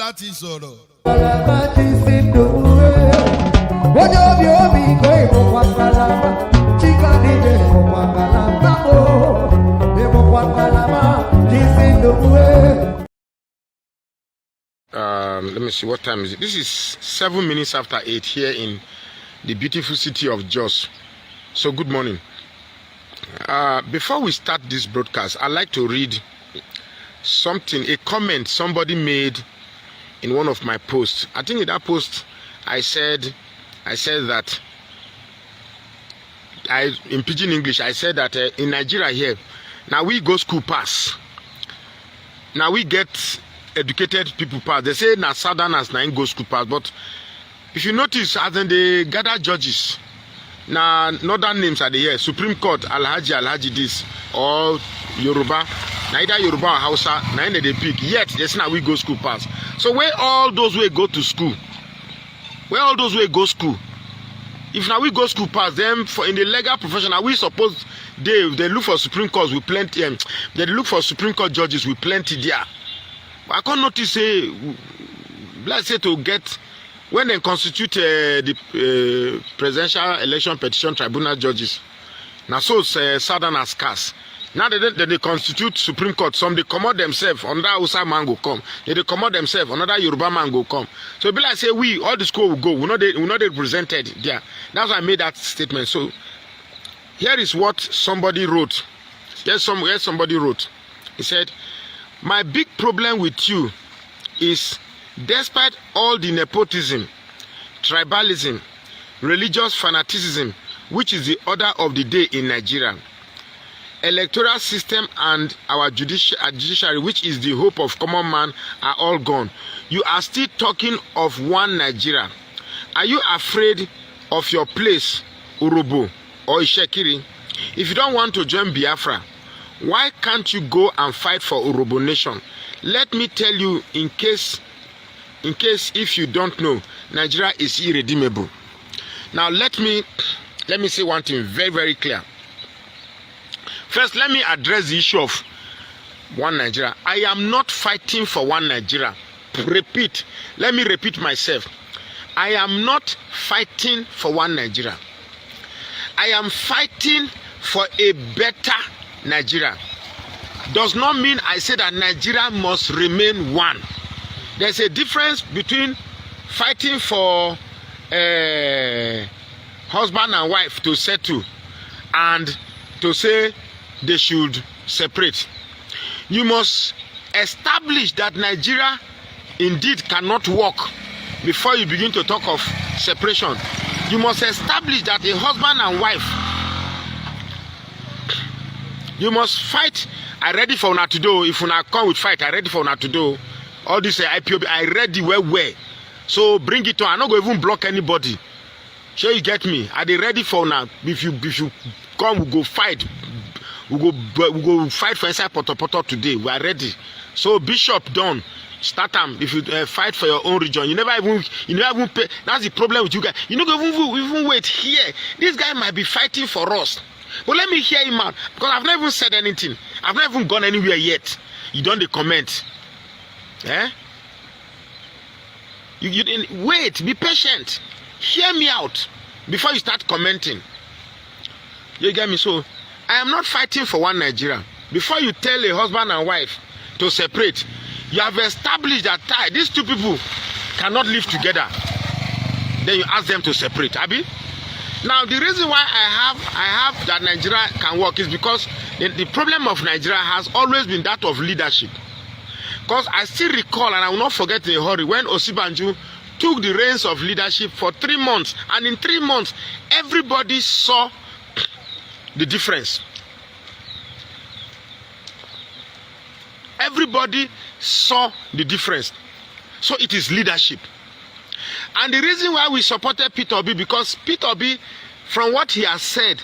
láti sọ̀rọ̀. Let me see, what time is it? This is 7 minutes after 8 here in the beautiful city of Jos. So good morning. Before we start this broadcast, I'd like to read a comment somebody made in one of my posts. I think in that post I said that in pidgin English I said that in Nigeria here, now we go school pass. Now we get educated people pass. They say na southerners na go school pass, but if you notice, as in they gather judges, na northern names are there. Supreme Court, Alhaji this, or Yoruba, neither Yoruba or Hausa, na they pick. Yet they say na we go school pass. So where all those way go to school? Where all those way go school? If now we go school pass, them for in the legal profession, are we suppose they look for Supreme Courts with plenty? They look for Supreme Court judges with plenty there. I can't notice say, let's say to get when they constitute the presidential election petition tribunal judges. Now so southern scarce. Now they constitute Supreme Court. Some they commode themselves, another Hausa man go come. They commode themselves, another Yoruba man go come. So it be like say we all the school will go. We not represented there. That's why I made that statement. So here is what somebody wrote. Here's somebody wrote. He said, "My big problem with you is despite all the nepotism, tribalism, religious fanaticism, which is the order of the day in Nigeria, electoral system and our judiciary, which is the hope of common man, are all gone. You are still talking of one Nigeria. Are you afraid of your place, Urobo or Ishekiri? If you don't want to join Biafra, why can't you go and fight for Urobo nation? Let me tell you, in case if you don't know, Nigeria is irredeemable." Now let me say one thing very, very clear. First, let me address the issue of one Nigeria. I am not fighting for one Nigeria. Let me repeat myself. I am not fighting for one Nigeria. I am fighting for a better Nigeria. Does not mean I say that Nigeria must remain one. There's a difference between fighting for husband and wife to settle and to say they should separate. You must establish that Nigeria indeed cannot work before you begin to talk of separation. You must establish that a husband and wife, you must fight. I ready for una to do. If una come with fight, I ready for una to do. All this IPOB, I ready where. So bring it on. I'm not going to even block anybody. Sure you get me? Are they ready for now? If you come, we go fight. We go fight for inside Poto today. We are ready. So Bishop done. Start them. If you fight for your own region, you never even pay. That's the problem with you guys. You don't even wait here. This guy might be fighting for us. But let me hear him out, because I've never said anything. I've not even gone anywhere yet. You don't comment. Eh? You didn't wait. Be patient. Hear me out before you start commenting. You get me? So I am not fighting for one Nigeria. Before you tell a husband and wife to separate, you have established that these two people cannot live together. Then you ask them to separate. Abi? Now the reason why I have that Nigeria can work is because the problem of Nigeria has always been that of leadership. Because I still recall, and I will not forget in a hurry, when Osibanju took the reins of leadership for 3 months, and in 3 months everybody saw the difference. Everybody saw the difference. So it is leadership. And the reason why we supported Peter Obi, because Peter Obi, from what he has said,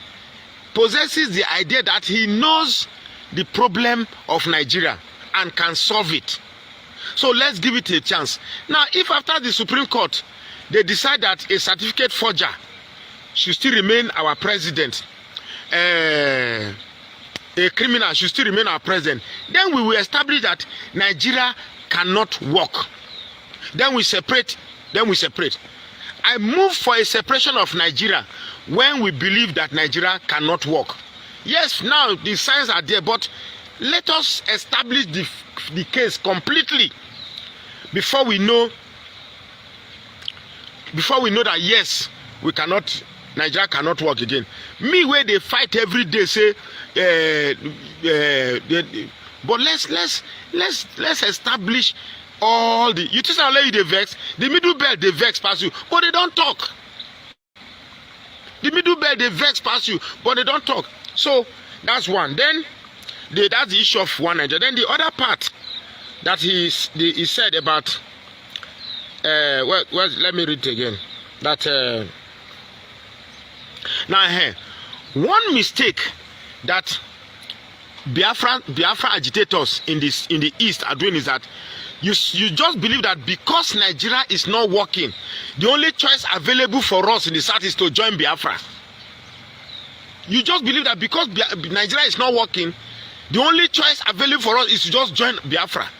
possesses the idea that he knows the problem of Nigeria and can solve it. So let's give it a chance. Now, if after the Supreme Court, they decide that a certificate forger should still remain our president, a criminal should still remain our president, then we will establish that Nigeria cannot work. Then we separate. I move for a separation of Nigeria when we believe that Nigeria cannot work. Yes, now the signs are there, but let us establish the case completely before we know that yes, Nigeria cannot work again. Me where they fight every day say but let's establish all the, you think I'll let you the vex, the middle belt they vex past you, but they don't talk. The middle belt they vex past you, but they don't talk. So that's one. Then that's the issue of one Nigeria. Then the other part that he said about well, let me read it again. That now here, one mistake that Biafra agitators in the east are doing is that you just believe that because Nigeria is not working, the only choice available for us in the south is to join Biafra. You just believe that because Nigeria is not working, the only choice available for us is to just join Biafra.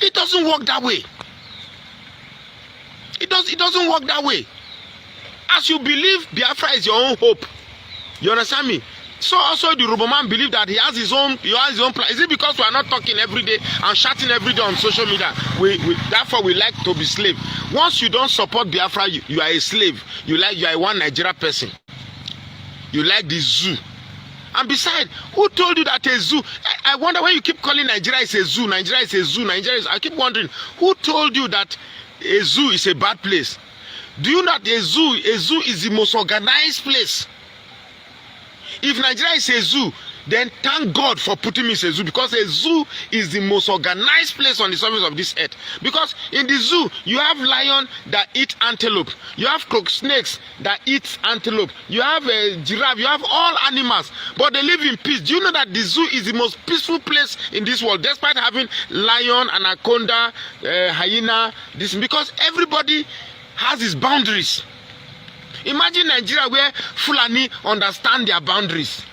It doesn't work that way. It doesn't work that way. As you believe Biafra is your own hope, you understand me? So also the Roboman believe that he has his own plan. Is it because we are not talking every day and shouting every day on social media? Therefore we like to be slave. Once you don't support Biafra, you are a slave. You are a one Nigeria person. You like the zoo. And besides, who told you that a zoo? I wonder when you keep calling Nigeria is a zoo, Nigeria is a zoo, Nigeria is, I keep wondering, who told you that a zoo is a bad place? Do you know that a zoo is the most organized place? If Nigeria is a zoo, then thank God for putting me in a zoo, because a zoo is the most organized place on the surface of this earth. Because in the zoo, you have lion that eat antelope, you have snakes that eat antelope, you have a giraffe, you have all animals, but they live in peace. Do you know that the zoo is the most peaceful place in this world, despite having lion, anaconda, hyena, this, because everybody has its boundaries. Imagine Nigeria where Fulani understand their boundaries,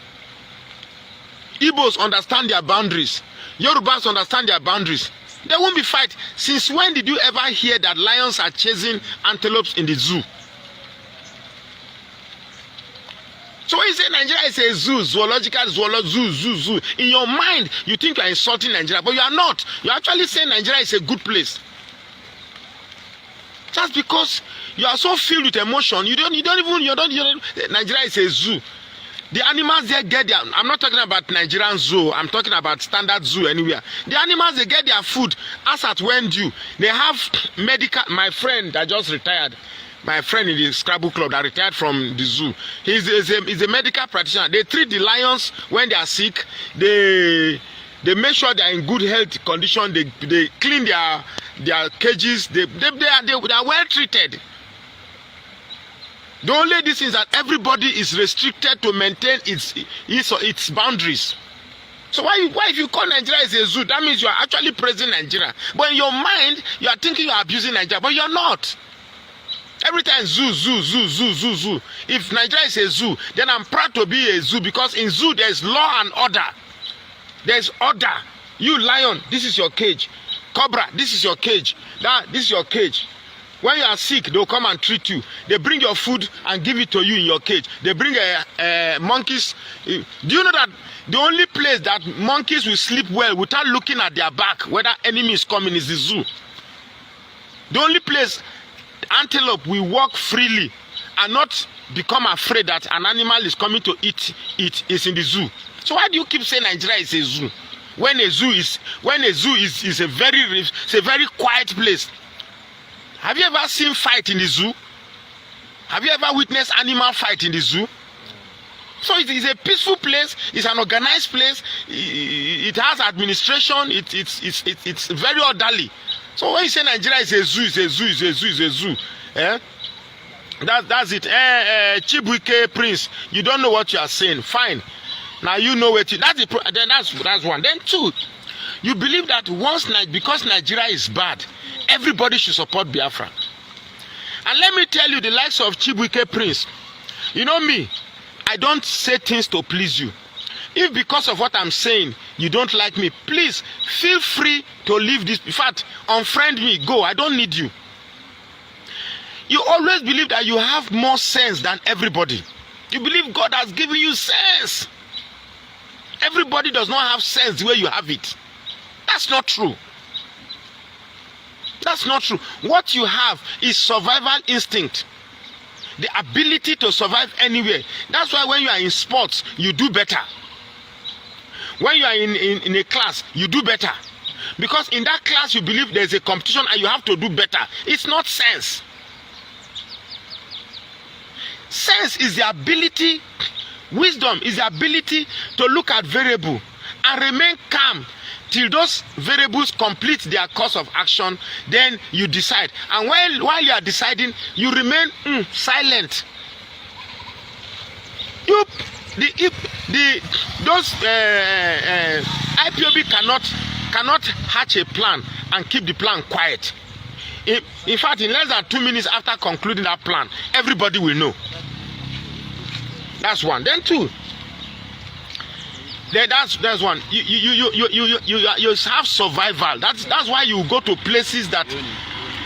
Igbos understand their boundaries, Yorubas understand their boundaries. There won't be fight. Since when did you ever hear that lions are chasing antelopes in the zoo? So when you say Nigeria is a zoo, zoo, in your mind you think you are insulting Nigeria, but you are not. You are actually saying Nigeria is a good place. Just because you are so filled with emotion, Nigeria is a zoo. The animals there get their, I'm not talking about Nigerian zoo, I'm talking about standard zoo anywhere. The animals, they get their food as at when due. They have medical, my friend that just retired, my friend in the Scrabble Club that retired from the zoo, he's a medical practitioner. They treat the lions when they are sick, they make sure they are in good health condition, they clean their cages, they are well treated. The only thing is that everybody is restricted to maintain its boundaries. So why if you call Nigeria as a zoo, that means you are actually praising Nigeria. But in your mind, you are thinking you are abusing Nigeria, but you are not. Every time zoo. If Nigeria is a zoo, then I'm proud to be a zoo, because in zoo there is law and order. There is order. You lion, this is your cage. Cobra, this is your cage. This is your cage. When you are sick, they'll come and treat you. They bring your food and give it to you in your cage. They bring monkeys. Do you know that the only place that monkeys will sleep well without looking at their back, whether enemy is coming, is the zoo? The only place antelope will walk freely and not become afraid that an animal is coming to eat it is in the zoo. So why do you keep saying Nigeria is a zoo? When a zoo is a very quiet place. Have you ever seen fight in the zoo? Have you ever witnessed animal fight in the zoo? So it is a peaceful place. It's an organized place. It has administration. It's very orderly. So when you say Nigeria is a zoo, it's a zoo. Eh? That's it. Chibuike Prince, you don't know what you are saying. Fine. Now you know what. That's one. Then two, you believe that because Nigeria is bad, everybody should support Biafra. And let me tell you, the likes of Chibuike Prince, you know me, I don't say things to please you. If because of what I'm saying you don't like me, please feel free to leave this. In fact, unfriend me, go. I don't need you. You always believe that you have more sense than everybody. You believe God has given you sense. Everybody does not have sense the way you have it. That's not true. That's not true. What you have is survival instinct. The ability to survive anywhere. That's why when you are in sports, you do better. When you are in a class, you do better. Because in that class, you believe there's a competition and you have to do better. It's not sense. Sense is the ability, wisdom is the ability to look at variable and remain calm till those variables complete their course of action. Then you decide. And while you are deciding, you remain silent. Those IPOB cannot hatch a plan and keep the plan quiet. In fact, in less than 2 minutes after concluding that plan, everybody will know. That's one. Then two. That's one. You have survival. That's why you go to places that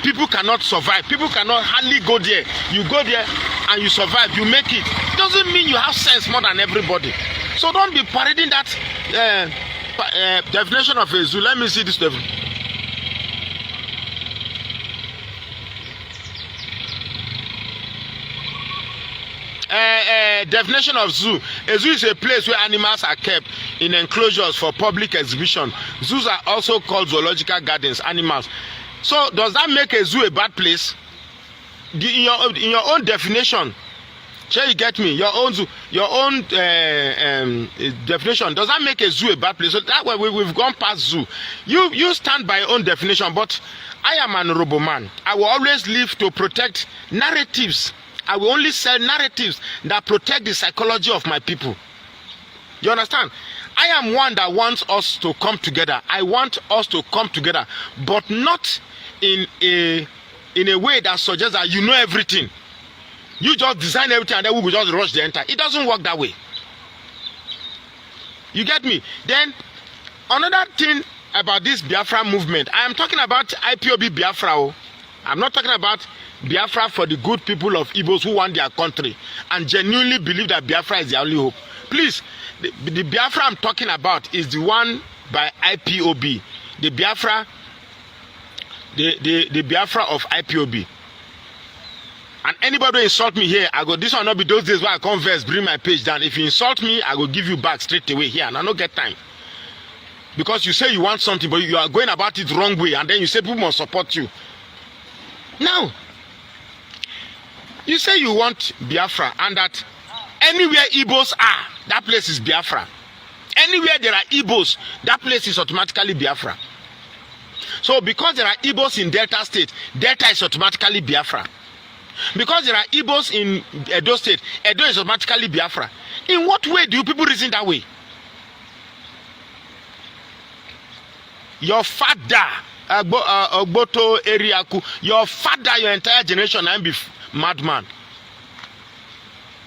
people cannot survive. People cannot hardly go there. You go there and you survive. You make it. It doesn't mean you have sense more than everybody. So don't be parading that definition of a zoo. Let me see this definition. Definition of zoo. A zoo is a place where animals are kept in enclosures for public exhibition. Zoos are also called zoological gardens. Animals. So does that make a zoo a bad place? In your own definition, shall you get me? Your own zoo, your own definition. Does that make a zoo a bad place? So that way we've gone past zoo. You stand by your own definition, but I am an honorable man. I will always live to protect narratives. I will only sell narratives that protect the psychology of my people. You understand? I am one that wants us to come together. I want us to come together, but not in a way that suggests that you know everything. You just design everything and then we will just rush the entire. It doesn't work that way. You get me? Then another thing about this Biafra movement, I am talking about IPOB Biafra. I'm not talking about Biafra for the good people of Igbos who want their country and genuinely believe that Biafra is the only hope. Please, the Biafra I'm talking about is the one by IPOB. The Biafra, the Biafra of IPOB. And anybody who insult me here, I go, this will not be those days where I converse, bring my page down. If you insult me, I will give you back straight away here and I don't get time. Because you say you want something, but you are going about it wrong way, and then you say people must support you. Now, you say you want Biafra, and that anywhere Igbos are, that place is Biafra. Anywhere there are Igbos, that place is automatically Biafra. So because there are Igbos in Delta State, Delta is automatically Biafra. Because there are Igbos in Edo State, Edo is automatically Biafra. In what way do you people reason that way? Your father, Ogboto Eriaku, your father, your entire generation, and be madman.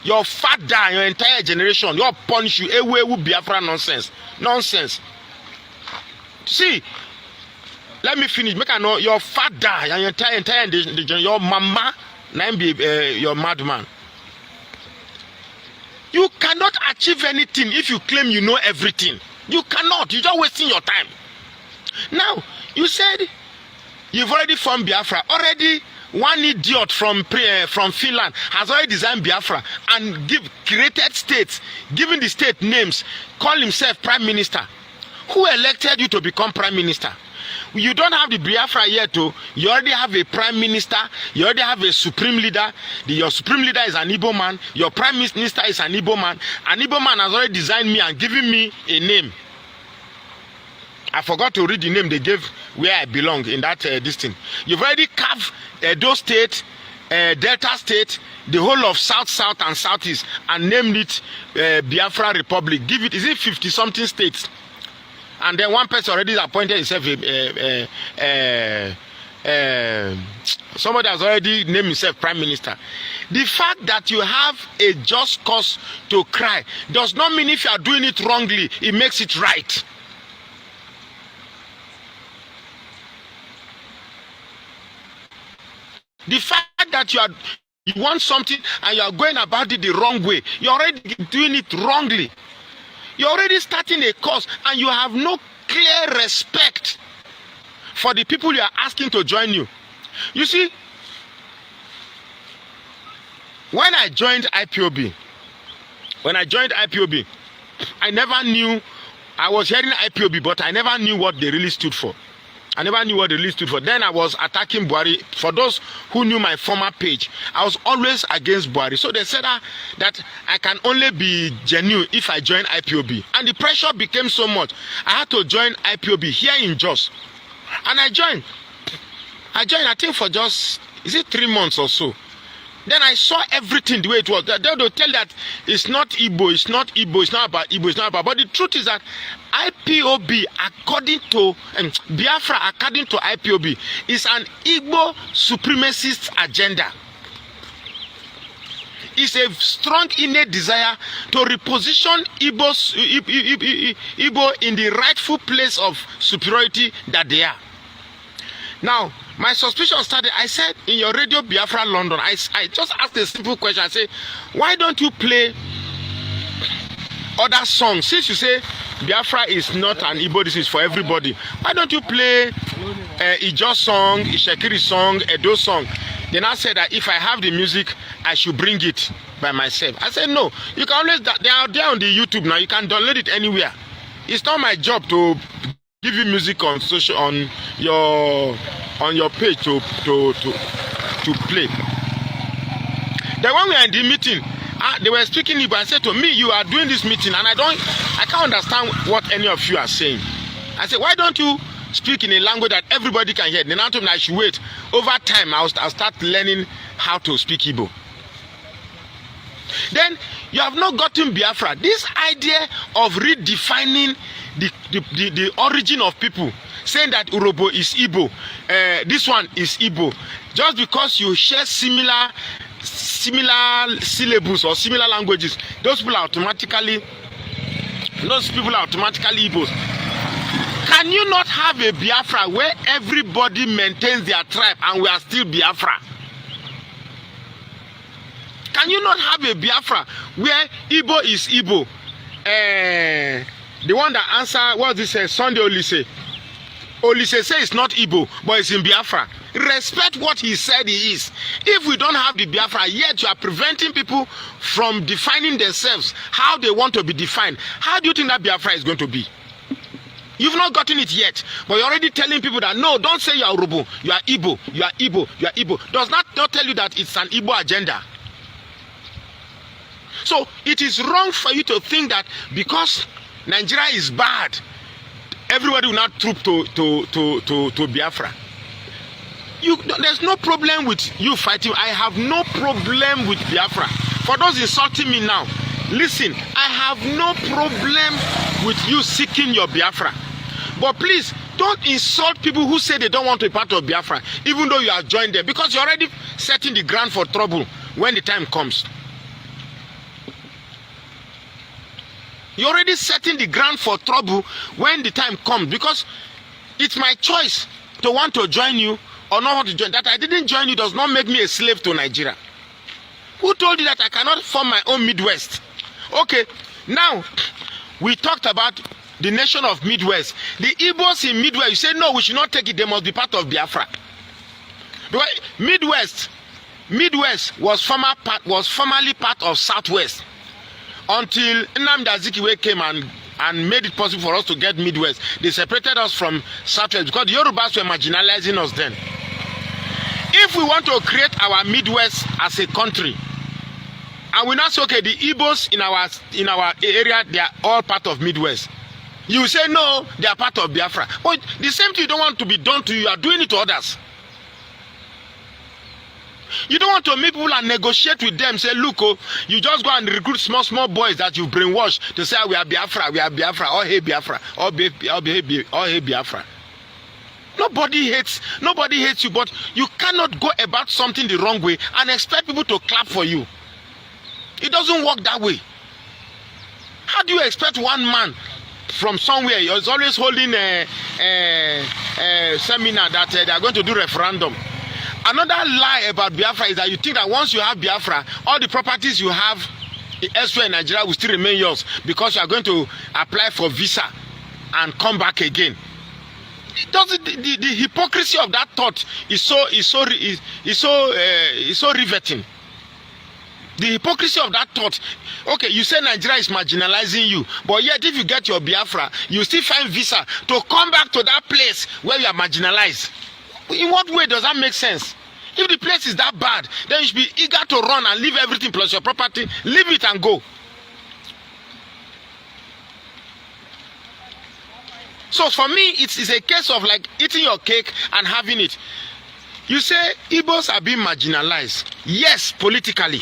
Your father, your entire generation, you'll punish you. Ewe Biafra nonsense. Nonsense. See, let me finish. Make I know your father, your entire your mama, and be your madman. You cannot achieve anything if you claim you know everything. You cannot. You're just wasting your time. Now, you said you've already formed Biafra. Already, one idiot from Finland has already designed Biafra and created states, given the state names, call himself Prime Minister. Who elected you to become Prime Minister? You don't have the Biafra yet, too. You already have a Prime Minister. You already have a Supreme Leader. Your Supreme Leader is an Igbo man. Your Prime Minister is an Igbo man. An Igbo man has already designed me and given me a name. I forgot to read the name they gave where I belong in that this thing. You've already carved Edo State, Delta State, the whole of South, South, and Southeast, and named it Biafra Republic. Give it, is it 50-something states? And then one person already appointed himself, somebody has already named himself Prime Minister. The fact that you have a just cause to cry does not mean if you are doing it wrongly, it makes it right. The fact that you want something and you are going about it the wrong way. You're already doing it wrongly. You're already starting a cause and you have no clear respect for the people you are asking to join you. You see, when I joined IPOB, I never knew. I was hearing IPOB, but I never knew what they really stood for. Then I was attacking Buhari. For those who knew my former page, I was always against Buhari. So they said that I can only be genuine if I join IPOB. And the pressure became so much. I had to join IPOB here in Jos. And I joined, I think for just, 3 months or so. Then I saw everything the way it was. They will tell that it's not Igbo, it's not about Igbo, it's not about. But the truth is that IPOB, according to Biafra, according to IPOB, is an Igbo supremacist agenda. It's a strong innate desire to reposition Igbo in the rightful place of superiority that they are. Now, my suspicion started. I said in your radio Biafra London, I just asked a simple question. I say, why don't you play other songs? Since you say Biafra is not an Igbo, this is for everybody. Why don't you play Ijo song, Ishekiri song, Edo song? Then I said that if I have the music, I should bring it by myself. I said, no, you can always, they are there on the YouTube now. You can download it anywhere. It's not my job to give you music on social, on your page to play. Then when we were in the meeting, they were speaking Igbo. I said to me, you are doing this meeting and I can't understand what any of you are saying. I said, why don't you speak in a language that everybody can hear? Then I told me I should wait. Over time, I'll start learning how to speak Igbo. Then you have not gotten Biafra. This idea of redefining the origin of people, saying that Urobo is Igbo, this one is Igbo, just because you share similar syllables or similar languages, those people are automatically Igbos. Can you not have a Biafra where everybody maintains their tribe and we are still Biafra? Can you not have a Biafra where Igbo is Igbo? The one that answer, what this Sunday Olise. Olise say it's not Igbo, but it's in Biafra. Respect what he said he is. If we don't have the Biafra, yet you are preventing people from defining themselves how they want to be defined, how do you think that Biafra is going to be? You've not gotten it yet, but you're already telling people that no, don't say you are Urobo, you are Igbo, you are Igbo, you are Igbo. Does not tell you that it's an Igbo agenda. So it is wrong for you to think that because Nigeria is bad, everybody will not troop to Biafra. There's no problem with you fighting. I have no problem with Biafra. For those insulting me now, listen, I have no problem with you seeking your Biafra. But please, don't insult people who say they don't want to be part of Biafra, even though you are joined them, because you're already setting the ground for trouble when the time comes. You're already setting the ground for trouble when the time comes, because it's my choice to want to join you or not want to join. That I didn't join you does not make me a slave to Nigeria. Who told you that I cannot form my own Midwest? Okay, now we talked about the nation of Midwest. The Igbos in Midwest, you say no, we should not take it, they must be part of Biafra. Because Midwest was formerly part of Southwest. Until Nnamdi Azikiwe came and made it possible for us to get Midwest. They separated us from Southwest because the Yorubas were marginalizing us then. If we want to create our Midwest as a country, and we now say, okay, the Igbos in our area, they are all part of Midwest. You say no, they are part of Biafra. But the same thing you don't want to be done to you, you are doing it to others. You don't want to meet people and negotiate with them. Say, look, oh, you just go and recruit small boys that you brainwash to say, we are Biafra, or hey Biafra, or hey Biafra. Nobody hates you, but you cannot go about something the wrong way and expect people to clap for you. It doesn't work that way. How do you expect one man from somewhere, he's always holding a seminar that they are going to do referendum, Another lie about Biafra is that you think that once you have Biafra, all the properties you have elsewhere in Nigeria will still remain yours because you are going to apply for visa and come back again. The hypocrisy of that thought is so riveting. The hypocrisy of that thought. Okay, you say Nigeria is marginalizing you, but yet if you get your Biafra, you still find visa to come back to that place where you are marginalized. In what way does that make sense? If the place is that bad, then you should be eager to run and leave everything plus your property, leave it and go. So for me, it's a case of like eating your cake and having it. You say Igbos are being marginalized. Yes, politically.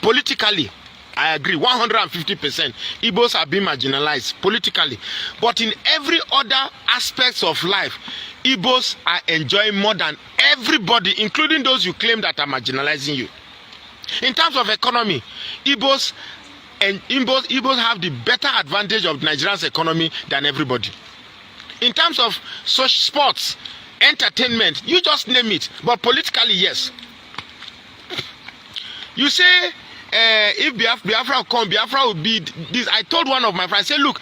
Politically, I agree, 150%. Igbos are being marginalized politically. But in every other aspect of life, Igbos are enjoying more than everybody, including those you claim that are marginalizing you. In terms of economy, Igbos have the better advantage of Nigeria's economy than everybody. In terms of social sports, entertainment, you just name it. But politically, yes. You say, if Biafra come, Biafra will be this. I told one of my friends, I say, look,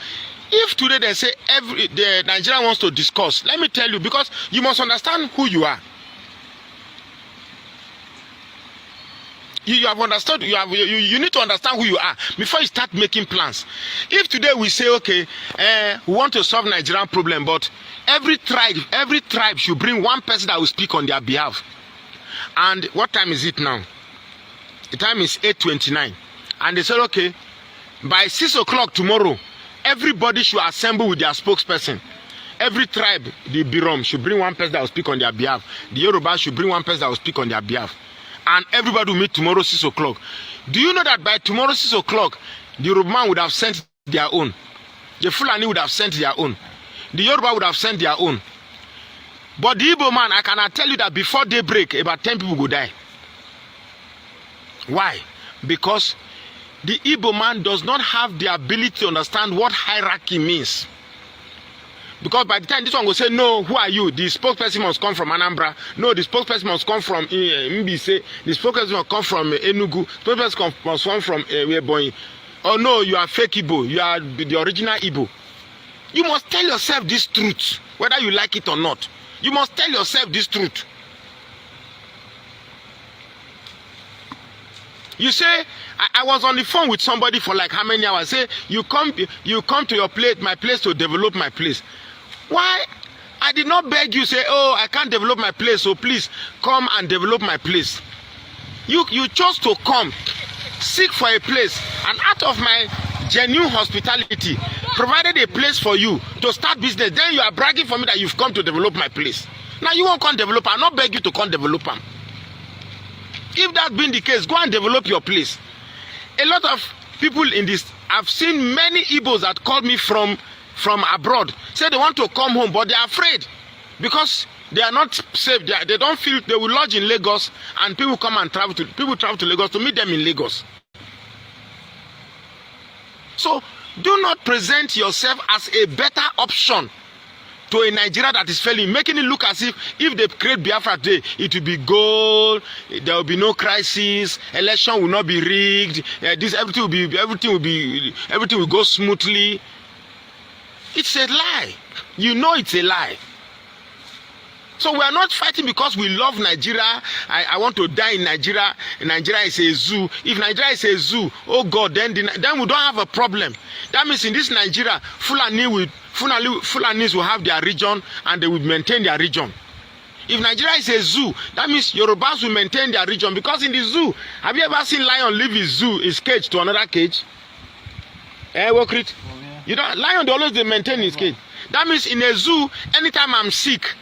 if today they say the Nigeria wants to discuss, let me tell you, because you must understand who you are. You have understood. You need to understand who you are before you start making plans. If today we say, okay, we want to solve Nigerian problem, but every tribe should bring one person that will speak on their behalf. And what time is it now? The time is 8:29, and they said, okay, by 6 o'clock tomorrow, everybody should assemble with their spokesperson. Every tribe, the Birom, should bring one person that will speak on their behalf. The Yoruba should bring one person that will speak on their behalf. And everybody will meet tomorrow 6 o'clock. Do you know that by tomorrow 6 o'clock, the Yoruba would have sent their own? The Fulani would have sent their own. The Yoruba would have sent their own. But the Igbo man, I cannot tell you that before daybreak, about 10 people will die. Why? Because the Igbo man does not have the ability to understand what hierarchy means. Because by the time this one will say, no, who are you? The spokesperson must come from Anambra. No, the spokesperson must come from Mbise. The spokesperson must come from Enugu. The spokesperson must come from Weboyi. Oh no, you are fake Igbo. You are the original Igbo. You must tell yourself this truth, whether you like it or not. You must tell yourself this truth. You say, I was on the phone with somebody for like how many hours? Say, you come to your place, my place, to develop my place. Why? I did not beg you, say, oh, I can't develop my place, so please come and develop my place. You chose to come, seek for a place, and out of my genuine hospitality, provided a place for you to start business. Then you are bragging for me that you've come to develop my place. Now you won't come develop. I'll not beg you to come develop them. If that been the case, go and develop your place. A lot of people in this, I've seen many Igbos that called me from abroad, say they want to come home, but they are afraid because they are not safe. They don't feel they will lodge in Lagos, and people travel to Lagos to meet them in Lagos. So do not present yourself as a better option to a Nigeria that is failing, making it look as if they create Biafra today, it will be gold, there will be no crisis, election will not be rigged, everything will go smoothly. It's a lie. You know it's a lie. So we are not fighting because we love Nigeria. I want to die in Nigeria. Nigeria is a zoo. If Nigeria is a zoo, oh God, then we don't have a problem. That means in this Nigeria, Fulanis will have their region and they will maintain their region. If Nigeria is a zoo, that means Yorubas will maintain their region, because in the zoo, have you ever seen lion leave his cage to another cage? Wokrit? You know, lion they always maintain his cage. That means in a zoo, anytime I'm sick,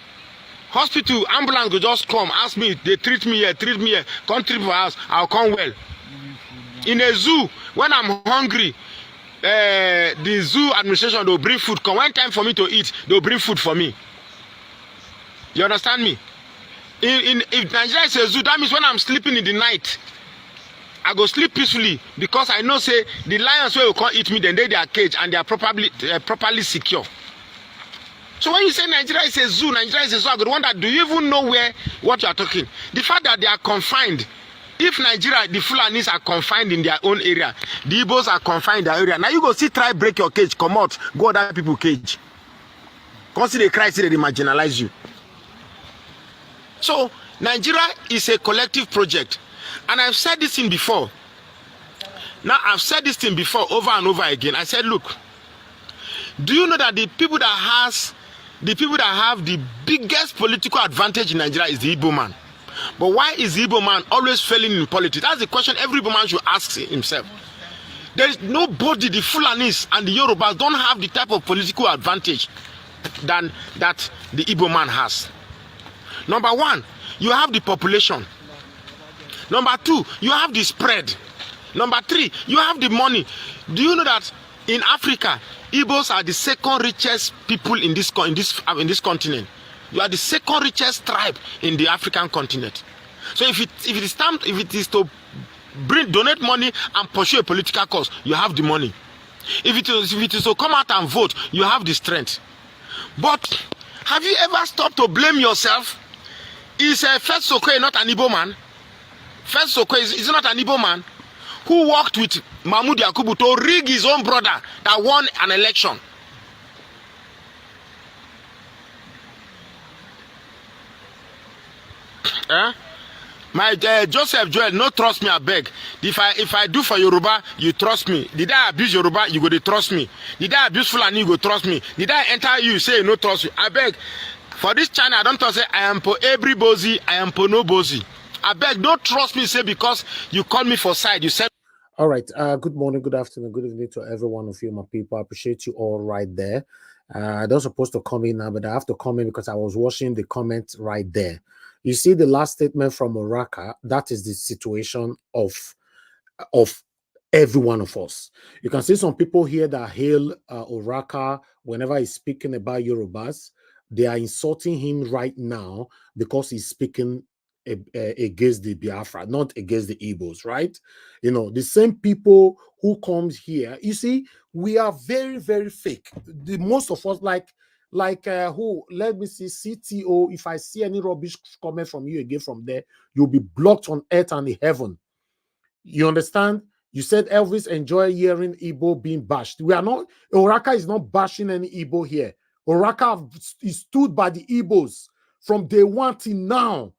hospital, ambulance will just come, ask me, they treat me here, come treat for us, I'll come well. In a zoo, when I'm hungry, the zoo administration, they'll bring food. Come, when time for me to eat, they'll bring food for me. You understand me? If Nigeria is a zoo, that means when I'm sleeping in the night, I go sleep peacefully, because I know, say, the lions will come eat me, then they are caged and they are properly secure. So when you say Nigeria is a zoo, Nigeria is a zoo, I could wonder, do you even know what you are talking? The fact that they are confined, if Nigeria, the Fulanis are confined in their own area, the Igbos are confined in their area. Now you go see, try break your cage, come out, go other people cage. Consider the crisis, they marginalize you. So Nigeria is a collective project. And I've said this thing before. Now I've said this thing before over and over again. I said, look, do you know that the people that have the biggest political advantage in Nigeria is the Igbo man? But why is the Igbo man always failing in politics? That's the question every Igbo man should ask himself. There is nobody, the Fulanis and the Yorubas don't have the type of political advantage that the Igbo man has. Number one, you have the population. Number two, you have the spread. Number three, you have the money. Do you know that in Africa, Igbos are the second richest people in this continent? You are the second richest tribe in the African continent. So if it is to donate money and pursue a political cause, you have the money. If it is to come out and vote, you have the strength. But have you ever stopped to blame yourself? Is First Sokoe not an Igbo man? First Sokoe is not an Igbo man who worked with Mahmoud Yakubu to rig his own brother that won an election. My Joseph Joel, no trust me, I beg. If I do for Yoruba, you trust me. Did I abuse Yoruba, you go to trust me. Did I abuse Fulani, you go trust me. Did I enter you, say no trust you. I beg. For this channel, I don't say I am for everybody, I am for nobody. I beg, don't trust me, say because you call me for side. You said. All right. Good morning, good afternoon, good evening to every one of you, my people. I appreciate you all right there. I don't supposed to come in now, but I have to come in because I was watching the comments right there. You see the last statement from Oraka. That is the situation of every one of us. You can see some people here that hail Oraka whenever he's speaking about Yorubas. They are insulting him right now because he's speaking against the Biafra, not against the Igbos, right? You know, the same people who comes here, you see, we are very, very fake. The most of us, like who, let me see, CTO, if I see any rubbish comment from you again from there, you'll be blocked on earth and in heaven. You understand? You said Elvis enjoy hearing Igbo being bashed. We are not, Oraka is not bashing any Igbo here. Oraka is stood by the Igbos from day one till now.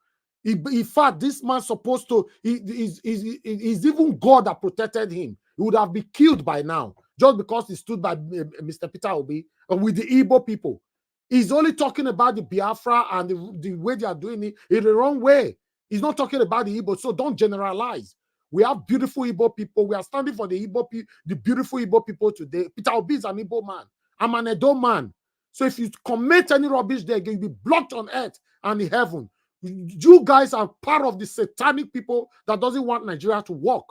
In fact, this man supposed to, he's even God that protected him. He would have been killed by now, just because he stood by Mr. Peter Obi with the Igbo people. He's only talking about the Biafra and the way they are doing it in the wrong way. He's not talking about the Igbo, so don't generalize. We have beautiful Igbo people. We are standing for the beautiful Igbo people today. Peter Obi is an Igbo man. I'm an Edo man. So if you commit any rubbish there, you'll be blocked on earth and in heaven. You guys are part of the satanic people that doesn't want Nigeria to work.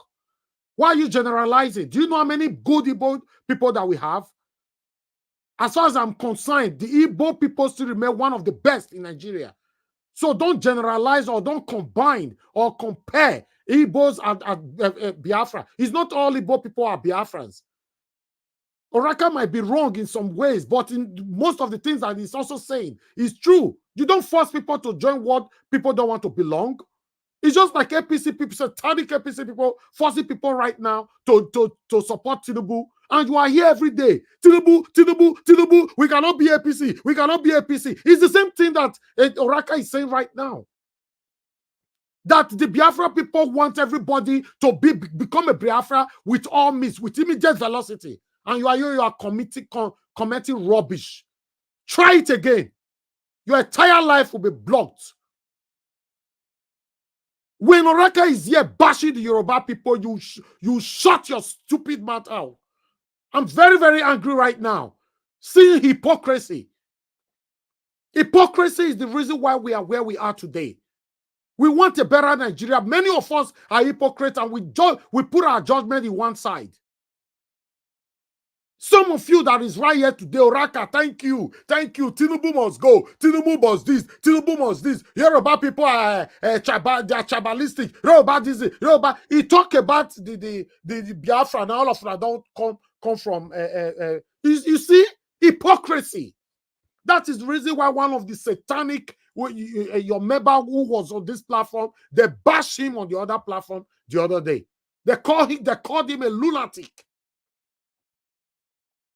Why are you generalizing? Do you know how many good Igbo people that we have? As far as I'm concerned, the Igbo people still remain one of the best in Nigeria. So don't generalize or don't combine or compare Igbos and Biafra. It's not all Igbo people are Biafrans. Oraka might be wrong in some ways, but in most of the things that he's also saying is true. You don't force people to join what people don't want to belong. It's just like APC people, satanic APC people, forcing people right now to support Tinubu. And you are here every day. Tinubu, we cannot be APC. We cannot be APC. It's the same thing that Oraka is saying right now. That the Biafra people want everybody to become a Biafra with all means, with immediate velocity. And you are commenting rubbish. Try it again. Your entire life will be blocked. When Oraka is here bashing the Yoruba people, you shut your stupid mouth out. I'm very, very angry right now. Seeing hypocrisy. Hypocrisy is the reason why we are where we are today. We want a better Nigeria. Many of us are hypocrites and we put our judgment in one side. Some of you that is right here today, Oraka, thank you. Tinubu must go. Tinubu must this. Tinubu must this. Yoruba people are they are tribalistic. Yoruba this. Yoruba. He talk about the Biafra and all of that don't come from. You see hypocrisy. That is the reason why one of the satanic, your member who was on this platform, they bashed him on the other platform the other day. They called him a lunatic.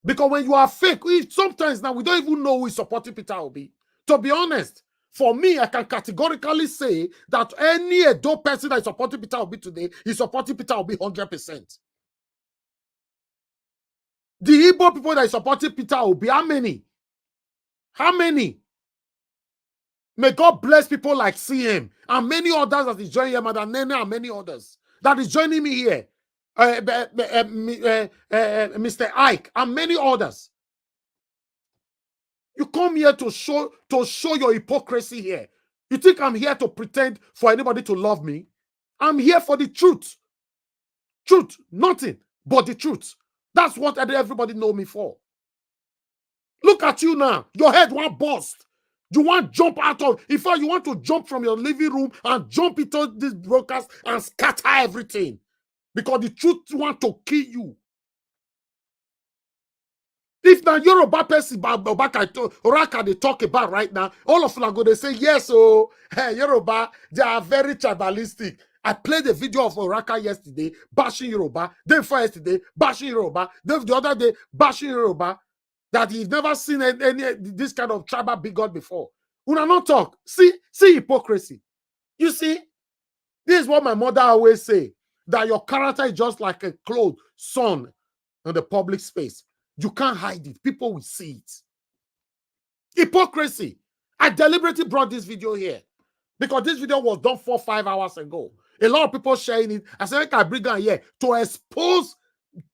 Because when you are fake, sometimes now we don't even know who is supporting Peter Obi. To be honest, for me, I can categorically say that any adult person that is supporting Peter Obi today is supporting Peter Obi 100%. The Igbo people that is supporting Peter Obi, how many? How many? May God bless people like CM and many others that is joining here, Madam Nene and many others that is joining me here. Mr. Ike and many others. You come here to show your hypocrisy here. You think I'm here to pretend for anybody to love me? I'm here for the truth. Truth, nothing but the truth. That's what everybody know me for. Look at you now. Your head won't bust. You want to jump out of, in fact, you want to jump from your living room and jump into this broadcast and scatter everything. Because the truth want to kill you. If now Yoruba person Oraka they talk about right now, all of them are going to say, yes, oh, hey, Yoruba, they are very tribalistic. I played a video of Oraka yesterday, bashing Yoruba. Then for yesterday, bashing Yoruba. Then the other day, bashing Yoruba. That he's never seen any this kind of tribal bigot before. Una not talk. See hypocrisy. You see, this is what my mother always say, that your character is just like a clothed sun in the public space. You can't hide it. People will see it. Hypocrisy. I deliberately brought this video here because this video was done 4 or 5 hours ago. A lot of people sharing it. I said, I bring it here to expose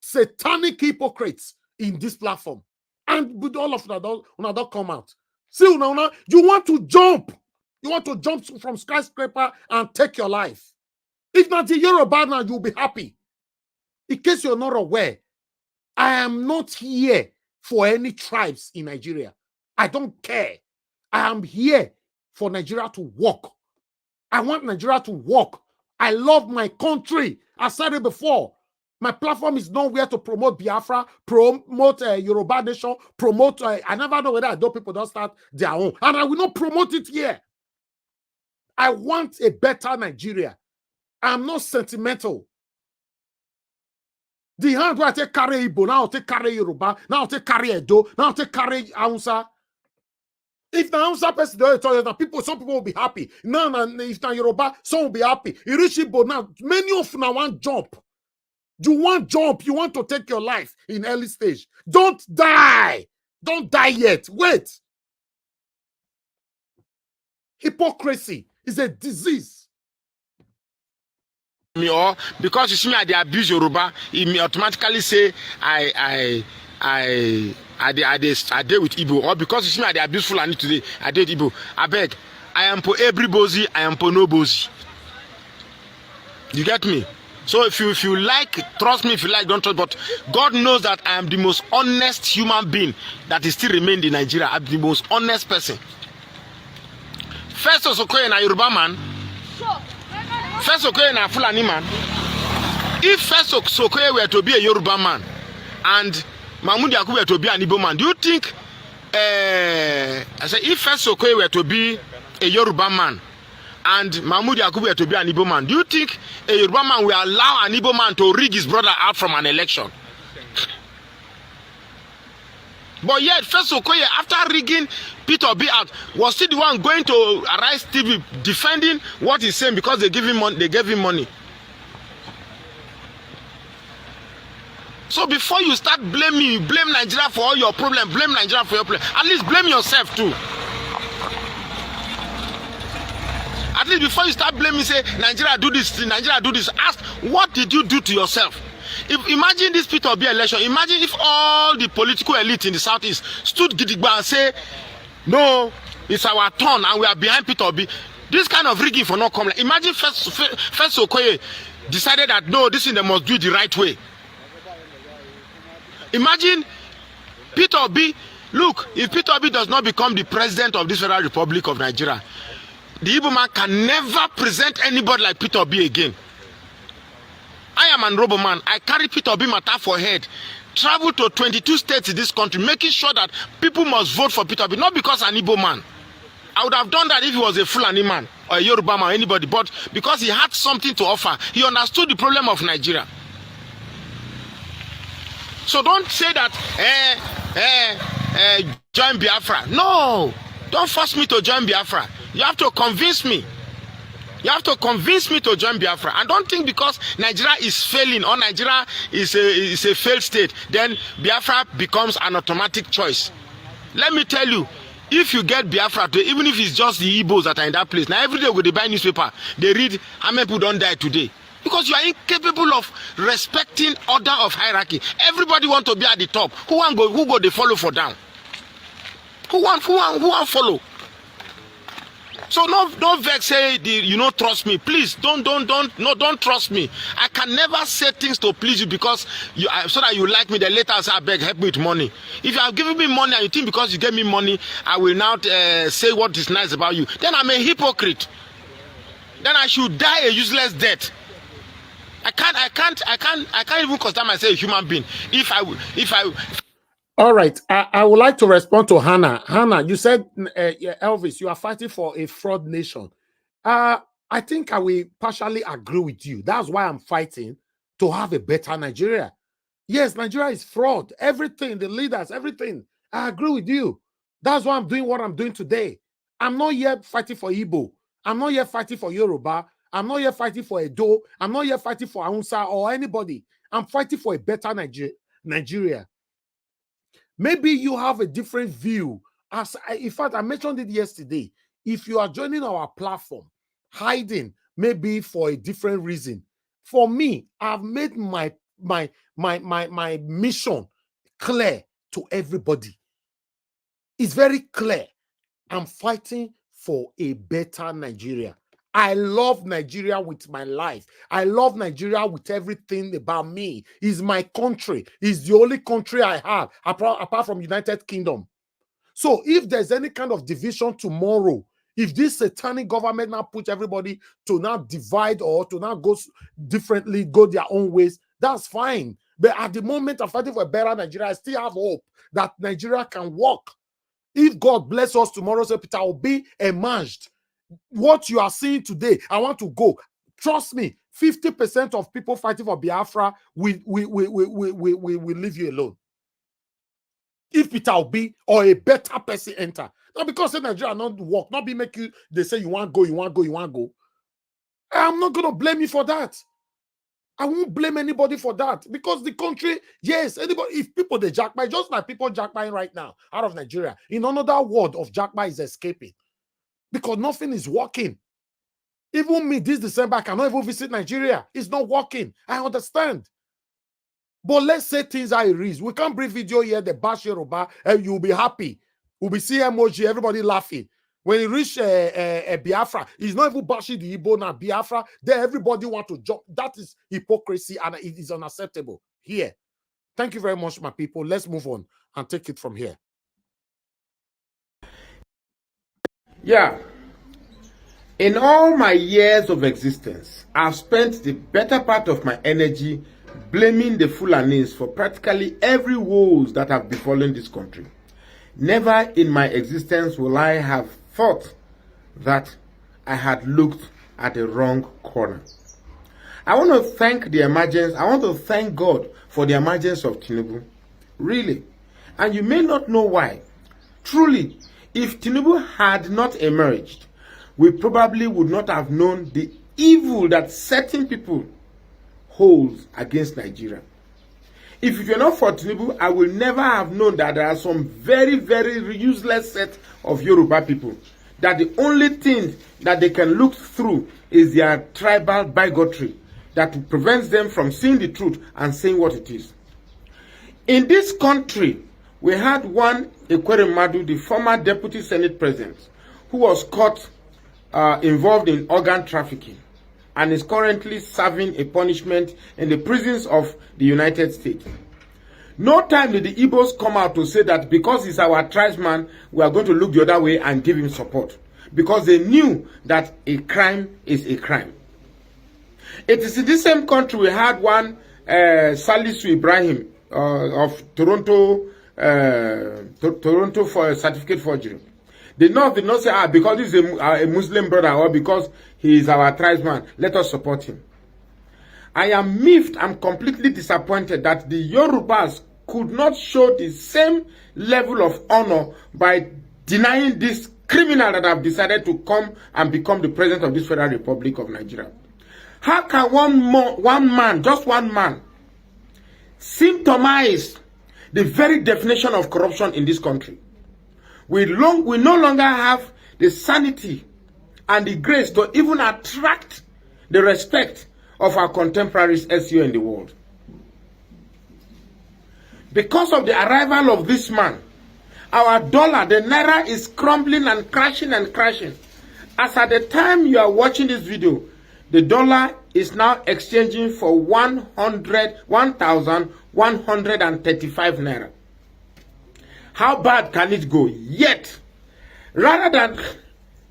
satanic hypocrites in this platform. And with all of that, don't come out. See, you want to jump. You want to jump from skyscraper and take your life. If not the Yoruba now, you'll be happy. In case you're not aware, I am not here for any tribes in Nigeria. I don't care. I am here for Nigeria to work. I want Nigeria to work. I love my country. I said it before. My platform is nowhere to promote Biafra, promote Yoruba nation, promote... I never know whether those people don't start their own. And I will not promote it here. I want a better Nigeria. I'm not sentimental. The hand where I take carry Igbo, now I take carry Yoruba, now I take carry Edo, now I take carry Hausa. If the Hausa person don't tell you that some people will be happy. No, if the Yoruba, some will be happy. You reach Igbo now, many of them want jump. You want jump, you want to take your life in early stage. Don't die. Don't die yet. Wait. Hypocrisy is a disease. Or because you see me, they abuse Yoruba, it may automatically say I deal with Igbo. Or because you see me, they abuse Fulani today, I deal with Igbo. I beg, I am for every bozy, I am for no bozy. You get me? So if you like, trust me. If you like, don't trust. But God knows that I am the most honest human being that is still remained in Nigeria. I'm the most honest person. First Okoye na Yoruba man. First Okoye na Fulani man. If First Okoye were to be a Yoruba man and Mahmoud Yakubu were to be an Igbo man, do you think? I said if First Okoye were to be a Yoruba man and Mahmoud Yakubu were to be an Igbo man, do you think a Yoruba man will allow an Igbo man to rig his brother out from an election? But yet, First Okoye, after rigging Peter Obi out, was still the one going to Arise TV defending what he's saying because they gave him money. They gave him money. So before you start blaming, you blame Nigeria for all your problems. Blame Nigeria for your problem. At least blame yourself too. At least before you start blaming, say Nigeria do this, Nigeria do this. Ask, what did you do to yourself? If imagine this Peter Obi election. Imagine if all the political elite in the southeast stood gidigba and say, no, it's our turn and we are behind Peter Obi. This kind of rigging for not coming. Imagine first Okoye decided that no, this thing they must do it the right way. Imagine Peter Obi. Look, if Peter Obi does not become the president of this Federal Republic of Nigeria, the Igbo man can never present anybody like Peter Obi again. I am an Robo man. I carry Peter Obi matter for head. traveled to 22 states in this country, making sure that people must vote for Peter Obi, not because an Igbo man. I would have done that if he was a Fulani man or a Yoruba man or anybody, but because he had something to offer, he understood the problem of Nigeria. So don't say that, join Biafra. No, don't force me to join Biafra. You have to convince me. You have to convince me to join Biafra. And don't think because Nigeria is failing or Nigeria is a failed state, then Biafra becomes an automatic choice. Let me tell you, if you get Biafra today, even if it's just the Igbos that are in that place, now every day when they buy newspaper, they read how many people don't die today. Because you are incapable of respecting order of hierarchy. Everybody want to be at the top. Who go they follow for down? Who want follow? So no vex say you don't trust me. Please don't trust me. I can never say things to please you because so that you like me. Then later I say, I beg, help me with money. If you have given me money and you think because you gave me money I will now say what is nice about you, then I'm a hypocrite. Then I should die a useless death. I can't even consider myself a human being. If I All right, I would like to respond to Hannah. Hannah, you said, Elvis, you are fighting for a fraud nation. I think I will partially agree with you. That's why I'm fighting to have a better Nigeria. Yes, Nigeria is fraud. Everything, the leaders, everything. I agree with you. That's why I'm doing what I'm doing today. I'm not yet fighting for Igbo. I'm not yet fighting for Yoruba. I'm not yet fighting for Edo. I'm not yet fighting for Hausa or anybody. I'm fighting for a better Nigeria. Maybe you have a different view. In fact, I mentioned it yesterday. If you are joining our platform, hiding maybe for a different reason. For me, I've made my mission clear to everybody. It's very clear. I'm fighting for a better Nigeria. I love Nigeria with my life. I love Nigeria with everything about me. It's my country. It's the only country I have, apart from United Kingdom. So if there's any kind of division tomorrow, if this satanic government now put everybody to now divide or to now go differently, go their own ways, that's fine. But at the moment I'm fighting for a better Nigeria, I still have hope that Nigeria can work. If God bless us tomorrow, so Peter will be emerged. What you are seeing today, I want to go. Trust me, 50% of people fighting for Biafra will leave you alone. If Peter Obi or a better person enter, not because Nigeria not work, not be make you. They say you want to go. I'm not gonna blame you for that. I won't blame anybody for that because the country, yes, anybody. If people they jackpot, just like people jackpotting right now out of Nigeria, in another world of jackpot is escaping. Because nothing is working. Even me, this December, I cannot even visit Nigeria. It's not working. I understand. But let's say things are it is. We can't bring video here, the bash Yoruba, and you'll be happy. We'll be seeing emoji, everybody laughing. When you reach Biafra, he's not even bashing the Igbo now. Biafra, then everybody want to jump. That is hypocrisy and it is unacceptable. Here. Thank you very much, my people. Let's move on and take it from here. Yeah. In all my years of existence, I've spent the better part of my energy blaming the Fulanis for practically every woes that have befallen this country. Never in my existence will I have thought that I had looked at the wrong corner. I want to thank the emergence. I want to thank God for the emergence of Tinubu. Really. And you may not know why. Truly, if Tinubu had not emerged, we probably would not have known the evil that certain people hold against Nigeria. If it were not for Tinubu, I will never have known that there are some very, very useless set of Yoruba people. That the only thing that they can look through is their tribal bigotry that prevents them from seeing the truth and saying what it is. In this country, we had one Ekwere Madu, the former deputy Senate president, who was caught involved in organ trafficking and is currently serving a punishment in the prisons of the United States. No time did the Igbos come out to say that because he's our tribesman, we are going to look the other way and give him support. Because they knew that a crime is a crime. It is in this same country we had one Salisu Ibrahim, of Toronto, Toronto for a certificate forgery. The North did not say, because he's a Muslim brother or because he is our tribesman, let us support him. I am miffed, I'm completely disappointed that the Yorubas could not show the same level of honor by denying this criminal that have decided to come and become the president of this Federal Republic of Nigeria. How can one man, just one man, symptomize the very definition of corruption in this country? We no longer have the sanity and the grace to even attract the respect of our contemporaries SEO in the world. Because of the arrival of this man, our dollar, the naira, is crumbling and crashing and crashing. As at the time you are watching this video, the dollar is now exchanging for 1,135 naira. How bad can it go? Yet, rather than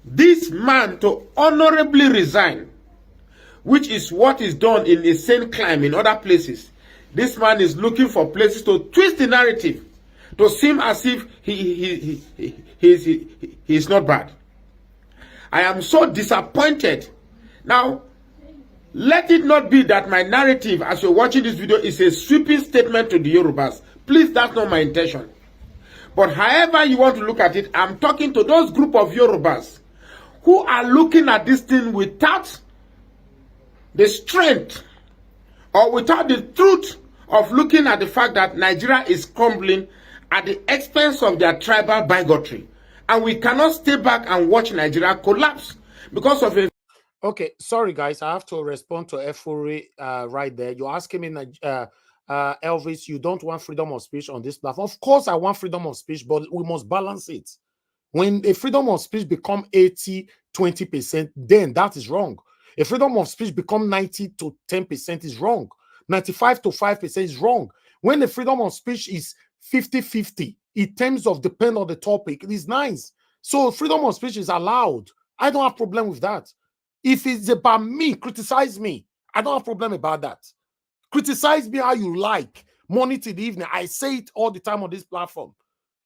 this man to honorably resign, which is what is done in a sane climb in other places, this man is looking for places to twist the narrative to seem as if he is not bad. I am so disappointed. Now, let it not be that my narrative as you're watching this video is a sweeping statement to the Yorubas. Please, that's not my intention. But however you want to look at it, I'm talking to those group of Yorubas who are looking at this thing without the strength or without the truth of looking at the fact that Nigeria is crumbling at the expense of their tribal bigotry. And we cannot stay back and watch Nigeria collapse because of a... Okay, sorry guys, I have to respond to Efuri right there. You're asking me, Elvis, you don't want freedom of speech on this platform. Of course I want freedom of speech, but we must balance it. When a freedom of speech become 80-20%, then that is wrong. A freedom of speech become 90 to 10% is wrong. 95 to 5% is wrong. When the freedom of speech is 50-50, in terms of depend on the topic, it is nice. So freedom of speech is allowed. I don't have problem with that. If it's about me, criticize me. I don't have problem about that. Criticize me how you like. Morning to the evening. I say it all the time on this platform.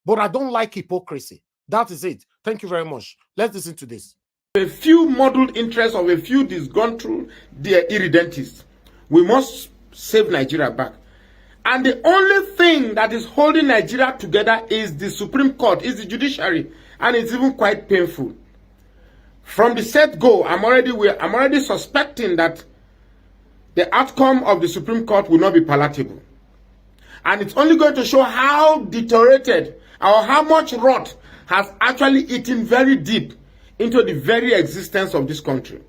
But I don't like hypocrisy. That is it. Thank you very much. Let's listen to this. A few muddled interests of a few disgruntled irredentists. We must save Nigeria back. And the only thing that is holding Nigeria together is the Supreme Court, is the judiciary. And it's even quite painful. From the set go, I'm already suspecting that the outcome of the Supreme Court will not be palatable. And it's only going to show how deteriorated or how much rot has actually eaten very deep into the very existence of this country.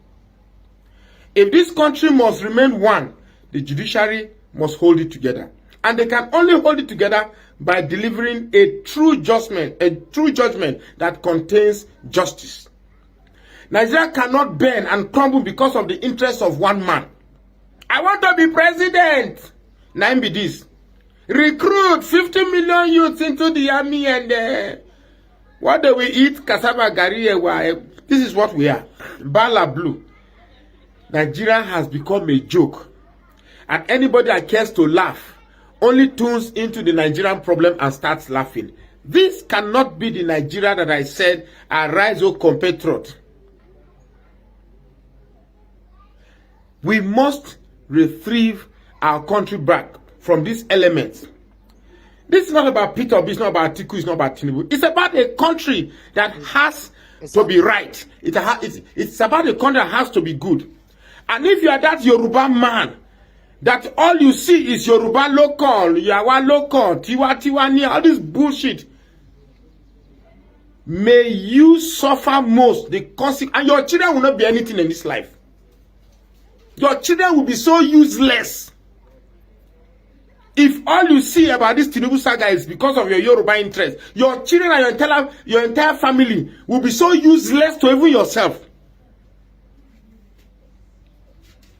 If this country must remain one, the judiciary must hold it together. And they can only hold it together by delivering a true judgment that contains justice. Nigeria cannot bend and crumble because of the interests of one man. I want to be president. Nine be this. Recruit 50 million youths into the army and what do we eat? Cassava gari. This is what we are. Bala blue. Nigeria has become a joke. And anybody that cares to laugh only tunes into the Nigerian problem and starts laughing. This cannot be the Nigeria that I said, arise, O compatriot. We must retrieve our country back from these elements. This is not about Peter Obi, it's not about Atiku, it's not about Tinubu. It's about a country that has to be right. It's about a country that has to be good. And if you are that Yoruba man, that all you see is Yoruba local, Yawa local, Tiwa near, all this bullshit, may you suffer most the consequence, and your children will not be anything in this life. Your children will be so useless. If all you see about this Tinubu saga is because of your Yoruba interest, your children and your entire family will be so useless to even yourself.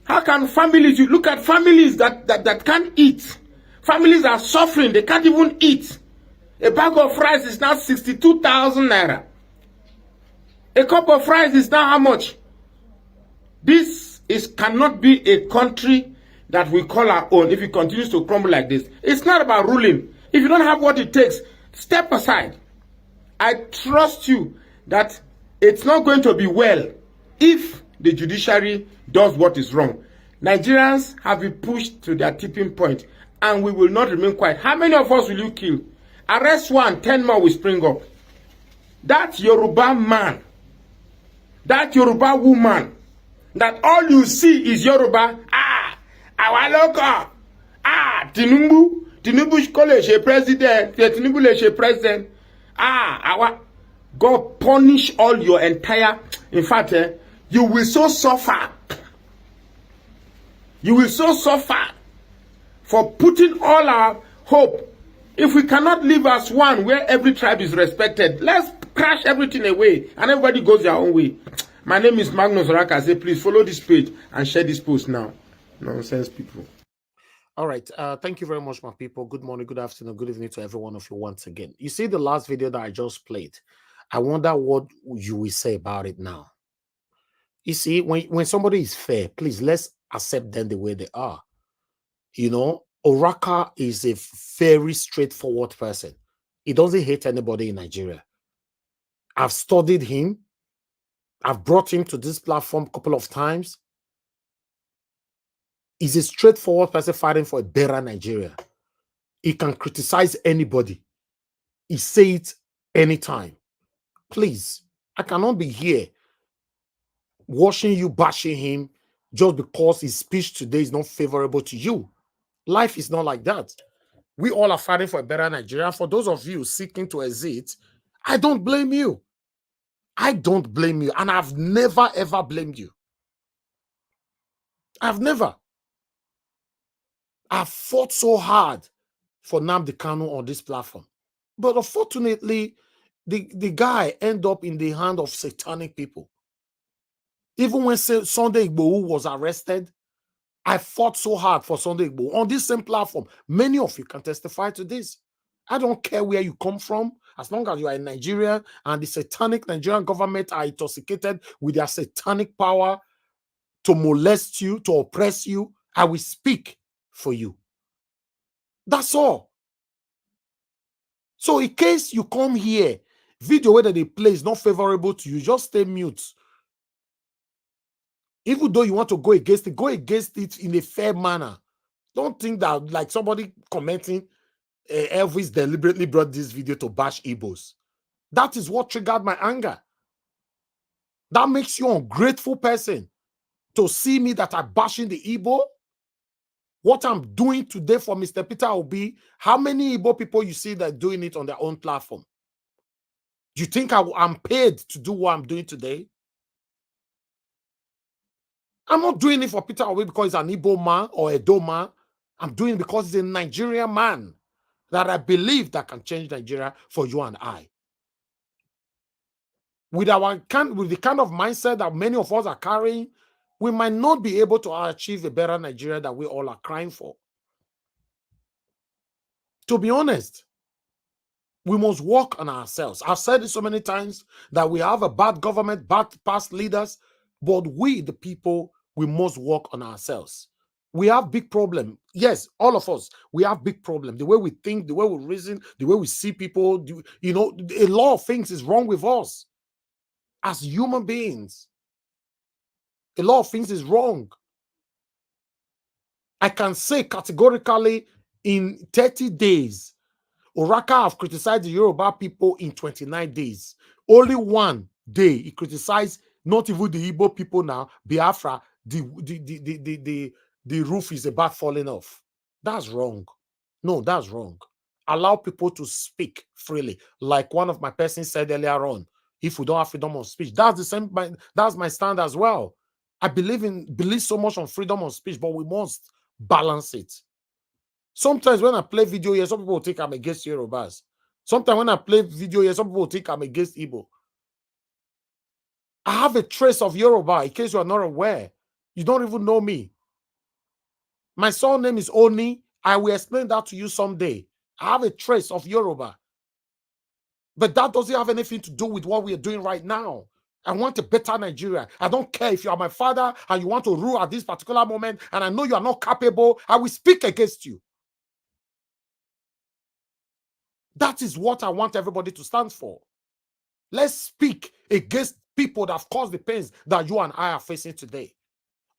How can families, you look at families that can't eat. Families are suffering, they can't even eat. A bag of rice is now 62,000 naira. A cup of rice is now how much? This cannot be a country that we call our own if it continues to crumble like this. It's not about ruling. If you don't have what it takes, step aside. I trust you that it's not going to be well if the judiciary does what is wrong. Nigerians have been pushed to their tipping point, and we will not remain quiet. How many of us will you kill? Arrest one, 10 more will spring up. That Yoruba man, that Yoruba woman, that all you see is Yoruba. Our local. Tinubu kò lè ṣe president. Tinubu lè ṣe president. Our God punish all your entire. In fact, you will so suffer. You will so suffer for putting all our hope. If we cannot live as one where every tribe is respected, let's crash everything away and everybody goes their own way. My name is Magnus Oraka. I say, please follow this page and share this post now. Nonsense people. All right. Thank you very much, my people. Good morning, good afternoon, good evening to every one of you once again. You see the last video that I just played. I wonder what you will say about it now. You see, when somebody is fair, please, let's accept them the way they are. You know, Oraka is a very straightforward person. He doesn't hate anybody in Nigeria. I've studied him. I've brought him to this platform a couple of times. He's a straightforward person fighting for a better Nigeria. He can criticize anybody. He say it anytime. Please, I cannot be here watching you bashing him just because his speech today is not favorable to you. Life is not like that. We all are fighting for a better Nigeria. For those of you seeking to exit, I don't blame you. I don't blame you. And I've never, ever blamed you. I've never. I've fought so hard for Nnamdi Kanu on this platform. But unfortunately, the guy ended up in the hand of satanic people. Even when Sunday Igboho was arrested, I fought so hard for Sunday Igboho on this same platform. Many of you can testify to this. I don't care where you come from, as long as you are in Nigeria and the satanic Nigerian government are intoxicated with their satanic power to molest you, to oppress you, I will speak for you. That's all. So in case you come here, video where they play is not favorable to you, just stay mute. Even though you want to go against it in a fair manner. Don't think that like somebody commenting, Elvis deliberately brought this video to bash Igbos. That is what triggered my anger. That makes you an ungrateful person to see me that I'm bashing the Igbo. What I'm doing today for Mr. Peter Obi, how many Igbo people you see that are doing it on their own platform? Do you think I'm paid to do what I'm doing today? I'm not doing it for Peter Obi because he's an Igbo man or a Edo man. I'm doing it because he's a Nigerian man that I believe that can change Nigeria for you and I. With the kind of mindset that many of us are carrying, we might not be able to achieve a better Nigeria that we all are crying for. To be honest, we must work on ourselves. I've said it so many times that we have a bad government, bad past leaders, but we, the people, we must work on ourselves. We have big problem. Yes, all of us, we have big problem. The way we think, the way we reason, the way we see people, you know, a lot of things is wrong with us as human beings. A lot of things is wrong. I can say categorically in 30 days, Oraka have criticized the Yoruba people in 29 days. Only one day he criticized not even the Igbo people now, Biafra, the roof is about falling off. That's wrong. No, that's wrong. Allow people to speak freely. Like one of my persons said earlier on, if we don't have freedom of speech, that's the same, that's my stand as well. I believe so much on freedom of speech, but we must balance it. Sometimes when I play video here, some people will think I'm against Yorubas. Sometimes when I play video here, some people will think I'm against Igbo. I have a trace of Yoruba, in case you are not aware. You don't even know me. My surname is Oni. I will explain that to you someday. I have a trace of Yoruba. But that doesn't have anything to do with what we are doing right now. I want a better Nigeria. I don't care if you are my father and you want to rule at this particular moment, and I know you are not capable, I will speak against you. That is what I want everybody to stand for. Let's speak against people that have caused the pains that you and I are facing today.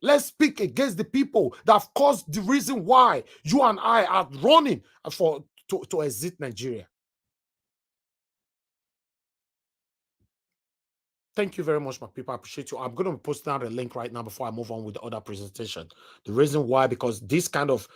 Let's speak against the people that have caused the reason why you and I are running to exit Nigeria. Thank you very much, my people. I appreciate you. I'm going to post down a link right now before I move on with the other presentation. The reason why, because this kind of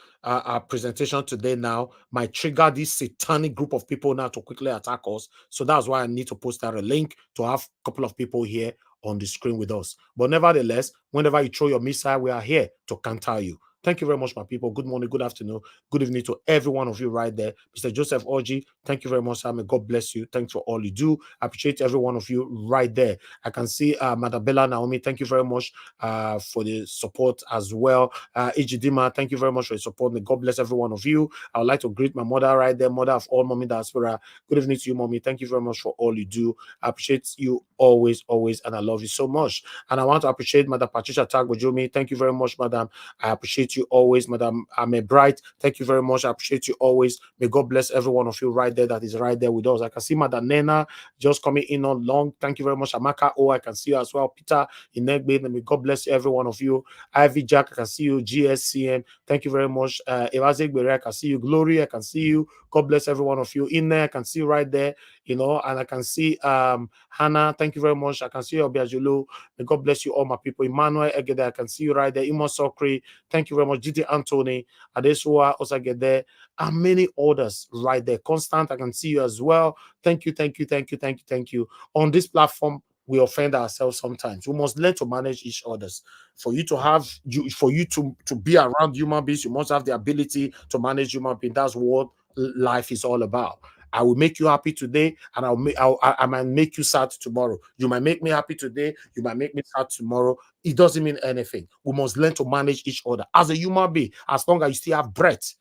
presentation today now might trigger this satanic group of people now to quickly attack us. So that's why I need to post down a link to have a couple of people here on the screen with us. But nevertheless, whenever you throw your missile, we are here to counter you. Thank you very much, my people. Good morning, good afternoon, good evening to every one of you right there. Mr. Joseph Orji, thank you very much, Sam. God bless you. Thanks for all you do. I appreciate every one of you right there. I can see Madabella Naomi, thank you very much for the support as well. Ejidima, thank you very much for the support. May God bless every one of you. I would like to greet my mother right there, mother of all Mommy Diaspora. Good evening to you, Mommy. Thank you very much for all you do. I appreciate you always, and I love you so much. And I want to appreciate Madam Patricia Tagbojumi. Thank you very much, Madam. I appreciate you always, Madam Ame Bright. Thank you very much. I appreciate you always. May God bless every one of you right there that is right there with us. I can see Madam Nena just coming in on long. Thank you very much, Amaka. Oh, I can see you as well. Peter Inegbe, may God bless every one of you. Ivy Jack, I can see you. GSCM, thank you very much. Evazegbere, I can see you. Glory, I can see you. God bless every one of you. In there, I can see you right there, you know, and I can see Hannah, thank you very much. I can see you, Obiajulu. May God bless you, all my people. Emmanuel Egede, I can see you right there. Imo Sokri, thank you very much. Gidi Anthony, Adesua Osagede, and many others right there. Constant, I can see you as well. Thank you, thank you, thank you, thank you, thank you. On this platform, we offend ourselves sometimes. We must learn to manage each other's. For you to have for you to be around human beings, you must have the ability to manage human beings. That's what life is all about. I will make you happy today, and I might make you sad tomorrow. You might make me happy today, you might make me sad tomorrow. It doesn't mean anything. We must learn to manage each other as a human being, as long as you still have breath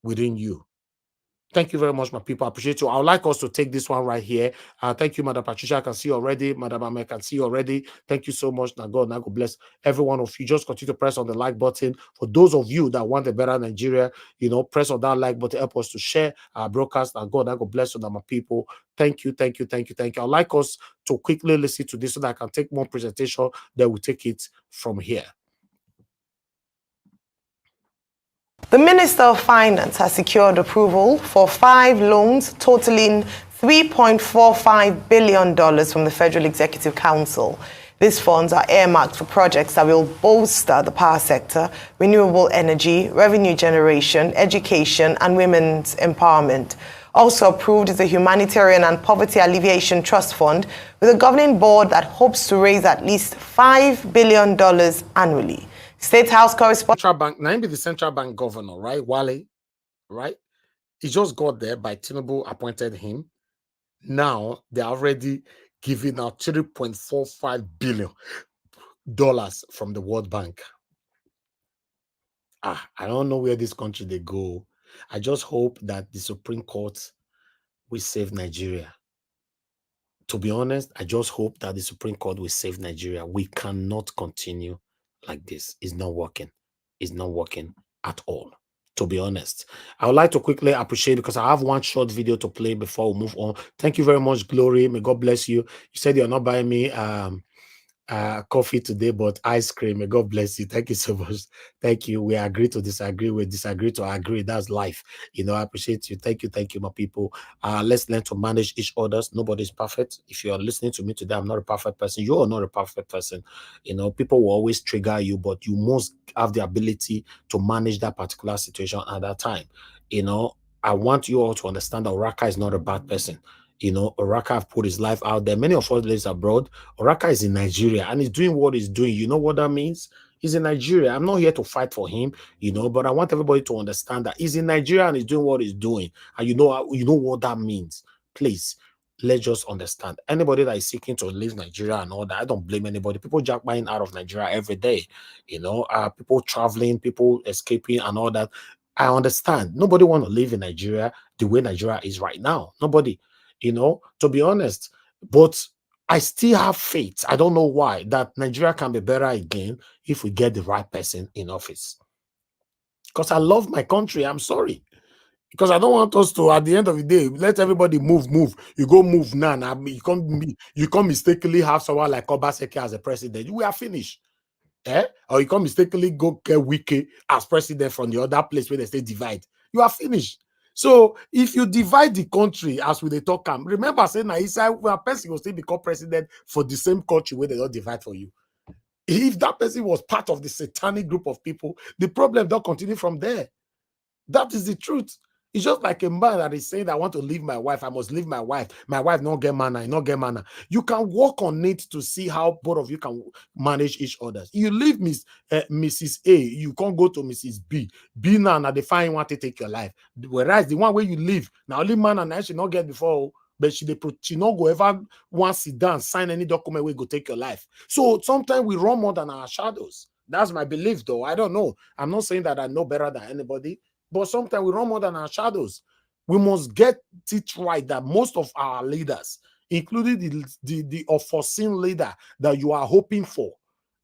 within you. Thank you very much, my people. I appreciate you. I would like us to take this one right here. Thank you, Madam Patricia. I can see you already. Madam Ame, I can see you already. Thank you so much. Now God bless every one of you. Just continue to press on the like button. For those of you that want a better Nigeria, you know, press on that like button. Help us to share our broadcast. Now God bless you, my people. Thank you, thank you, thank you, thank you. I'd like us to quickly listen to this so that I can take more presentation. Then we'll take it from here. The Minister of Finance has secured approval for 5 loans totaling $3.45 billion from the Federal Executive Council. These funds are earmarked for projects that will bolster the power sector, renewable energy, revenue generation, education, and women's empowerment. Also approved is the Humanitarian and Poverty Alleviation Trust Fund, with a governing board that hopes to raise at least $5 billion annually. State House correspondent. Central Bank, now be the central bank governor, right? Wale, right? He just got there by Tinubu appointed him. Now they're already giving out $3.45 billion from the World Bank. I don't know where this country they go. I just hope that the Supreme Court will save Nigeria. To be honest, I just hope that the Supreme Court will save Nigeria. We cannot continue like this. It's not working. It's not working at all. To be honest, I would like to quickly appreciate, because I have one short video to play before we move on. Thank you very much, Glory. May God bless you. You said you're not buying me coffee today, but ice cream. May God bless you. Thank you so much. Thank you. We agree to disagree. We disagree to agree. That's life. You know, I appreciate you. Thank you, my people. Let's learn to manage each other's. Nobody's perfect. If you're listening to me today, I'm not a perfect person. You are not a perfect person. You know, people will always trigger you, but you must have the ability to manage that particular situation at that time. You know, I want you all to understand that Oraka is not a bad person. You know, Oraka have put his life out there. Many of us live abroad. Oraka is in Nigeria and he's doing what he's doing. You know what that means? He's in Nigeria. I'm not here to fight for him, you know, but I want everybody to understand that he's in Nigeria and he's doing what he's doing. And you know what that means. Please, let's just understand. Anybody that is seeking to leave Nigeria and all that, I don't blame anybody. People jackpotting out of Nigeria every day. You know, people traveling, people escaping and all that. I understand. Nobody want to live in Nigeria the way Nigeria is right now. Nobody. You know, to be honest, but I still have faith. I don't know why, that Nigeria can be better again if we get the right person in office. Because I love my country. I'm sorry. Because I don't want us to, at the end of the day, let everybody move. You go move now. You can't mistakenly have someone like Obaseki as a president. We are finished. Or you can't mistakenly go get Wike as president from the other place where they say divide. You are finished. So if you divide the country as we they talk, remember saying that inside a person will still become president for the same country where they don't divide for you. If that person was part of the satanic group of people, the problem don't continue from there. That is the truth. It's just like a man that is saying that I want to leave my wife. I must leave my wife. My wife not get manner, not get manner. You can work on it to see how both of you can manage each other. You leave Mrs. A, you can't go to Mrs. B. B now they find want to take your life. Whereas the one where you live, now only man and I should not get before, but she not go ever want to sit down, sign any document where go take your life. So sometimes we run more than our shadows. That's my belief, though. I don't know. I'm not saying that I know better than anybody. But sometimes we run more than our shadows. We must get it right that most of our leaders, including the unforeseen leader that you are hoping for,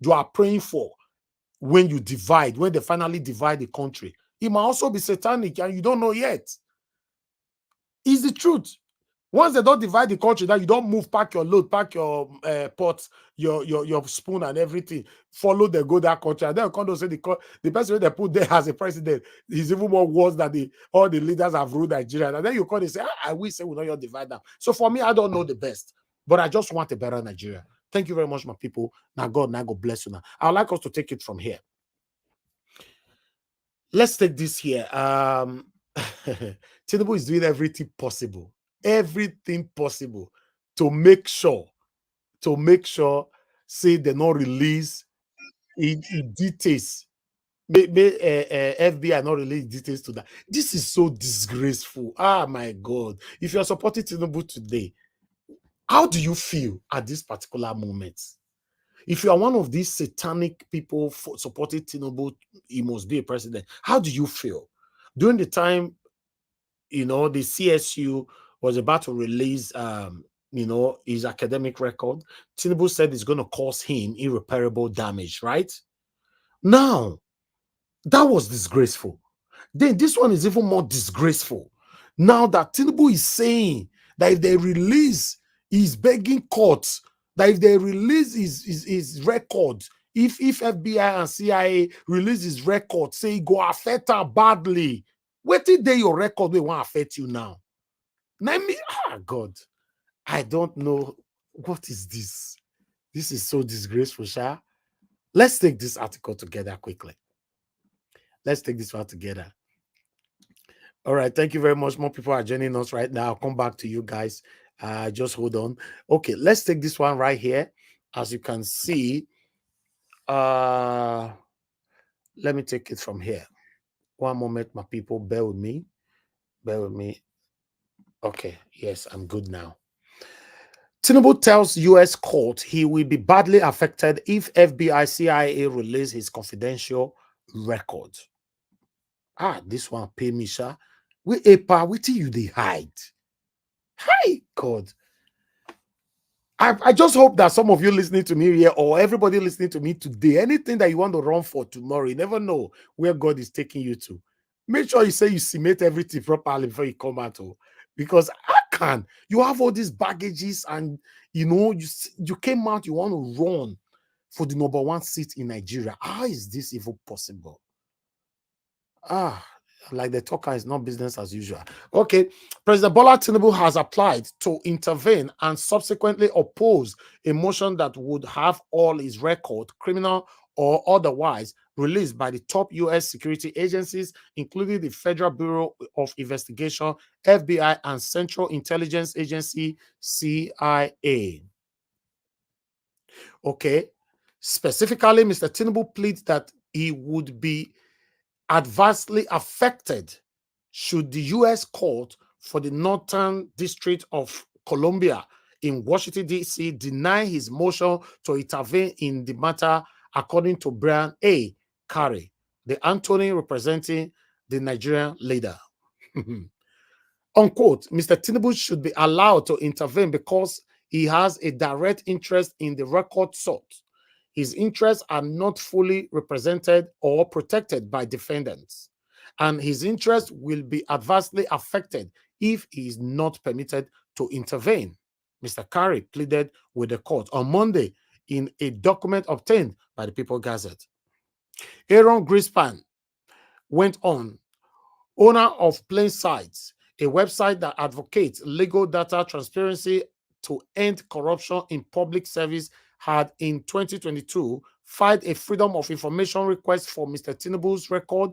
you are praying for, when you divide, when they finally divide the country, it might also be satanic and you don't know yet. It's the truth. Once they don't divide the country, that you don't move, pack your load, pack your pots, your spoon and everything, follow the go that country. And then come to say the person they put there as a president is even more worse than all the leaders have ruled Nigeria. And then you come and say, I wish say we don't divide them. So for me, I don't know the best, but I just want a better Nigeria. Thank you very much, my people. Now God bless you now. I'd like us to take it from here. Let's take this here. Tinubu is doing everything possible to make sure say they not release in details. FBI not release details to that. This is so disgraceful. Ah, my God. If you're supporting Tinubu today, how do you feel at this particular moment? If you are one of these satanic people supporting Tinubu, he must be a president. How do you feel? During the time, the CSU was about to release, his academic record, Tinubu said it's going to cause him irreparable damage, right? Now, that was disgraceful. Then this one is even more disgraceful. Now that Tinubu is saying that if they release, he's begging courts that if they release his record, if FBI and CIA release his record, say it go affect her badly. Wait till day your record will won't affect you now. God, I don't know. What is this? This is so disgraceful, Sha. Let's take this article together quickly. Let's take this one together. All right, thank you very much. More people are joining us right now. I'll come back to you guys. Just hold on. Okay, let's take this one right here. As you can see, let me take it from here. One moment, my people. Bear with me. Okay, yes, I'm good now. Tinubu tells U.S. court he will be badly affected if FBI CIA release his confidential record. This one pay me, sha. We till you they hide. Hi, God. I just hope that some of you listening to me here or everybody listening to me today, anything that you want to run for tomorrow, you never know where God is taking you to. Make sure you say you cement everything properly before you come out. Because you have all these baggages and you came out, you want to run for the #1 seat in Nigeria. How is this even possible? Like the talker is not business as usual. Okay, President Bola Tinubu has applied to intervene and subsequently oppose a motion that would have all his record, criminal or otherwise, released by the top U.S. security agencies, including the Federal Bureau of Investigation, FBI, and Central Intelligence Agency, CIA. Okay, specifically, Mr. Tinubu pleads that he would be adversely affected should the U.S. Court for the Northern District of Columbia in Washington, D.C. deny his motion to intervene in the matter, according to Brian A. Carey, the attorney representing the Nigerian leader. Unquote, Mr. Tinubu should be allowed to intervene because he has a direct interest in the record sought. His interests are not fully represented or protected by defendants, and his interests will be adversely affected if he is not permitted to intervene. Mr. Carey pleaded with the court on Monday in a document obtained by the People Gazette. Aaron Greenspan went on, owner of Plain Sites, a website that advocates legal data transparency to end corruption in public service, had in 2022 filed a Freedom of Information request for Mr. Tinubu's record.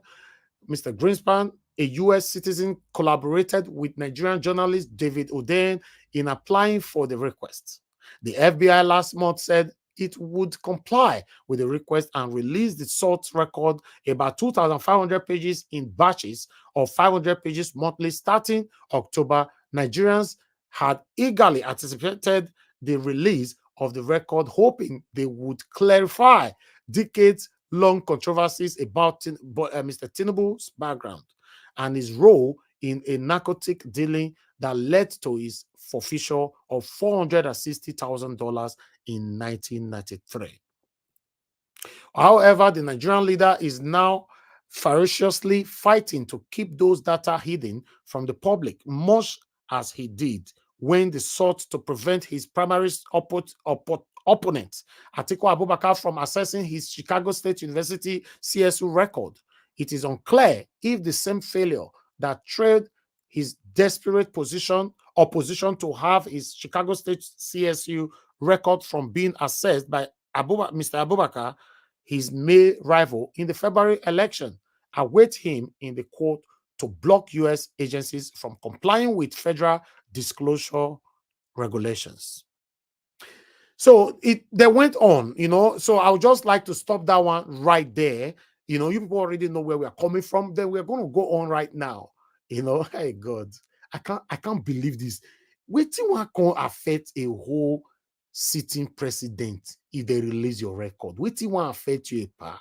Mr. Greenspan, a U.S. citizen, collaborated with Nigerian journalist David Oden in applying for the request. The FBI last month said it would comply with the request and release the sought record, about 2,500 pages in batches of 500 pages monthly starting October. Nigerians had eagerly anticipated the release of the record, hoping they would clarify decades-long controversies about Mr. Tinubu's background and his role in a narcotic dealing that led to his forfeiture of $460,000 in 1993. However, the Nigerian leader is now ferociously fighting to keep those data hidden from the public, much as he did when they sought to prevent his primary opponent, Atiku Abubakar, from accessing his Chicago State University CSU record. It is unclear if the same failure that trailed his desperate opposition to have his Chicago State CSU record from being accessed by Mr. Abubakar, his May rival, in the February election, await him in the court to block U.S. agencies from complying with federal disclosure regulations. So they went on, so I would just like to stop that one right there. You people already know where we are coming from. Then we're going to go on right now. Hey God, I can't believe this. Waiting one can affect a whole sitting president if they release your record. Waiting one affect you, pa.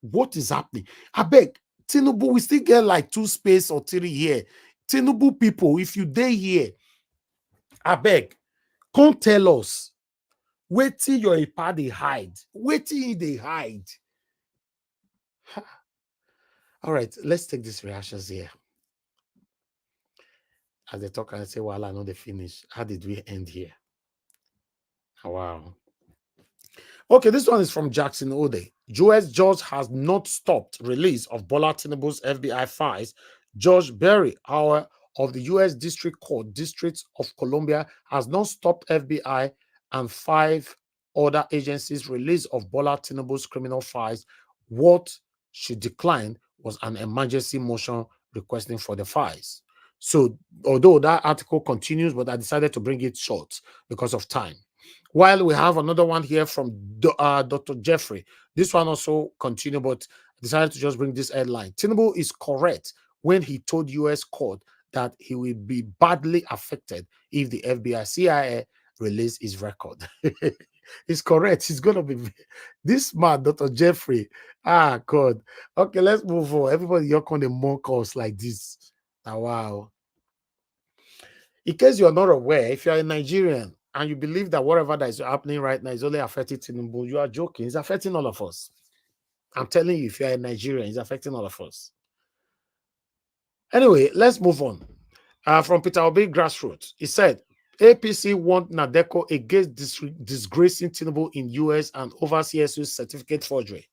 What is happening? I beg, Tinubu, we still get like 2 space or 3 here. Tinubu people, if you dare here, I beg, come tell us. Wait till your pa they hide. Wait till they hide. All right, let's take these reactions here. As they talk and say, well, I know they finish. How did we end here? Oh, wow. Okay, this one is from Jackson Ode. U.S. judge has not stopped release of Bola Tinubu's FBI files. Judge Barry Howell of the U.S. District Court, District of Columbia, has not stopped FBI and 5 other agencies' release of Bola Tinubu's criminal files. What she declined was an emergency motion requesting for the files. So, although that article continues, but I decided to bring it short because of time. While we have another one here from Dr. Jeffrey. This one also continued, but I decided to just bring this headline. Tinubu is correct when he told U.S. court that he will be badly affected if the FBI CIA release his record. He's correct. He's going to be this man, Dr. Jeffrey. Ah, God. Okay, let's move on. Everybody, you're going to mock us like this. Oh, wow. In case you're not aware, if you're a Nigerian and you believe that whatever that is happening right now is only affecting Tinubu, you are joking. It's affecting all of us. I'm telling you, if you're a Nigerian, it's affecting all of us. Anyway, let's move on. From Peter Obi Grassroots, he said, APC want Nadeco against disgracing Tinubu in US and over CSU's certificate forgery.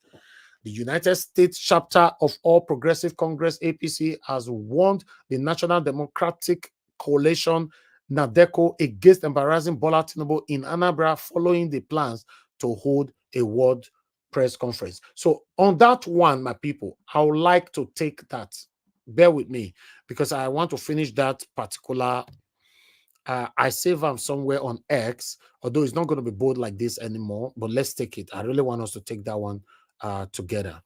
The United States chapter of All Progressive Congress, APC, has warned the National Democratic Coalition, Nadeco, against embarrassing Bola Tinubu in Anambra following the plans to hold a world press conference. So on that one, my people, I would like to take that. Bear with me because I want to finish that particular. I save them somewhere on X, although it's not going to be bold like this anymore, but let's take it. I really want us to take that one together.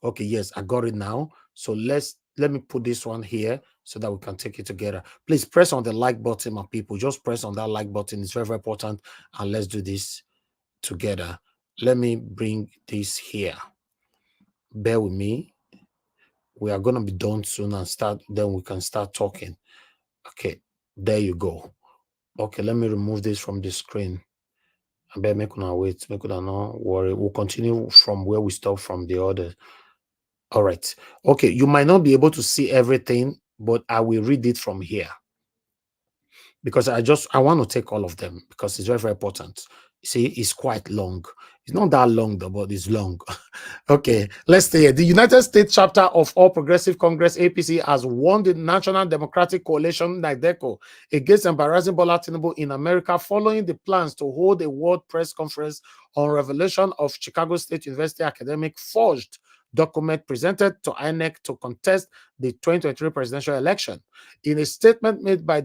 Okay, yes, I got it now. So let me put this one here so that we can take it together. Please press on the like button, my people. Just press on that like button. It's very, very important. And let's do this together. Let me bring this here. Bear with me. We are going to be done soon and then we can start talking. Okay, there you go. Okay, let me remove this from the screen. I better make una wait, make una not worry. We'll continue from where we stop from the other. All right. Okay, you might not be able to see everything, but I will read it from here because I want to take all of them because it's very, very important. You see, it's quite long. It's not that long though, but it's long. Okay, let's stay here. The United States chapter of All Progressive Congress (APC) has warned the National Democratic Coalition (NADECO) against embarrassing Bola Tinubu in America following the plans to hold a world press conference on revelation of Chicago State University academic forged document presented to INEC to contest the 2023 presidential election. In a statement made by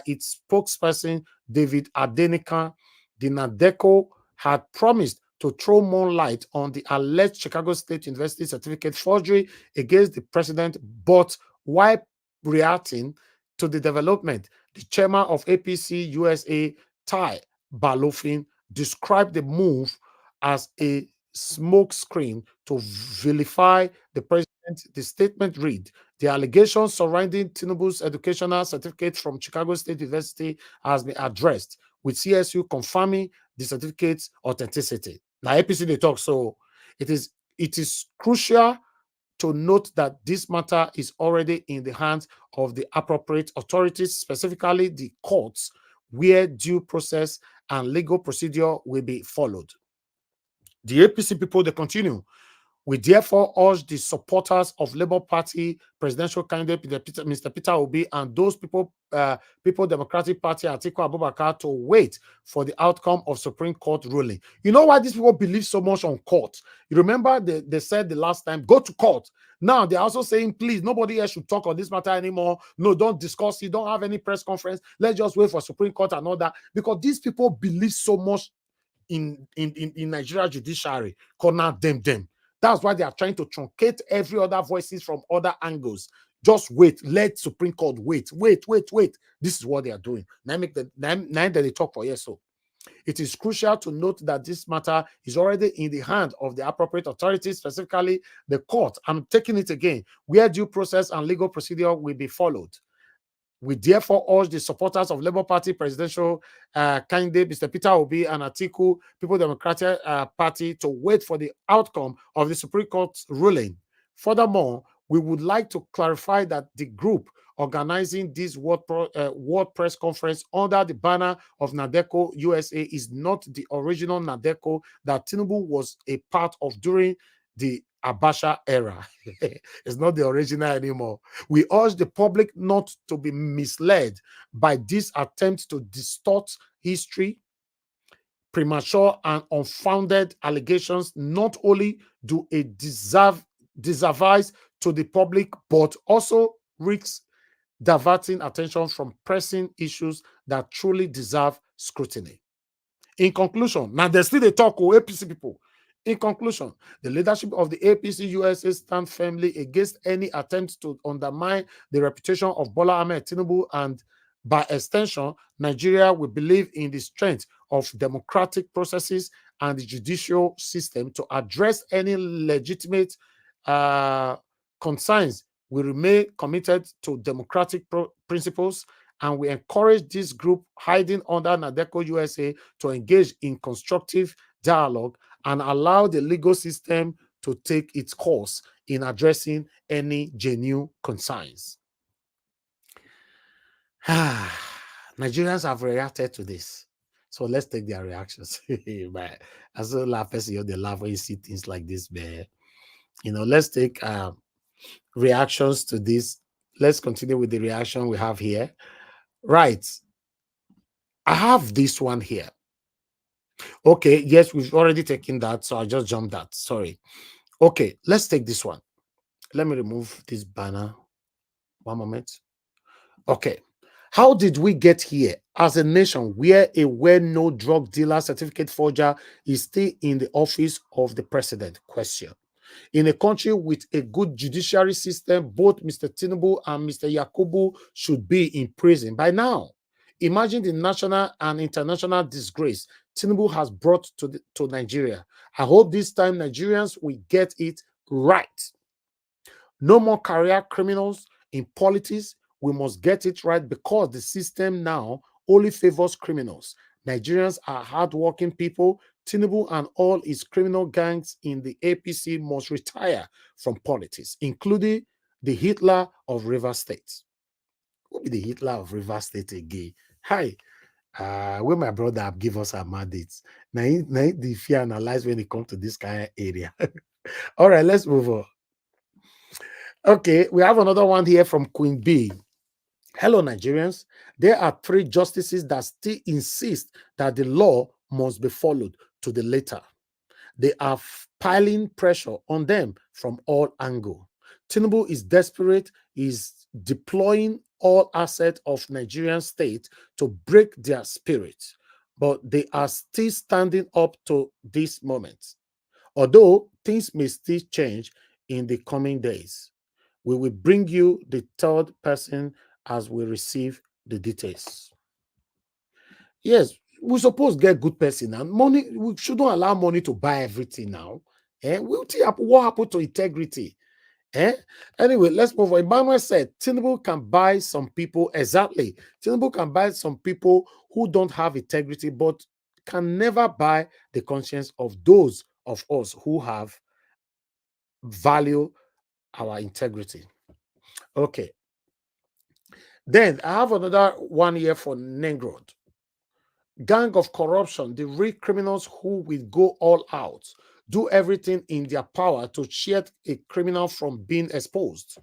its spokesperson David Adenika, the NADECO had promised to throw more light on the alleged Chicago State University certificate forgery against the president, but while reacting to the development, the chairman of APC USA, Ty Balofin, described the move as a smokescreen to vilify the president. The statement read, the allegations surrounding Tinubu's educational certificate from Chicago State University has been addressed, with CSU confirming the certificate's authenticity. Now, APC they talk, so it is crucial to note that this matter is already in the hands of the appropriate authorities, specifically the courts, where due process and legal procedure will be followed. The APC people, they continue. We therefore urge the supporters of Labour Party presidential candidate Mr. Peter Obi and those people Democratic Party Atiku Abubakar to wait for the outcome of Supreme Court ruling. You know why these people believe so much on court? You remember they said the last time, go to court. Now they're also saying, please, nobody else should talk on this matter anymore. No, don't discuss it. Don't have any press conference. Let's just wait for Supreme Court and all that. Because these people believe so much in Nigeria judiciary, corner them. That's why they are trying to truncate every other voices from other angles. Just wait. Let Supreme Court wait. This is what they are doing. Now that they talk for yes. So it is crucial to note that this matter is already in the hand of the appropriate authorities, specifically the court. I'm taking it again, where due process and legal procedure will be followed. We therefore urge the supporters of Labour Party presidential candidate Mr. Peter Obi and Atiku People Democratic Party to wait for the outcome of the Supreme Court's ruling. Furthermore, we would like to clarify that the group organizing this World Press Conference under the banner of NADECO USA is not the original NADECO that Tinubu was a part of during the Abacha era. It's not the original anymore. We urge the public not to be misled by this attempt to distort history. Premature and unfounded allegations not only do a disservice to the public, but also risks diverting attention from pressing issues that truly deserve scrutiny. In conclusion, now there's still a talk with APC people. In conclusion, the leadership of the APC USA stand firmly against any attempt to undermine the reputation of Bola Ahmed Tinubu, and by extension, Nigeria will believe in the strength of democratic processes and the judicial system to address any legitimate concerns. We remain committed to democratic principles, and we encourage this group hiding under NADECO USA to engage in constructive dialogue and allow the legal system to take its course in addressing any genuine concerns. Nigerians have reacted to this. So let's take their reactions. But as a laugh, they laugh when you see things like this, man. You know, let's take reactions to this. Let's continue with the reaction we have here. Right. I have this one here. Okay, yes, we've already taken that, so I just jumped that. Sorry. Okay, let's take this one. Let me remove this banner. One moment. Okay. How did we get here as a nation where a well-known drug dealer certificate forger is still in the office of the president? Question. In a country with a good judiciary system, both Mr. Tinubu and Mr. Yakubu should be in prison by now. Imagine the national and international disgrace Tinubu has brought to Nigeria. I hope this time Nigerians will get it right. No more career criminals in politics. We must get it right because the system now only favors criminals. Nigerians are hardworking people. Tinubu and all his criminal gangs in the APC must retire from politics, including the Hitler of Rivers State. Who be the Hitler of Rivers State again? Hi. When my brother have give us our mandates. Now, the fear analyze when it comes to this kind of area. All right, let's move on. Okay, we have another one here from Queen B. Hello, Nigerians. There are 3 justices that still insist that the law must be followed to the letter. They are piling pressure on them from all angles. Tinubu is desperate, is deploying all assets of Nigerian state to break their spirit, but they are still standing up to this moment. Although things may still change in the coming days, we will bring you the 3rd person as we receive the details. Yes, we suppose get good person and money. We shouldn't allow money to buy everything now. What happened to integrity? Anyway, let's move on. Emmanuel said Tinubu can buy some people. Exactly. Tinubu can buy some people who don't have integrity, but can never buy the conscience of those of us who have value our integrity. Okay. Then I have another one here for Nengrod. Gang of corruption, the real criminals who will go all out, do everything in their power to shield a criminal from being exposed.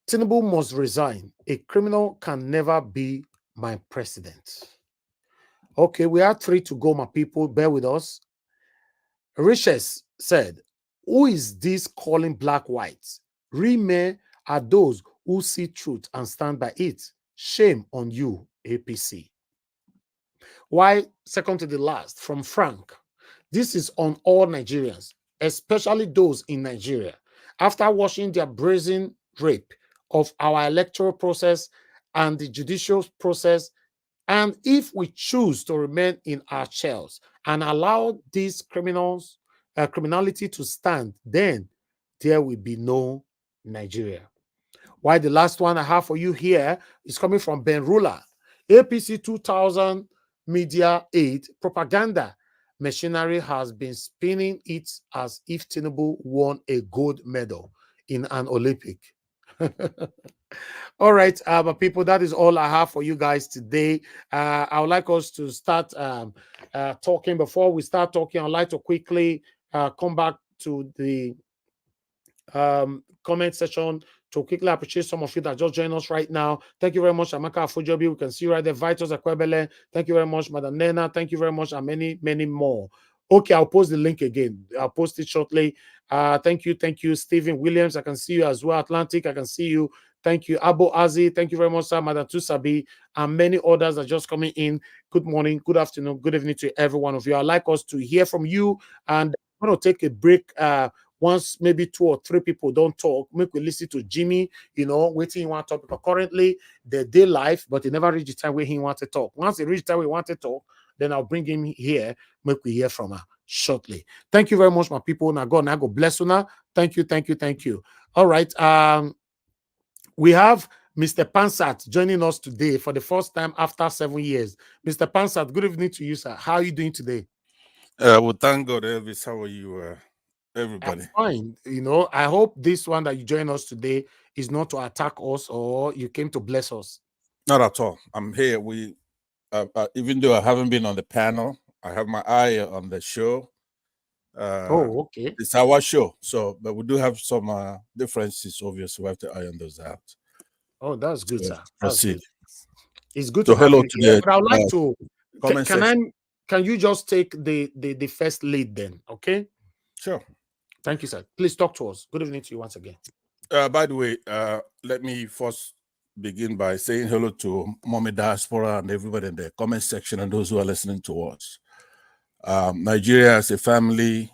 Tinubu must resign. A criminal can never be my president. Okay, we have 3 to go, my people. Bear with us. Riches said, who is this calling black white? Real men are those who see truth and stand by it. Shame on you, APC. Why, second to the last, from Frank. This is on all Nigerians, especially those in Nigeria. After watching their brazen rape of our electoral process and the judicial process, and if we choose to remain in our shells and allow these criminality to stand, then there will be no Nigeria. Why, the last one I have for you here is coming from Ben Rula. APC 2000 media aid propaganda machinery has been spinning it as if Tinubu won a gold medal in an Olympic. All right, but people, that is all I have for you guys today. I would like us to start talking. Before we start talking, I'd like to quickly come back to the comment section to quickly appreciate some of you that just joined us right now. Thank you very much, Amaka Afujobi. We can see right there, Vitus Akwebele. Thank you very much, Madam Nena. Thank you very much, and many, many more. Okay, I'll post the link again. I'll post it shortly. Thank you, Stephen Williams. I can see you as well. Atlantic, I can see you. Thank you, Abo Azi. Thank you very much, sir. Madam Tusabi, and many others are just coming in. Good morning, good afternoon, good evening to every one of you. I'd like us to hear from you, and I'm going to take a break. Once maybe 2 or 3 people don't talk, make we listen to Jimmy, waiting he want to talk. Because currently they day live, but they never reach the time where he wants to talk. Once they reach the time where he wants to talk, then I'll bring him here, make we hear from her shortly. Thank you very much, my people. Now go bless you now. Thank you. All right. We have Mr. Pansat joining us today for the first time after 7 years. Mr. Pansat, good evening to you, sir. How are you doing today? Well, thank God, Elvis. How are you, everybody? I'm fine. I hope this one that you join us today is not to attack us or you came to bless us. Not at all. I'm here. Even though I haven't been on the panel, I have my eye on the show. Okay. It's our show, but we do have some differences. Obviously, we have to iron those out. Oh, that's good, sir. Proceed. Good. It's good to have you here. But I would like to. Can you just take the first lead then? Okay. Sure. Thank you, sir. Please talk to us. Good evening to you once again. By the way, let me first begin by saying hello to Mommy Diaspora and everybody in the comment section and those who are listening to us. Nigeria as a family,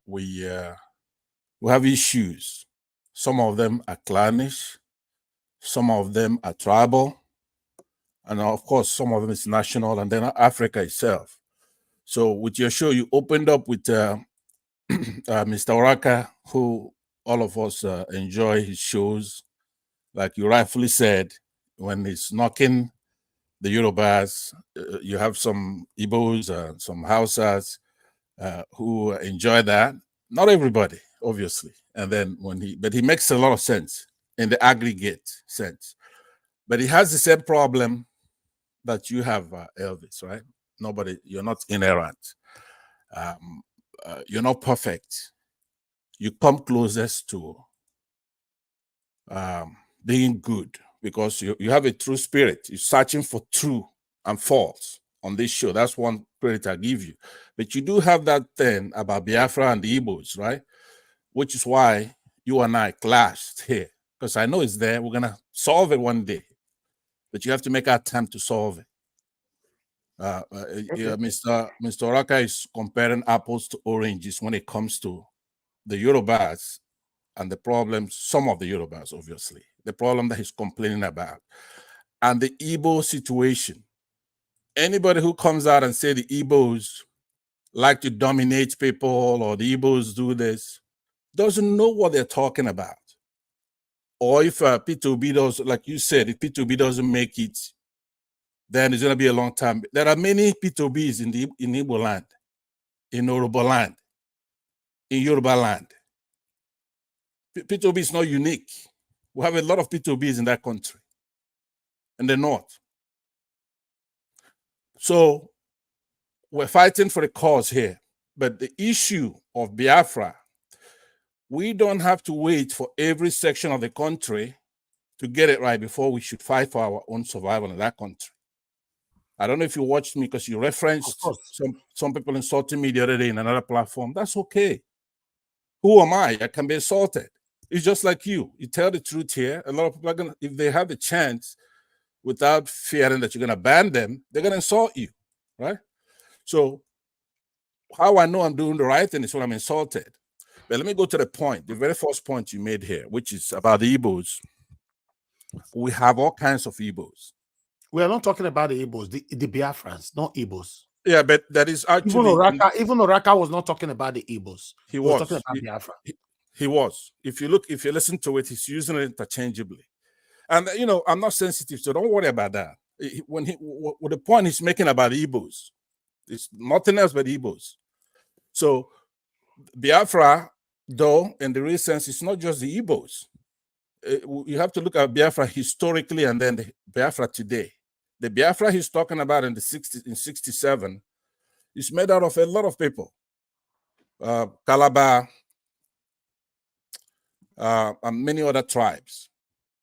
we have issues. Some of them are clannish, some of them are tribal, and of course, some of them is national, and then Africa itself. So with your show, you opened up with Mr. Oraka, who all of us enjoy his shows. Like you rightfully said, when he's knocking the Yorubas, you have some Igbos, some Hausas who enjoy that. Not everybody, obviously. And then but he makes a lot of sense in the aggregate sense. But he has the same problem that you have, Elvis, right? You're not inerrant. You're not perfect. You come closest to being good because you have a true spirit. You're searching for true and false on this show. That's one credit I give you. But you do have that thing about Biafra and the Igbos, right? Which is why you and I clashed here. Because I know it's there. We're going to solve it one day. But you have to make our time to solve it. Okay. Mr. Oraka is comparing apples to oranges when it comes to the Yorubas and the problems, some of the Yorubas, obviously, the problem that he's complaining about, and the Igbo situation. Anybody who comes out and say the Igbos like to dominate people or the Igbos do this doesn't know what they're talking about. Or if P2B does, like you said, if P2B doesn't make it, then it's going to be a long time. There are many P2Bs in Igbo land, in Yoruba land, in Yoruba land. P2B is not unique. We have a lot of P2Bs in that country, in the north. So we're fighting for a cause here. But the issue of Biafra, we don't have to wait for every section of the country to get it right before we should fight for our own survival in that country. I don't know if you watched me because you referenced some people insulting me the other day in another platform. That's okay. Who am I? I can be insulted. It's just like you. You tell the truth here. A lot of people are going to, if they have the chance, without fearing that you're going to ban them, they're going to insult you, right? So how I know I'm doing the right thing is when I'm insulted. But let me go to the point, the very first point you made here, which is about the Igbos. We have all kinds of Igbos. We are not talking about the Igbos, the Biafrans, not Igbos. Yeah, but that is actually... Even Oraka was not talking about the Igbos. He was talking about Biafra. He was. If you listen to it, he's using it interchangeably. And, I'm not sensitive, so don't worry about that. With the point he's making about Igbos, it's nothing else but Igbos. So Biafra, though, in the real sense, it's not just the Igbos. You have to look at Biafra historically and then the Biafra today. The Biafra he's talking about in 67 is made out of a lot of people. Calabar, and many other tribes.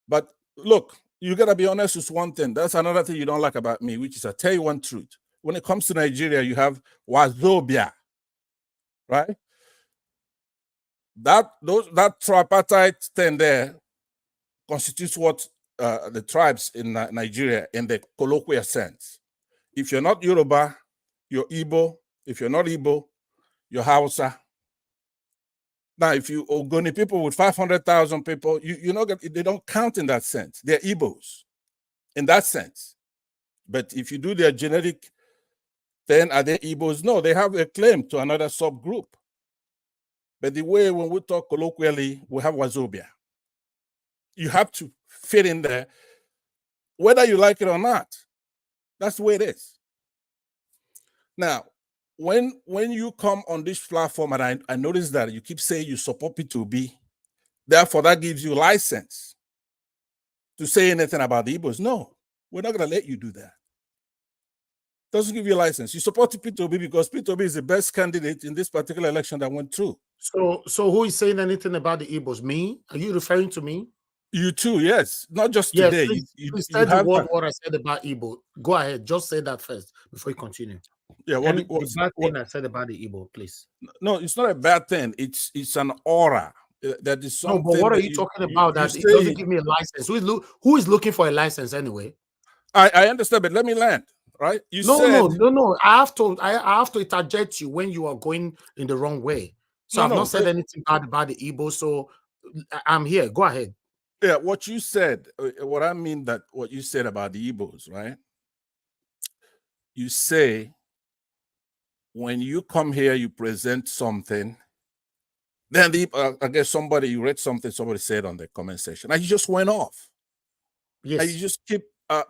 But look, you got to be honest with one thing. That's another thing you don't like about me, which is I tell you one truth. When it comes to Nigeria, you have Wazobia, right? That tripartite thing there constitutes what the tribes in Nigeria in the colloquial sense. If you're not Yoruba, you're Igbo. If you're not Igbo, you're Hausa. Now, if you Ogoni people with 500,000 people, they don't count in that sense. They're Igbos in that sense. But if you do their genetic, then are they Igbos? No, they have a claim to another subgroup. But the way when we talk colloquially, we have Wazobia. You have to fit in there, whether you like it or not. That's the way it is. Now, when you come on this platform, and I notice that you keep saying you support P2B, therefore that gives you license to say anything about the Igbos. No, we're not going to let you do that. Doesn't give you a license. You support P2B because P2B is the best candidate in this particular election that went through. So who is saying anything about the Igbos? Me? Are you referring to me? You too, yes. Not just today. Please tell the world what I said about Igbo. Go ahead. Just say that first before you continue. Yeah, the bad thing I said about the Igbo, please. No, it's not a bad thing. It's an aura. That is something. No, but what are you talking about? That it doesn't give me a license. Who is looking for a license anyway? I understand, but let me land. Right? No. I have to interject you when you are going in the wrong way. So I've not said anything bad about the Igbo. So I'm here. Go ahead. Yeah, what you said, what I mean that what you said about the Igbos, right? You say when you come here, you present something, then I guess you read something somebody said on the comment section, and you just went off. Yes. And you just keep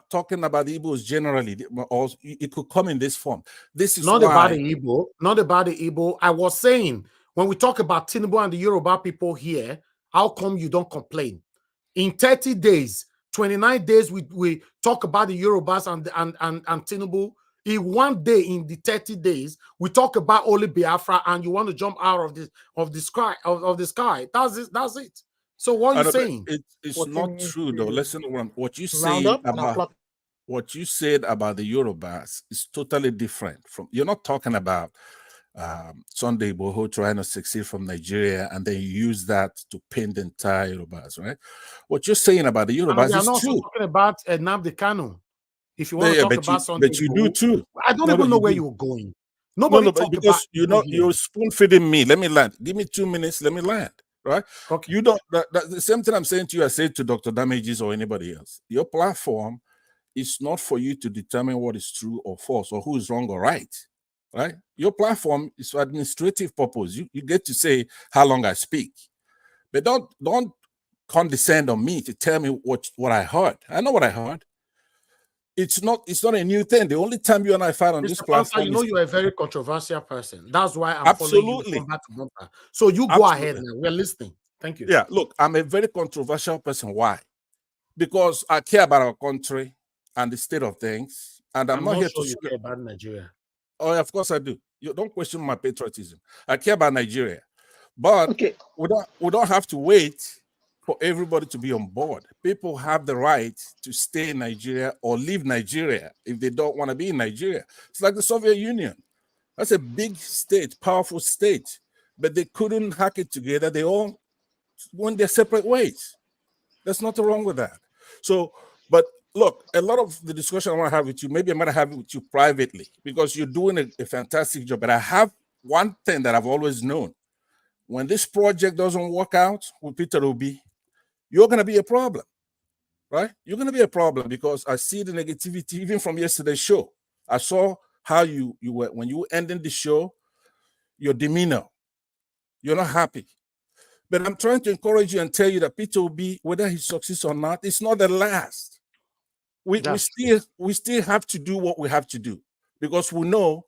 talking about the Igbos generally, or it could come in this form. This is not why. about the Igbo, not about the Igbo. I was saying, when we talk about Tinubu and the Yoruba people here, how come you don't complain? In 30 days, 29 days, we talk about the Yorubas and Tinubu. In 1 day, in the 30 days, we talk about only Biafra, and you want to jump out of the sky. That's it. That's it. So what are you saying? It's not true though. Listen to what you say Round up about what you said about the Yorubas is totally different from. You're not talking about Sunday Igboho trying to succeed from Nigeria, and then you use that to paint the entire Yorubas, right? What you're saying about the Yorubas We are is not true. talking about Nnamdi Kanu. If you want to talk about Sunday, but you do too. I don't even know where you're going. Nobody talk because about you're spoon feeding me. Let me land. Give me 2 minutes. Let me land. Right? Okay. You don't. That's the same thing I'm saying to you. I said to Dr. Damages or anybody else. Your platform is not for you to determine what is true or false or who is wrong or right. Right? Your platform is for administrative purpose. You get to say how long I speak, but don't condescend on me to tell me what I heard. I know what I heard. It's not a new thing. The only time you and I fight on Mr. this Pansa, platform, you know you're a very controversial person. That's why I'm absolutely following you from back to bumper. So you go ahead now. We're listening. Thank you. Yeah, look, I'm a very controversial person. Why? Because I care about our country and the state of things, and I'm not here sure to you care about Nigeria. Oh, of course I do. You don't question my patriotism. I care about Nigeria, but we don't have to wait for everybody to be on board. People have the right to stay in Nigeria or leave Nigeria if they don't want to be in Nigeria. It's like the Soviet Union. That's a big state, powerful state, but they couldn't hack it together. They all went their separate ways. There's nothing wrong with that. So, but look, a lot of the discussion I want to have with you, maybe I might have it with you privately because you're doing a fantastic job. But I have one thing that I've always known. When this project doesn't work out with Peter Obi, you're going to be a problem, right? You're going to be a problem because I see the negativity even from yesterday's show. I saw how you were, when you were ending the show, your demeanor, you're not happy. But I'm trying to encourage you and tell you that Peter Obi, whether he succeeds or not, it's not the last. We still have to do what we have to do because we know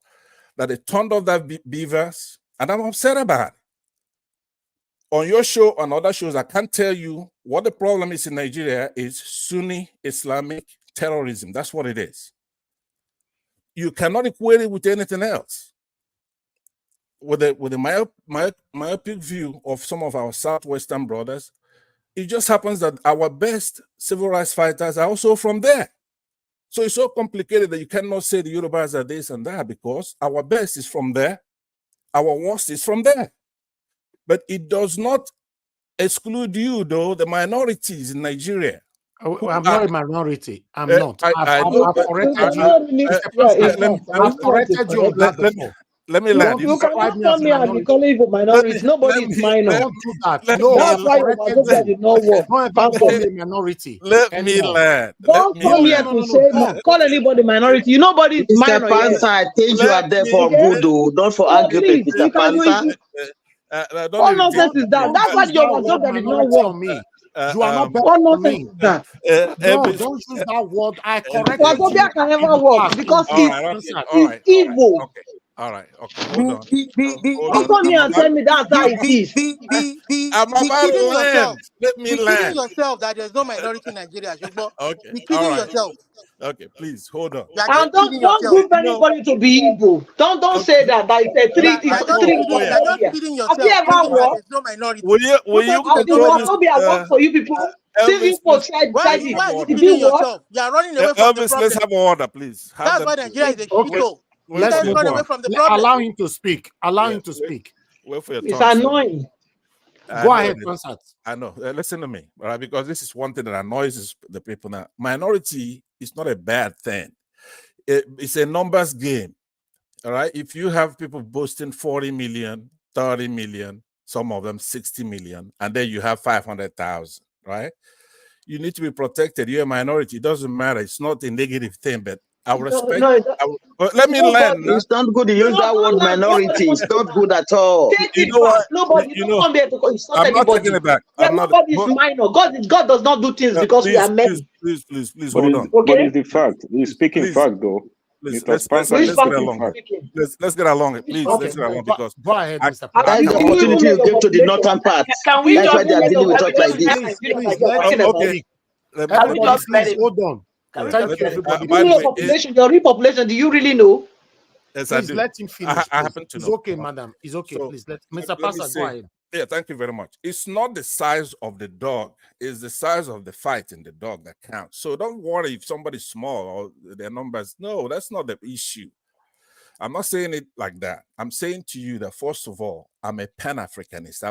that they turned off that beavers, and I'm upset about it. On your show and other shows, I can't tell you what the problem is in Nigeria is Sunni Islamic terrorism. That's what it is. You cannot equate it with anything else. With a myopic view of some of our Southwestern brothers, it just happens that our best civil rights fighters are also from there. So it's so complicated that you cannot say the Yorubas are this and that because our best is from there, our worst is from there. But it does not exclude you, though, the minorities in Nigeria. I'm not a minority. I'm not. I've corrected you. I've corrected you on that before. Let me land. You cannot tell me I'm calling for minorities. Nobody is minor. Don't do that. That's why your Wazobia did not work. Don't call me a minority. Let me land. Don't come here to say call anybody minority. Nobody is minor. Mr. Pansa, I think you are there for good. Don't for argument, Mr. Pansa. What nonsense is that? That's why your Wazobia did not work. You are not better what than me. nonsense is that? No, don't use that word. I corrected Wazobia can never work because it's evil. Okay. All right. Okay. Hold on. Don't come here and tell me that's how it is. I'm about to land. Let me land. Kidding yourself that there's no minority in Nigeria. Okay. Be kidding yourself. Okay, please hold on. And don't group anybody to be evil. Don't say that. That it's a three. You're just kidding yourself. Have you ever worked? There's no minority. Will you control this? I work for you people. See you for side. Why are you kidding yourself? You are running away from the problem. Let's have order, please. That's why Nigeria is a shithole. Let's run away from the problem. Allow him to speak. Allow him to speak. Wait for your it's turn, annoying. Go ahead, Concert. I know. Listen to me, right? Because this is one thing that annoys the people now. Minority is not a bad thing. It's a numbers game. All right. If you have people boasting 40 million, 30 million, some of them 60 million, and then you have 500,000, right? You need to be protected. You're a minority. It doesn't matter. It's not a negative thing, but I respect. Let me land. It's not good to use that word minority. It's not good at all. Take it back. Nobody, don't come here to insult I'm not anybody. taking it back. Yeah, nobody is minor. God does not do things because we are men. Please hold on. But it's the fact. He's speaking fact, though. Please, Mr. Spencer let's is get speaking along. fact. Let's get along. Please, Okay, let's get along go because ahead, Mr. That is the opportunity you give to the northern part. Can we That's why just they are let dealing with us like this. Please, let okay. everybody, please hold on. Thank you, everybody. By the way, population, your real population, do you really know? Yes, I Please do. let him finish. I happen to It's know. okay, madam. It's okay. So, Please let Mr. let me Pastor say- go ahead. Yeah, thank you very much. It's not the size of the dog, it's the size of the fight in the dog that counts. So don't worry if somebody's small or their numbers. No, that's not the issue. I'm not saying it like that. I'm saying to you that, first of all, I'm a Pan-Africanist.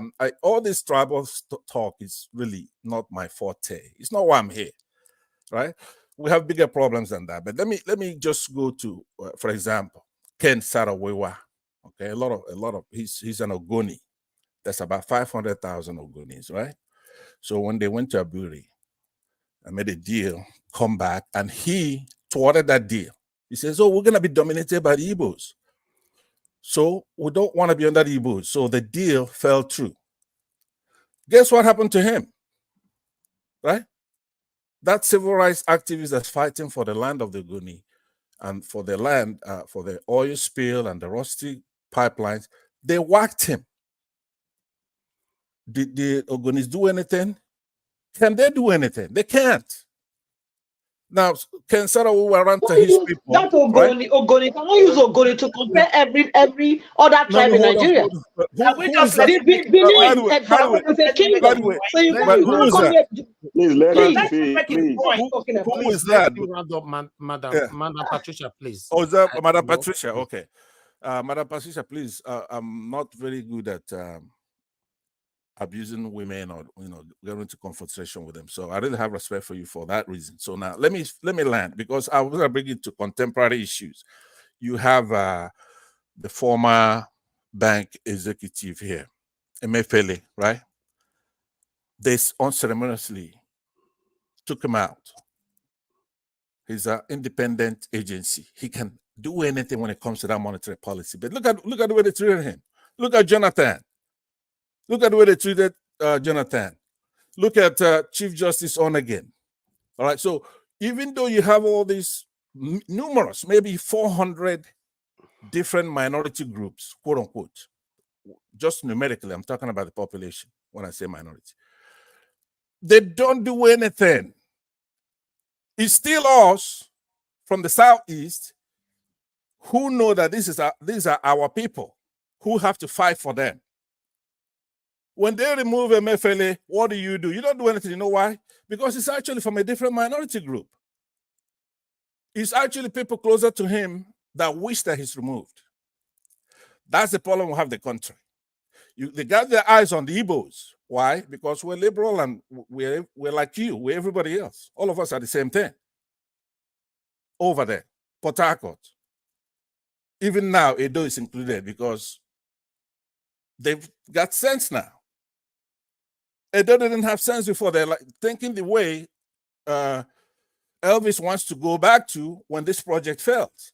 All this tribal talk is really not my forte. It's not why I'm here, right? We have bigger problems than that. But let me just go to, for example, Ken Sarawewa. Okay, a lot of he's an Ogoni. That's about 500,000 Ogonis, right? So when they went to Aburi and made a deal, come back, and he thwarted that deal. He says, "Oh, we're gonna be dominated by the Igbos. So we don't want to be under the Igbos." So the deal fell through. Guess what happened to him? Right? That civil rights activist that's fighting for the land of the Ogoni and for the land, for the oil spill and the rusty pipelines, they whacked him. Did the Ogonis do anything? Can they do anything? They can't. Now, Ken Sarawewa ran to his people. That Ogoni, Ogoni, can we use Ogoni to compare every other tribe in Nigeria? Who is that? Who is that? Please let him speak. Who is that? Round up, Madam Patricia, please. Oh, is that Madam Patricia? Okay. Madam Patricia, please. I'm not very good at abusing women or getting into confrontation with them. So I really have respect for you for that reason. So now let me land, because I was going to bring it to contemporary issues. You have the former bank executive here, Emefiele, right? They unceremoniously took him out. He's an independent agency. He can do anything when it comes to that monetary policy. But look at the way they treated him. Look at Jonathan. Look at the way they treated Jonathan. Look at Chief Justice Onegin. All right. So even though you have all these numerous, maybe 400 different minority groups, quote unquote, just numerically, I'm talking about the population when I say minority, they don't do anything. It's still us from the Southeast who know that these are our people who have to fight for them. When they remove Emefiele, what do? You don't do anything. You know why? Because it's actually from a different minority group. It's actually people closer to him that wish that he's removed. That's the problem we have in the country. They got their eyes on the Igbos. Why? Because we're liberal and we're like you. We're everybody else. All of us are the same thing. Over there, Port Harcourt. Even now, Edo is included because they've got sense now. Edo didn't have sense before. They're like thinking the way Elvis wants to go back to when this project fails.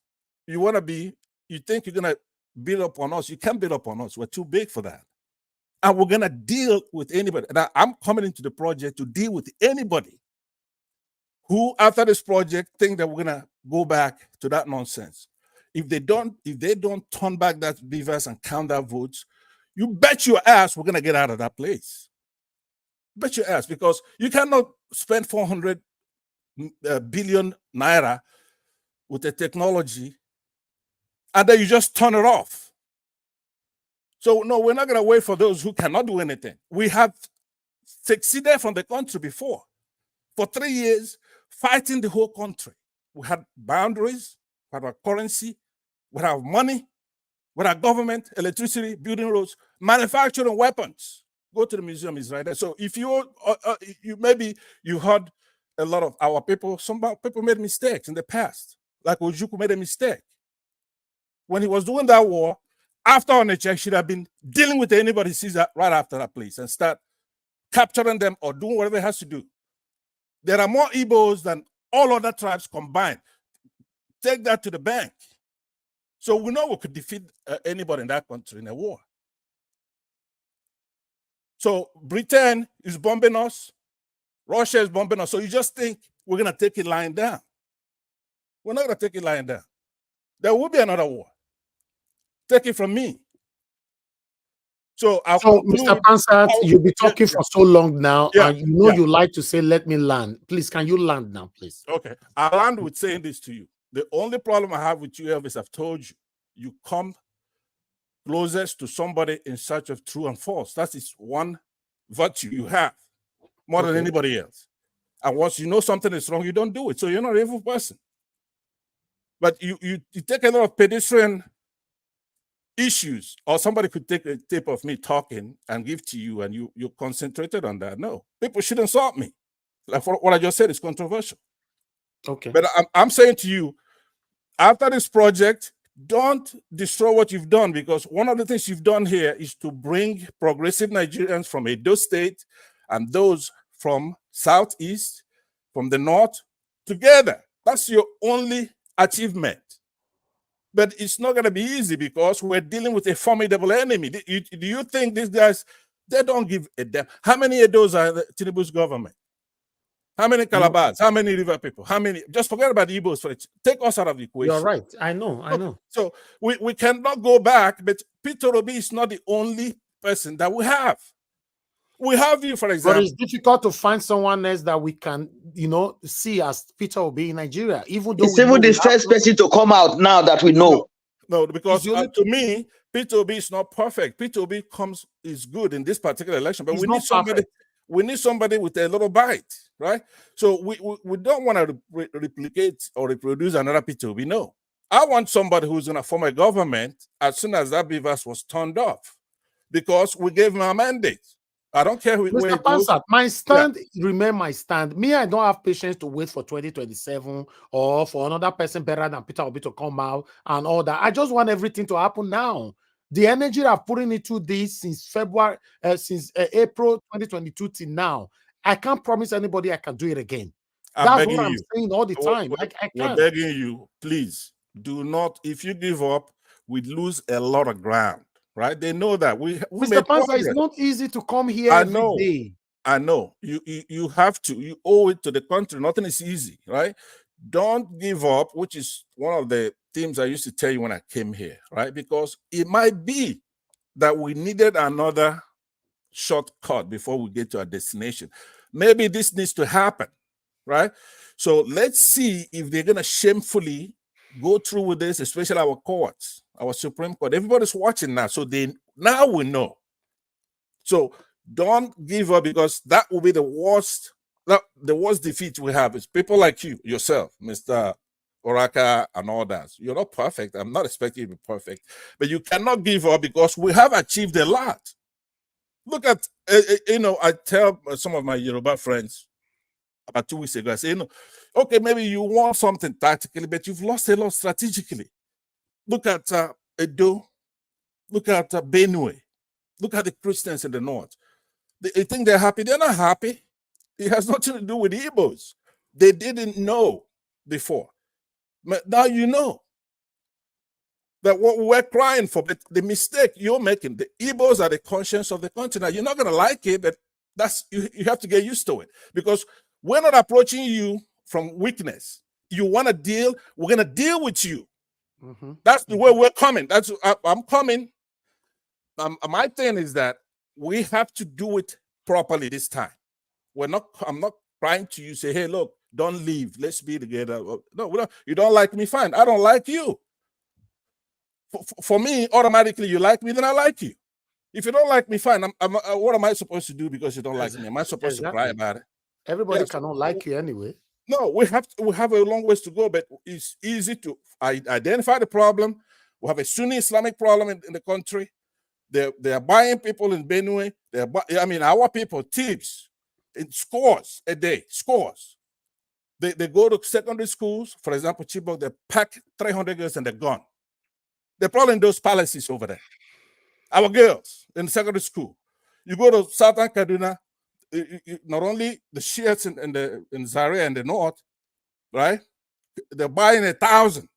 You think you're going to build up on us. You can't build up on us. We're too big for that. And we're going to deal with anybody. Now, I'm coming into the project to deal with anybody who, after this project, think that we're going to go back to that nonsense. If they don't turn back that beavers and count that votes, you bet your ass we're going to get out of that place. Bet your ass, because you cannot spend 400 billion naira with the technology and then you just turn it off. So no, we're not going to wait for those who cannot do anything. We have succeeded from the country before. For 3 years, fighting the whole country. We had boundaries, we had our currency, we had our money, we had our government, electricity, building roads, manufacturing weapons. Go to the museum, is right there. So if you maybe you heard a lot of our people, some people made mistakes in the past. Like Ojukwu made a mistake. When he was doing that war, after Onitsha, should have been dealing with anybody who sees that right after that place and start capturing them or doing whatever it has to do. There are more Igbos than all other tribes combined. Take that to the bank. So we know we could defeat anybody in that country in a war. So Britain is bombing us. Russia is bombing us. So you just think we're going to take it lying down. We're not going to take it lying down. There will be another war. Take it from me. So I'll conclude. Mr. Pansat, you'll be talking for so long now, and you know you like to say, let me land. Please, can you land now, please? Okay. I'll land with saying this to you. The only problem I have with you, Elvis, I've told you, you come closest to somebody in search of true and false. That is one virtue you have more than anybody else. And once you know something is wrong, you don't do it. So you're not an evil person. But you take a lot of pedestrian issues, or somebody could take a tape of me talking and give to you, and you concentrated on that. No, people shouldn't insult me. Like what I just said is controversial. Okay. But I'm saying to you, after this project, don't destroy what you've done, because one of the things you've done here is to bring progressive Nigerians from Edo State and those from Southeast, from the North, together. That's your only achievement. But it's not going to be easy because we're dealing with a formidable enemy. Do you think these guys, they don't give a damn? How many of those are the Tinubu's government? How many Calabars? How many river people? How many? Just forget about the Igbos. For it. Take us out of the equation. You're right. I know. So we cannot go back, but Peter Obi is not the only person that we have. We have you, for example. But it's difficult to find someone else that we can, see as Peter Obi in Nigeria. Even though it's even the first person to come out now that we know. No, because to me, Peter Obi is not perfect. Peter Obi is good in this particular election, but we need somebody. Perfect. We need somebody with a little bite, right? So we don't want to replicate or reproduce another Peter Obi. No, I want somebody who's going to form a government as soon as that beavers was turned off, because we gave him a mandate. I don't care where Mr. Pansat, my stand remain my stand. Me, I don't have patience to wait for 2027 or for another person better than Peter Obi to come out and all that. I just want everything to happen now. The energy I've put into this since April 2022 till now, I can't promise anybody I can do it again. That's what I'm saying all the time. I can't. We're begging you, please do not. If you give up, we lose a lot of ground. Right? They know that we Mr. Panza, it's not easy to come here every day. I know. You have to. You owe it to the country. Nothing is easy, right? Don't give up, which is one of the themes I used to tell you when I came here, right? Because it might be that we needed another shortcut before we get to our destination. Maybe this needs to happen, right? So let's see if they're going to shamefully go through with this, especially our courts, our Supreme Court. Everybody's watching now, so now we know. So don't give up, because that will be the worst defeat we have. Is people like you, yourself, Mr. Oraka, and all that. You're not perfect. I'm not expecting you to be perfect, but you cannot give up because we have achieved a lot. Look at, I tell some of my Yoruba friends about 2 weeks ago, I say, okay, maybe you want something tactically, but you've lost a lot strategically. Look at Edo. Look at Benue. Look at the Christians in the north. They think they're happy. They're not happy. It has nothing to do with the Igbos. They didn't know before. But now you know that what we're crying for, but the mistake you're making, the Igbos are the conscience of the country. Now, you're not going to like it, but you have to get used to it, because we're not approaching you from weakness. You want to deal, we're going to deal with you. That's the way we're coming. I'm coming. My thing is that we have to do it properly this time. I'm not trying to you say, hey, look, don't leave. Let's be together. No, you don't like me, fine. I don't like you. For me, automatically, you like me, then I like you. If you don't like me, fine. What am I supposed to do because you don't like me? Am I supposed to cry about it? Everybody cannot like you anyway. No, we have a long ways to go, but it's easy to identify the problem. We have a Sunni Islamic problem in the country. They are buying people in Benue. Our people, thieves, in scores a day, scores. They go to secondary schools, for example, Chibok, they pack 300 girls and they're gone. They're probably in those palaces over there. Our girls in secondary school. You go to Southern Kaduna, not only the Shiites in Zaria and the north, right? They're buying 1,000.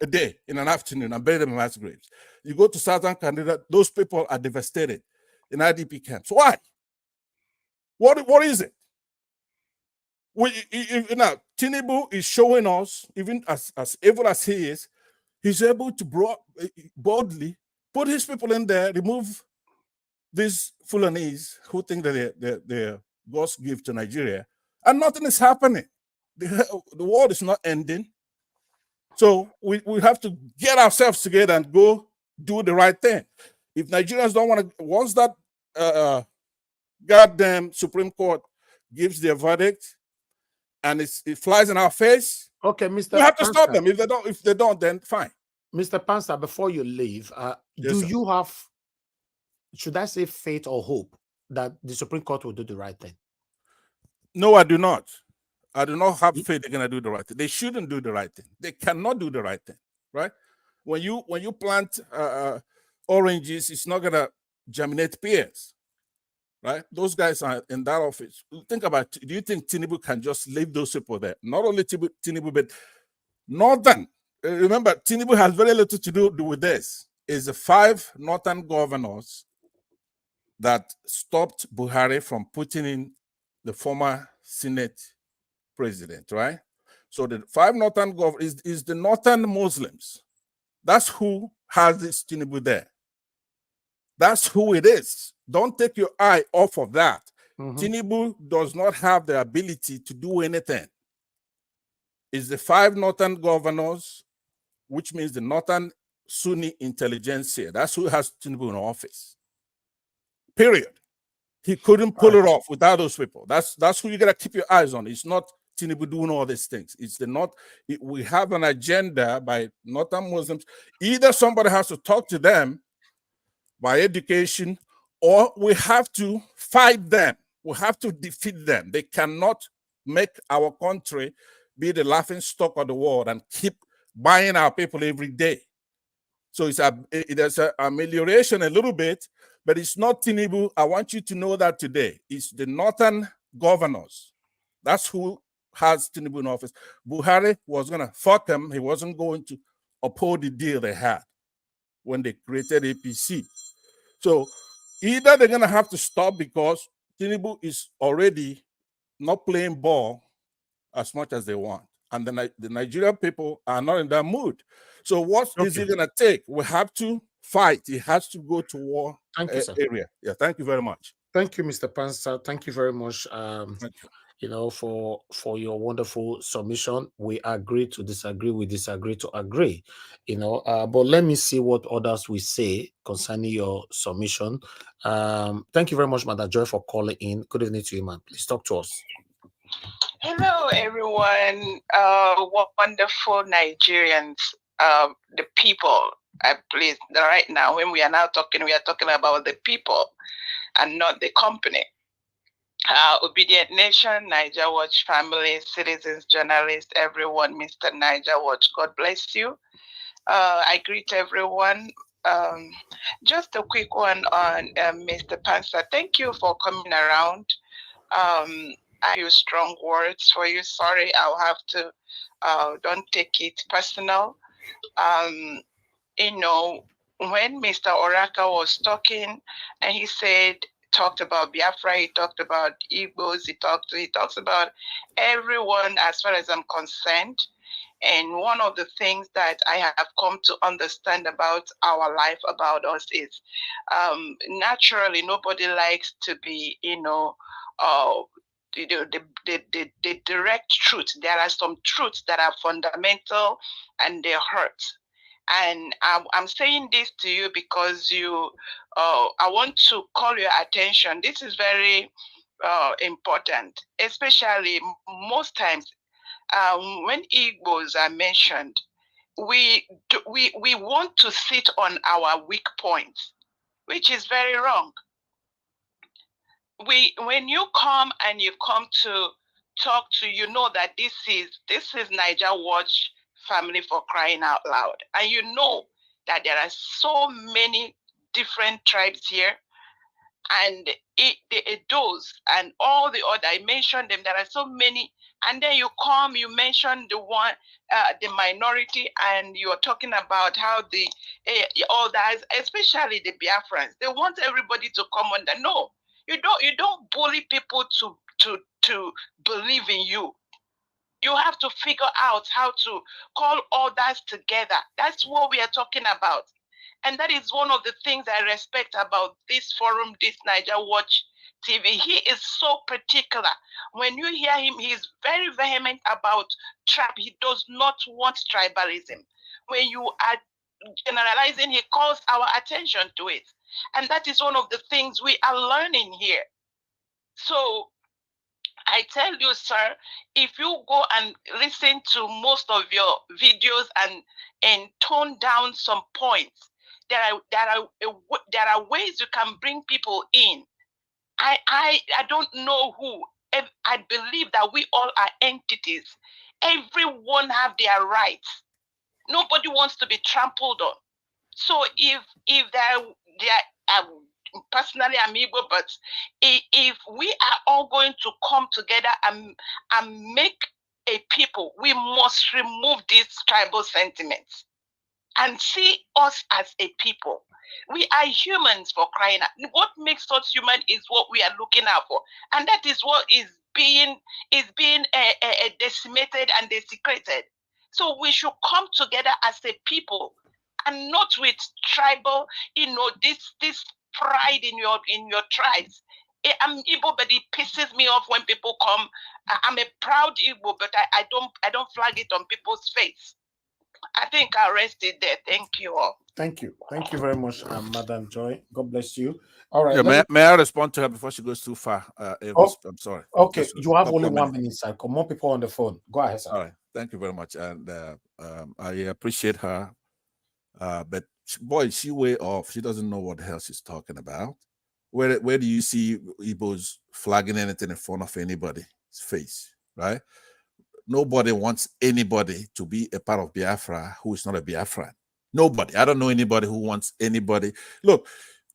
a day, in an afternoon, and bury them in mass graves. You go to Southern Canada, those people are devastated in IDP camps. Why? What is it? Now, Tinubu is showing us, even as evil as he is, he's able to boldly put his people in there, remove these Fulanese who think that they're God's gift to Nigeria, and nothing is happening. The war is not ending. So we have to get ourselves together and go do the right thing. If Nigerians don't want to, once that goddamn Supreme Court gives their verdict and it flies in our face, okay, Mr. we have to Pansa. stop them. If they don't, then fine. Mr. Pansa, before you leave, Yes, do sir. you have, should I say, faith or hope that the Supreme Court will do the right thing? No, I do not. I do not have faith they're gonna do the right thing. They shouldn't do the right thing. They cannot do the right thing, right? When you plant oranges, it's not gonna germinate pears, right? Those guys are in that office. Think about, do you think Tinubu can just leave those people there? Not only Tinubu, but Northern. Remember, Tinubu has very little to do with this. It's the 5 Northern governors that stopped Buhari from putting in the former Senate president, right? So the 5 Northern governors is the Northern Muslims. That's who has this Tinubu there. That's who it is. Don't take your eye off of that. Tinubu does not have the ability to do anything. It's the 5 Northern governors, which means the Northern Sunni intelligentsia. That's who has Tinubu in office. Period. He couldn't pull it off without those people. That's who you gotta keep your eyes on. It's not Tinubu doing all these things. It's the not. We have an agenda by Northern Muslims. Either somebody has to talk to them by education, or we have to fight them. We have to defeat them. They cannot make our country be the laughing stock of the world and keep buying our people every day. So there's an amelioration a little bit, but it's not Tinubu. I want you to know that today. It's the Northern governors. That's who has Tinubu in office. Buhari was going to fuck him. He wasn't going to uphold the deal they had when they created APC. So either they're going to have to stop because Tinubu is already not playing ball as much as they want. And the Nigerian people are not in that mood. So what is it going to take? We have to fight. It has to go to war. Thank you, sir. Area. Yeah, thank you very much. Thank you, Mr. Pansa. Thank you very much. Thank you. For your wonderful submission. We agree to disagree. We disagree to agree. But let me see what others will say concerning your submission. Thank you very much, Madam Joy, for calling in. Good evening to you, man. Please talk to us. Hello, everyone. Wonderful Nigerians, the people. Please, right now, when we are now talking, we are talking about the people and not the company. Obedient Nation, Niger Watch family, citizens, journalists, everyone, Mr. Niger Watch, God bless you. I greet everyone. Just a quick one on Mr. Pansa. Thank you for coming around. I use strong words for you. Sorry, I'll have to, don't take it personal. When Mr. Oraka was talking and he talked about Biafra, he talked about Igbos, he talks about everyone as far as I'm concerned. And one of the things that I have come to understand about our life, about us, is naturally nobody likes to be, the direct truth. There are some truths that are fundamental and they hurt. And I'm saying this to you because I want to call your attention. This is very important, especially most times when Igbos are mentioned, we want to sit on our weak points, which is very wrong. When you come and you come to talk to, that this is Niger Watch family, for crying out loud, and that there are so many different tribes here, and the Edos and all the other, I mentioned them, there are so many And then you come, you mention the minority, and you're talking about how the all that, especially the Biafrans, they want everybody to come under. No, you don't bully people to believe in you. You have to figure out how to call others together. That's what we are talking about. And that is one of the things I respect about this forum, this Niger Watch TV. He is so particular. When you hear him, he's very vehement about tribe. He does not want tribalism. When you are generalizing, he calls our attention to it. And that is one of the things we are learning here. So I tell you, sir, if you go and listen to most of your videos and tone down some points, there are ways you can bring people in. I don't know who. I believe that we all are entities. Everyone have their rights. Nobody wants to be trampled on. So if personally I'm Igbo, but if we are all going to come together and make a people, we must remove these tribal sentiments and see us as a people. We are humans, for crying out. What makes us human is what we are looking out for, and that is what is being decimated and desecrated. So we should come together as a people, and not with tribal, this pride in your tribes. I'm Igbo, but it pisses me off when people come. I'm a proud Igbo, but I don't flag it on people's face. I think I'll rest it there. Thank you all. Thank you very much, Madam Joy. God bless you. All right. Yeah, may I respond to her before she goes too far? I'm sorry. Okay, you have only 1 minute, sir. Come more people on the phone. Go ahead, sir. All right. Thank you very much, and I appreciate her. But boy, she way off. She doesn't know what the hell she's talking about. Where do you see Igbos flagging anything in front of anybody's face, right? Nobody wants anybody to be a part of Biafra who is not a Biafran. Nobody. I don't know anybody who wants anybody. Look,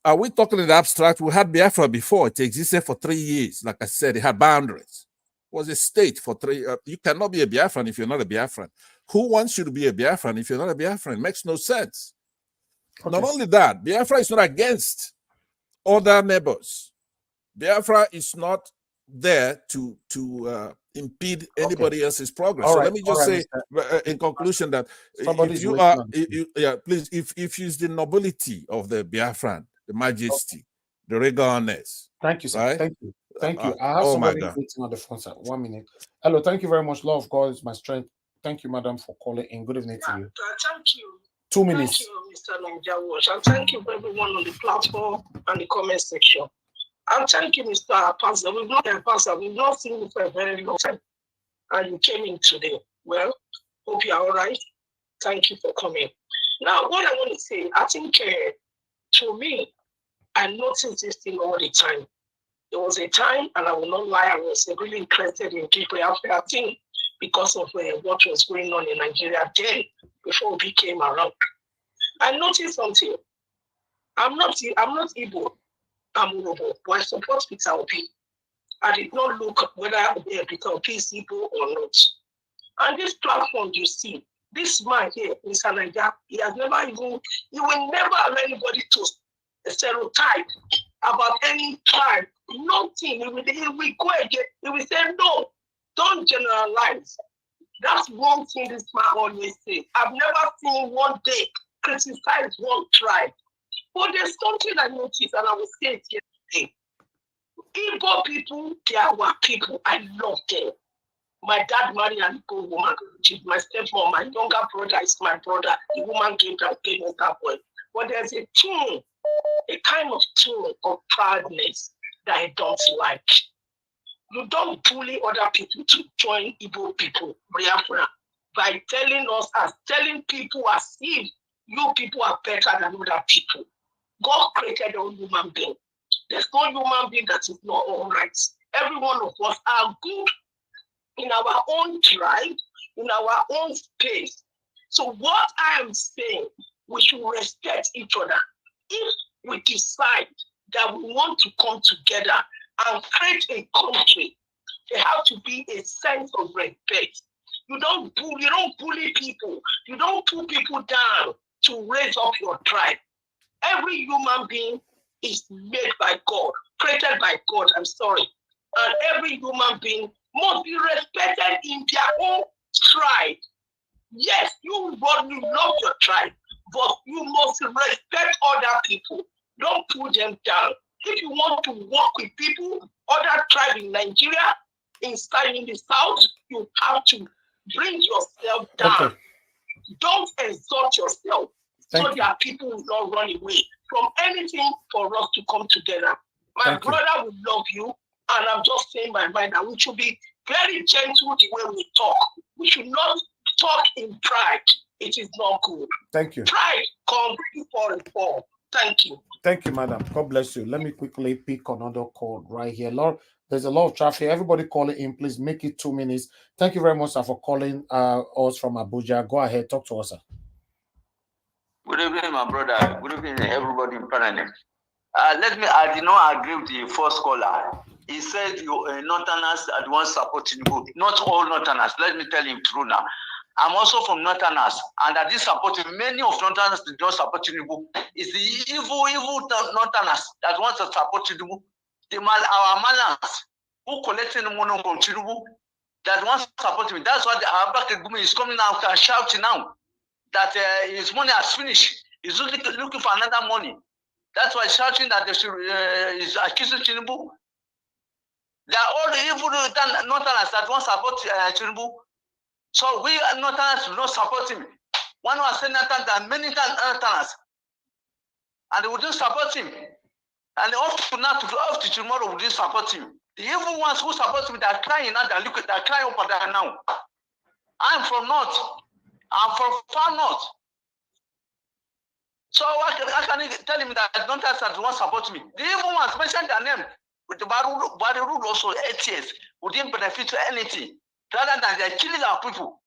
are we talking in the abstract? We had Biafra before. It existed for 3 years. Like I said, it had boundaries. It was a state for 3 years. You cannot be a Biafran if you're not a Biafran. Who wants you to be a Biafran if you're not a Biafran? It makes no sense. Okay. Not only that, Biafra is not against other neighbors. Biafra is not there to impede anybody else's progress. So let me just say in conclusion that if you are, please, if you use the nobility of the Biafran, the majesty, the regalness. Thank you, sir. Right? Thank you. I have somebody waiting on the phone, sir. 1 minute. Hello, thank you very much. Love of God is my strength. Thank you, madam, for calling in. Good evening to you. Thank you. 2 minutes. Thank you, Mr. Niger. And thank you for everyone on the platform and the comment section. And thank you, Mr. Pastor. We've not seen you for a very long time. And you came in today. Well, hope you're all right. Thank you for coming. Now, what I want to say, I think to me, I noticed this thing all the time. There was a time, and I will not lie, I was really interested in people after I think because of what was going on in Nigeria then, before we came around. I noticed something. I'm not Igbo. I'm Urobo, but I support Peter Obi. I did not look whether Peter Obi is Igbo or not. And this platform you see, this man here, Mr. Niger, he will never allow anybody to stereotype about any tribe. Nothing. He will go again. He will say, no, don't generalize. That's one thing this man always says. I've never seen one day criticize one tribe. But there's something I noticed, and I will say it yesterday. Igbo people, they are our people. I love them. My dad married an Igbo woman. She's my stepmom. My younger brother is my brother. The woman gave us that boy. But there's a tune, a kind of tune of proudness that I don't like. You don't bully other people to join Igbo people, Biafra, by telling people as if you people are better than other people. God created a human being. There's no human being that is not all right. Every one of us are good in our own tribe, in our own space. So what I am saying, we should respect each other. If we decide that we want to come together and create a country There have to be a sense of respect. You don't bully people. You don't put people down to raise up your tribe. Every human being is made by God, created by God, I'm sorry. And every human being must be respected in their own tribe. Yes, you love your tribe, but you must respect other people. Don't put them down. If you want to work with people, other tribes in Nigeria, in the south, you have to bring yourself down. Okay. Don't exalt yourself so that people will not run away from anything for us to come together. My brother will love you, and I'm just saying my mind that we should be very gentle the way we talk. We should not talk in pride. It is not good. Thank you. Pride comes before a fall. Thank you. Thank you, madam. God bless you. Let me quickly pick another call right here. Lord, there's a lot of traffic. Everybody calling in, please make it 2 minutes. Thank you very much, sir, for calling us from Abuja. Go ahead, talk to us, sir. Good evening, my brother. Good evening, everybody in Parliament. I did not agree with the first caller. He said Northerners at once support Tinubu. Not all Northerners. Let me tell him true now. I'm also from Northerners, and that this supporting many of Northerners did not support Tinubu. It's the evil Northerners that want to support Tinubu. Our Malans who collecting the money from Tinubu that wants to support him. That's why the Abba Gumi is coming out and shouting now that his money has finished. He's looking for another money. That's why he's shouting that he's accusing Tinubu. They are all the evil Northerners that want to support Tinubu. So we Northerners do not support him. One was saying that many Northerners, and they wouldn't support him. And up to tomorrow, we didn't support him. The evil ones who support him, they are crying now. They're crying up there now. I'm from North. I'm from far North. So I can tell him that Northerners that won't support me. The evil ones mentioned their name. With the Bari rule also 8 years, we didn't benefit to anything. Rather than they're killing our people.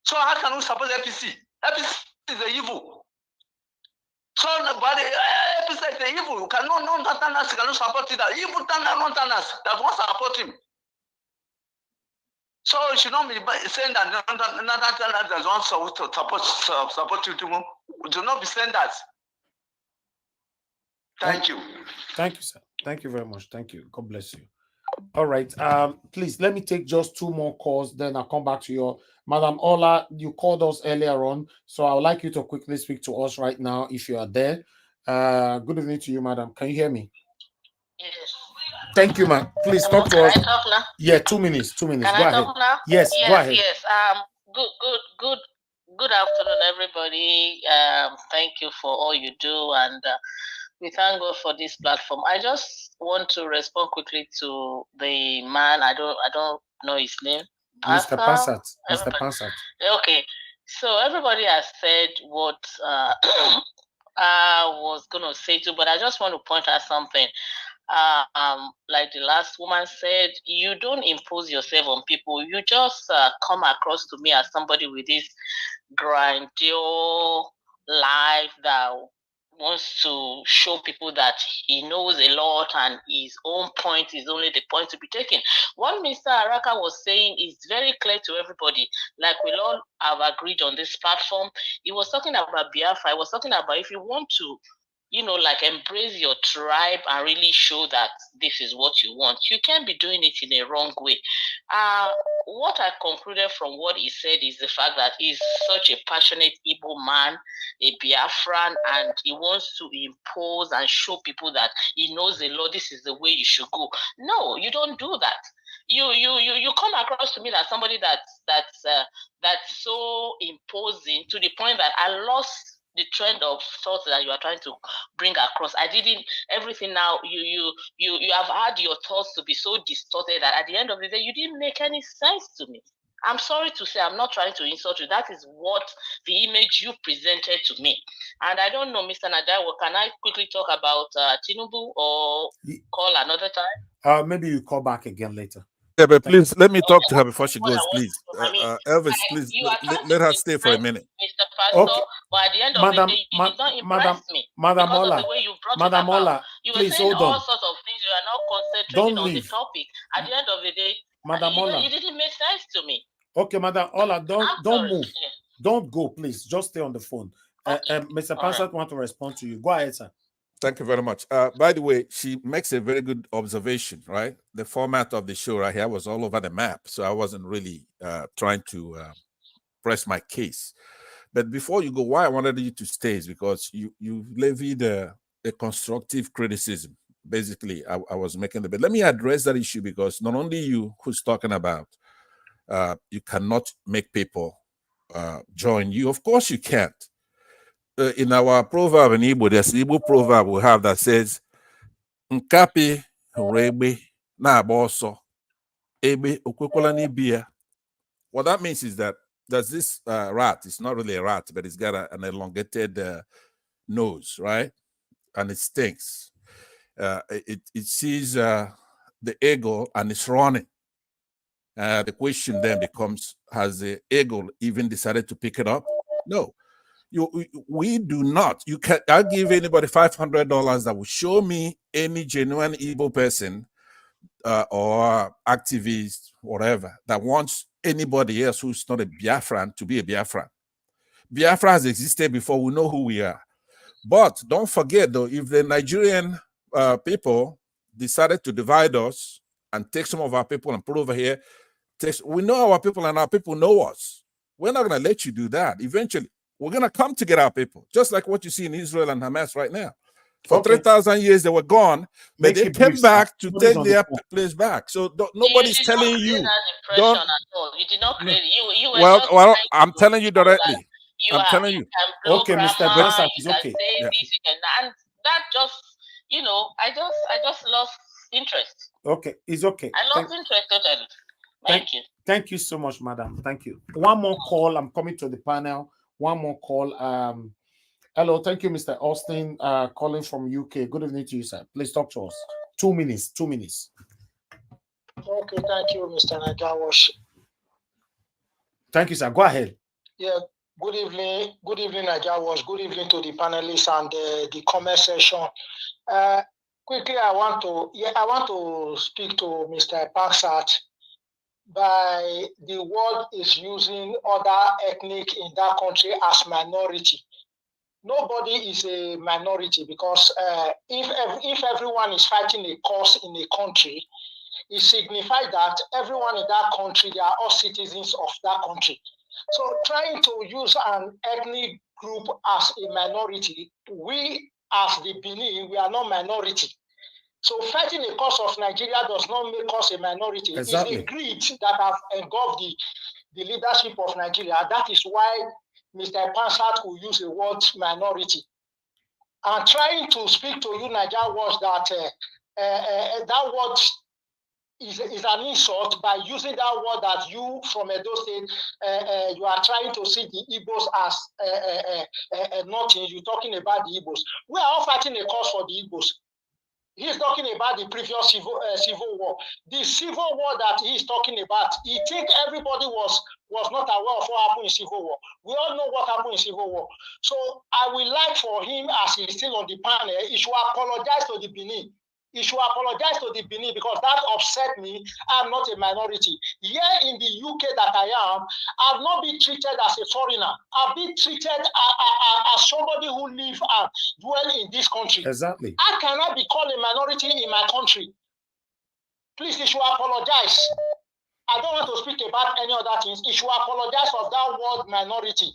So how can we support APC? APC is the evil. So APC is the evil. You cannot Northerners cannot support it. Evil Northerners that won't support him. So you should not be saying that Northerners want to support you. Do not be saying that. Thank you. Thank you, sir. Thank you very much. Thank you. God bless you. All right. Please let me take just 2 more calls, then I'll come back to you. Madam Ola, you called us earlier on, so I would like you to quickly speak to us right now if you are there. Good evening to you, madam. Can you hear me? Yes. Thank you, ma'am. Please talk to us. Can I talk now? Yeah, 2 minutes. 2 minutes. Can Go I ahead. talk now? Yes, go ahead. Yes. Good afternoon, everybody. Thank you for all you do, and we thank God for this platform. I just want to respond quickly to the man. I don't know his name. Mr. Pansat. Mr. Pansat. Okay. So everybody has said what I was gonna say too, but I just want to point out something. Like the last woman said, you don't impose yourself on people. You just come across to me as somebody with this grandiose life that wants to show people that he knows a lot and his own point is only the point to be taken. What Mr. Araka was saying is very clear to everybody. Like we all have agreed on this platform. He was talking about Biafra. He was talking about if you want to, like embrace your tribe and really show that this is what you want, you can't be doing it in a wrong way. What I concluded from what he said is the fact that he's such a passionate Igbo man, a Biafran, and he wants to impose and show people that he knows the law, this is the way you should go. No, you don't do that. You come across to me as somebody that's so imposing to the point that I lost the trend of thought that you are trying to bring across. Everything now, you have had your thoughts to be so distorted that at the end of the day, you didn't make any sense to me. I'm sorry to say, I'm not trying to insult you. That is what the image you presented to me. And I don't know, Mr. Nadawa, can I quickly talk about Tinubu or call another time? Maybe you call back again later. Yeah, but please let me talk to her before she goes, please. Elvis, please let her stay for a minute. Mr. Pastor, okay. But at the end of the day, you did not impress me. Madam because Ola, of the way you brought Madam it about. Ola, You were please saying hold on. all sorts of things. You are not concentrating on the topic. At the end of the day, Madam Ola, it didn't make sense to me. Okay, Madam Ola, don't move. Yeah. Don't go, please. Just stay on the phone. Okay. Mr. Pansat want to respond to you. Go ahead, sir. Thank you very much. By the way, she makes a very good observation, right? The format of the show right here was all over the map, so I wasn't really trying to press my case. But before you go, why I wanted you to stay is because you levied a constructive criticism. Basically, I was making the bit. Let me address that issue because not only you who's talking about you cannot make people join you. Of course you can't. In our proverb in Igbo, there's an Igbo proverb we have that says, Nkapi rebe na aboso ebe okwekwala n'ibia. What that means is that there's this rat. It's not really a rat, but it's got an elongated nose, right? And it stinks. It sees the eagle and it's running. The question then becomes, has the eagle even decided to pick it up? No. We do not. I'll give anybody $500 that will show me any genuine Igbo person or activist, whatever, that wants anybody else who's not a Biafran to be a Biafran. Biafra has existed before. We know who we are. But don't forget, though, if the Nigerian people decided to divide us and take some of our people and put over here, we know our people and our people know us. We're not going to let you do that. Eventually, we're going to come to get our people, just like what you see in Israel and Hamas right now. For 3,000 years, they were gone, but they came back to take their place back. So nobody's telling you. Don't. You did not create. You were well, I'm telling you directly. I'm telling you. Okay, Mr. Bansat, it's okay. Yeah. And that just, I just lost interest. Okay, it's okay. I lost interest totally. Thank you. Thank you so much, madam. Thank you. One more call. I'm coming to the panel. One more call. Hello, thank you, Mr. Austin, calling from UK. Good evening to you, sir. Please talk to us. 2 minutes. 2 minutes. Okay, thank you, Mr. Nagawash. Thank you, sir. Go ahead. Yeah, good evening. Good evening, Nagawash. Good evening to the panelists and the comment session. Quickly, I want to speak to Mr. Pansat. By the world is using other ethnic in that country as minority. Nobody is a minority because if everyone is fighting a cause in a country, it signifies that everyone in that country, they are all citizens of that country. So trying to use an ethnic group as a minority, we as the Benin, we are not minority. So fighting the cause of Nigeria does not make us a minority. Exactly. It's the greed that has engulfed the leadership of Nigeria. That is why Mr. Pansat will use the word minority. I'm trying to speak to you, Nigeria, was that that word is an insult by using that word that you from Edo State, you are trying to see the Igbos as nothing. You're talking about the Igbos. We are all fighting a cause for the Igbos. He's talking about the previous civil war. The civil war that he's talking about, he think everybody was not aware of what happened in civil war. We all know what happened in civil war. So I would like for him, as he's still on the panel, he should apologize to the Benin. He should apologize to the Benin because that upset me. I'm not a minority. Here in the UK that I am, I've not been treated as a foreigner. I've been treated as somebody who live and dwell in this country. Exactly. I cannot be called a minority in my country. Please, he should apologize. I don't want to speak about any other things. He should apologize for that word minority.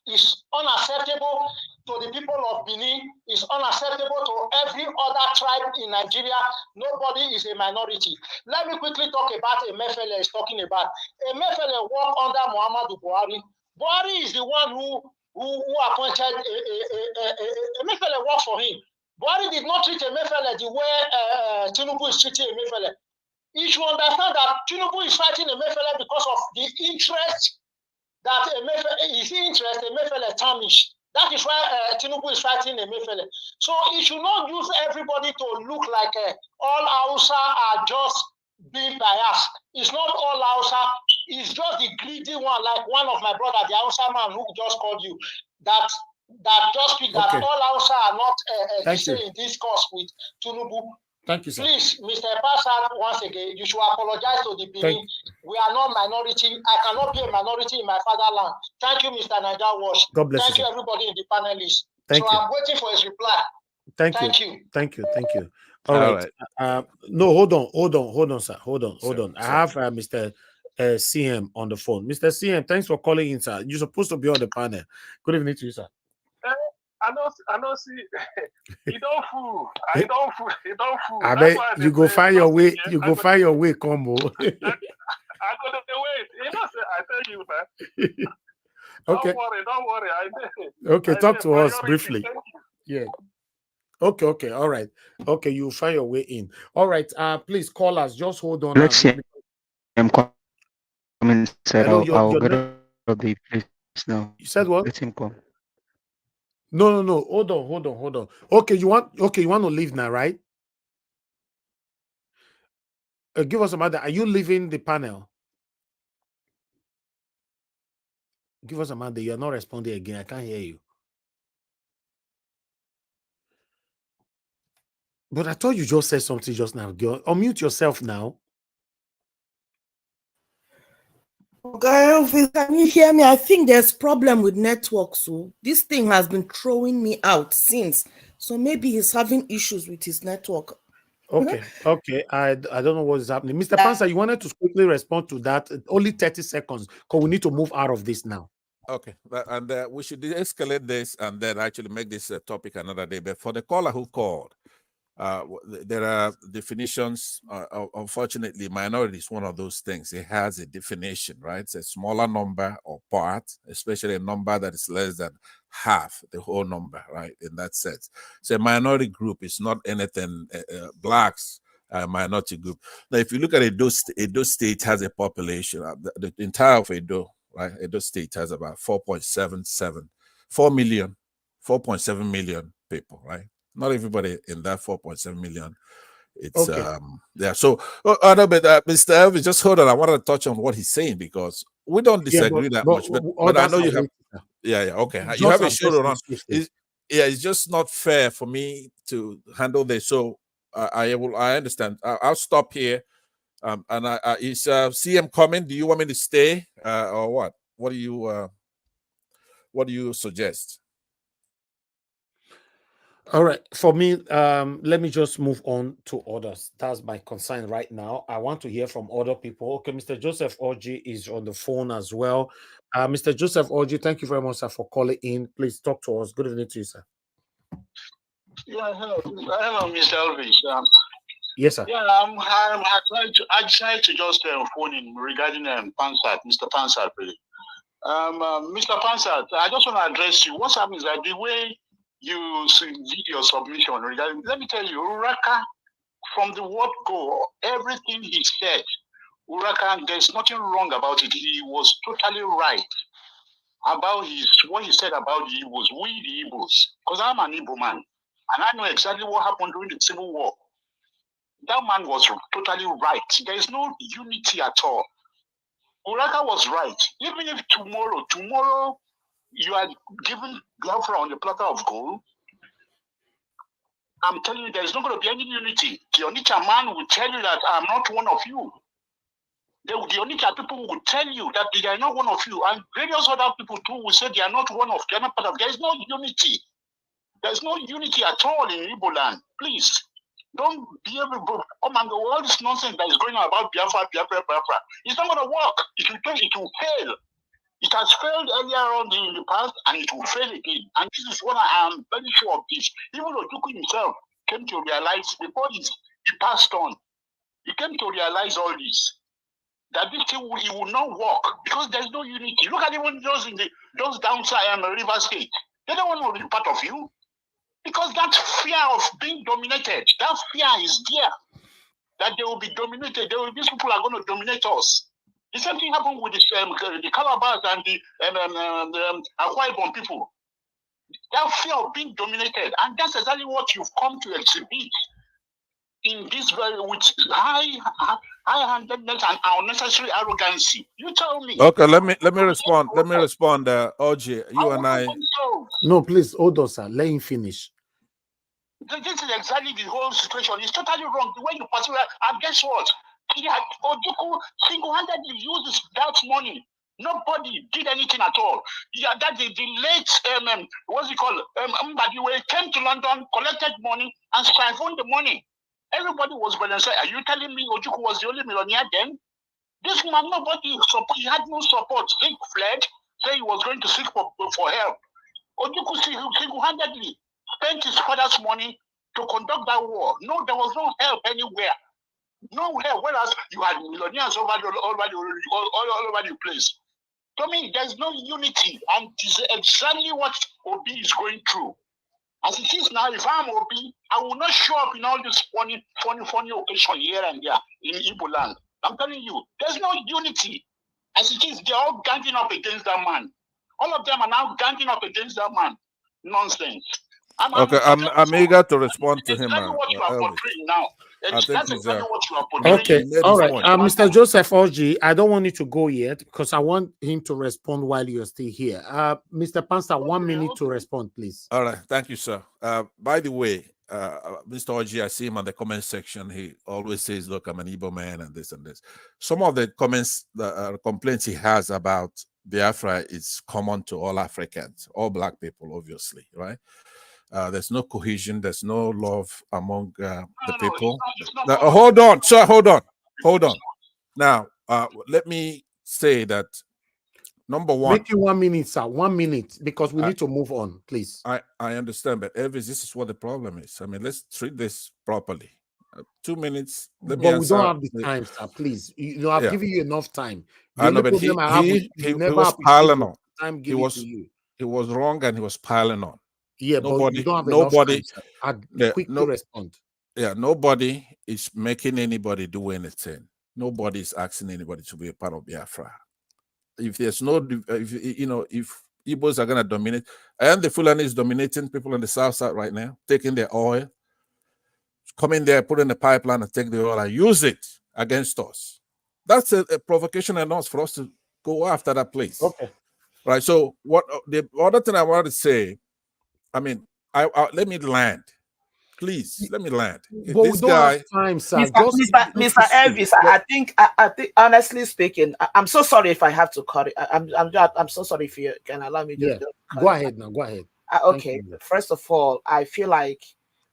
It's unacceptable to the people of Benin. It's unacceptable to every other tribe in Nigeria. Nobody is a minority. Let me quickly talk about Emefiele is talking about. Emefiele worked under Muhammadu Buhari. Buhari is the one who appointed Emefiele worked for him. Buhari did not treat Emefiele the way Tinubu is treating Emefiele. You should understand that Tinubu is fighting Emefiele because of the interest that Emefiele tarnished. That is why Tinubu is fighting Emefiele. So he should not use everybody to look like all Hausa are just being biased. It's not all Hausa. It's just the greedy one, like one of my brother, the Hausa man who just called you, that just speak that all Hausa are not in this course with Tinubu. Thank you, sir. Please, Mr. Passat, once again, you should apologize to the Benin. We are not minority. I cannot be a minority in my fatherland. Thank you, Mr. Naija Wash. God bless Thank you, you, everybody in the panelists. Thank so you. I'm waiting for his reply. Thank you. Thank you. All right. No, hold on, sir. Hold on. I have Mr. CM on the phone. Mr. CM, thanks for calling in, sir. You're supposed to be on the panel. Good evening to you, sir. I don't see. You don't fool. I don't fool. You don't fool. I bet you go find your way. You go find your way, combo. I go the way. You know, I tell you that. Okay. Don't worry. Okay, talk to us briefly. Yeah. Okay. All right. Okay, you'll find your way in. All right. Please call us. Just hold on. Let's see. I'm coming. Hello, I'll get out of the place now. You said what? Let him come. No. Hold on. Okay, you want to leave now, right? Give us a matter. Are you leaving the panel? Give us a matter. You're not responding again. I can't hear you. But I thought you just said something just now, girl. Unmute yourself now. Elvis, can you hear me? I think there's problem with network. So this thing has been throwing me out since. So maybe he's having issues with his network. Okay. I don't know what is happening. Mr. Pansa, you wanted to quickly respond to that. Only 30 seconds because we need to move out of this now. Okay, and we should de-escalate this and then actually make this topic another day. But for the caller who called, there are definitions. Unfortunately, minority is one of those things. It has a definition, right? It's a smaller number or part, especially a number that is less than half the whole number, right? In that sense, so a minority group is not anything. Blacks, minority group. Now, if you look at Edo State has a population. The entire of Edo, right? Edo State has about 4.7 million people, right? Not everybody in that 4.7 million. It's okay. Yeah. So Mr. Elvis, just hold on. I want to touch on what he's saying because we don't disagree that much. But I know you have. Yeah. Okay. You have a shoulder on. It's just not fair for me to handle this. So I understand. I'll stop here. And is CM coming? Do you want me to stay or what? What do you suggest? All right. For me, let me just move on to others. That's my concern right now. I want to hear from other people. Okay, Mr. Joseph Orji is on the phone as well. Mr. Joseph Orji, thank you very much, sir, for calling in. Please talk to us. Good evening to you, sir. Yeah, hello, Mr. Elvis. Yes, sir. Yeah, I decided to just phone in regarding Pansat, Mr. Pansat, really. Mr. Pansat, I just want to address you. What's happening is that the way you did your submission regarding, let me tell you, Uraka, from the word go, everything he said, Uraka, there's nothing wrong about it. He was totally right about what he said about the Igbos, we the Igbos, because I'm an Igbo man, and I know exactly what happened during the Civil War. That man was totally right. There is no unity at all. Uraka was right. Even if tomorrow you are given Biafra on the platter of gold, I'm telling you, there's not going to be any unity. The Onitsha man will tell you that I'm not one of you. The Onitsha people will tell you that they are not one of you. And various other people too will say they are not one of, they are not part of. There is no unity. There's no unity at all in Igbo land. Please, don't be able to come and go. All this nonsense that is going on about Biafra. It's not going to work. It will fail. It has failed earlier on in the past, and it will fail again. And this is what I am very sure of this. Even Ojuku himself came to realize before he passed on, he came to realize all this. That this thing it will not work because there's no unity. Look at even those downside River State. They don't want to be part of you because that fear of being dominated, that fear is there. That they will be dominated. These people are going to dominate us. The same thing happened with the Calabas and the Akwa Ibom people. That fear of being dominated, and that's exactly what you've come to exhibit in this very with high-handedness and unnecessary arrogancy. You tell me. Okay, let me respond. Let me respond, OJ. You and I. No, please hold on, sir. Let him finish. This is exactly the whole situation. It's totally wrong. The way you pursue it, and guess what? He had Ojukwu single-handedly used that money. Nobody did anything at all. Yeah, that the late what's it called? Mbadiwe came to London, collected money, and siphoned the money. Everybody was well and said, "Are you telling me Ojukwu was the only millionaire then?" This man, nobody support. He had no support. He fled, said he was going to seek for help. Ojukwu single-handedly spent his father's money to conduct that war. No, there was no help anywhere. Nowhere. Whereas you had millionaires all over the place. To me, there's no unity, and this is exactly what Obi is going through. As it is now, if I'm Obi, I will not show up in all this funny occasion here and there in Igbo land. I'm telling you, there's no unity. As it is, they're all ganging up against that man. All of them are now ganging up against that man. Nonsense. I'm eager to respond to him. Exactly what you are portraying now. That's exactly what you are portraying. Okay, all right. Mr. Joseph Orji, I don't want you to go yet because I want him to respond while you're still here. Mr. Pansa, 1 minute to respond, please. All right, thank you, sir. By the way, Mr. Orji, I see him on the comment section. He always says, "Look, I'm an Igbo man," and this and this. Some of the comments, the complaints he has about Biafra is common to all Africans, all Black people, obviously, right? There's no cohesion. There's no love among the people. Hold on, sir. Hold on. Now, let me say that, number one. Make you 1 minute, sir. 1 minute, because we need to move on, please. I understand, but Elvis, this is what the problem is. I mean, let's treat this properly. 2 minutes. But we don't have the time, sir. Please, I've given you enough time. I know, but he was piling on. He was wrong, and he was piling on. Yeah, but you don't have enough time. Quick to respond. Yeah, nobody is making anybody do anything. Nobody is asking anybody to be a part of Biafra. If there's if Igbos are going to dominate, and the Fulani is dominating people on the south side right now, taking their oil, come in there, put in the pipeline and take the oil and use it against us. That's a provocation enough for us to go after that place. Okay. Right. So what the other thing I wanted to say, I mean, let me land. Please, let me land. But this guy, time, sir. Mr. Elvis, I think, honestly speaking, I'm so sorry if I have to cut it. I'm so sorry if you can allow me to go ahead now. Go ahead. Okay. First of all, I feel like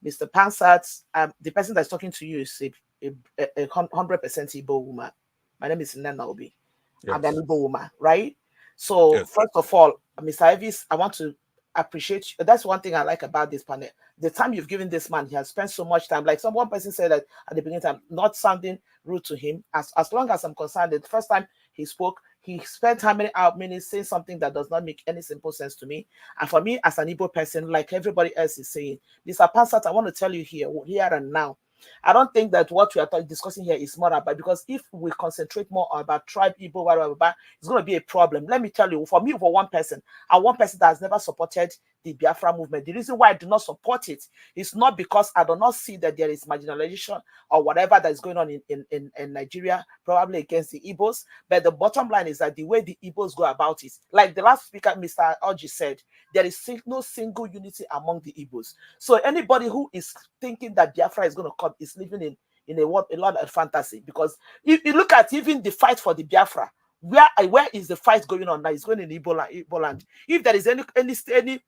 Mr. Pansat, the person that's talking to you is a 100% Igbo woman. My name is Nana Obi. Yes. I'm an Igbo woman, right? So first of all, Mr. Elvis, I want to appreciate you. That's one thing I like about this panel. The time you've given this man, he has spent so much time. Like one person said that at the beginning, I'm not sounding rude to him. As long as I'm concerned, the first time he spoke, he spent how many minutes saying something that does not make any simple sense to me. And for me, as an Igbo person, like everybody else is saying, Mr. Pansat, I want to tell you here and now, I don't think that what we are discussing here is more about, because if we concentrate more about tribe, Igbo, whatever, it's going to be a problem. Let me tell you, for me, for one person, and one person that has never supported the Biafra movement, the reason why I do not support it is not because I do not see that there is marginalization or whatever that is going on in Nigeria, probably against the Igbos, but the bottom line is that the way the Igbos go about it, like the last speaker, Mr. Orji, said, there is no single unity among the Igbos. So anybody who is thinking that Biafra is going to come is living in a lot of fantasy, because if you look at even the fight for the Biafra, where is the fight going on now? It's going in Igbo land. If there is any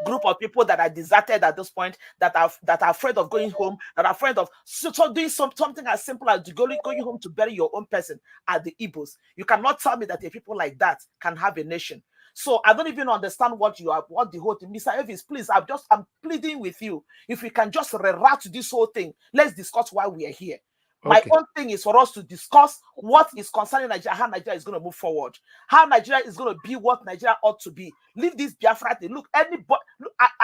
group of people that are deserted at this point, that are afraid of going home, that are afraid of doing something as simple as going home to bury your own person at the Igbos, you cannot tell me that a people like that can have a nation. So I don't even understand what the whole thing. Mr. Elvis, please, I'm pleading with you. If we can just reroute this whole thing, let's discuss why we are here. My own thing is for us to discuss what is concerning Nigeria, how Nigeria is going to move forward, how Nigeria is going to be what Nigeria ought to be. Leave this Biafra thing. Look, I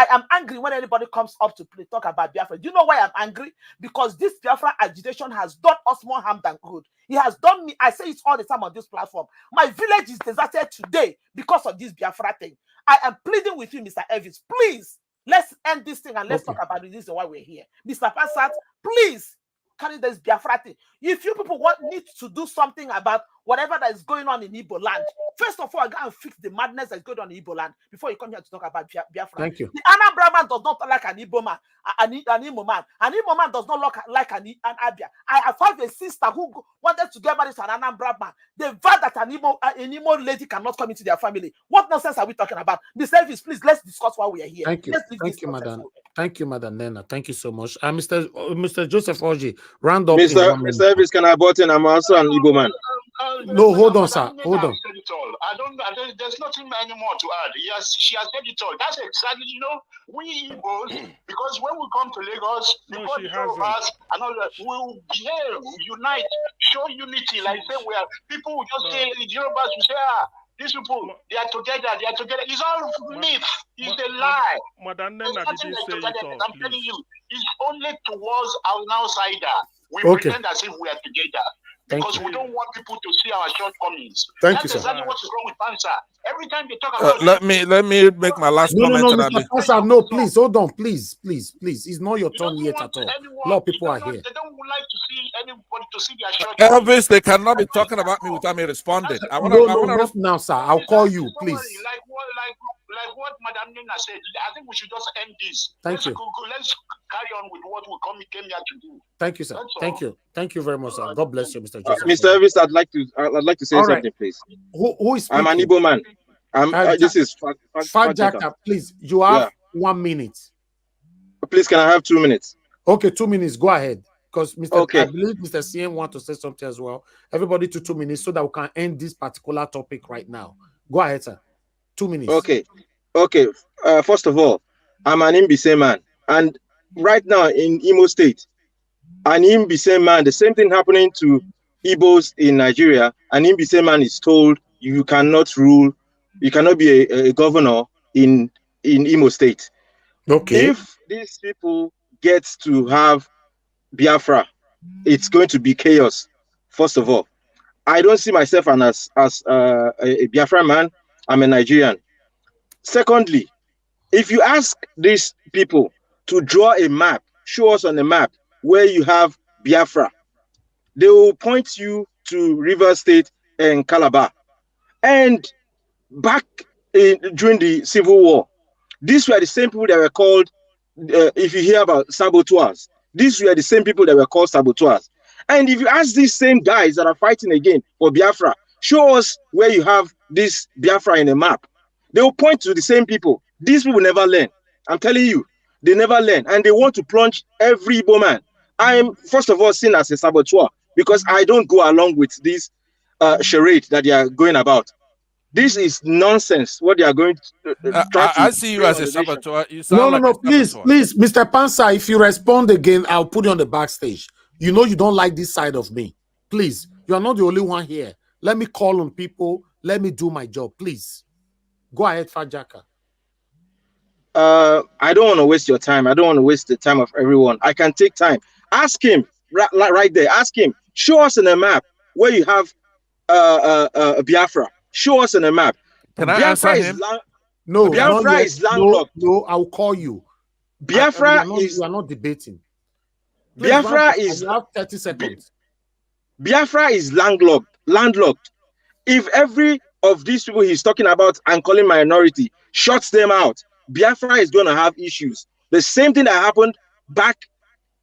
am angry when anybody comes up to talk about Biafra. Do you know why I'm angry? Because this Biafra agitation has done us more harm than good. It has done me. I say it all the time on this platform. My village is deserted today because of this Biafra thing. I am pleading with you, Mr. Elvis. Please, let's end this thing and let's talk about the reason why we're here. Mr. Pansat, please. carry this Biafra thing. If you people need to do something about whatever that is going on in Igbo land, first of all, go and fix the madness that is going on in Igbo land before you come here to talk about Biafra. Thank you. The Anambra man does not like an Igbo man, an Imo man. An Imo man does not look like an Abia. I have a sister who wanted to get married to an Anambra man. They vowed that an Imo lady cannot come into their family. What nonsense are we talking about? Mr. Elvis, please, let's discuss why we are here. Thank you. Let's leave Thank this you, nonsense madam. away. Thank you, Madam Nena. Thank you so much. Mr. Joseph Oji, round up. Mr. Elvis, can I button? I'm also an Igbo man. No, hold on, sir. Hold on. There's nothing anymore to add. Yes, she has said it all. That's exactly, we Igbos, because when we come to Lagos, before the two of us, we will behave, unite, show unity. Like say we are people who just say the Yorubas will say, these people, they are together. It's all myth. It's a lie. Madam Nena didn't say it all. I'm telling you, it's only towards an outsider. We pretend as if we are together. Because we don't want people to see our shortcomings. Thank you, sir. That's exactly what is wrong with Pansa. Every time they talk about let me make my last comment. No, Mr. Pansa, no, please, hold on, please. It's not your turn yet at all. A lot of people are here. They don't like to see anybody to see their shortcomings. Elvis, they cannot be talking about me without me responding. Not now, sir. I'll call you, please. Like what Madam Nina said, I think we should just end this. Thank you. Let's carry on with what we came here to do. Thank you, sir. Thank you. Thank you very much, sir. God bless you, Mr. Joseph. Mr. Elvis, I'd like to say something, please. Who is speaking? I'm an Igbo man. This is Fajaka, please. You have 1 minute. Please, can I have 2 minutes? Okay, 2 minutes. Go ahead. Because I believe Mr. CM wants to say something as well. Everybody to 2 minutes so that we can end this particular topic right now. Go ahead, sir. 2 minutes. Okay. First of all, I'm an Imbise man. And right now in Imo State, an Imbise man, the same thing happening to Igbos in Nigeria. An Imbise man is told you cannot rule, you cannot be a governor in Imo State. Okay. If these people get to have Biafra, it's going to be chaos. First of all, I don't see myself as a Biafra man. I'm a Nigerian. Secondly, if you ask these people to draw a map, show us on a map where you have Biafra, they will point you to River State and Calabar. And back during the Civil War, these were the same people that were called, if you hear about saboteurs, these were the same people that were called saboteurs. And if you ask these same guys that are fighting again for Biafra, show us where you have this Biafra in a map, they will point to the same people. These people never learn. I'm telling you, they never learn. And they want to plunge every Igbo man. I am, first of all, seen as a saboteur because I don't go along with this charade that they are going about. This is nonsense. What they are going to I see you as a saboteur. You sound no, please, Mr. Pansa, if you respond again, I'll put you on the backstage. You know you don't like this side of me. Please, you are not the only one here. Let me call on people. Let me do my job, please. Go ahead, Fajaka. I don't want to waste your time. I don't want to waste the time of everyone. I can take time. Ask him right there. Ask him. Show us on a map where you have Biafra. Show us on a map. Can I answer him? No, Biafra is landlocked. No, I'll call you. Biafra we are not debating. Please, Biafra is. You have 30 seconds. Biafra is landlocked. If every of these people he's talking about and calling minority shuts them out, Biafra is going to have issues. The same thing that happened back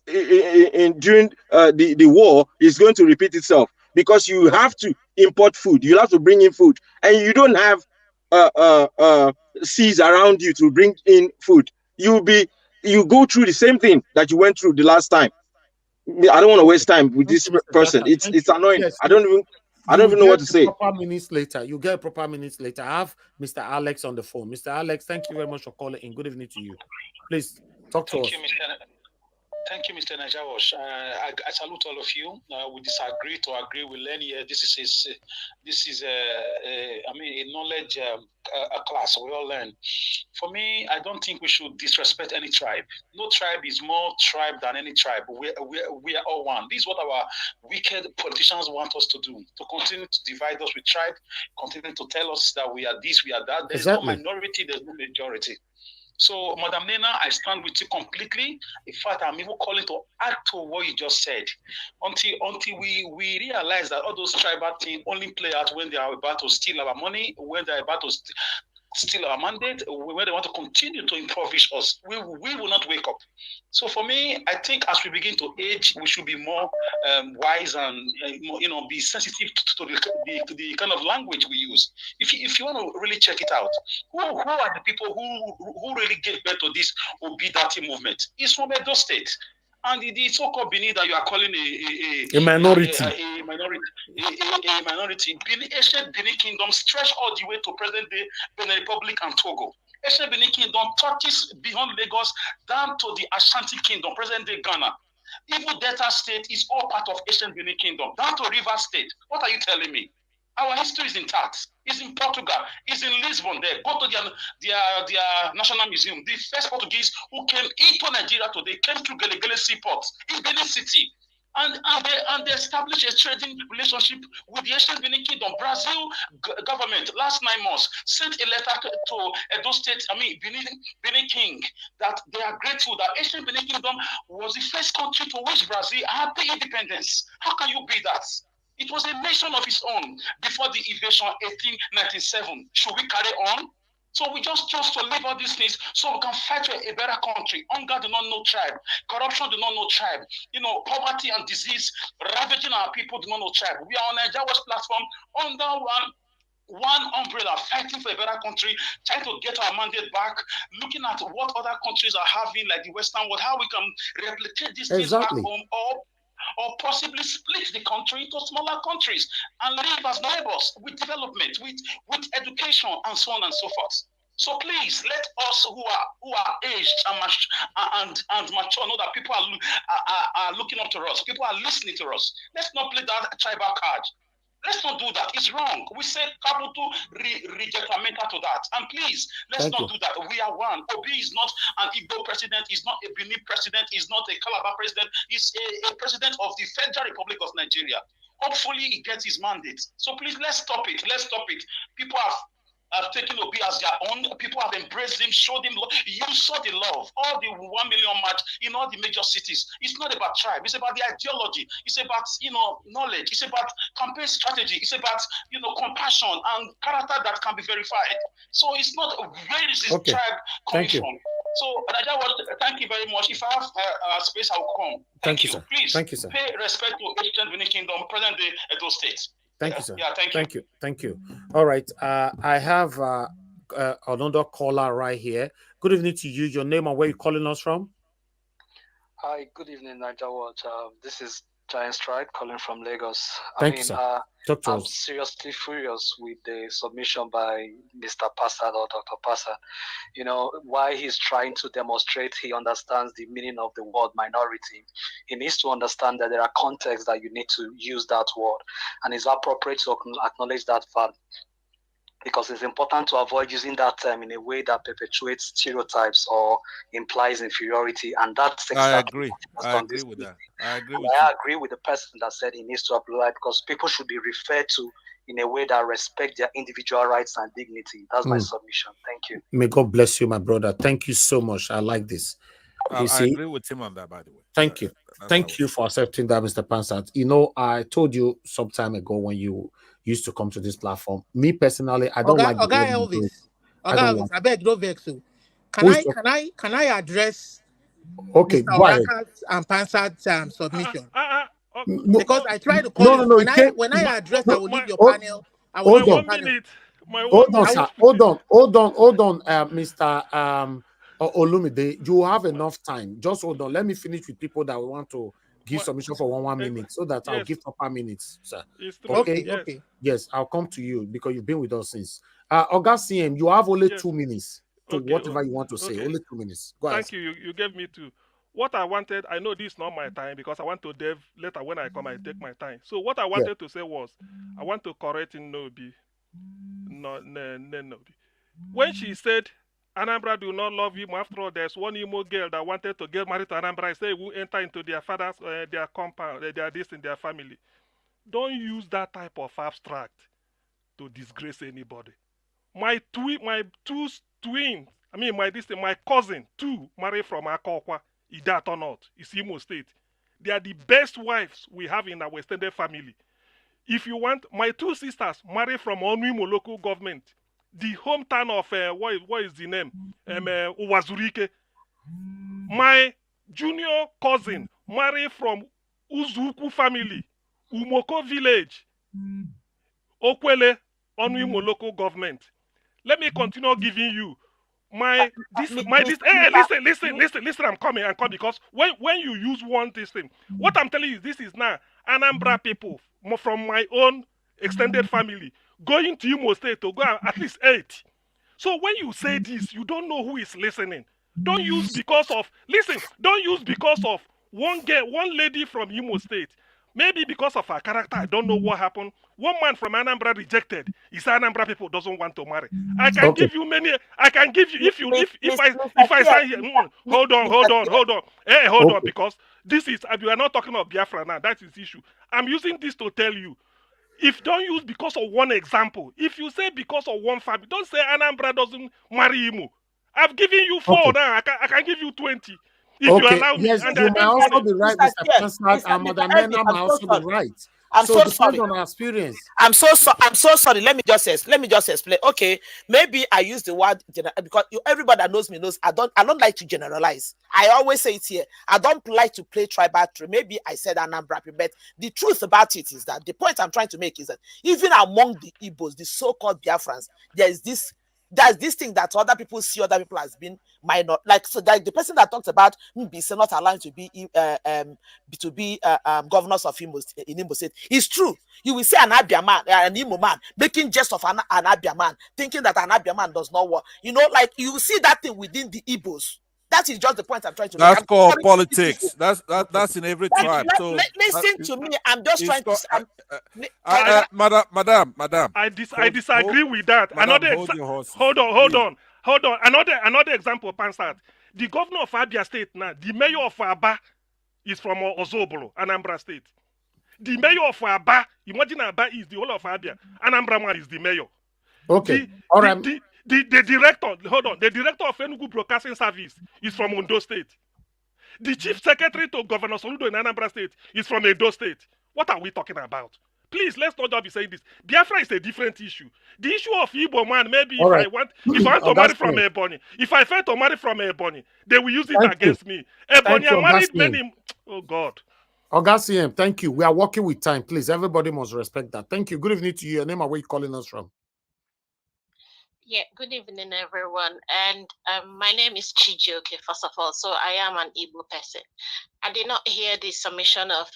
during the war is going to repeat itself because you have to import food. You have to bring in food, and you don't have seas around you to bring in food. You go through the same thing that you went through the last time. I don't want to waste time with this person. It's annoying. Yes, I don't even know what to say. Proper minutes later. You get proper minutes later. I have Mr. Alex on the phone. Mr. Alex, thank you very much for calling in. Good evening to you. Please talk to us. Thank you, Mr. Najawash. I salute all of you. We disagree to agree. We learn here. This is a knowledge class. We all learn. For me, I don't think we should disrespect any tribe. No tribe is more tribe than any tribe. We are all one. This is what our wicked politicians want us to do, to continue to divide us with tribe, continue to tell us that we are this, we are that. There's no minority, there's no majority. So, Madam Nena, I stand with you completely. In fact, I'm even calling to add to what you just said. Until we realize that all those tribal things only play out when they are about to steal our money, when they are about to steal our mandate, when they want to continue to impoverish us, we will not wake up. So for me, I think as we begin to age, we should be more wise and more, be sensitive to the kind of language we use. If you want to really check it out, who are the people who really gave birth to this Obidati movement? It's from Edo State. And the so-called Benin that you are calling a minority, a minority, ancient Benin Kingdom stretch all the way to present-day Benin Republic and Togo. Ancient Benin Kingdom touches beyond Lagos down to the Ashanti Kingdom, present-day Ghana. Even Delta State is all part of Ancient Benin Kingdom, down to River State. What are you telling me? Our history is intact. It's in Portugal. It's in Lisbon. There, go to their national museum. The first Portuguese who came into Nigeria today came through Gelegele Seaport in Benin City. And they established a trading relationship with the ancient Benin Kingdom. Brazil government last 9 months sent a letter to Edo State, Benin King, that they are grateful that ancient Benin Kingdom was the first country to which Brazil had the independence. How can you be that? It was a nation of its own before the invasion 1897. Should we carry on? So we just chose to leave all these things so we can fight for a better country. Hunger do not know tribe. Corruption do not know tribe. Poverty and disease ravaging our people do not know tribe. We are on a Jawas platform under one umbrella, fighting for a better country, trying to get our mandate back, looking at what other countries are having, like the Western world, how we can replicate these things back home, or possibly split the country into smaller countries and live as neighbors with development, with education, and so on and so forth. So please let us who are aged and mature know that people are looking up to us. People are listening to us. Let's not play that tribal card. Let's not do that. It's wrong. We say Kabuto rejectamenta to that. And please, let's not do that. We are one. Obi is not an Igbo president, is not a Benin president, is not a Calabar president, is a president of the Federal Republic of Nigeria. Hopefully he gets his mandate. So please, let's stop it. Let's stop it. People have taken Obi as their own. People have embraced him, showed him love. You saw the love. All the 1 million march in all the major cities. It's not about tribe. It's about the ideology. It's about knowledge. It's about campaign strategy. It's about compassion and character that can be verified. So it's not where is this tribe coming from. So thank you very much. If I have space, I will come. Thank you. Sir. Please thank you, sir. Pay respect to Ancient Benin Kingdom, present-day Edo State. Thank you, sir. Yeah, thank you. Thank you. All right. I have another caller right here. Good evening to you. Your name and where you're calling us from? Hi, good evening, Niger World. This is Giant Strike calling from Lagos. Thank you, sir. I'm seriously furious with the submission by Mr. Passad or Dr. Passad. Why he's trying to demonstrate he understands the meaning of the word minority. He needs to understand that there are contexts that you need to use that word. And it's appropriate to acknowledge that fact, because it's important to avoid using that term in a way that perpetuates stereotypes or implies inferiority. And that's exactly I agree with that. I agree with the person that said he needs to apply, because people should be referred to in a way that respect their individual rights and dignity. That's my submission. Thank you. May God bless you, my brother. Thank you so much. I like this. I agree with him on that, by the way. Thank you. Thank you for accepting that, Mr. Pansat. I told you some time ago when you used to come to this platform. Me personally, I don't like the Elvis. I beg, don't vex you. Can I address Mr. Go ahead. And Pansat's submission? Because I tried to call you. When I address, I will leave your panel. I will leave your panel. Hold on, sir. Hold on, Mr. Olumide. You have enough time. Just hold on. Let me finish with people that want to give submission for 1 minute, so that I'll give proper minutes, sir. Okay. Yes, I'll come to you because you've been with us since. August CM, you have only 2 minutes to whatever you want to say. Only 2 minutes. Go ahead. Thank you. You gave me 2. What I wanted, I know this is not my time because I want to delve later when I come. I take my time. So what I wanted to say was, I want to correct Nobi. Nobi. When she said Anambra do not love him, after all, there's one Imo girl that wanted to get married to Anambra. I say we enter into their father's, their compound, their this in their family. Don't use that type of abstract to disgrace anybody. My 2 twins I mean, my cousin, too, married from Akokwa, Idato North, is Imo State. They are the best wives we have in our extended family. If you want, my two sisters married from Onwimo local government, the hometown of, what is the name? Uwazurike. My junior cousin married from Uzuku family, Umoko village, Okwele, Onwimo local government. Let me continue giving you listen, I'm coming because when you use one this thing, what I'm telling you, this is now Anambra people from my own extended family going to Imo State to go at least 8. So when you say this, you don't know who is listening. Don't use because of one lady from Imo State. Maybe because of her character, I don't know what happened. One man from Anambra rejected. He said Anambra people doesn't want to marry. I can give you many. I can give you if I say here. Hold on. Hey, hold on, because this is we are not talking about Biafra now. That is the issue. I'm using this to tell you. If don't use because of one example, if you say because of one family, don't say Anambra doesn't marry Imo. I've given you 4 now. I can give you 20 if you allow me. Yes, And you might also be right, Mr. Yes, Pansat, and Madam Nena might also be right. I'm so so it depends sorry. on our experience. I'm so sorry. Let me just explain. Okay, maybe I use the word because everybody that knows me knows I don't like to generalize. I always say it here. I don't like to play tribal. Maybe I said Anambra, but the truth about it is that the point I'm trying to make is that even among the Igbos, the so-called Biafrans, there's this thing that other people see other people as being minor. Like the person that talks about Mbise not allowed to be governors of Imo State. It's true. You will see an Abia man, an Imo man, making jest of an Abia man, thinking that an Abia man does not work. You know, like you will see that thing within the Igbos. That is just the point I'm trying to make. That's called politics. That's in every tribe. So listen to me. I'm just trying to. Madam. I disagree with that. Hold on. Another example, Pansat. The governor of Abia State now, the mayor of Aba is from Ozobolo, Anambra State. The mayor of Aba, imagine Aba is the whole of Abia. Anambra man is the mayor. Okay. The director of Enugu Broadcasting Service is from Ondo State. The chief secretary to Governor Soludo in Anambra State is from Edo State. What are we talking about? Please, let's not just be saying this. Biafra is a different issue. The issue of Igbo man, maybe if I want to marry from Ebony, if I fail to marry from Ebony, they will use it against me. Ebony, I married many. Oh God. Augustine, thank you. We are working with time. Please, everybody must respect that. Thank you. Good evening to you. Your name and where you calling us from? Yeah, good evening, everyone. And my name is Chijioke, first of all. So I am an Igbo person. I did not hear the summation of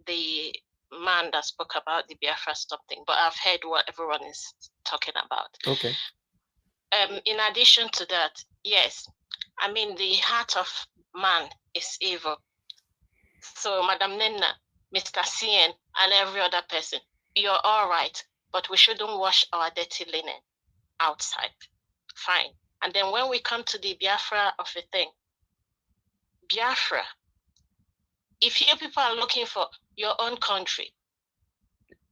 the man that spoke about the Biafra something, but I've heard what everyone is talking about. Okay. In addition to that, yes, I mean, the heart of man is evil. So, Madam Nena, Mr. CN, and every other person, you're all right, but we shouldn't wash our dirty linen outside. Fine. And then when we come to the Biafra of a thing, Biafra, if you people are looking for your own country,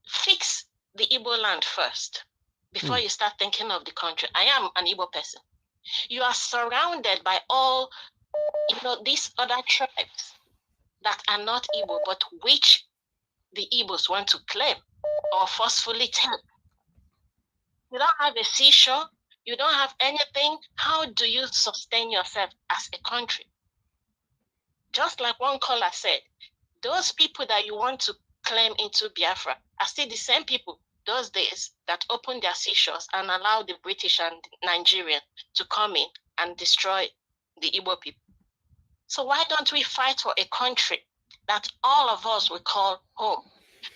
fix the Igbo land first before you start thinking of the country. I am an Igbo person. You are surrounded by all, these other tribes that are not Igbo, but which the Igbos want to claim or forcefully tell. You don't have a seashore. You don't have anything. How do you sustain yourself as a country? Just like one caller said, those people that you want to claim into Biafra are still the same people those days that opened their seashores and allowed the British and Nigerian to come in and destroy the Igbo people. So why don't we fight for a country that all of us will call home?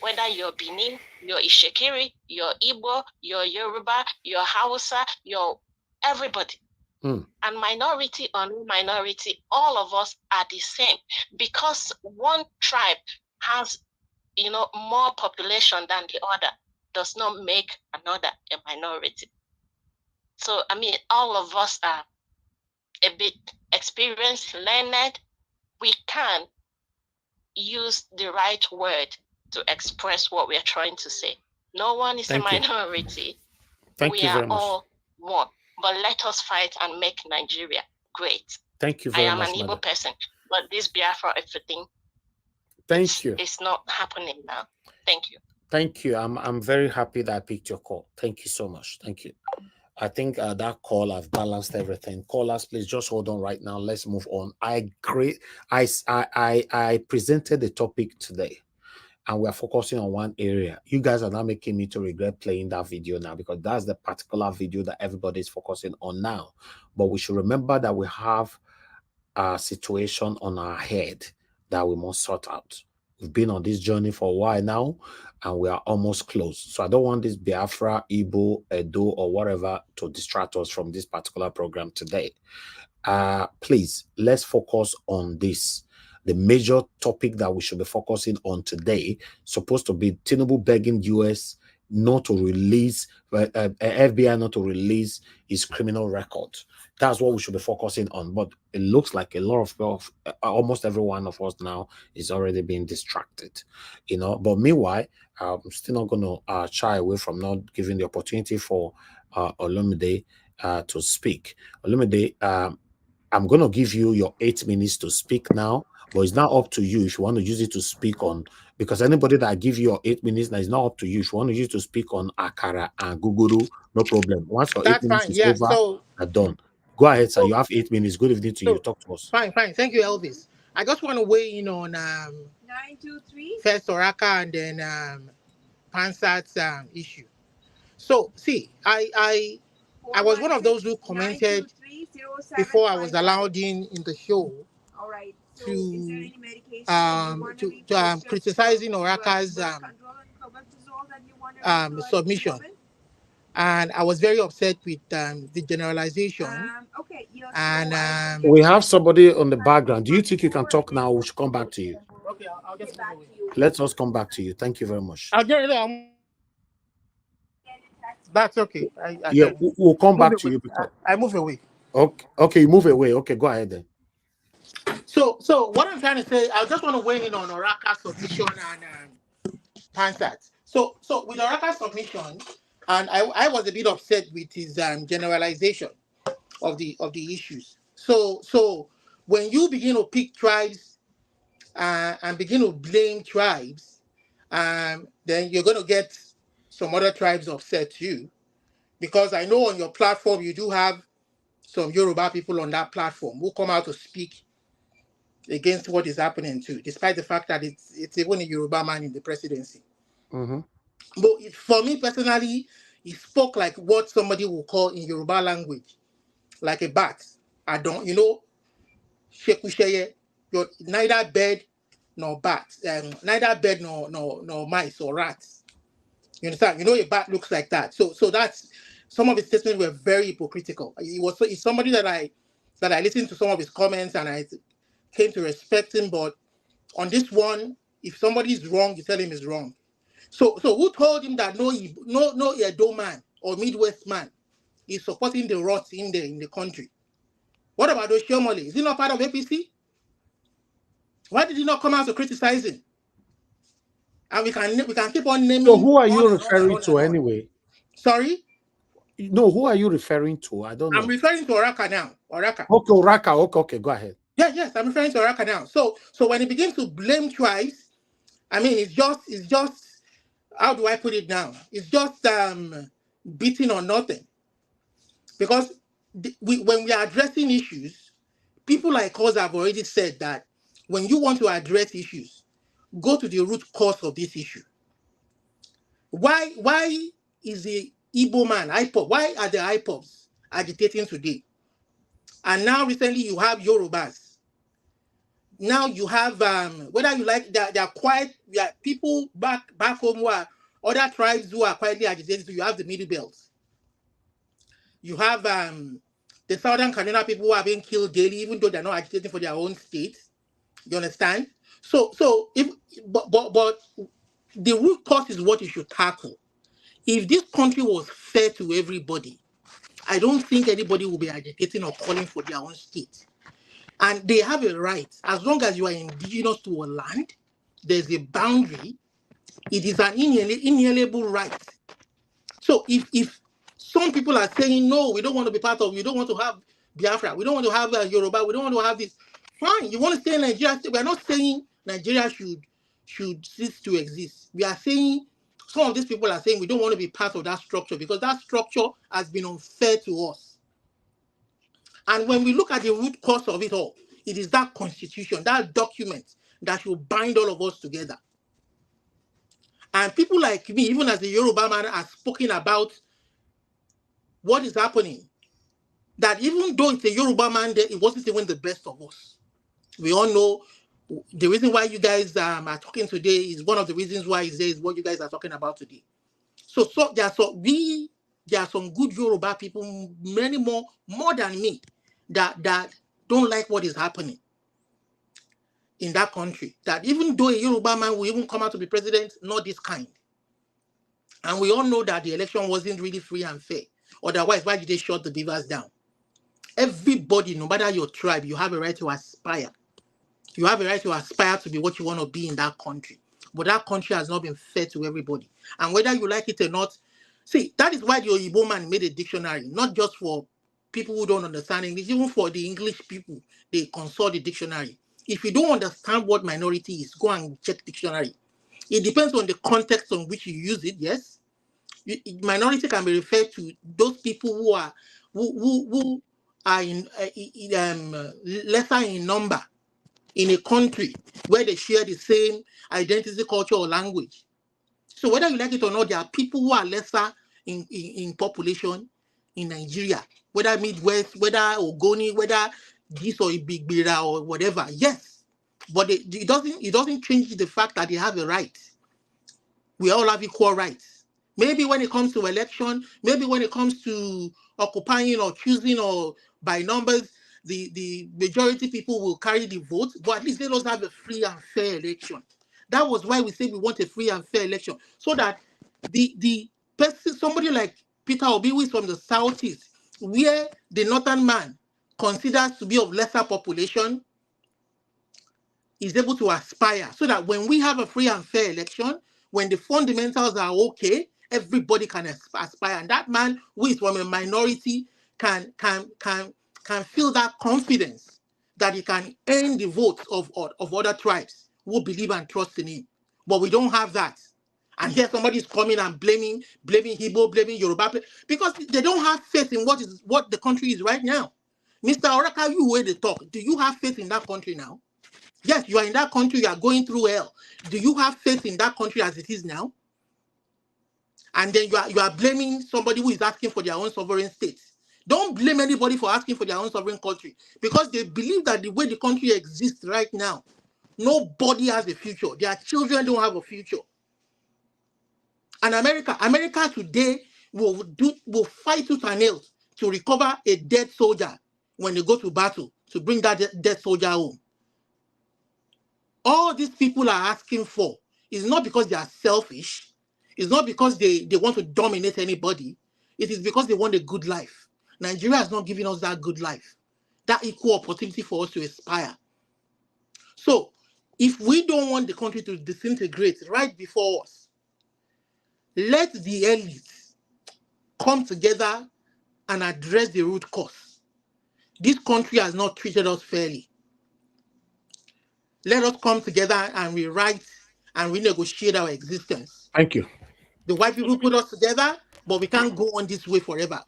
Whether you're Benin, you're Ishekiri, you're Igbo, you're Yoruba, you're Hausa, you're everybody. And minority or no minority, all of us are the same. Because one tribe has, more population than the other does not make another a minority. So, I mean, all of us are a bit experienced, learned. We can use the right word to express what we are trying to say. No one is a minority. Thank you very much. We are all one. but let us fight and make Nigeria great. Thank you very much, I am an Igbo person, but this Biafra everything, it's not happening now. Thank you. Thank you. I'm very happy that I picked your call. Thank you so much. Thank you. I think that call, I've balanced everything. Callers, please just hold on right now. Let's move on. I presented the topic today, and we're focusing on one area. You guys are now making me to regret playing that video now, because that's the particular video that everybody's focusing on now. But we should remember that we have a situation on our head that we must sort out. We've been on this journey for a while now, and we are almost close. So I don't want this Biafra, Igbo, Edo, or whatever to distract us from this particular program today. Please, let's focus on this. The major topic that we should be focusing on today, supposed to be Tinubu begging US not to release, FBI not to release his criminal record. That's what we should be focusing on. But it looks like a lot of almost every one of us now is already being distracted, you know. But meanwhile, I'm still not going to shy away from not giving the opportunity for Olumide to speak. Olumide, I'm going to give you your 8 minutes to speak now, but it's not up to you if you want to use it to speak on, because anybody that give you your 8 minutes now is not up to you. If you want to use it to speak on Akara and Guguru, no problem. Once your 8 minutes is over, So, done. Go ahead, sir. You have 8 minutes. Good evening to you. Talk to us. Fine. Thank you, Elvis. I just want to weigh in on 923 first Oraka and then Pansat's issue. So, see, I was one of those who commented before I was allowed in the show to criticizing Oraka's submission, and I was very upset with the generalization. And we have somebody on the background. Do you think you can talk now? We should come back to you. Okay, I'll get back to you. Let us come back to you. Thank you very much. That's okay. Yeah, we'll come back to you because I move away. Okay, you move away. Okay, go ahead then. So what I'm trying to say, I just want to weigh in on Oraka's submission and Pansat. So with Oraka's submission, and I was a bit upset with his generalization of the issues. So when you begin to pick tribes and begin to blame tribes, then you're going to get some other tribes upset too, because I know on your platform you do have some Yoruba people on that platform who come out to speak against what is happening too, despite the fact that it's even a Yoruba man in the presidency. Mm-hmm. But for me personally, he spoke like what somebody will call in Yoruba language, like a bat. I don't, you're neither bird nor bat, neither bird nor mice or rats. You understand? A bat looks like that. So that's, some of his statements were very hypocritical. He's somebody that I listened to some of his comments and I came to respect him. But on this one, if somebody is wrong, you tell him he's wrong. So who told him that no Edo man or Midwest man is supporting the rots in the country? What about Oshiomhole? Is he not part of APC? Why did he not come out to criticize him? And we can keep on naming. So who are you referring to anyway? Sorry? No, who are you referring to? I don't know. I'm referring to Oraka now. Oraka. Okay, Oraka. Okay, go ahead. Yes, I'm referring to Oraka now. So when he begins to blame tribes, I mean, it's just how do I put it now? It's just beating on nothing. Because when we are addressing issues, people like us have already said that when you want to address issues, go to the root cause of this issue. Why is the Igbo man, IPOB, why are the IPOBs agitating today? And now recently you have Yorubas. Now you have, whether you like, they're quiet, people back home who are other tribes who are quietly agitated. So you have the Middle Belt. You have the Southern Kaduna people who are being killed daily, even though they're not agitating for their own state. You understand? So but the root cause is what you should tackle. If this country was fair to everybody, I don't think anybody will be agitating or calling for their own state. And they have a right. As long as you are indigenous to a land, there's a boundary. It is an inalienable right. So if Some people are saying, no, we don't want to be part of, we don't want to have Biafra, we don't want to have Yoruba, we don't want to have this. Fine, you want to stay in Nigeria? We are not saying Nigeria should cease to exist. We are saying, some of these people are saying we don't want to be part of that structure because that structure has been unfair to us. And when we look at the root cause of it all, it is that constitution, that document that should bind all of us together. And people like me, even as a Yoruba man, are spoken about what is happening. That even though it's a Yoruba man, it wasn't even the best of us. We all know the reason why you guys are talking today is one of the reasons why is there is what you guys are talking about today. So there are some good Yoruba people, many more than me, that don't like what is happening in that country. That even though a Yoruba man will even come out to be president, not this kind. And we all know that the election wasn't really free and fair. Otherwise, why did they shut the beavers down? Everybody, no matter your tribe, you have a right to aspire. You have a right to aspire to be what you want to be in that country. But that country has not been fair to everybody. And whether you like it or not, see, that is why the Oyibo man made a dictionary, not just for people who don't understand English, even for the English people, they consult the dictionary. If you don't understand what minority is, go and check dictionary. It depends on the context on which you use it, yes. Minority can be referred to those people who are lesser in number in a country where they share the same identity, culture, or language. So whether you like it or not, there are people who are lesser in population in Nigeria, whether Midwest, whether Ogoni, whether this or Ibigbira or whatever. Yes, but it doesn't change the fact that they have a right. We all have equal rights. Maybe when it comes to election, maybe when it comes to occupying or choosing or by numbers, the majority people will carry the vote, but at least they don't have a free and fair election. That was why we say we want a free and fair election, so that the person, somebody like Peter Obi, who is from the southeast, where the northern man considers to be of lesser population, is able to aspire, so that when we have a free and fair election, when the fundamentals are okay, everybody can aspire. And that man who is from a minority can feel that confidence that he can earn the votes of other tribes who believe and trust in him. But we don't have that. And here somebody's coming and blaming Igbo, blaming Yoruba, because they don't have faith in what the country is right now. Mr. Oraka, you where they talk. Do you have faith in that country now? Yes, you are in that country, you are going through hell. Do you have faith in that country as it is now? And then you are blaming somebody who is asking for their own sovereign state. Don't blame anybody for asking for their own sovereign country, because they believe that the way the country exists right now, nobody has a future. Their children don't have a future. And America today will fight tooth and nail to recover a dead soldier when they go to battle, to bring that dead soldier home. All these people are asking for is not because they are selfish. It's not because they want to dominate anybody. It is because they want a good life. Nigeria is not giving us that good life, that equal opportunity for us to aspire. So if we don't want the country to disintegrate right before us, let the elites come together and address the root cause. This country has not treated us fairly. Let us come together and rewrite and renegotiate our existence. Thank you. The white people put us together, but we can't go on this way forever.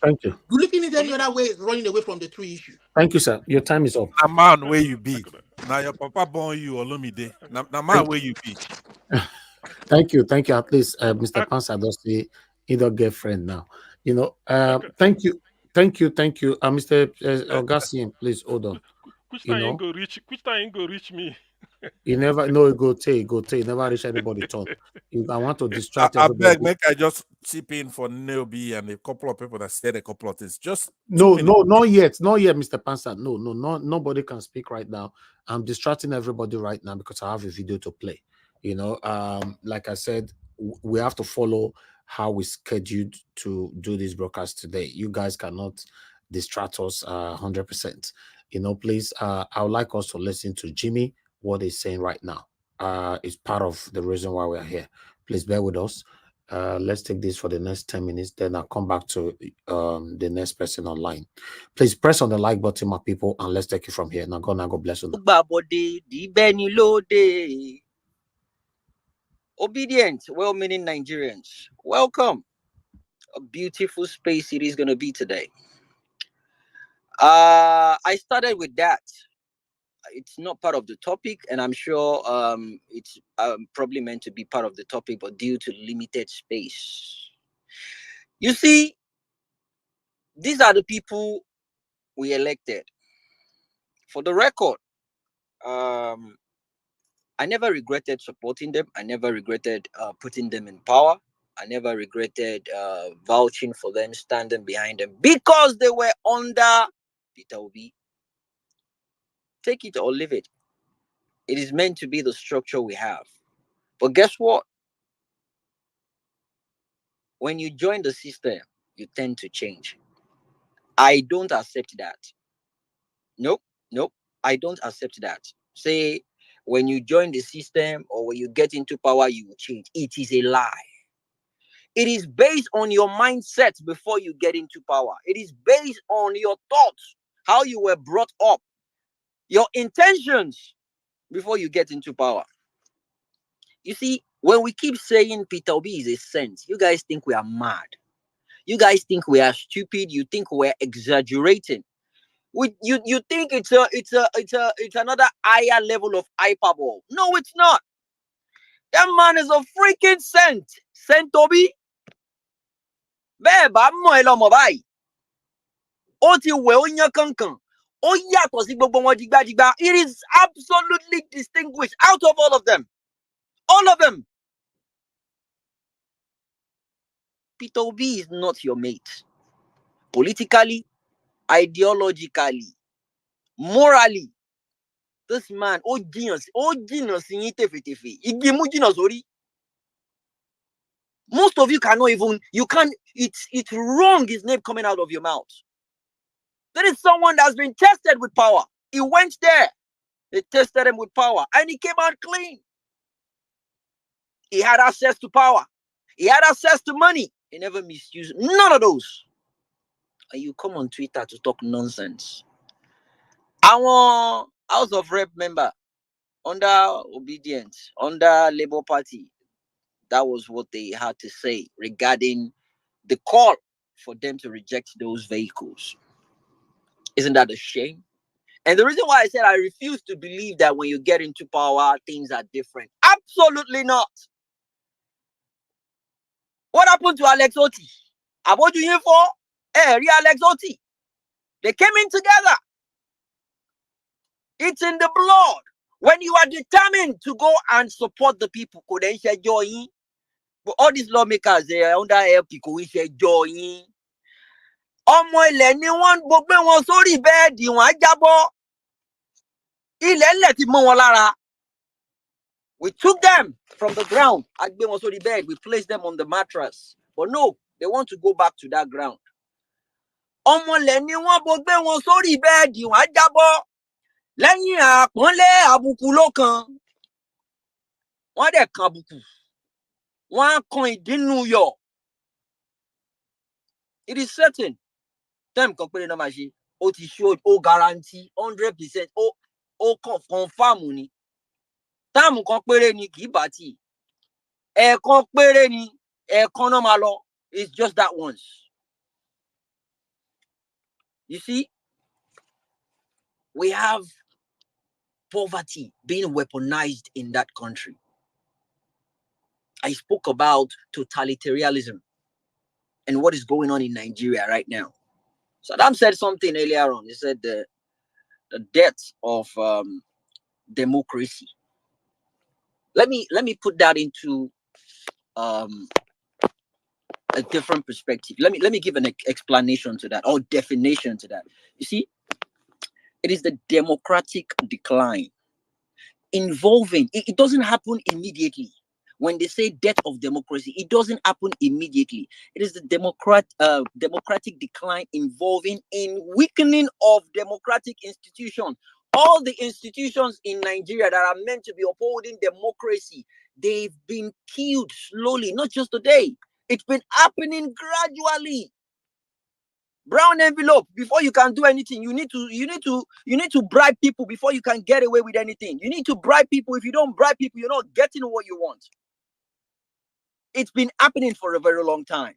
Thank you. Looking at any other way is running away from the true issue. Thank you, sir. Your time is up. A man where you be. Now your papa born you Olumide. Now man where you be. Thank you. At least Mr. Pansa does say he don't get friend now. You know, thank you. Mr. Augustine, please hold on. Which time go reach me? You never know it go take. Never reach anybody talk. I want to distract I everybody. beg, make I just chip in for Neobi and a couple of people that said a couple of things. Just not yet, Mr. Pansa. No, nobody can speak right now. I'm distracting everybody right now because I have a video to play. You know, like I said, we have to follow how we scheduled to do this broadcast today. You guys cannot distract us 100%. You know, please, I would like us to listen to Jimmy, what he's saying right now. It's part of the reason why we're here. Please bear with us. Let's take this for the next 10 minutes. Then I'll come back to the next person online. Please press on the like button, my people, and let's take it from here. Now, God bless you. Obedient, well-meaning Nigerians, welcome. A beautiful space it is going to be today. I started with that. It's not part of the topic, and I'm sure it's probably meant to be part of the topic, but due to limited space. You see, these are the people we elected. For the record, I never regretted supporting them. I never regretted putting them in power. I never regretted vouching for them, standing behind them, because they were under Peter Obi. Take it or leave it. It is meant to be the structure we have. But guess what? When you join the system, you tend to change. I don't accept that. Nope. I don't accept that. Say, when you join the system or when you get into power, you will change. It is a lie. It is based on your mindset before you get into power. It is based on your thoughts, how you were brought up, your intentions before you get into power. You see, when we keep saying Peter Obi is a saint, you guys think we are mad. You guys think we are stupid. You think we're exaggerating. You think it's another higher level of hyperbole. No, it's not. That man is a freaking saint. Saint Obi. Bẹ́ẹ̀ bá mọ̀ ẹ́ lọ́mọ báyìí. Ó ti wẹ̀ ó yán kankan. Ó yàtọ̀ sí gbogbo wọn dìgbàdìgbà. It is absolutely distinguished out of all of them. All of them. Peter Obi is not your mate. Politically, ideologically, morally, this man, most of you cannot even, it's wrong his name coming out of your mouth. There is someone that's been tested with power. He went there. They tested him with power and he came out clean. He had access to power. He had access to money. He never misused none of those. And you come on Twitter to talk nonsense. Our House of Rep member under Obedience, under Labour Party, that was what they had to say regarding the call for them to reject those vehicles. Isn't that a shame? And the reason why I said I refuse to believe that when you get into power, things are different. Absolutely not. What happened to Alex Oti? About you for? Alex Oti. They came in together. It's in the blood. When you are determined to go and support the people, could they share joy? But all these lawmakers, they are under LP, could we share joy? Ọmọ ilẹ̀ ni wọ́n gbogbo wọn sórí bẹ́ẹ̀dì wọn á jábọ́. Ilẹ̀ ńlẹ̀ ti mọ́ wọn lára. We took them from the ground. A gbé wọn sórí bed. We placed them on the mattress. But no, they want to go back to that ground. Ọmọ ilẹ̀ ni wọ́n gbogbo wọn sórí bẹ́ẹ̀dì wọn á jábọ́. Lẹ́yìn àpọ́nlé àbùkù ló kan. Wọ́n dẹ̀ kan àbùkù. Wọ́n á kan ìdínú yọ̀. It is certain. Time kan péré náà máa ṣe. Ó ti show, ó guarantee 100%. Ó confirm ni. Táàmù kan péré ni kì í bá tì. Ẹ̀ẹ̀kan péré ni. Ẹ̀ẹ̀kan náà máa lọ. It's just that once. You see, we have poverty being weaponized in that country. I spoke about totalitarianism and what is going on in Nigeria right now. Saddam said something earlier on. He said the death of democracy. Let me put that into a different perspective. Let me give an explanation to that, or definition to that. You see, it is the democratic decline involving. It doesn't happen immediately. When they say death of democracy, it doesn't happen immediately. It is the democratic decline involving in weakening of democratic institutions. All the institutions in Nigeria that are meant to be upholding democracy, They've been killed slowly, not just today. It's been happening gradually. Brown envelope. Before you can do anything, you need to bribe people before you can get away with anything. You need to bribe people. If you don't bribe people, you're not getting what you want. It's been happening for a very long time.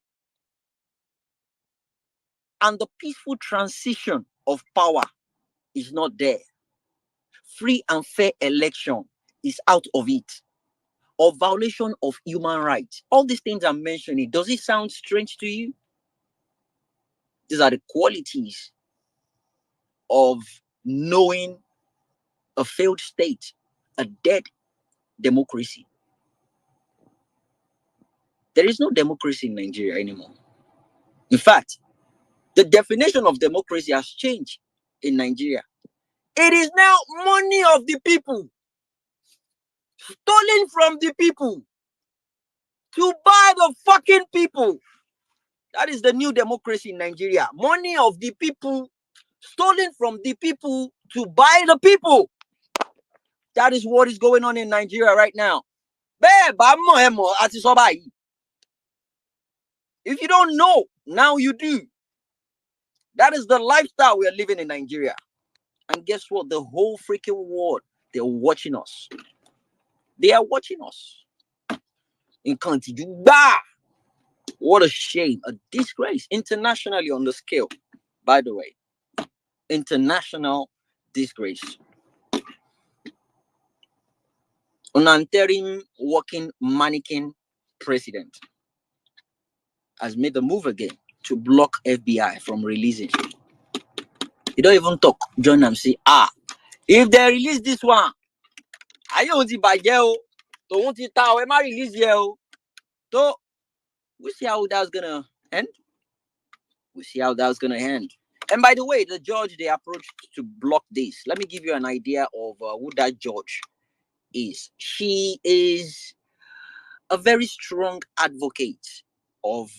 And the peaceful transition of power is not there. Free and fair election is out of it. Or violation of human rights. All these things I'm mentioning, does it sound strange to you? These are the qualities of knowing a failed state, a dead democracy. There is no democracy in Nigeria anymore. In fact, the definition of democracy has changed in Nigeria. It is now money of the people, stolen from the people, to buy the fucking people. That is the new democracy in Nigeria. Money of the people, stolen from the people to buy the people. That is what is going on in Nigeria right now. If you don't know, now you do. That is the lifestyle we are living in Nigeria. And guess what? The whole freaking world, they're watching us. They are watching us. In country, what a shame, a disgrace internationally on the scale. By the way, international disgrace. An interim working mannequin president has made the move again to block FBI from releasing. You don't even talk. Join them, say, if they release this one, I won't release you. So we see how that's gonna end. We see how that's gonna end. And by the way, the judge they approached to block this. Let me give you an idea of who that judge is. She is a very strong advocate of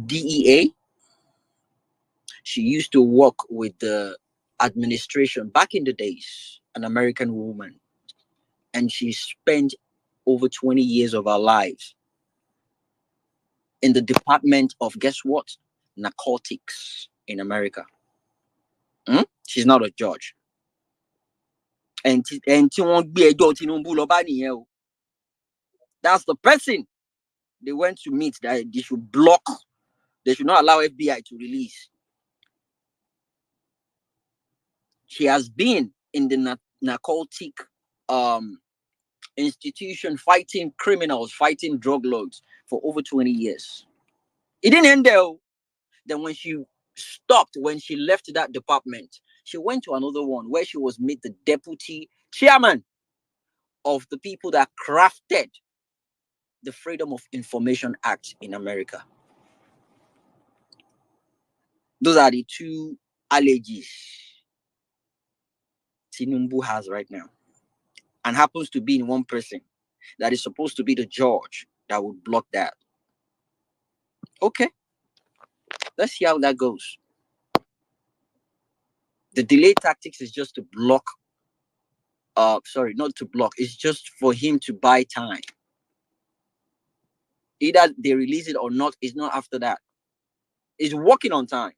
DEA. She used to work with the administration back in the days, an American woman. And she spent over 20 years of her life in the department of, guess what? Narcotics in America. She's not a judge. And that's the person they went to meet, that they should block, they should not allow FBI to release. She has been in the narcotic institution fighting criminals, fighting drug lords for over 20 years. It didn't end there. Then when she stopped, when she left that department, she went to another one where she was made the deputy chairman of the people that crafted the Freedom of Information Act in America. Those are the two allergies Tinubu has right now, and happens to be in one person that is supposed to be the judge that would block that. Okay, let's see how that goes. The delay tactics is just to block. Sorry, not to block. It's just for him to buy time. Either they release it or not. It's not after that. It's working on time,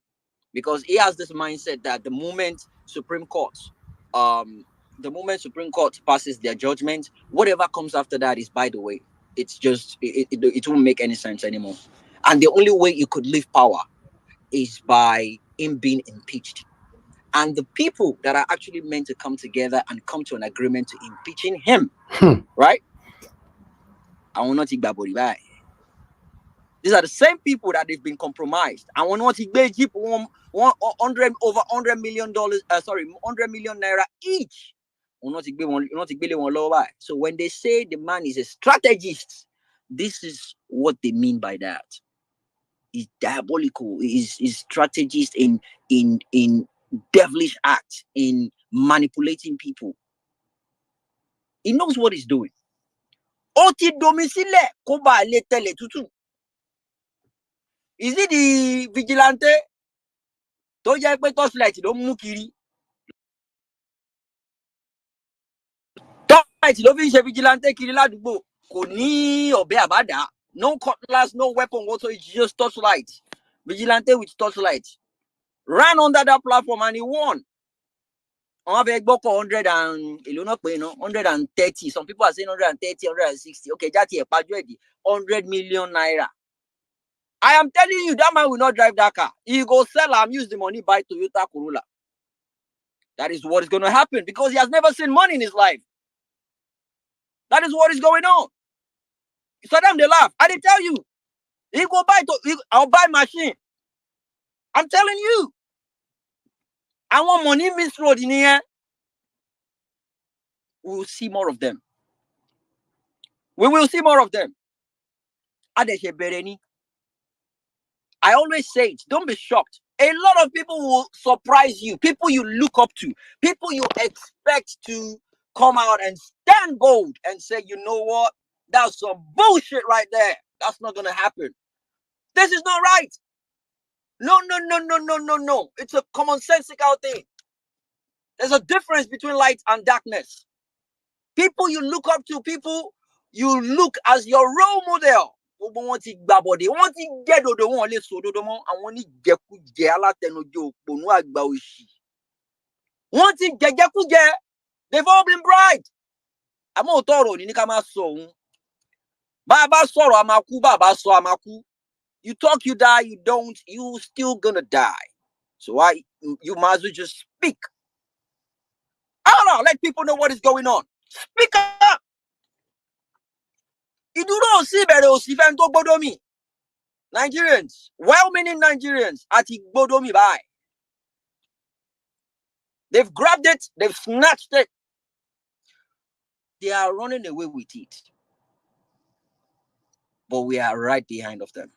because he has this mindset that the moment Supreme Court passes their judgment, whatever comes after that is, by the way, it's just it won't make any sense anymore. And the only way you could leave power is by him being impeached. And the people that are actually meant to come together and come to an agreement to impeaching him, right? I will not take that body back. These are the same people that they've been compromised. I will not take $100 million, $100 million naira each. So when they say the man is a strategist, this is what they mean by that. He's diabolical. He's strategist in devilish acts, in manipulating people. He knows what he's doing. Oti domicile koba le tele tutu. Is it the vigilante? To jẹ́ pé torchlight ló mú kiri. vigilante no cutlass, no weapon whatsoever, it's just torchlight. Vigilante with torchlight. Ran under that platform and he won. 130. Some people are saying 130, 160. Okay, that's 100 million naira. I am telling you, that man will not drive that car. He go sell and use the money buy Toyota Corolla. That is what is going to happen because he has never seen money in his life. That is what is going on. So them they laugh. I didn't tell you. He go buy I'll buy machine. I'm telling you. I want money miss road in here. We will see more of them. We will see more of them. I always say it. Don't be shocked. A lot of people will surprise you. People you look up to. People you expect to come out and stand bold and say, you know what? That's some bullshit right there. That's not going to happen. This is not right. No. It's a commonsensical thing. There's a difference between light and darkness. People you look up to, people you look as your role model. Wọ́n ti gbàbọ̀dé, wọ́n ti jẹ́ dodo, wọn lè sọ dodo mọ́, àwọn oníjẹkújẹ alátẹnujẹ òpònú àgbà òṣì. Wọ́n ti jẹjẹkújẹ, they've all been bribed. Àmọ́ òótọ́ ọ̀rọ̀ ní ká máa sọ òun. Bá a bá sọ̀rọ̀ a máa kú, bá a bá sọ a máa kú. You talk, you die, you don't, you still gonna die. So you might as well just speak. I don't know, let people know what is going on. Speak up. Ìdúró òsì bẹ̀rẹ̀ òsì fẹ́ tó gbọ́dọ̀ mi. Nigerians, well-meaning Nigerians, àti gbọ́dọ̀ mi báyìí. They've grabbed it, they've snatched it. They are running away with it. But we are right behind of them.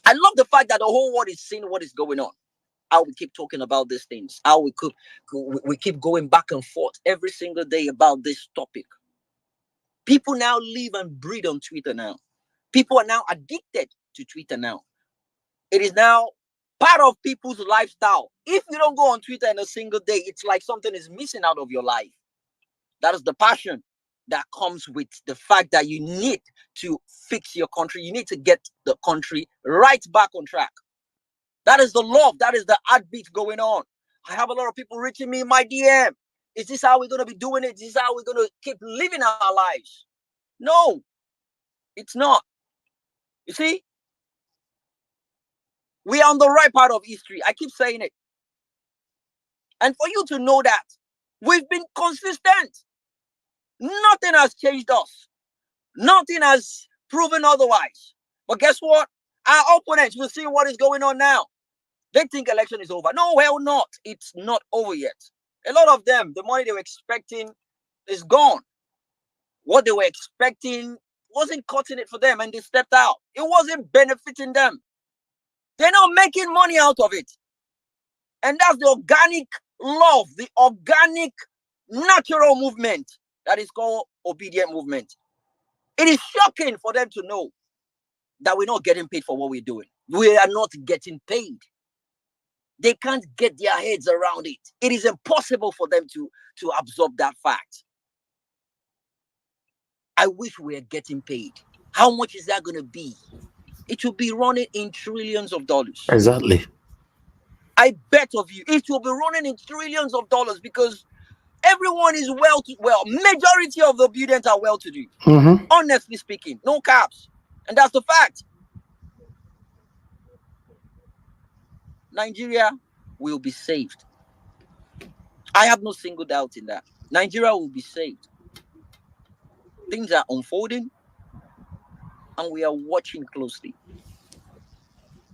I love the fact that the whole world is seeing what is going on. How we keep talking about these things. How we keep going back and forth every single day about this topic. People now live and breathe on Twitter now. People are now addicted to Twitter now. It is now part of people's lifestyle. If you don't go on Twitter in a single day, it's like something is missing out of your life. That is the passion that comes with the fact that you need to fix your country. You need to get the country right back on track. That is the love. That is the heartbeat going on. I have a lot of people reaching me in my DM. Is this how we're going to be doing it? Is this how we're going to keep living our lives? No, it's not. You see, we are on the right part of history. I keep saying it. And for you to know that, we've been consistent. Nothing has changed us. Nothing has proven otherwise. But guess what? Our opponents will see what is going on now. They think election is over. No, well, not. It's not over yet. A lot of them, the money they were expecting is gone. What they were expecting wasn't cutting it for them and they stepped out. It wasn't benefiting them. They're not making money out of it. And that's the organic love, the organic natural movement that is called obedient movement. It is shocking for them to know that we're not getting paid for what we're doing. We are not getting paid. They can't get their heads around it. It is impossible for them to absorb that fact. I wish we were getting paid. How much is that going to be? It will be running in trillions of dollars. Exactly. I bet of you, it will be running in trillions of dollars because everyone is well. Majority of the obedient are well-to-do. Honestly speaking, no caps. And that's the fact. Nigeria will be saved. I have no single doubt in that. Nigeria will be saved. Things are unfolding and we are watching closely.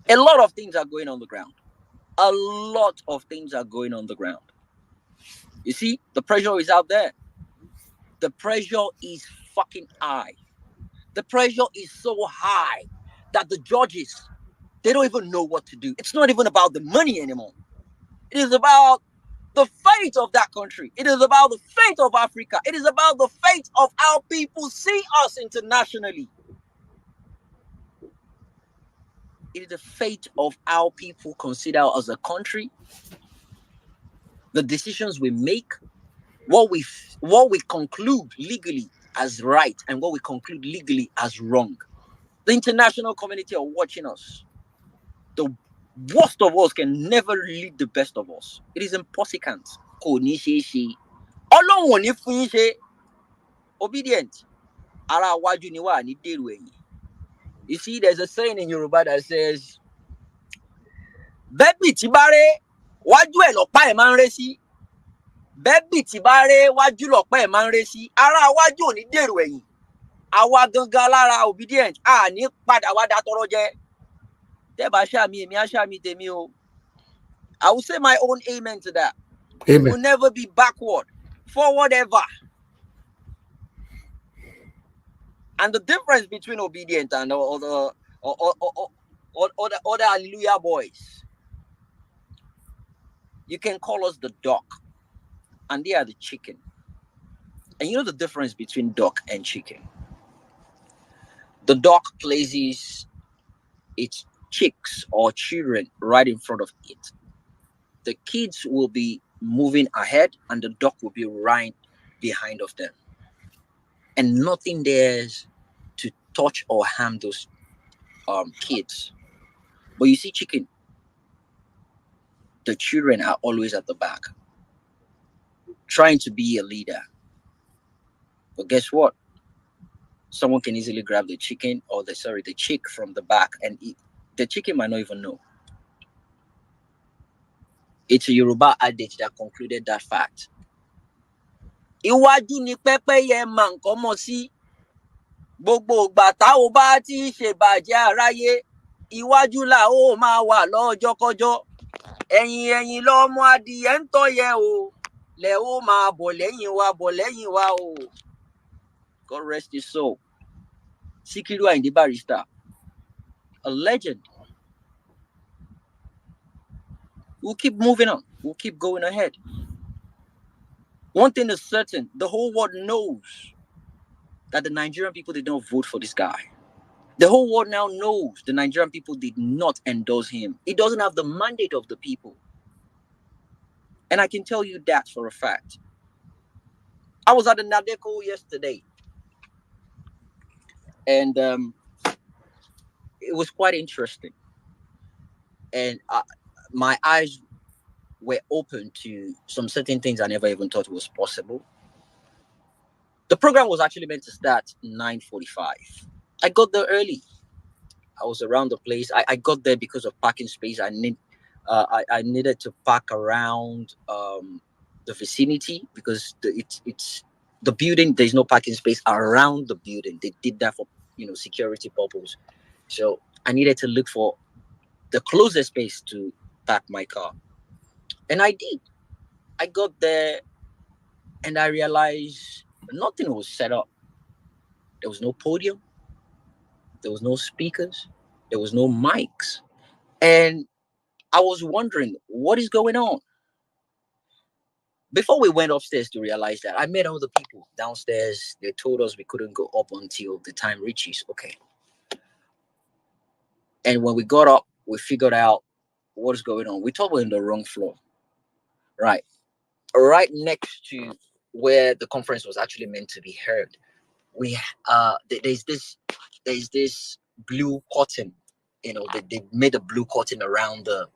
A lot of things are going on the ground. A lot of things are going on the ground. You see, the pressure is out there. The pressure is fucking high. The pressure is so high that the judges, they don't even know what to do. It's not even about the money anymore. It is about the fate of that country. It is about the fate of Africa. It is about the fate of how people see us internationally. It is the fate of how people consider us a country, the decisions we make, what we conclude legally as right and what we conclude legally as wrong. The international community are watching us. The worst of us can never lead the best of us. It is impossible. Kò ní ṣeé ṣe. Ọlọ́run ò ní fún yín ṣe. Obedient. Ara wájú ni wà ní dèrò ẹ̀yìn. You see, there's a saying in Yoruba that says, Bẹ́bì tí bá ré, wájú ẹ̀ lọ́pá ẹ̀ máa ń ré sí. Bẹ́bì tí bá ré, wájú lọ́pá ẹ̀ máa ń ré sí. Ara wájú ò ní dèrò ẹ̀yìn. Àwa gangan lára obedient. A ní padà wá da tọrọ jẹ. Tẹ́ bá ṣàmì èmi á ṣàmì tèmi o. I will say my own amen to that. Amen. We will never be backward, forward ever. And the difference between obedient and other hallelujah boys, you can call us the duck, and they are the chicken. And you know the difference between duck and chicken? The duck places its chicks or children right in front of it. The kids will be moving ahead, and the duck will be right behind of them. And nothing dares to touch or harm those kids. But you see, chicken, the children are always at the back, trying to be a leader. But guess what? Someone can easily grab the chicken or the chick from the back and eat. The chicken might not even know. It's a Yoruba adage that concluded that fact. Iwájú ni pẹ́pẹ́yẹ máa ń kọ́ mọ́ sí. Gbogbo ìgbà tá ò bá ti ṣèbàjẹ́ aráyé, iwájú là ó máa wà lọ́jọ́kọ́jọ́. Ẹ̀yìn lọ́mọ adìyẹ ń tọ́yẹ o. Lẹ̀ ó máa bọ̀ lẹ́yìn wa o. God rest his soul. Sikiru Ayinde Barrister, a legend. We'll keep moving on. We'll keep going ahead. One thing is certain, the whole world knows that the Nigerian people did not vote for this guy. The whole world now knows the Nigerian people did not endorse him. He doesn't have the mandate of the people. And I can tell you that for a fact. I was at the Nadeko yesterday. And it was quite interesting. And my eyes were open to some certain things I never even thought was possible. The program was actually meant to start 9:45. I got there early. I was around the place. I got there because of parking space. I needed to park around the vicinity because it's the building. There's no parking space around the building. They did that for security purposes. So I needed to look for the closest space to park my car, and I did. I got there, and I realized nothing was set up. There was no podium. There was no speakers. There was no mics. And I was wondering, what is going on? Before we went upstairs to realize that, I met all the people downstairs. They told us we couldn't go up until the time reaches. Okay. And when we got up, we figured out what's going on. We thought we were in the wrong floor. Right. Right next to where the conference was actually meant to be held. There's this blue curtain. They made a blue curtain around the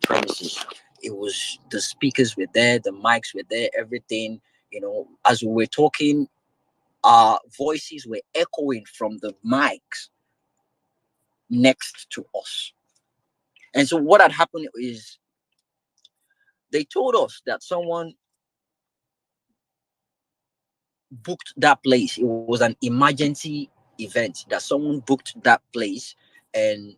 premises. It was, the speakers were there, the mics were there, everything. As we were talking, our voices were echoing from the mics next to us. And so what had happened is they told us that someone booked that place. It was an emergency event that someone booked that place. And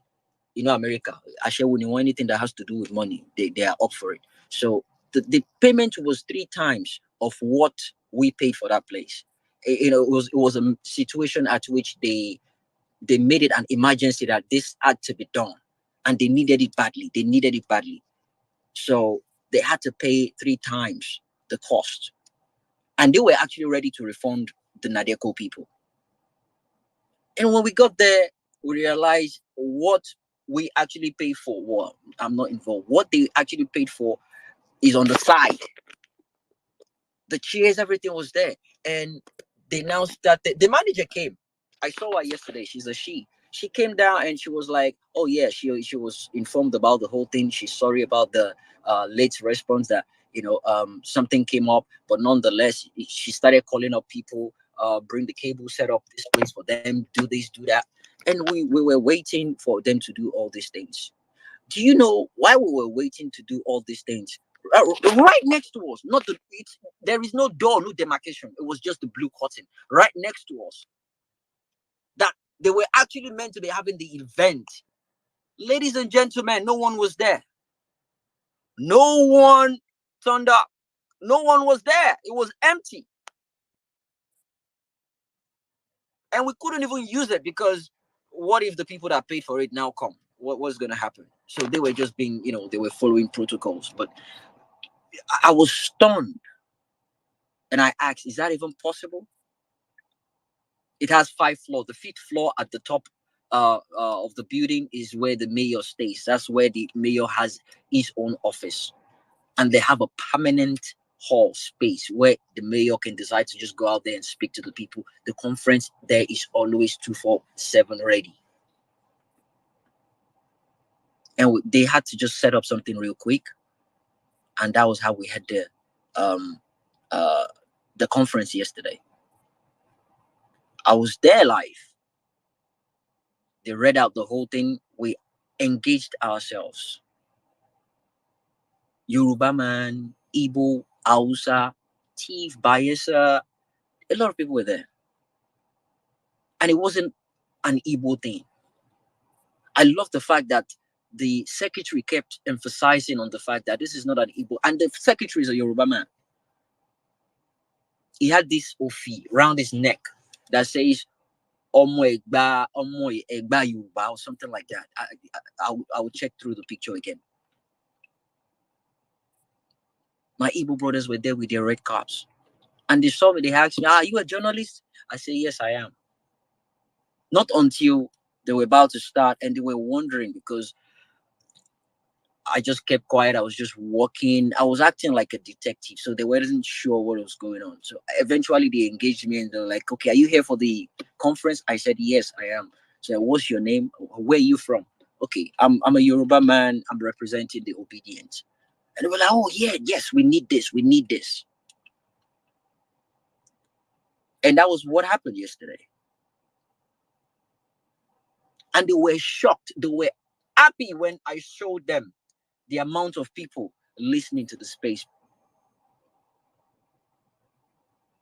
America, actually, when you want anything that has to do with money, they are up for it. So the payment was 3 times of what we paid for that place. It was a situation at which they made it an emergency that this had to be done, and they needed it badly. So they had to pay 3 times the cost, and they were actually ready to refund the Nadeko people. And when we got there, we realized what we actually paid for. Well, I'm not involved. What they actually paid for is on the side. The chairs, everything was there. And they now started. The manager came. I saw her yesterday. She's a she. She came down and she was like, "Oh yeah, she was informed about the whole thing. She's sorry about the late response that something came up, but nonetheless, she started calling up people, bring the cable, set up this place for them, do this, do that, and we were waiting for them to do all these things. Do you know why we were waiting to do all these things? Right next to us, not the there is no door, no demarcation. It was just the blue curtain right next to us. That they were actually meant to be having the event. Ladies and gentlemen, no one was there. No one turned up. No one was there. It was empty. And we couldn't even use it because what if the people that paid for it now come? What was going to happen? So they were just being, they were following protocols. But I was stunned. And I asked, is that even possible? It has 5 floors. The 5th floor at the top of the building is where the mayor stays. That's where the mayor has his own office. And they have a permanent hall space where the mayor can decide to just go out there and speak to the people. The conference there is always 24/7 ready. And they had to just set up something real quick. And that was how we had the conference yesterday. I was there live. They read out the whole thing. We engaged ourselves. Yoruba man, Igbo, Hausa, Tiv, Bayelsa, a lot of people were there. And it wasn't an Igbo thing. I love the fact that the secretary kept emphasizing on the fact that this is not an Igbo. And the secretary is a Yoruba man. He had this ofi around his neck that says, Omo Egba Yoruba, or something like that. I will check through the picture again. My Igbo brothers were there with their red caps. And they saw me, they asked me, are you a journalist? I say, yes, I am. Not until they were about to start and they were wondering because I just kept quiet. I was just walking. I was acting like a detective. So they weren't sure what was going on. So eventually they engaged me and they're like, okay, are you here for the conference? I said, yes, I am. So what's your name? Where are you from? Okay, I'm a Yoruba man. I'm representing the obedient. And they were like, oh, yeah, yes, we need this. We need this. And that was what happened yesterday. And they were shocked. They were happy when I showed them the amount of people listening to the space.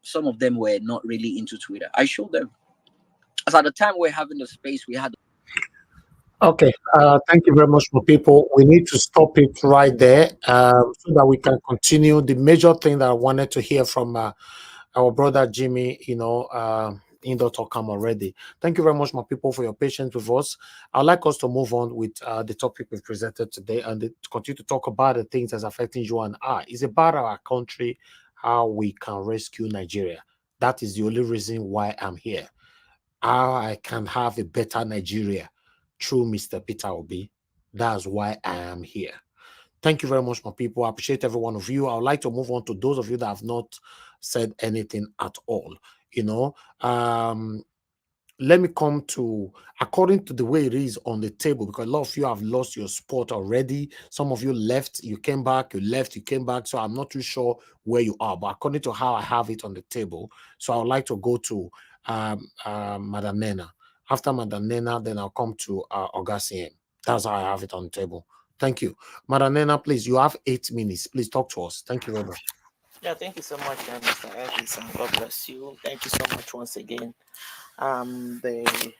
Some of them were not really into Twitter. I showed them. As at the time we're having the space, we had. Okay, thank you very much for people. We need to stop it right there so that we can continue. The major thing that I wanted to hear from our brother Jimmy, Indot come already. Thank you very much, my people, for your patience with us. I'd like us to move on with the topic we've presented today and to continue to talk about the things that's affecting you and I. It's about our country, how we can rescue Nigeria. That is the only reason why I'm here. How I can have a better Nigeria through Mr. Peter Obi. That's why I am here. Thank you very much, my people. I appreciate every one of you. I would like to move on to those of you that have not said anything at all. Let me come to, according to the way it is on the table, because a lot of you have lost your spot already. Some of you left, you came back, you left, you came back. So I'm not too sure where you are, but according to how I have it on the table. So I would like to go to Madam Nena. After Madam Nena, then I'll come to Augustine. That's how I have it on the table. Thank you. Madam Nena, please, you have 8 minutes. Please talk to us. Thank you very much. Yeah, thank you so much, Mr. Elvis, and God bless you. Thank you so much once again. The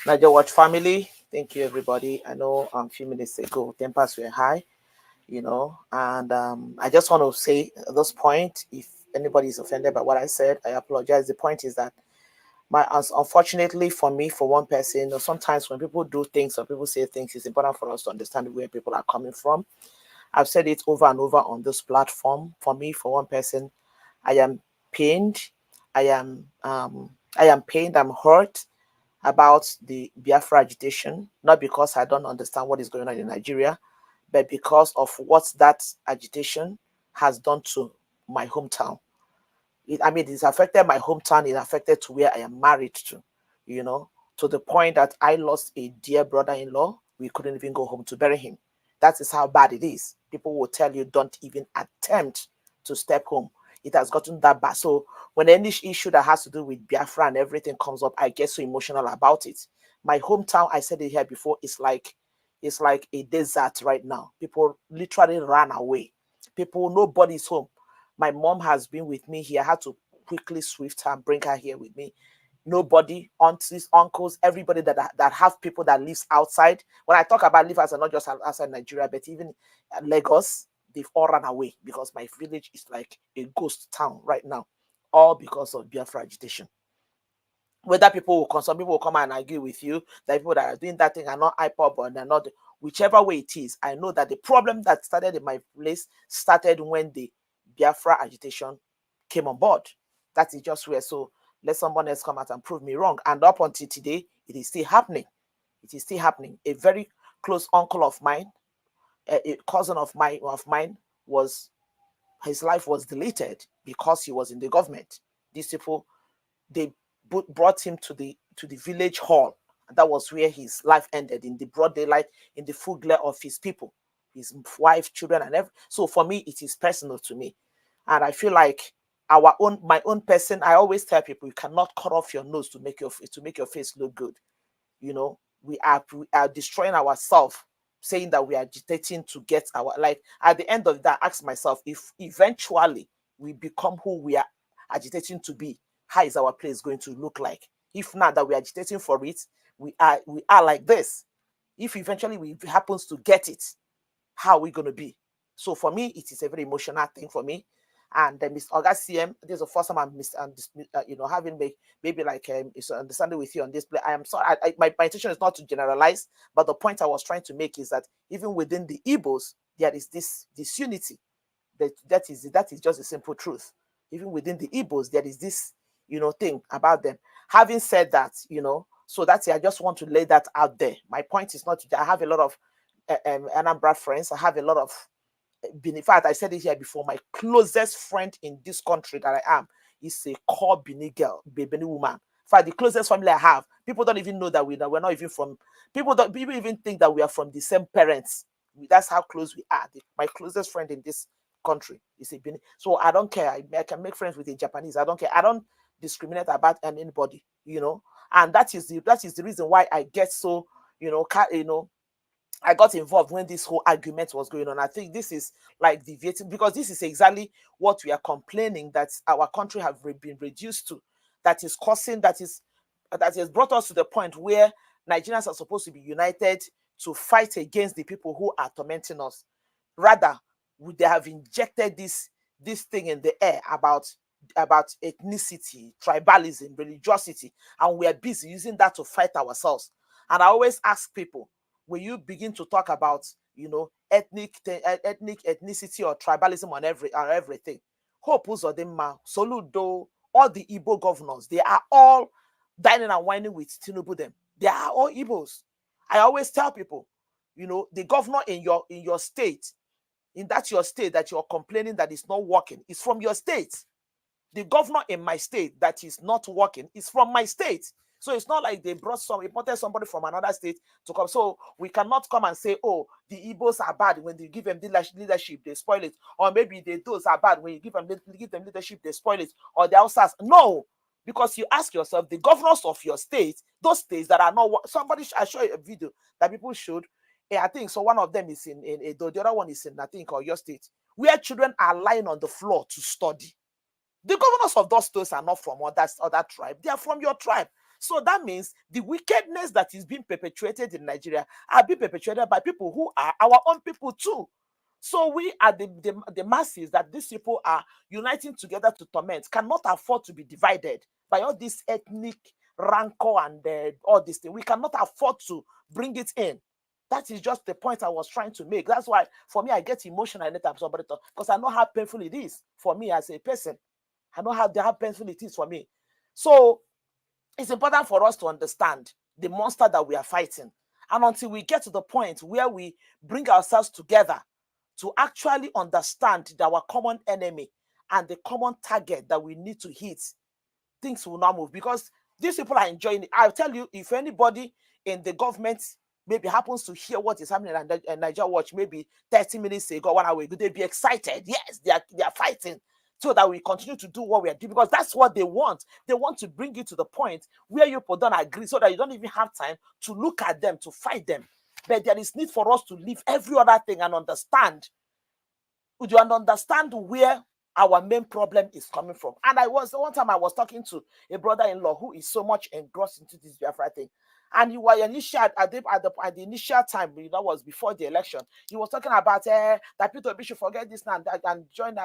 Niger Watch family, thank you, everybody. I know a few minutes ago, tempers were high, and I just want to say at this point, if anybody is offended by what I said, I apologize. The point is that unfortunately for me, for one person, sometimes when people do things or people say things, it's important for us to understand where people are coming from. I've said it over and over on this platform. For me, for one person, I am pained. I am pained. I'm hurt about the Biafra agitation, not because I don't understand what is going on in Nigeria, but because of what that agitation has done to my hometown. It's affected my hometown. It affected to where I am married to, to the point that I lost a dear brother-in-law. We couldn't even go home to bury him. That is how bad it is. People will tell you, don't even attempt to step home. It has gotten that bad. So when any issue that has to do with Biafra and everything comes up, I get so emotional about it. My hometown, I said it here before, it's like a desert right now. People literally ran away. Nobody's home. My mom has been with me here. I had to quickly swift her and bring her here with me. Nobody, aunties, uncles, everybody that have people that lives outside. When I talk about live outside, not just outside Nigeria, but even Lagos, they've all run away because my village is like a ghost town right now, all because of Biafra agitation. Whether some people will come and argue with you that people that are doing that thing are not IPOB or they're not, whichever way it is, I know that the problem that started in my place started when the Biafra agitation came on board. That is just where. So let someone else come out and prove me wrong. And up until today, it is still happening. It is still happening. A very close uncle of mine, a cousin of mine his life was deleted because he was in the government. These people, they brought him to the village hall. That was where his life ended, in the broad daylight, in the full glare of his people, his wife, children, and everything. So for me, it is personal to me. And I feel like my own person, I always tell people, you cannot cut off your nose to make your face look good. We are destroying ourselves, saying that we are agitating to get our, like, at the end of that, I ask myself, if eventually we become who we are agitating to be, how is our place going to look like? If not that we're agitating for it, we are like this. If eventually we happens to get it, how are we going to be? So for me, it is a very emotional thing for me. And Mr. August CM, this is the first time I'm having maybe like understanding with you on this play. I am sorry. My intention is not to generalize, but the point I was trying to make is that even within the Igbos, there is this unity. That is just a simple truth. Even within the Igbos, there is this thing about them. Having said that, so that's it. I just want to lay that out there. My point is not to. I have a lot of Anambra friends. I have a lot of. In fact, I said it here before. My closest friend in this country that I am is a core Bini girl, Bini woman. In fact, the closest family I have, people don't even know that we're not even from. People even think that we are from the same parents. That's how close we are. My closest friend in this country is a Bini. So I don't care. I can make friends with a Japanese. I don't care. I don't discriminate about anybody. And that is the reason why I get so I got involved when this whole argument was going on. I think this is like deviating, because this is exactly what we are complaining that our country have been reduced to. That is has brought us to the point where Nigerians are supposed to be united to fight against the people who are tormenting us. Rather, they have injected this thing in the air about ethnicity, tribalism, religiosity, and we are busy using that to fight ourselves. And I always ask people, when you begin to talk about ethnicity or tribalism on everything, Hope Uzodinma, Soludo, all the Igbo governors, they are all dining and whining with Tinubu them. They are all Igbos. I always tell people, the governor in your state, in that your state that you're complaining that is not working, is from your state. The governor in my state that is not working is from my state. So it's not like they imported somebody from another state to come. So we cannot come and say, oh, the Igbos are bad. When they give them leadership, they spoil it. Or maybe those are bad. When you give them leadership, they spoil it. Or the outsiders. No. Because you ask yourself, the governors of your state, those states that are not, I show you a video that people showed. I think so. One of them is in Edo, the other one is in, I think, or your state, where children are lying on the floor to study. The governors of those states are not from other tribe. They are from your tribe. So that means the wickedness that is being perpetuated in Nigeria are being perpetuated by people who are our own people too. So we are the masses that these people are uniting together to torment, cannot afford to be divided by all this ethnic rancor and all this thing. We cannot afford to bring it in. That is just the point I was trying to make. That's why, for me, I get emotional anytime somebody talks, because I know how painful it is for me as a person. I know how painful it is for me. So it's important for us to understand the monster that we are fighting. And until we get to the point where we bring ourselves together to actually understand our common enemy and the common target that we need to hit, things will not move, because these people are enjoying it. I'll tell you, if anybody in the government maybe happens to hear what is happening at Niger Watch maybe 30 minutes ago, 1 hour ago, they'll be excited. Yes, they are fighting so that we continue to do what we are doing, because that's what they want. They want to bring you to the point where you don't agree, so that you don't even have time to look at them, to fight them. But there is need for us to leave every other thing and understand. Would you understand where our main problem is coming from? And one time I was talking to a brother-in-law who is so much engrossed into this Biafra thing. And you were initial at the initial time, that was before the election. He was talking about that people should forget this now and join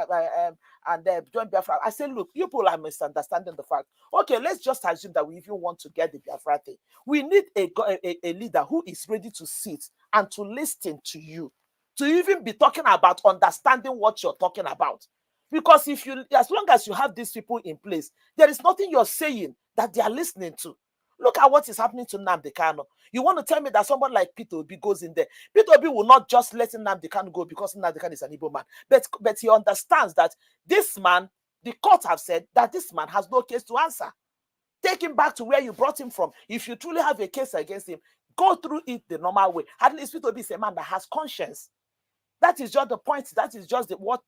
join Biafra. I said, look, you people are misunderstanding the fact. Okay, let's just assume that we even want to get the Biafra thing. We need a leader who is ready to sit and to listen to you, to even be talking about understanding what you're talking about. Because as long as you have these people in place, there is nothing you're saying that they are listening to. Look at what is happening to Nnamdi Kanu. You want to tell me that someone like Peter Obi goes in there? Peter Obi will not just let Nnamdi Kanu go because Nnamdi Kanu is an Igbo man. But he understands that this man, the court have said that this man has no case to answer. Take him back to where you brought him from. If you truly have a case against him, go through it the normal way. At least Peter Obi is a man that has conscience. That is just the point. That is just what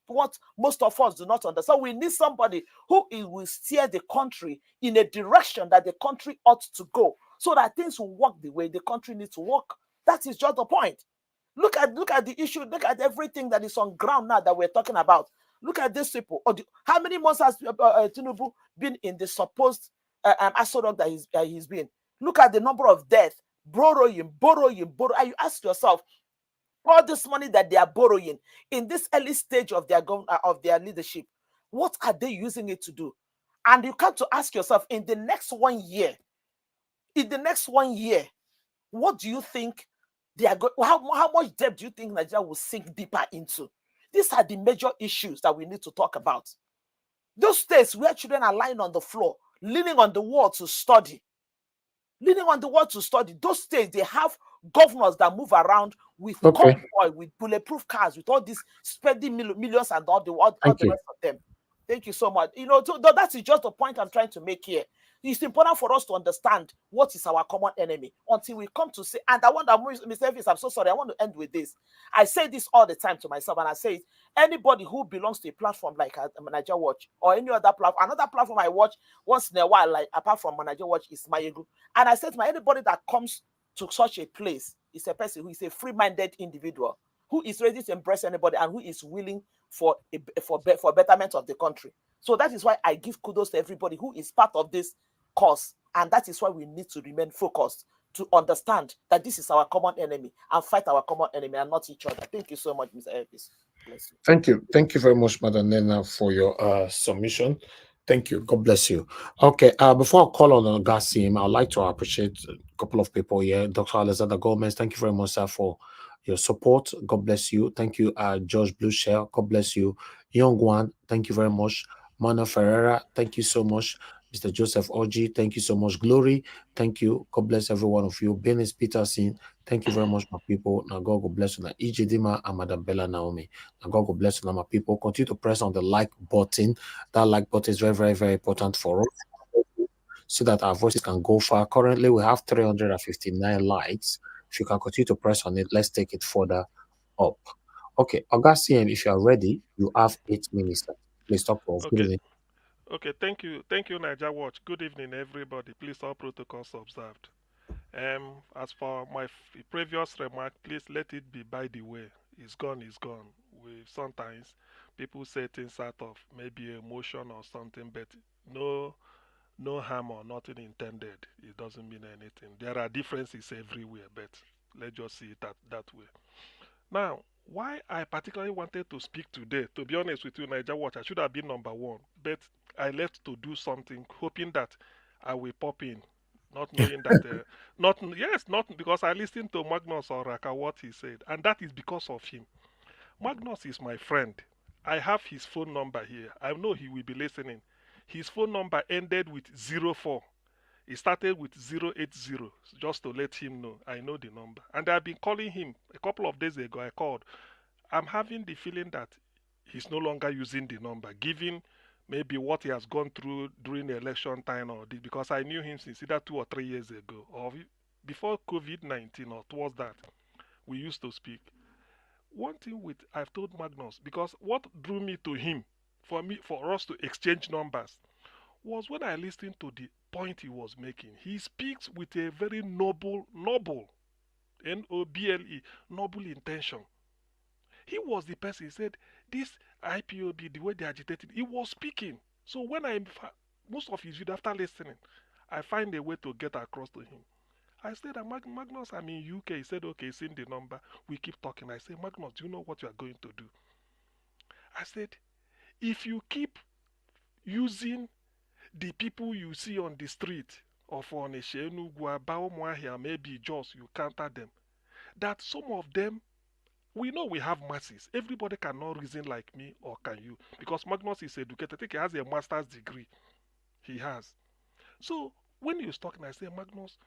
most of us do not understand. So we need somebody who will steer the country in a direction that the country ought to go, so that things will work the way the country needs to work. That is just the point. Look at the issue. Look at everything that is on ground now that we're talking about. Look at these people. How many months has Tinubu been in the supposed asylum that he's been? Look at the number of deaths, borrowing. And you ask yourself, all this money that they are borrowing in this early stage of their leadership, what are they using it to do? And you come to ask yourself, in the next 1 year, what do you think they are going? How much debt do you think Nigeria will sink deeper into? These are the major issues that we need to talk about. Those states where children are lying on the floor, leaning on the wall to study, those states, they have governors that move around with convoy, with bulletproof cars, with all these spending millions and all the rest of them. Thank you so much. So that is just the point I'm trying to make here. It's important for us to understand what is our common enemy until we come to say, and I want to, Mr. Elvis, I'm so sorry, I want to end with this. I say this all the time to myself, and I say, anybody who belongs to a platform like Niger Watch or any other platform, another platform I watch once in a while, like apart from Niger Watch, is Mayegu. And I said to anybody that comes to such a place is a person who is a free-minded individual, who is ready to embrace anybody and who is willing for betterment of the country. So that is why I give kudos to everybody who is part of this cause. And that is why we need to remain focused, to understand that this is our common enemy and fight our common enemy and not each other. Thank you so much, Mr. Elvis. Bless you. Thank you very much, Madam Nena, for your submission. Thank you. God bless you. Okay, before I call on Gassim, I'd like to appreciate a couple of people here. Dr. Alexander Gomez, thank you very much, sir, for your support. God bless you. Thank you, George Blueshell. God bless you. Young One, thank you very much. Mana Ferreira, thank you so much. Mr. Joseph Oji, thank you so much. Glory, thank you. God bless every one of you. Benis Peterson, thank you very much, my people. Now God will bless you. Now Ijidima and Madam Bella Naomi. Now God will bless you. Now my people, continue to press on the like button. That like button is very, very, very important for us, so that our voices can go far. Currently, we have 359 likes. If you can continue to press on it, let's take it further up. Okay, Augustine, if you are ready, you have 8 minutes. Please talk to us. Good evening. Okay, thank you, Niger Watch. Good evening, everybody. Please, all protocols observed. As for my previous remark, please let it be by the way. It's gone, it's gone. We sometimes people say things out of maybe emotion or something, but no harm or nothing intended. It doesn't mean anything. There are differences everywhere, but let's just see it that way. Now, why I particularly wanted to speak today, to be honest with you, Niger Watch, I should have been number one, but I left to do something, hoping that I will pop in, not knowing that, not because I listened to Magnus or Raka what he said, and that is because of him. Magnus is my friend. I have his phone number here. I know he will be listening. His phone number ended with 04. It started with 080, just to let him know. I know the number. And I've been calling him a couple of days ago. I called. I'm having the feeling that he's no longer using the number, given maybe what he has gone through during the election time or this, because I knew him since either 2 or 3 years ago, or before COVID-19 or towards that, we used to speak. One thing with I've told Magnus, because what drew me to him, for us to exchange numbers, was when I listened to the point he was making. He speaks with a very noble, Noble, noble intention. He was the person. He said, this IPOB, the way they agitated, he was speaking. So when most of his video, after listening, I find a way to get across to him. I said, Magnus, I'm in UK. He said, okay, send the number. We keep talking. I said, Magnus, do you know what you are going to do? I said, if you keep using the people you see on the street of Onitsha, Enugu, Abaomuahia, maybe Jos, you counter them, that some of them, we know we have masses. Everybody cannot reason like me, or can you? Because Magnus is educated. I think he has a master's degree. He has. So when he was talking, I said, Magnus,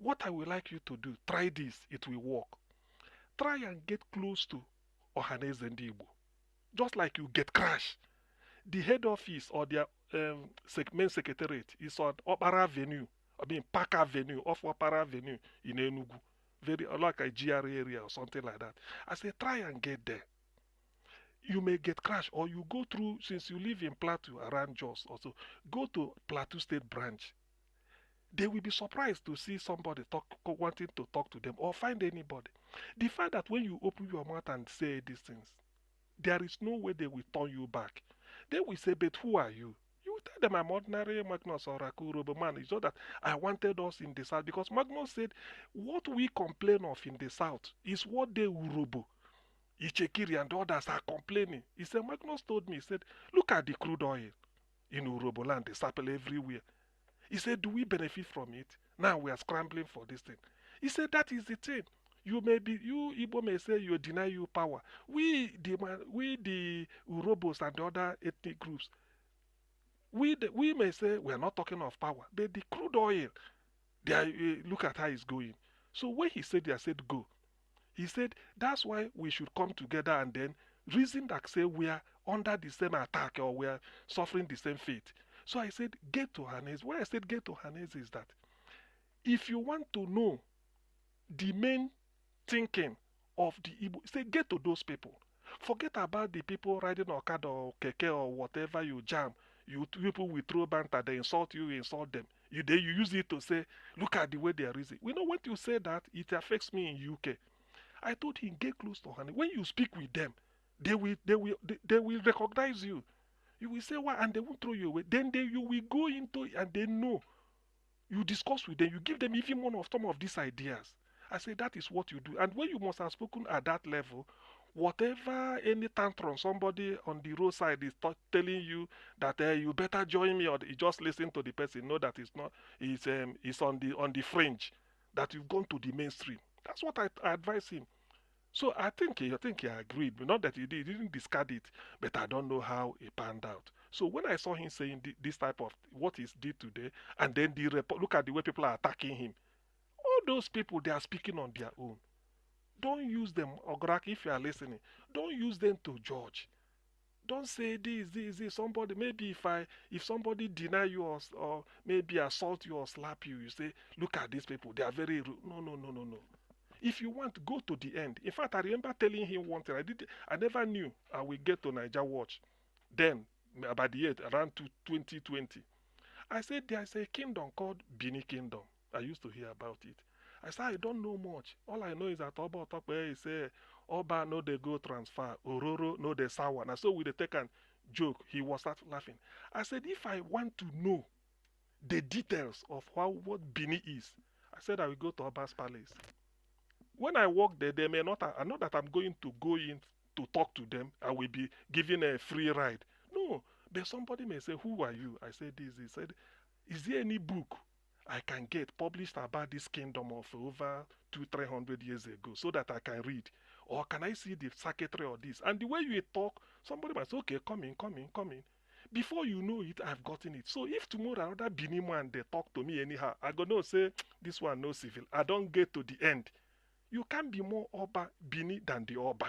what I would like you to do, try this, it will work. Try and get close to Ohaneze Ndigbo. Just like you get crash. The head office or their main secretariat is on Opera Avenue, Park Avenue, off Opera Avenue in Enugu. Very like a GRA area or something like that. I say, try and get there. You may get crash, or you go through, since you live in Plateau around Jos also, go to Plateau State branch. They will be surprised to see somebody wanting to talk to them or find anybody. The fact that when you open your mouth and say these things, there is no way they will turn you back. They will say, but who are you? You tell them I'm ordinary Magnus or Rakurobo man. It's not that I wanted us in the south, because Magnus said what we complain of in the south is what they Urobo, Ichekiri and others are complaining. He said, Magnus told me, he said, look at the crude oil in Urobo land, they sample everywhere. He said, do we benefit from it? Now we are scrambling for this thing. He said, that is the thing. You Igbo may say you deny you power. We the Urobos and the other ethnic groups, we may say we are not talking of power, but the crude oil, look at how it's going. So when he said, I said go. He said that's why we should come together and then reason that say we are under the same attack or we are suffering the same fate. So I said get to Hanese. Why I said get to Hanese is that if you want to know the main thinking of the Igbo, say get to those people. Forget about the people riding Okada or Keke or whatever you jam. You people will throw banter, they insult you insult them. You use it to say, look at the way they are reasoning. We know when you say that, it affects me in UK. I told him, get close to Honey. When you speak with them, they will recognize you. You will say why, and they won't throw you away. Then you will go into it and they know. You discuss with them, you give them even one of some of these ideas. I say that is what you do. And when you must have spoken at that level, whatever any tantrum somebody on the roadside is telling you that you better join me, or you just listen to the person, know that it's not, it's on the fringe, that you've gone to the mainstream. That's what I advise him. So I think he agreed, but not that he didn't discard it, but I don't know how it panned out. So when I saw him saying this type of what he did today, and then look at the way people are attacking him, all those people, they are speaking on their own. Don't use them, Ograk, if you are listening. Don't use them to judge. Don't say this. Somebody, maybe if somebody deny you or maybe assault you or slap you, you say, look at these people, they are very rude. No. If you want, go to the end. In fact, I remember telling him one thing. I never knew I would get to Niger Watch. Then, about the year around 2020, I said there's a kingdom called Bini Kingdom. I used to hear about it. I said I don't know much. All I know is that Oba Otokwe say Oba no they go transfer, Ororo no they sour. And so with the take and joke, he was start laughing. I said if I want to know the details of what Bini is, I said I will go to Oba's palace. When I walk there, they may not. I know that I'm going to go in to talk to them. I will be given a free ride. No, but somebody may say, "Who are you?" I said this. He said, "Is there any book I can get published about this kingdom of over 200-300 years ago, so that I can read, or can I see the secretary or this?" And the way you talk, somebody might say, "Okay, come in." Before you know it, I've gotten it. So if tomorrow another Bini man they talk to me anyhow, I go no say this one no civil. I don't get to the end. You can't be more Oba Bini than the Oba.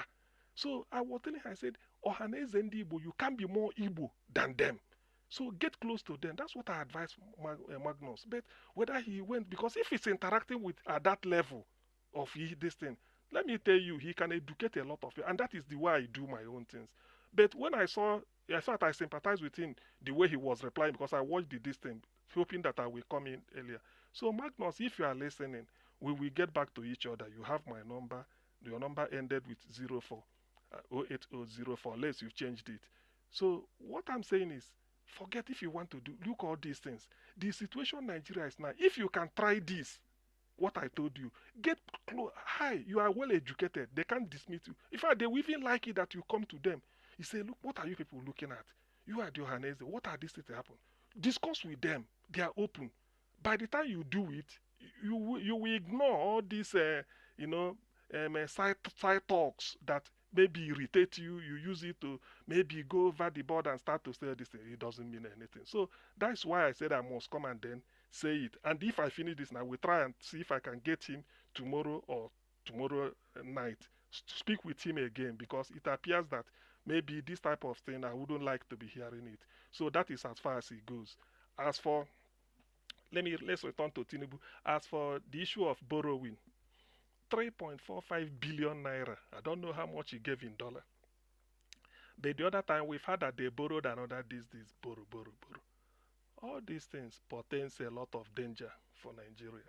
So I was telling her, I said, Ohaneze Ndi Igbo, you can't be more Igbo than them. So get close to them. That's what I advise Magnus. But whether he went, because if he's interacting with at that level of this thing, let me tell you, he can educate a lot of you. And that is the way I do my own things. But when I thought I sympathized with him the way he was replying because I watched this thing, hoping that I will come in earlier. So Magnus, if you are listening, we will get back to each other. You have my number. Your number ended with 04, 08004, unless you've changed it. So what I'm saying is, forget if you want to do, look all these things. The situation Nigeria is now, if you can try this, what I told you, get close. Hi, you are well educated. They can't dismiss you. In fact, they will even like it that you come to them. You say, look, what are you people looking at? You are the Johannes. What are these things that happen? Discuss with them. They are open. By the time you do it, you will ignore all these, side talks that maybe irritate you. You use it to maybe go over the board and start to say this thing. It doesn't mean anything. So that's why I said I must come and then say it. And if I finish this now, we'll try and see if I can get him tomorrow or tomorrow night to speak with him again, because it appears that maybe this type of thing I wouldn't like to be hearing it. So that is as far as it goes. As for let's return to Tinubu. As for the issue of borrowing, 3.45 billion naira. I don't know how much he gave in dollar. But the other time we've heard that they borrowed another this borrow. All these things portends a lot of danger for Nigeria.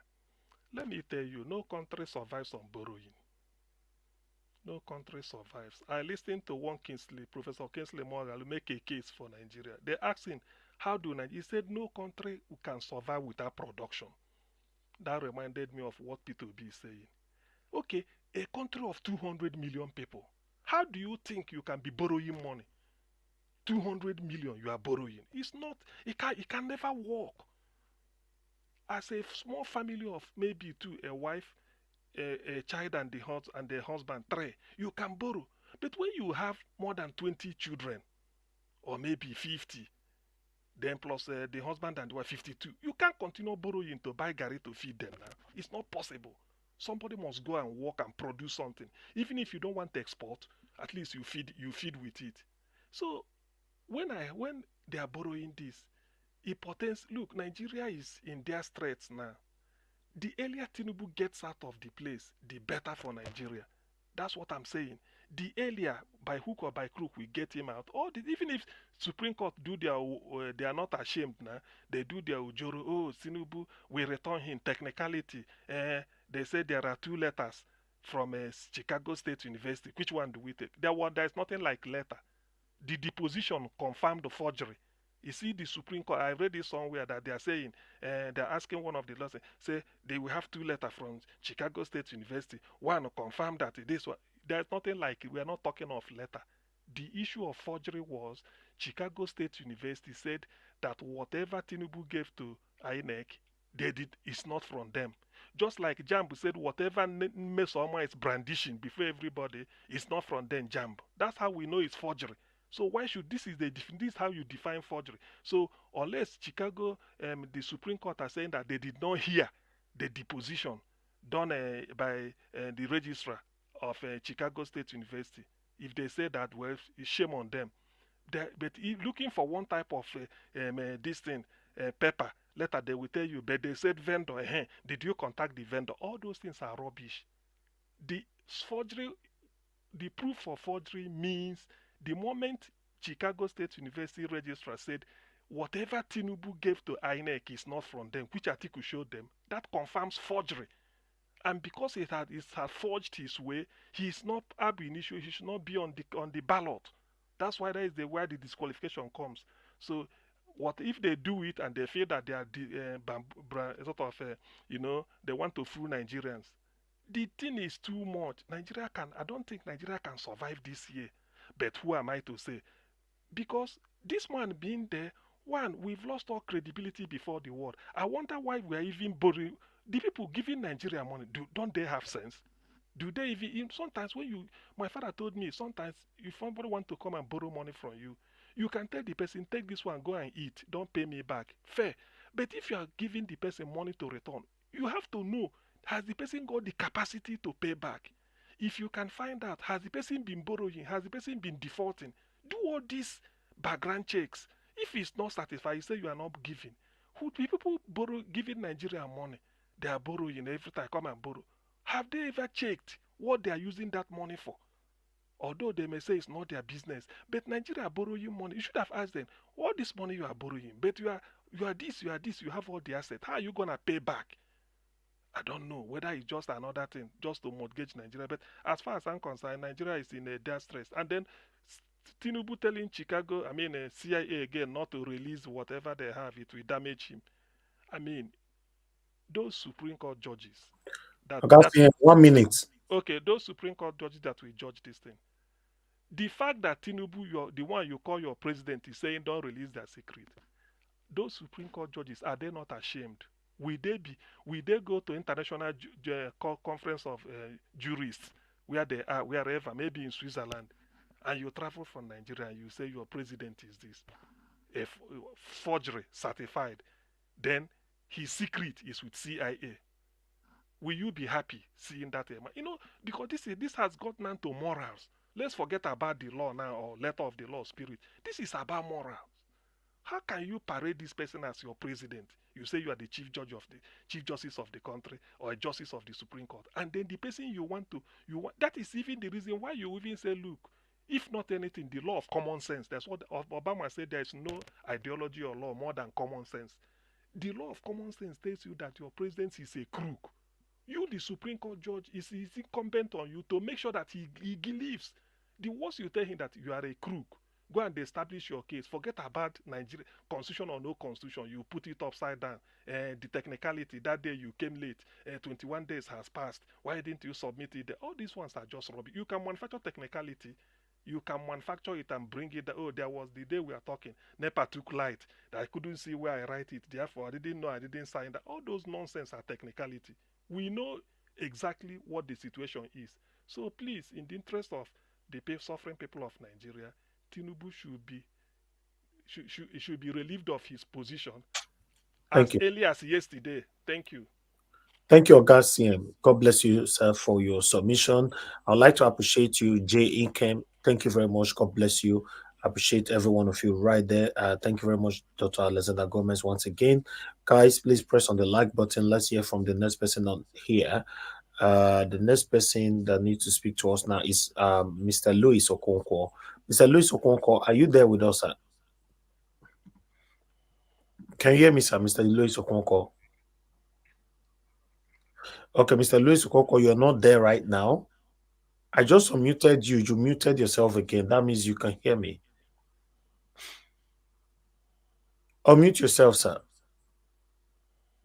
Let me tell you, no country survives on borrowing. No country survives. I listened to Professor Kingsley Morgan, make a case for Nigeria. They asked him, how do Nigeria? He said, no country can survive without production. That reminded me of what P2B is saying. Okay, a country of 200 million people, how do you think you can be borrowing money? 200 million you are borrowing. It's not, it can never work. As a small family of maybe two, a wife, a child and the husband, three, you can borrow. But when you have more than 20 children, or maybe 50, then plus the husband and the wife 52, you can't continue borrowing to buy Gary to feed them now. It's not possible. Somebody must go and work and produce something. Even if you don't want to export, at least you feed with it. So when they are borrowing this, it portends, look, Nigeria is in their straits now. The earlier Tinubu gets out of the place, the better for Nigeria. That's what I'm saying. The earlier, by hook or by crook, we get him out. Even if Supreme Court do they are not ashamed now. They do their ujoro. Oh, Tinubu, we return him. Technicality. They say there are 2 letters from Chicago State University. Which one do we take? There is nothing like letter. The deposition confirmed the forgery. You see, the Supreme Court, I read it somewhere that they are saying, they're asking one of the lawyers, say they will have 2 letters from Chicago State University. One confirmed that this one. There's nothing like it. We are not talking of letter. The issue of forgery was Chicago State University said that whatever Tinubu gave to INEC, they did is not from them. Just like Jamb said, whatever Mesoma is brandishing before everybody is not from them, Jamb. That's how we know it's forgery. So why should this is how you define forgery? So unless Chicago, the Supreme Court are saying that they did not hear the deposition done by the registrar of Chicago State University, if they say that, well, shame on them. But looking for one type of this thing, paper letter, they will tell you. But they said vendor. Did you contact the vendor? All those things are rubbish. The forgery, the proof for forgery means the moment Chicago State University registrar said whatever Tinubu gave to INEC is not from them, which article showed them, that confirms forgery. And because it had forged his way, he is not ab initio, he should not be on the ballot. That's why that is where the disqualification comes. So what if they do it and they feel that they are they want to fool Nigerians? The thing is too much. I don't think Nigeria can survive this year. But who am I to say? Because this man being there, one, we've lost all credibility before the world. I wonder why we are even borrowing. The people giving Nigeria money, don't they have sense? Do they even, sometimes my father told me, sometimes if somebody want to come and borrow money from you, you can tell the person, take this one, go and eat, don't pay me back. Fair. But if you are giving the person money to return, you have to know, has the person got the capacity to pay back? If you can find out, has the person been borrowing? Has the person been defaulting? Do all these background checks. If it's not satisfied, you say you are not giving. Who people giving Nigeria money? They are borrowing every time. Come and borrow. Have they ever checked what they are using that money for? Although they may say it's not their business, but Nigeria are borrowing money. You should have asked them, all this money you are borrowing, but you are this, you have all the assets. How are you gonna pay back? I don't know whether it's just another thing, just to mortgage Nigeria. But as far as I'm concerned, Nigeria is in a dire stress. And then Tinubu telling CIA again not to release whatever they have, it will damage him. I mean, those Supreme Court judges Augustine, 1 minute. Okay, those Supreme Court judges that will judge this thing. The fact that Tinubu, the one you call your president, is saying don't release their secret. Those Supreme Court judges, are they not ashamed? Will they go to international conference of jurists where they are, wherever, maybe in Switzerland, and you travel from Nigeria and you say your president is this, a forgery certified, then his secret is with CIA. Will you be happy seeing that? Because this has gotten into morals. Let's forget about the law now, or letter of the law spirit. This is about morals. How can you parade this person as your president? You say you are the chief justice of the country, or a justice of the Supreme Court, and then the person that is even the reason why you even say, look, if not anything, the law of common sense. That's what Obama said. There is no ideology or law more than common sense. The law of common sense tells you that your president is a crook. You, the Supreme Court judge, is incumbent on you to make sure that he leaves. The worst you tell him that you are a crook, go and establish your case. Forget about Nigeria, constitution or no constitution. You put it upside down. The technicality, that day you came late. 21 days has passed. Why didn't you submit it? All these ones are just rubbish. You can manufacture technicality. You can manufacture it and bring it. Oh, there was the day we are talking. NEPA took light. I couldn't see where I write it. Therefore, I didn't know. I didn't sign that. All those nonsense are technicality. We know exactly what the situation is. So please, in the interest of the suffering people of Nigeria, Tinubu should be relieved of his position as early as yesterday. Thank you. Thank you, Augustine. God bless you, sir, for your submission. I'd like to appreciate you, Jay Inkem. Thank you very much. God bless you. I appreciate every one of you right there. Thank you very much, Dr. Alexander Gomez, once again. Guys, please press on the like button. Let's hear from the next person on here. The next person that needs to speak to us now is Mr. Louis Okonkwo. Mr. Louis Okonkwo, are you there with us, sir? Can you hear me, sir, Mr. Louis Okonkwo? Okay, Mr. Louis Okonkwo, you're not there right now. I just unmuted you. You muted yourself again. That means you can hear me. Unmute yourself, sir.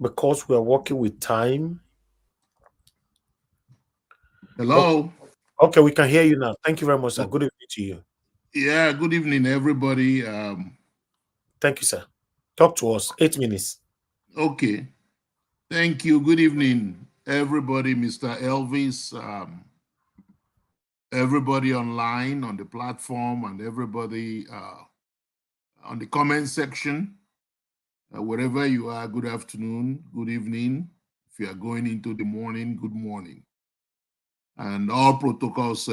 Because we are working with time. Hello. Okay, we can hear you now. Thank you very much, sir. Good evening to you. Yeah, good evening, everybody. Thank you, sir. Talk to us. 8 minutes. Okay. Thank you. Good evening, everybody. Mr. Elvis, everybody online on the platform, and everybody on the comment section. Wherever you are, good afternoon, good evening. If you are going into the morning, good morning. And all protocols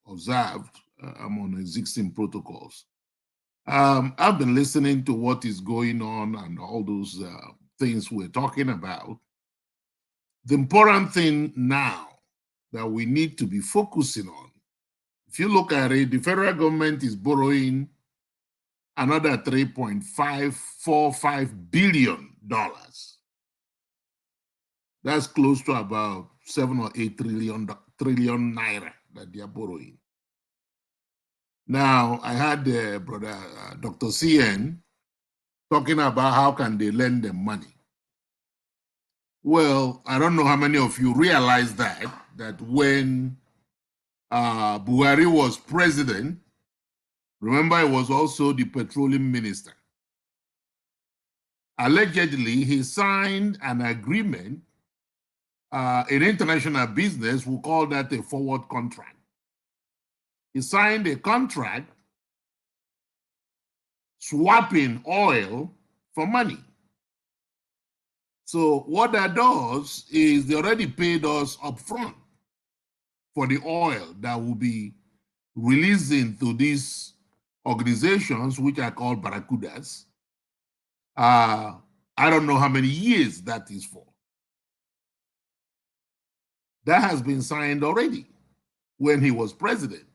observed. I'm on existing protocols. I've been listening to what is going on and all those things we're talking about. The important thing now that we need to be focusing on, if you look at it, the federal government is borrowing another $3.545 billion. That's close to about 7 or 8 trillion naira that they are borrowing. Now, I had brother Dr. CN talking about how can they lend them money. Well, I don't know how many of you realize that when Buhari was president, remember he was also the petroleum minister. Allegedly, he signed an agreement in international business, we call that a forward contract. He signed a contract swapping oil for money. So what that does is they already paid us up front for the oil that will be releasing to these organizations, which are called barracudas. I don't know how many years that is for. That has been signed already when he was president.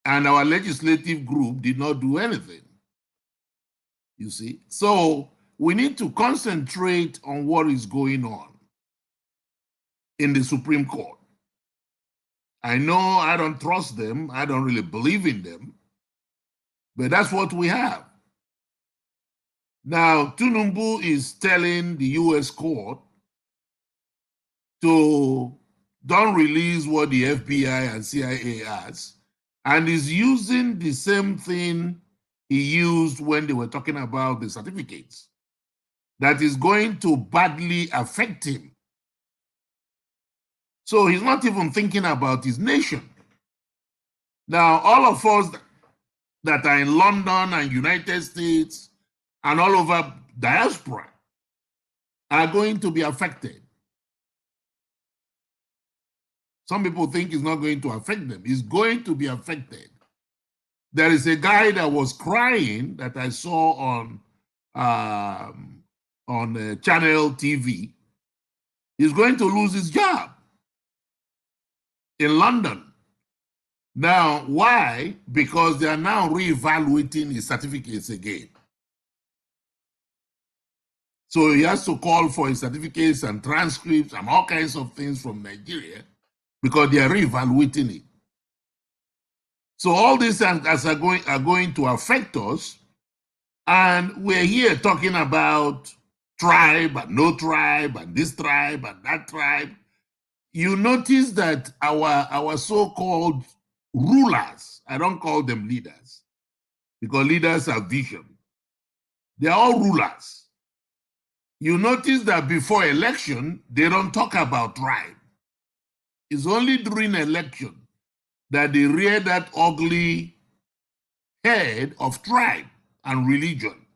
And our legislative group did not do anything. You see? So we need to concentrate on what is going on in the Supreme Court. I know I don't trust them. I don't really believe in them. But that's what we have. Now, Tinubu is telling the US court to don't release what the FBI and CIA has, and is using the same thing he used when they were talking about the certificates, that is going to badly affect him. So he's not even thinking about his nation. Now, all of us that are in London and United States and all over diaspora are going to be affected. Some people think it's not going to affect them. It's going to be affected. There is a guy that was crying that I saw on Channel TV. He's going to lose his job in London. Now, why? Because they are now reevaluating his certificates again. So he has to call for his certificates and transcripts and all kinds of things from Nigeria because they are reevaluating it. So all these things are going to affect us. And we're here talking about tribe and no tribe and this tribe and that tribe. You notice that our so-called rulers, I don't call them leaders, because leaders have vision. They're all rulers. You notice that before election, they don't talk about tribe. It's only during election that they rear that ugly head of tribe and religion.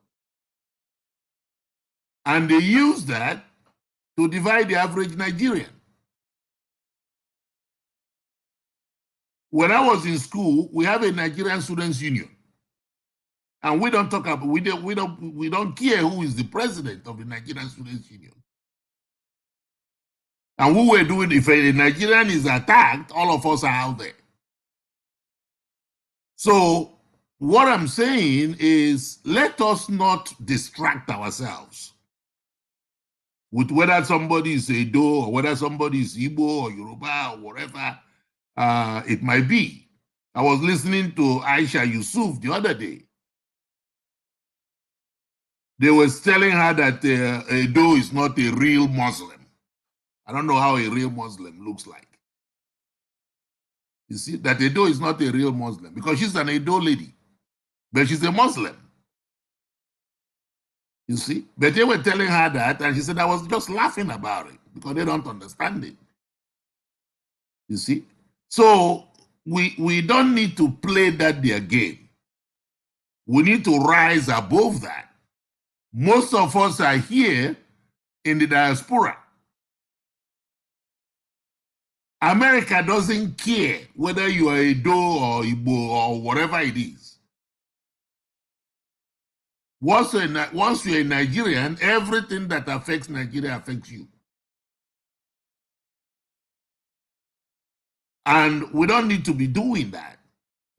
And they use that to divide the average Nigerian. When I was in school, we have a Nigerian Students Union. And we don't talk about, we don't care who is the president of the Nigerian Students Union. And we were doing, if a Nigerian is attacked, all of us are out there. So what I'm saying is, let us not distract ourselves with whether somebody is Edo or whether somebody is Igbo or Yoruba or whatever it might be. I was listening to Aisha Yusuf the other day. They were telling her that Edo is not a real Muslim. I don't know how a real Muslim looks like. You see, that Edo is not a real Muslim because she's an Edo lady, but she's a Muslim. You see, but they were telling her that, and she said, I was just laughing about it because they don't understand it. You see, so we don't need to play that their game. We need to rise above that. Most of us are here in the diaspora. America doesn't care whether you are Edo or Igbo or whatever it is. Once you're a Nigerian, everything that affects Nigeria affects you. And we don't need to be doing that.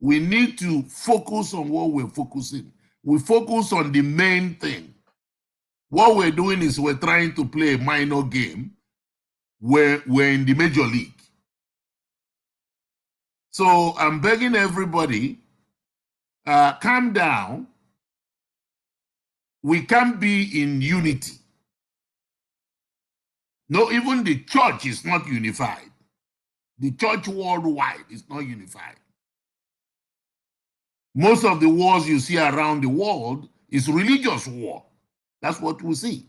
We need to focus on what we're focusing. We focus on the main thing. What we're doing is we're trying to play a minor game where we're in the major league. So I'm begging everybody, calm down. We can't be in unity. No, even the church is not unified. The church worldwide is not unified. Most of the wars you see around the world is religious war. That's what we see.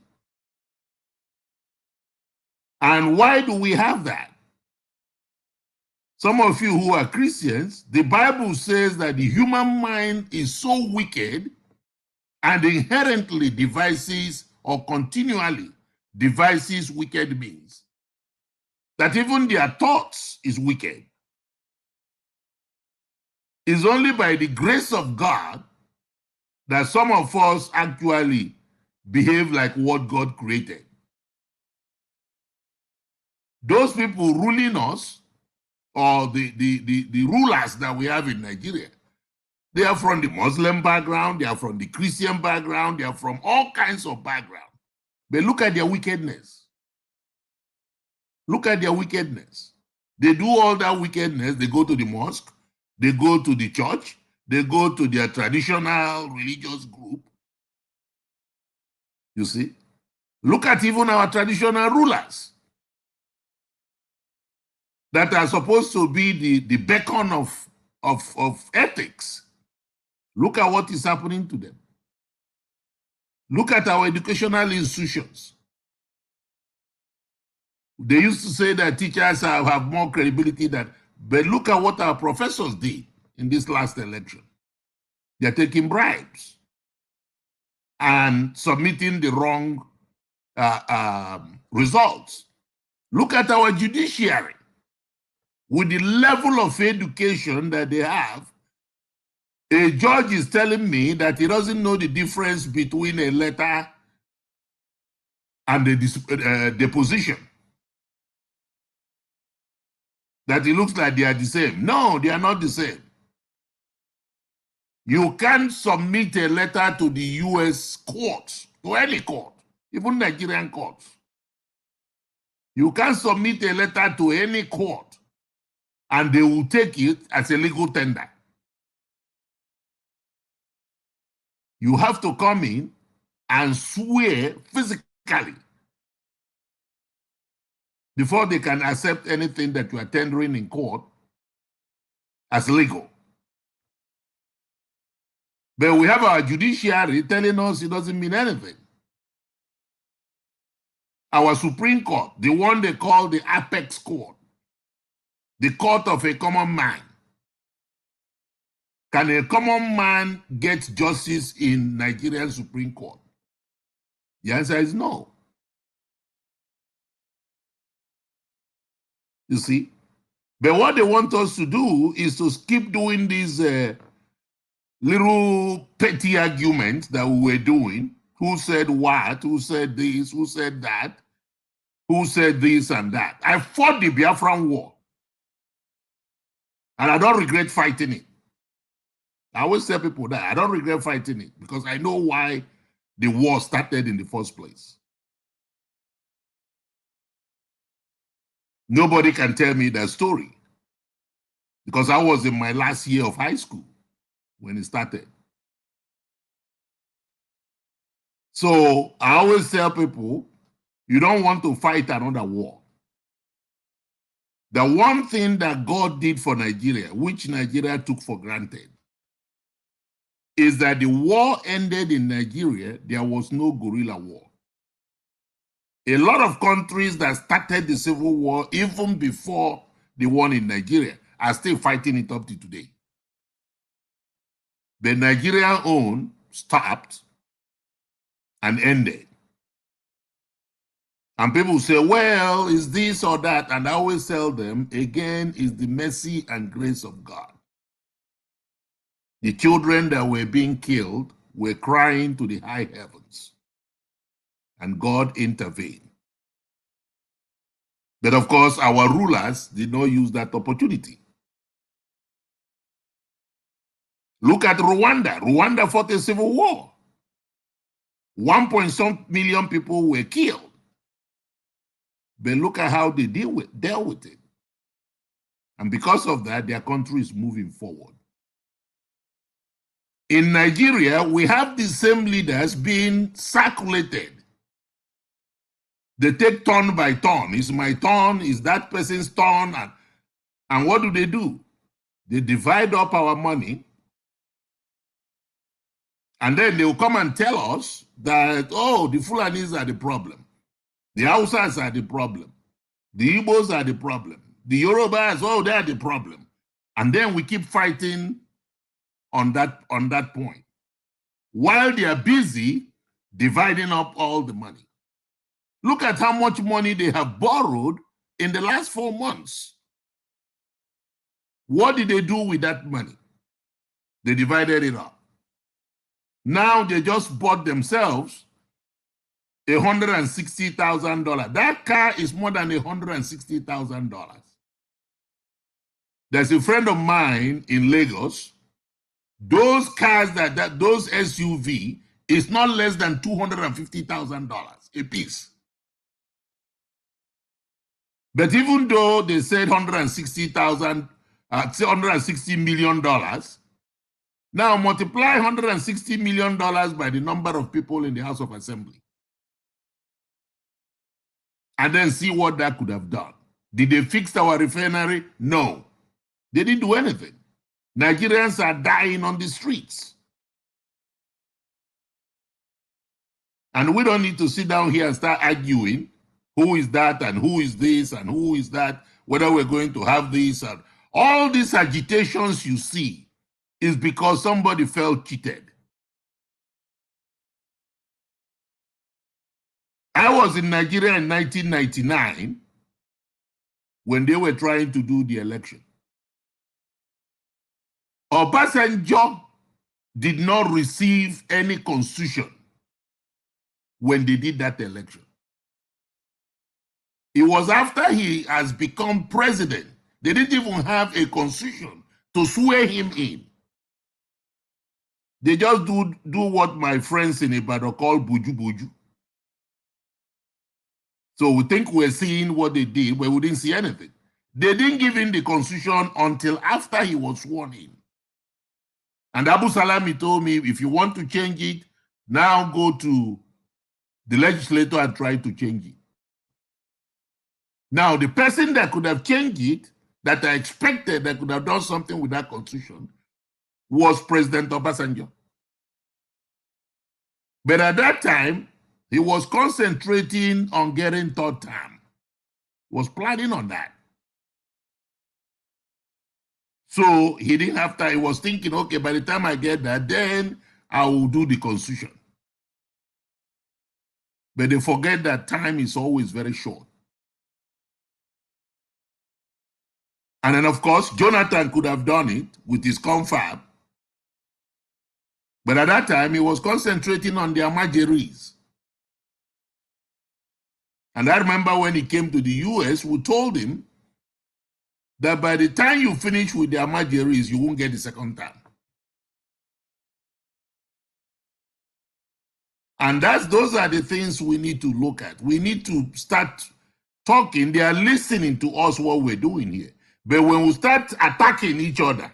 And why do we have that? Some of you who are Christians, the Bible says that the human mind is so wicked and inherently devises or continually devises wicked means. that even their thoughts is wicked. It's only by the grace of God that some of us actually behave like what God created. Those people ruling us, or the rulers that we have in Nigeria, they are from the Muslim background, they are from the Christian background, they are from all kinds of background. But look at their wickedness. Look at their wickedness. They do all that wickedness. They go to the mosque, they go to the church, they go to their traditional religious group. You see? Look at even our traditional rulers that are supposed to be the beacon of ethics. Look at what is happening to them. Look at our educational institutions. They used to say that teachers have more credibility than, but look at what our professors did in this last election. They're taking bribes and submitting the wrong results. Look at our judiciary. With the level of education that they have, a judge is telling me that he doesn't know the difference between a letter and a deposition. That it looks like they are the same. No, they are not the same. You can't submit a letter to the US courts, to any court, even Nigerian courts. You can't submit a letter to any court and they will take it as a legal tender. You have to come in and swear physically before they can accept anything that you are tendering in court as legal. But we have our judiciary telling us it doesn't mean anything. Our Supreme Court, the one they call the apex court, the court of a common man. Can a common man get justice in Nigerian Supreme Court? The answer is no. You see? But what they want us to do is to keep doing these little petty arguments that we were doing. Who said what? Who said this? Who said that? Who said this and that? I fought the Biafran War. And I don't regret fighting it. I always tell people that I don't regret fighting it because I know why the war started in the first place. Nobody can tell me that story because I was in my last year of high school when it started. So I always tell people, you don't want to fight another war. The one thing that God did for Nigeria, which Nigeria took for granted, is that the war ended in Nigeria. There was no guerrilla war. A lot of countries that started the civil war even before the one in Nigeria are still fighting it up to today. The Nigerian own stopped and ended. And people say, well, is this or that? And I always tell them, again, is the mercy and grace of God. The children that were being killed were crying to the high heavens. And God intervened. But of course, our rulers did not use that opportunity. Look at Rwanda. Rwanda fought a civil war. 1.some million people were killed. But look at how they dealt with it. And because of that, their country is moving forward. In Nigeria, we have the same leaders being circulated. They take turn by turn. It's my turn, it's that person's turn. And what do? They divide up our money. And then they will come and tell us that, oh, the Fulanis are the problem. The Hausas are the problem. The Igbos are the problem. The Yorubas, oh, they're the problem. And then we keep fighting on that point. While they are busy dividing up all the money. Look at how much money they have borrowed in the last 4 months. What did they do with that money? They divided it up. Now they just bought themselves $160,000. That car is more than $160,000. There's a friend of mine in Lagos. Those cars those SUV is not less than $250,000 a piece. But even though they said $160 million, now multiply $160 million by the number of people in the House of Assembly, and then see what that could have done. Did they fix our refinery? No. They didn't do anything. Nigerians are dying on the streets. And we don't need to sit down here and start arguing who is that and who is this and who is that, whether we're going to have this. And all these agitations you see is because somebody felt cheated. I was in Nigeria in 1999 when they were trying to do the election. Obasanjo did not receive any constitution when they did that election. It was after he has become president. They didn't even have a constitution to swear him in. They just do what my friends in Ibadan call buju buju. So we think we're seeing what they did, but we didn't see anything. They didn't give him the constitution until after he was sworn in. And Abu Salami told me, if you want to change it, now go to the legislature and try to change it. Now, the person that could have changed it, that I expected that could have done something with that constitution, was President Obasanjo. But at that time, he was concentrating on getting third term. He was planning on that. So he didn't have time. He was thinking, okay, by the time I get that, then I will do the constitution. But they forget that time is always very short. And then, of course, Jonathan could have done it with his confab. But at that time, he was concentrating on the Amajeris. And I remember when he came to the US, we told him that by the time you finish with the Amajeris, you won't get the second time. And those are the things we need to look at. We need to start talking. They are listening to us what we're doing here. But when we start attacking each other,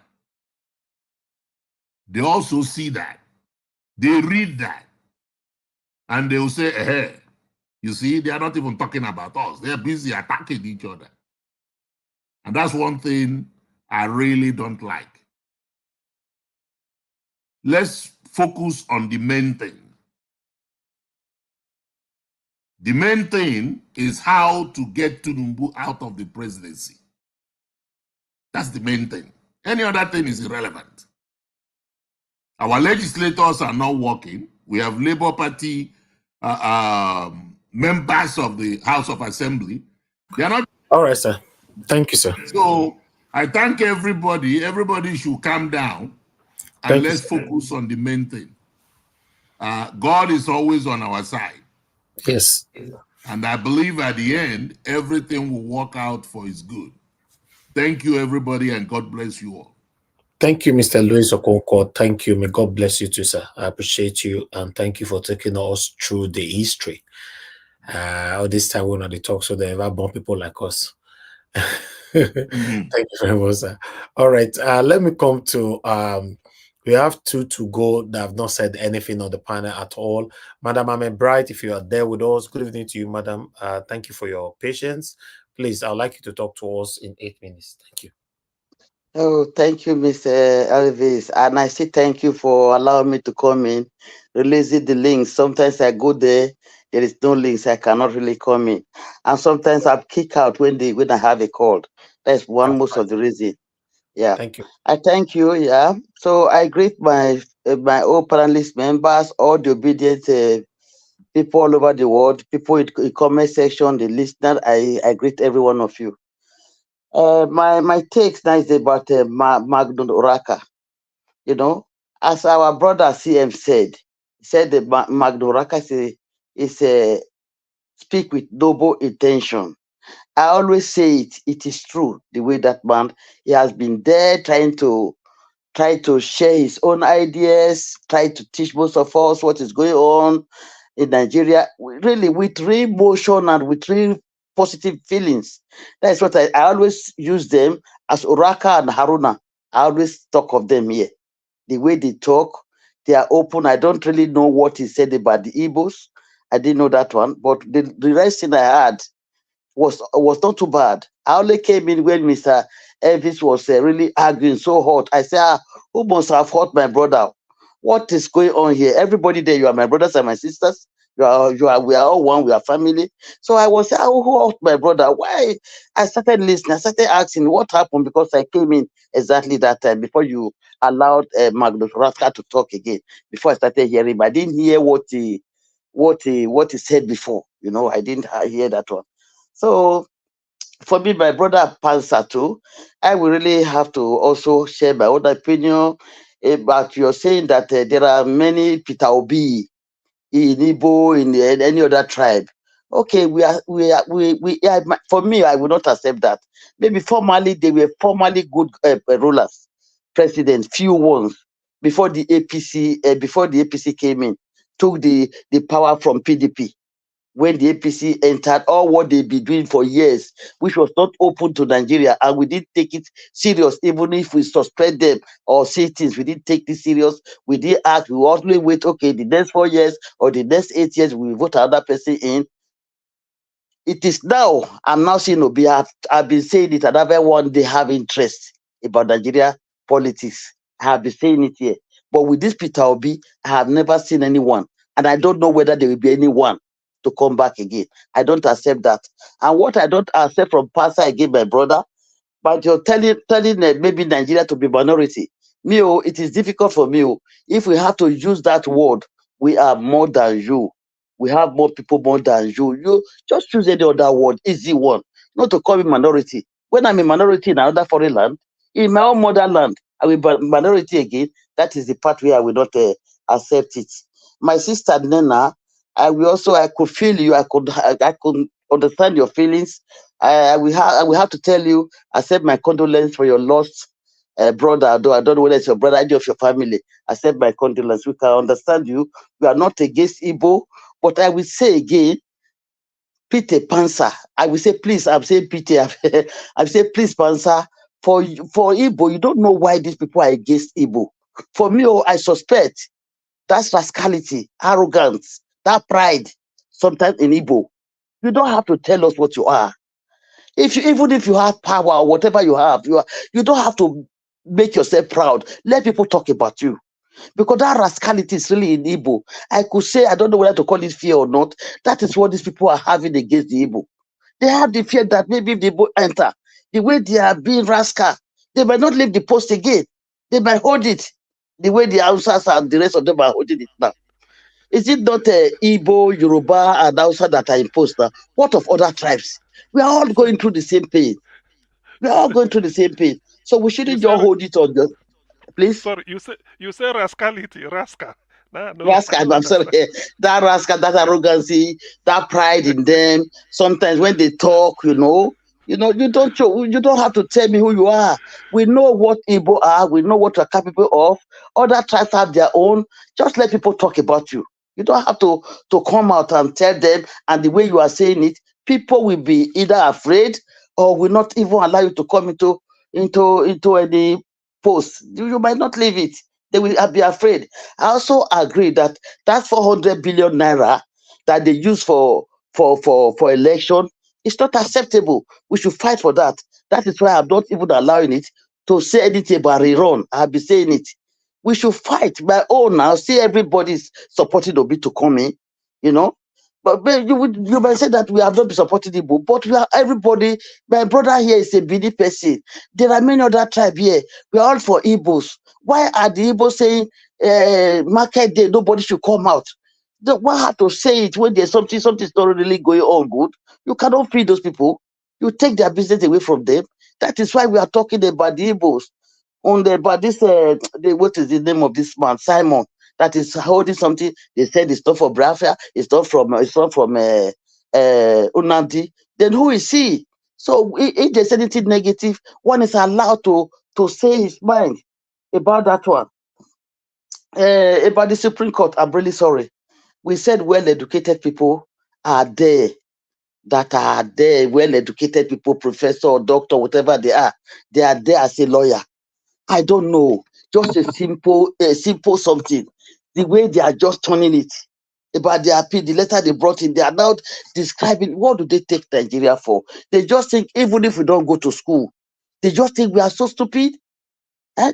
they also see that. They read that. And they will say, hey, you see, they are not even talking about us. They're busy attacking each other. And that's one thing I really don't like. Let's focus on the main thing. The main thing is how to get Tinubu out of the presidency. That's the main thing. Any other thing is irrelevant. Our legislators are not working. We have Labour Party members of the House of Assembly. They are not. All right, sir. Thank you, sir. So I thank everybody. Everybody should calm down and let's focus on the main thing. God is always on our side. Yes. And I believe at the end, everything will work out for his good. Thank you, everybody, and God bless you all. Thank you, Mr. Louis Okonkwo. Thank you. May God bless you too, sir. I appreciate you, and thank you for taking us through the history. All this time we're not the talk, so they ever born people like us. Thank you very much, sir. All right, let me come to we have two to go that have not said anything on the panel at all. Madam Ahmed Bright, if you are there with us, good evening to you, madam. Thank you for your patience. Please, I'd like you to talk to us in 8 minutes. Thank you. Oh, thank you, Mr. Elvis. And I say thank you for allowing me to come in, releasing the links. Sometimes I go there is no links, I cannot really come in. And sometimes I'm kicked out when I have a call. That's most of the reason. Yeah. Thank you. I thank you. Yeah. So I greet my all panelist members, all the obedient people all over the world, people in the comment section, the listener. I greet every one of you. My takes now is about Magdon Oraka. You know, as our brother CM said, he said that Magdon Oraka is a speak with noble intention. I always say it is true the way that man, he has been there try to share his own ideas, try to teach most of us what is going on in Nigeria, really with real emotion and with real positive feelings. That's what I always use them as Oraka and Haruna. I always talk of them here. The way they talk, they are open. I don't really know what he said about the Igbos. I didn't know that one, but the rest thing I had was not too bad. I only came in when Mr. Elvis was really arguing so hot. I said, who must have hurt my brother? What is going on here? Everybody there, you are my brothers and my sisters. We are all one. We are family. So I was saying, who hurt my brother? Why? I started listening. I started asking what happened because I came in exactly that time before you allowed Magnus Raska to talk again. Before I started hearing, but I didn't hear what he said before. You know, I didn't hear that one. So for me, my brother Pansa too, I will really have to also share my own opinion about you're saying that there are many Peter Obi in Igbo, in any other tribe. Okay, for me, I will not accept that. Maybe formally, they were formally good rulers, president, few ones before the APC came in, took the power from PDP when the APC entered, all what they've been doing for years, which was not open to Nigeria, and we didn't take it serious, even if we suspend them or say things, we didn't take this serious, we didn't act, we always wait, okay, the next 4 years or the next 8 years, we vote another person in. It is now, I'm now seeing Obi, I've been saying it, and everyone, they have interest about Nigeria politics. I have been saying it here. But with this Peter Obi, I have never seen anyone, and I don't know whether there will be anyone to come back again. I don't accept that. And what I don't accept from Pastor again, my brother, but you're telling maybe Nigeria to be minority. Me, it is difficult for me. If we have to use that word, we are more than you. We have more people more than you. You just choose any other word, easy one, not to call me minority. When I'm a minority in another foreign land, in my own motherland, I will be minority again. That is the part where I will not accept it. My sister Nena, I could feel you. I could understand your feelings. I will have to tell you, accept my condolence for your lost brother. Though I don't know whether it's your brother, any of your family. Accept my condolence. We can understand you. We are not against Igbo, but I will say again, Peter Pansa. I will say please. I'm saying Peter. I will say please, Pansa. For Igbo, you don't know why these people are against Igbo. For me, I suspect that's rascality, arrogance, that pride. Sometimes in Igbo, you don't have to tell us what you are. Even if you have power or whatever you have, you don't have to make yourself proud. Let people talk about you. Because that rascality is really in Igbo. I could say, I don't know whether to call it fear or not. That is what these people are having against the Igbo. They have the fear that maybe if the Igbo enter, the way they are being rascal, they might not leave the post again. They might hold it the way the Hausas and the rest of them are holding it now. Is it not Igbo, Yoruba, and Hausa that are imposed now? What of other tribes? We are all going through the same pain. We are all going through the same pain. So we shouldn't just hold it on the... Please? Sorry, you say rascality, rascal. No, Rascal, I'm sorry. That rascal, that arrogancy, that pride in them. Sometimes when they talk, you don't have to tell me who you are. We know what Igbo are. We know what we're capable of. Other tribes have their own. Just let people talk about you. You don't have to come out and tell them. And the way you are saying it, people will be either afraid or will not even allow you to come into any post. You might not leave it. They will be afraid. I also agree that 400 billion naira that they use for election is not acceptable. We should fight for that. That is why I'm not even allowing it to say anything about Iran. I'll be saying it. We should fight. My own now. See, everybody's supporting Obi to come in, you know. But you might say that we have not been supporting Igbo, but we are everybody. My brother here is a Bini person. There are many other tribes here. We are all for Igbos. Why are the Igbos saying market day nobody should come out? One have to say it when there's something's not really going on good. You cannot free those people. You take their business away from them. That is why we are talking about the Igbos. About this, what is the name of this man, Simon, that is holding something. They said it's not for Biafra, it's not from Unandi. Then who is he? So if there's anything negative, one is allowed to say his mind about that one. About the Supreme Court, I'm really sorry. We said well-educated people are there, well-educated people, professor or doctor, whatever they are there as a lawyer. I don't know, just a simple something. The way they are just turning it about their appeal, the letter they brought in, they are now describing what do they take Nigeria for. They just think even if we don't go to school, they just think we are so stupid.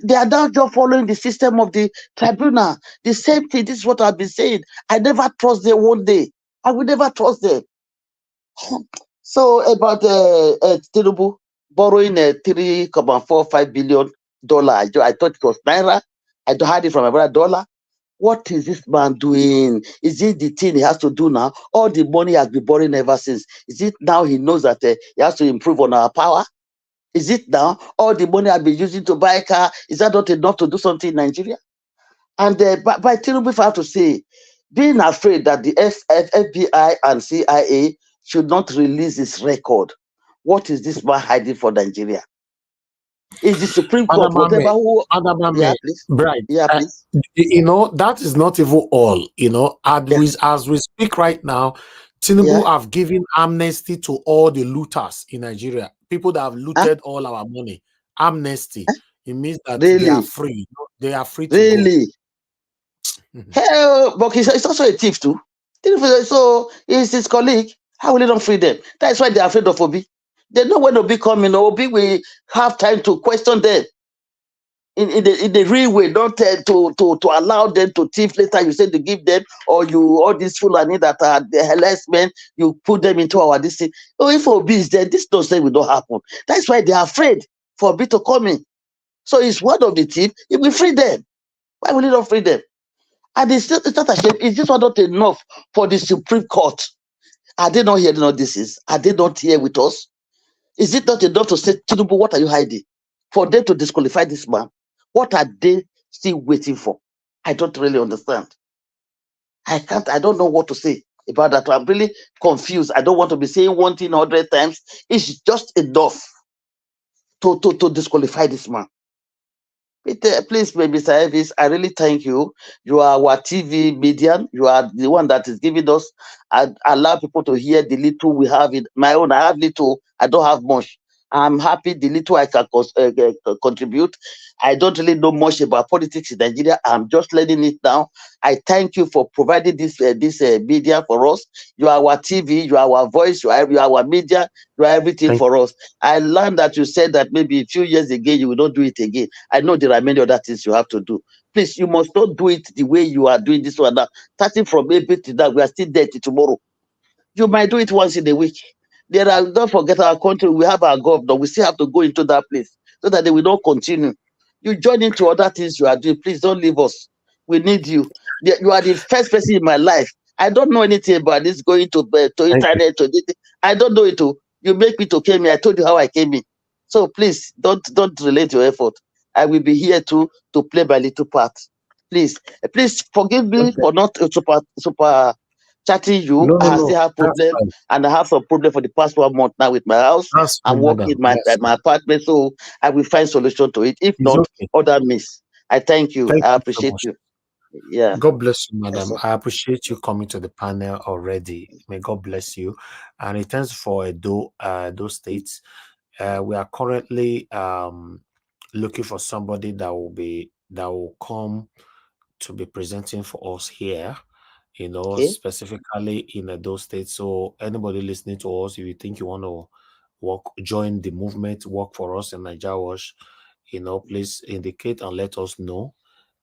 They are now just following the system of the tribunal. The same thing. This is what I've been saying. I never trust them one day. I will never trust them. So about Tinubu borrowing $3.45 billion. I thought it was naira. I had it from my brother dollar. What is this man doing? Is it the thing he has to do now? All the money has been borrowing ever since. Is it now he knows that he has to improve on our power? Is it now all the money I've been using to buy a car? Is that not enough to do something in Nigeria? And by Tinubu, if I have to say, being afraid that the FBI and CIA should not release his record. What is this man hiding for Nigeria? Is the Supreme Court, whatever who... Yeah, please. Right. Yeah, please. That is not even all. As we speak right now, Tinubu have given amnesty to all the looters in Nigeria. People that have looted all our money. Amnesty. It means that they are free. They are free to go. Hell, but he's also a thief too. So he's his colleague. How will he not free them? That's why they're afraid of Obi. They know when Obi coming. Obi will have time to question them in the real way, not to allow them to thief later. You say to give them, or you all these Fulani that are the hellish men, you put them into our this thing. Oh, if Obi is there, this nonsense will not happen. That's why they are afraid for Obi to come in. So he's one of the thief. He will free them. Why will he not free them? And it's not a shame. Is this not enough for the Supreme Court? Are they not hearing all this? Are they not here with us? Is it not enough to say, Tinubu, what are you hiding? For them to disqualify this man, what are they still waiting for? I don't really understand. I don't know what to say about that. I'm really confused. I don't want to be saying one thing 100 times. It's just enough to disqualify this man. Please, Mr. Elvis, I really thank you. You are our TV medium. You are the one that is giving us, allow people to hear the little we have in my own. I have little, I don't have much. I'm happy the little I can contribute. I don't really know much about politics in Nigeria. I'm just learning it now. I thank you for providing this media for us. You are our TV, you are our voice, you are our media, you are everything for us. I learned that you said that maybe a few years again you will not do it again. I know there are many other things you have to do. Please, you must not do it the way you are doing this one now. Starting from April to that, we are still there till tomorrow. You might do it once in a week. Don't forget our country, we have our governor. We still have to go into that place so that they will not continue. You join into other things you are doing. Please don't leave us. We need you. You are the first person in my life. I don't know anything about this going to internet. I don't know it. You make me to came here. I told you how I came in. So please don't relate your effort. I will be here to play my little part. Please forgive me for not super chatting you. No, I still have problem, and I have some problem for the past 1 month now with my house. I'm working my apartment, so I will find solution to it. If not, other miss. I thank you. I appreciate you. Yeah. God bless you, madam. I appreciate you coming to the panel already. May God bless you. And in terms for those states, we are currently looking for somebody that will come to be presenting for us here, specifically in those states. So anybody listening to us, if you think you want to join the movement, work for us in Nigeria Wash, please indicate and let us know.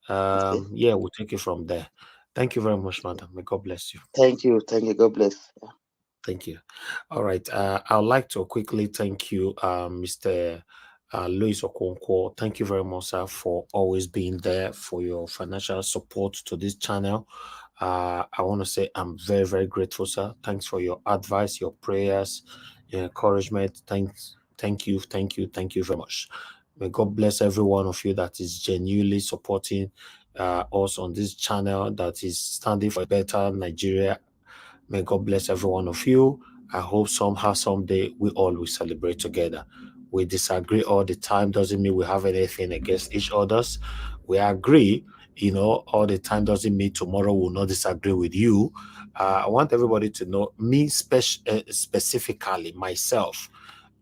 Yeah, we'll take it from there. Thank you very much, madam. May God bless you. Thank you. God bless. Thank you. All right. I'd like to quickly thank you, Mr. Louis Okonkwo. Thank you very much, sir, for always being there for your financial support to this channel. I want to say I'm very, very grateful, sir. Thanks for your advice, your prayers, your encouragement. Thank you very much. May God bless every one of you that is genuinely supporting us on this channel, that is standing for a better Nigeria. May God bless every one of you. I hope somehow, someday, we all will celebrate together. We disagree all the time, doesn't mean we have anything against each other's. We agree, all the time doesn't mean tomorrow we'll not disagree with you. I want everybody to know, me specifically, myself,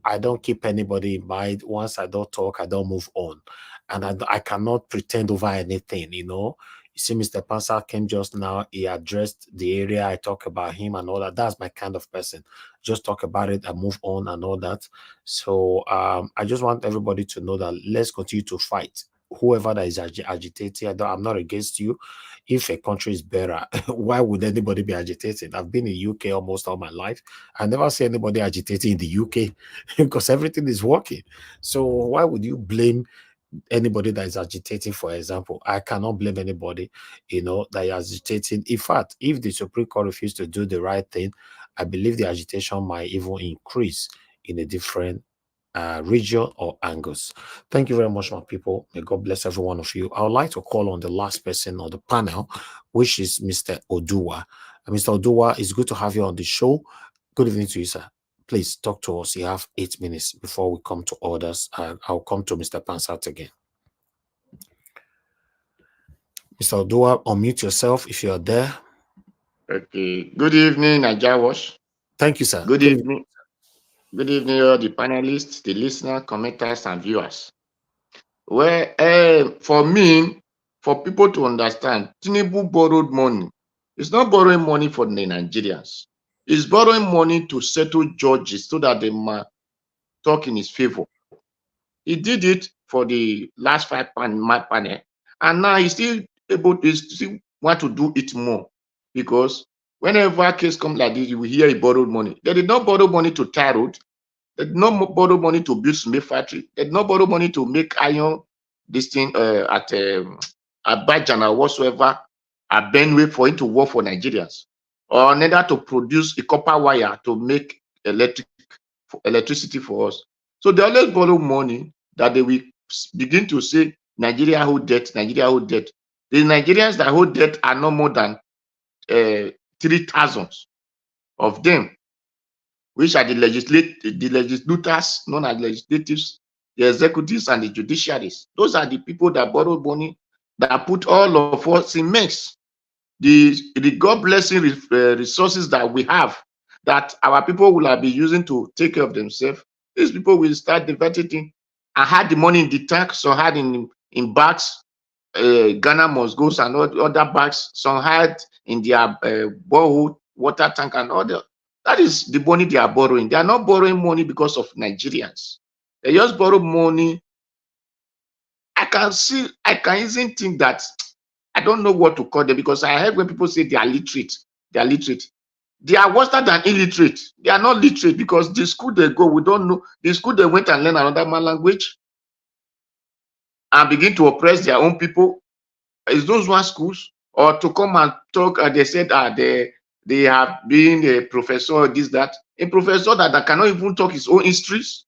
I don't keep anybody in mind. Once I don't talk, I don't move on. And I cannot pretend over anything, You see, Mr. Pansa came just now. He addressed the area. I talk about him and all that. That's my kind of person. Just talk about it and move on and all that. So I just want everybody to know that let's continue to fight. Whoever that is agitating, I'm not against you. If a country is better, why would anybody be agitating? I've been in UK almost all my life. I never see anybody agitating in the UK because everything is working. So why would you blame anybody that is agitating? For example, I cannot blame anybody, that is agitating. In fact, if the Supreme Court refuses to do the right thing, I believe the agitation might even increase in a different region or angles. Thank you very much, my people. May God bless every one of you. I would like to call on the last person on the panel, which is Mr. Odua. Mr. Odua, it's good to have you on the show. Good evening to you, sir. Please talk to us. You have 8 minutes before we come to orders. I'll come to Mr. Pansat again. Mr. Odua, unmute yourself if you're there. Okay. Good evening, Najawash. Thank you, sir. Good evening. Good evening, all the panelists, the listeners, commenters, and viewers. Well, for me, for people to understand, Tinubu borrowed money. It's not borrowing money for the Nigerians. It's borrowing money to settle judges so that they might talk in his favor. He did it for the last 5 panel, and now he's still able to still want to do it more, because whenever a case comes like this, you will hear he borrowed money. They did not borrow money to tie road. They did not borrow money to build cement factory. They did not borrow money to make iron, this thing at Abajan or whatsoever, a Benway for him to work for Nigerians, or neither to produce a copper wire to make electricity for us. So they always borrow money that they will begin to say, Nigeria hold debt, Nigeria hold debt. The Nigerians that hold debt are no more than 3,000 of them, which are the legislators, known as legislatives, the executives, and the judiciaries. Those are the people that borrow money, that put all of us in mess. The God blessing resources that we have, that our people will have been using to take care of themselves, these people will start diverting and had the money in the tank, some had in bags, Ghana must go, and other bags, some had in their borehole water tank and other. That is the money they are borrowing. They are not borrowing money because of Nigerians. They just borrow money. I can easily think that, I don't know what to call them, because I heard when people say they are literate. They are literate. They are worse than illiterate. They are not literate, because the school they go, we don't know. The school they went and learn another man language and begin to oppress their own people. Is those one schools? Or to come and talk, they said they have been a professor, this, that. A professor that cannot even talk his own histories.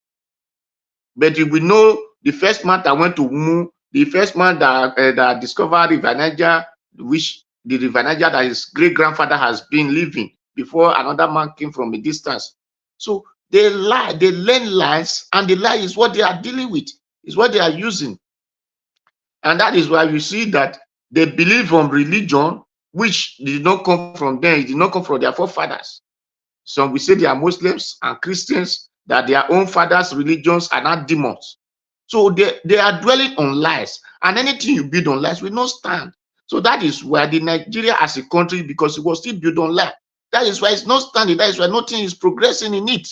But you will know the first man that went to Umu, the first man that discovered River Niger, which the River Niger that his great-grandfather has been living before another man came from a distance. So they lie, they learn lies, and the lie is what they are dealing with, is what they are using. And that is why you see that they believe from religion, which did not come from them, it did not come from their forefathers. Some will say they are Muslims and Christians, that their own fathers' religions are not demons. So they are dwelling on lies, and anything you build on lies will not stand. So that is why the Nigeria as a country, because it was still built on lies, that is why it's not standing. That is why nothing is progressing in it,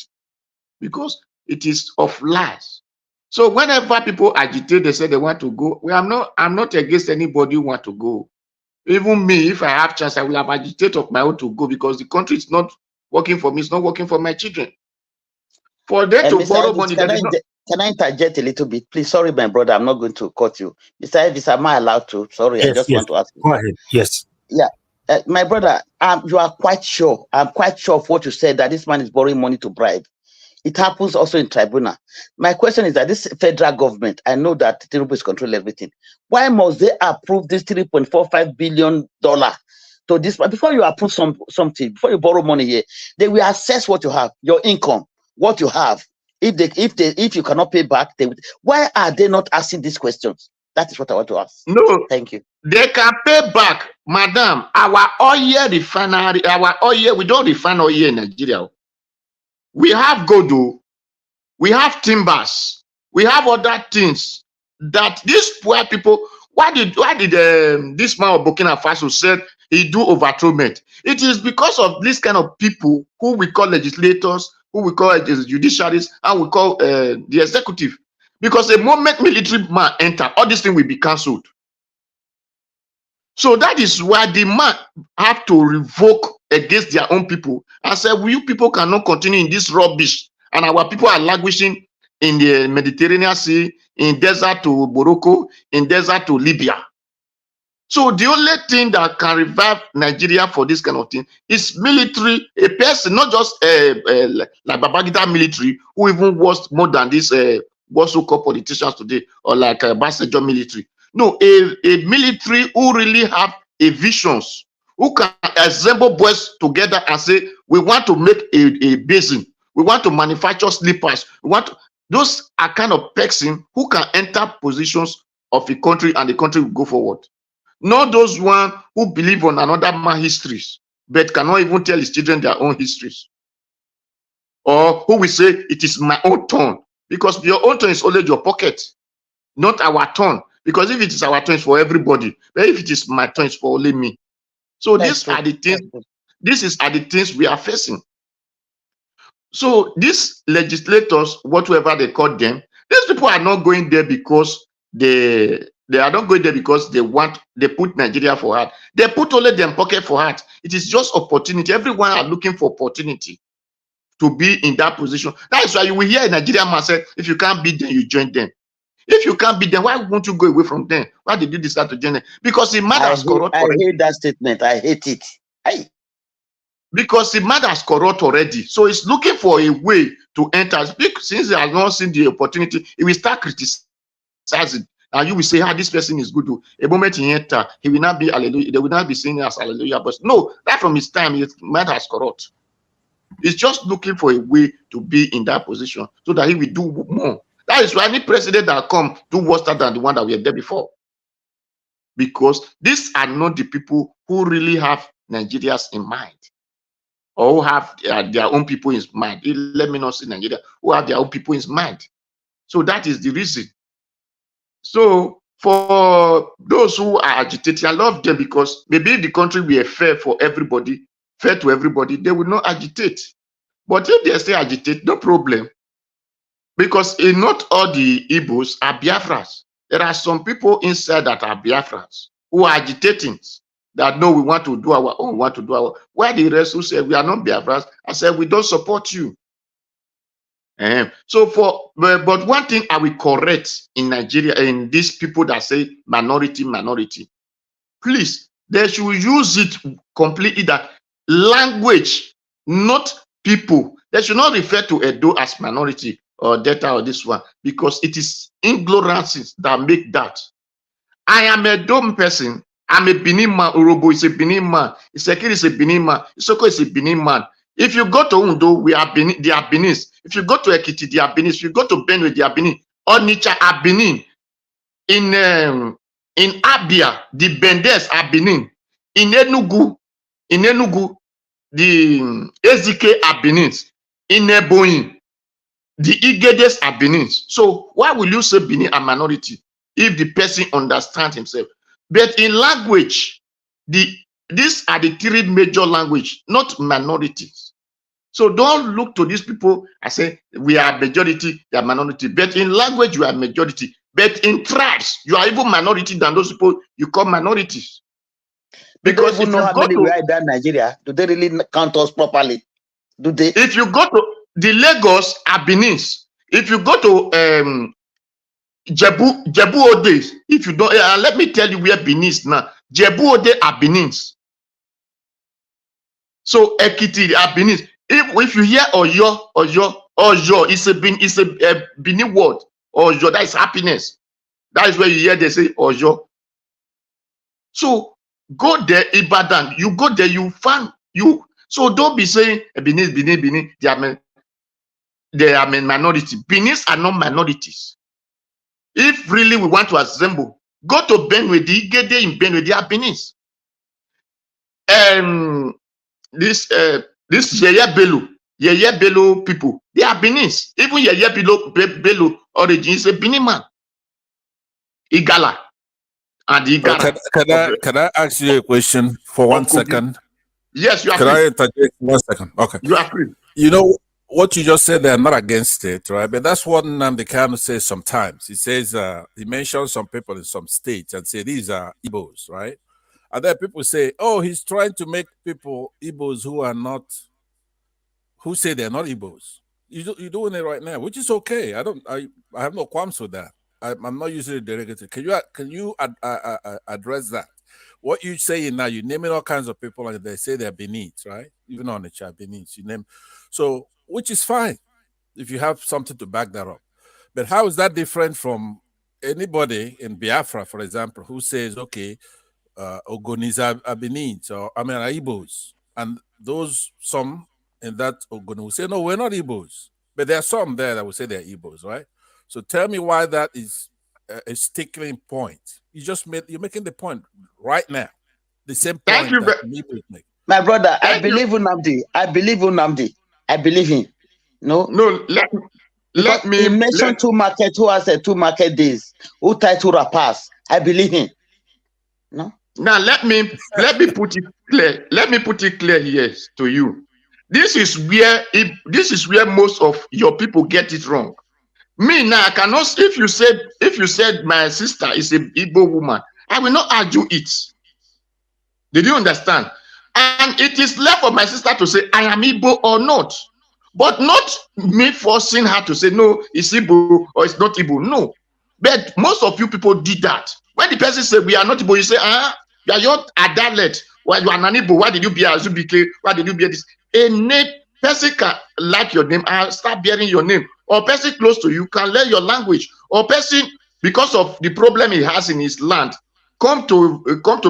because it is of lies. So whenever people agitate, they say they want to go. I'm not against anybody who want to go. Even me, if I have chance, I will have agitated of my own to go, because the country is not working for me. It's not working for my children. For them to Mr. borrow Elvis, money, can I interject a little bit, please? Sorry, my brother, I'm not going to cut you. Mr. Elvis, am I allowed to? Sorry, yes, I just want to ask you. Go ahead. Yes. Yeah. My brother, you are quite sure. I'm quite sure of what you said, that this man is borrowing money to bribe. It happens also in tribunal. My question is that this federal government, I know that Tinubu is controlling everything. Why must they approve this $3.45 billion to this? Before you approve something, before you borrow money here, they will assess what you have, your income, what you have. If you cannot pay back, why are they not asking these questions? That is what I want to ask. No, thank you. They can pay back, madam. Our oil refinery, our oil, we don't refine oil in Nigeria. We have gold, we have timbers, we have other things that these poor people. Why did this man of Burkina Faso said he do overthrow-ment? It is because of this kind of people who we call legislators, who we call the judiciaries, and we call the executive. Because the moment military man enter, all these things will be cancelled. So that is why the man have to revoke against their own people and say, you people cannot continue in this rubbish. And our people are languishing in the Mediterranean Sea, in desert to Morocco, in desert to Libya. So the only thing that can revive Nigeria for this kind of thing is military, a person, not just like Babangida military, who even was more than this what so-called politicians today, or like Basejo military. No, a military who really have a visions, who can assemble boys together and say, we want to make a basin, we want to manufacture slippers, we want to, those are kind of person who can enter positions of a country and the country will go forward. Not those one who believe on another man's histories, but cannot even tell his children their own histories. Or who will say, it is my own turn. Because your own turn is only your pocket, not our turn. Because if it is our turn, it's for everybody. But if it is my turn, it's for only me. So these are the things, are the things we are facing. So these legislators, whatever they call them, these people are not going there because they are not going there because they put Nigeria for heart. They put only them pocket for heart. It is just opportunity. Everyone are looking for opportunity to be in that position. That is why you will hear a Nigerian man say, if you can't beat them, you join them. If you can't beat them, why won't you go away from them? Why did you decide to join them? Because the man has corrupt already. I hate that statement. I hate it. Because the man has corrupt already. So he's looking for a way to enter. Since he has not seen the opportunity, he will start criticizing. And you will say, this person is good. A moment he enter, he will not be hallelujah. They will not be seen as hallelujah. But no, that from his time, his man has corrupt. He's just looking for a way to be in that position so that he will do more. That is why any president that come do worse than the one that we had there before. Because these are not the people who really have Nigerians in mind, or who have their own people in mind. Let me not say Nigeria, who have their own people in mind. So that is the reason. So for those who are agitating, I love them, because maybe if the country were fair for everybody, fair to everybody, they would not agitate. But if they stay agitate, no problem. Because not all the Igbos are Biafrans. There are some people inside that are Biafrans who are agitating, that no, we want to do our own, want to do our. Why the rest who say we are not Biafrans? I said we don't support you. So but one thing I will correct in Nigeria, in these people that say minority, please, they should use it completely, that language, not people. They should not refer to Edo as minority or Delta or this one, because it is ignorance that make that. I am a dumb person. I'm a Benin man. Urobo is a Benin man. Isekiri is a Benin man. Isoko is a Benin man. If you go to Undo, we are Benin, they are Benin. If you go to Ekiti, they are Benin. If you go to Benue, they are Benin. Onitsha are Benin. In Abia, the Bendes are Benin. In Enugu, the Ezike are Benin. In Ebonyi, the Igedes are Benin. So why will you say Benin a minority if the person understands himself? But in language, these are the three major language, not minorities. So don't look to these people and say we are majority, they are minority. But in language, you are majority. But in tribes, you are even minority than those people you call minorities. Because if you know how many we are in Nigeria, do they really count us properly? Do they? If you go to the Lagos are Benin. If you go to Jebu Ode, if you don't, let me tell you where Benin is now. Jebu Ode are Benin. So Ekiti, Benin. If you hear Oyo, it's a Benin word. Oyo, that is happiness. That is where you hear they say Oyo. So go there, Ibadan. You go there, you find you. So don't be saying Benin. They are minority. Benis are not minorities. If really we want to assemble, go to Benue. Get there in Benue. They are Benis. This Yeye Bello people, they are Benis. Even Yeye Bello origin is a Benin man. Igala and Igala. Can I ask you a question for 1 second? Yes, you are Can free. I interject 1 second? Okay. You are free. You know what you just said, they're not against it, right? But that's what Nnamdi Kanu says sometimes. He says, he mentions some people in some states and say these are Igbos, right? And then people say, oh, he's trying to make people Igbos who say they're not Igbos. You're doing it right now, which is okay. I have no qualms with that. I'm not using it directly. Can you address that? What you're saying now, you're naming all kinds of people, like they say they're Benins, right? Even on the chat, Benins, you name. So, which is fine if you have something to back that up. But how is that different from anybody in Biafra, for example, who says, okay, Ogonis are Benins, or are Igbos, and those some in that Ogoni will say, no, we're not Igbos. But there are some there that will say they're Igbos, right? So tell me why that is a sticking point. You're making the point right now. The same point that Igbos make. My brother, I believe Nnamdi. I believe Nnamdi. I believe him. No, let me. He mentioned two market. Who has 2 market days? Who tied 2 rappers? I believe him. No. Now let me put it clear. Let me put it clear here to you. This is where most of your people get it wrong. Me now, I cannot. If you said my sister is a Igbo woman, I will not argue it. Did you understand? And it is left for my sister to say I am Igbo or not, but not me forcing her to say no, it's Igbo or it's not Igbo. No, but most of you people did that. When the person said we are not Igbo, you say you are not a dialect. Why you are an Igbo? Why did you be a Zubike? Why did you be this? A name person can like your name and start bearing your name, or person close to you can learn your language, or person because of the problem he has in his land come to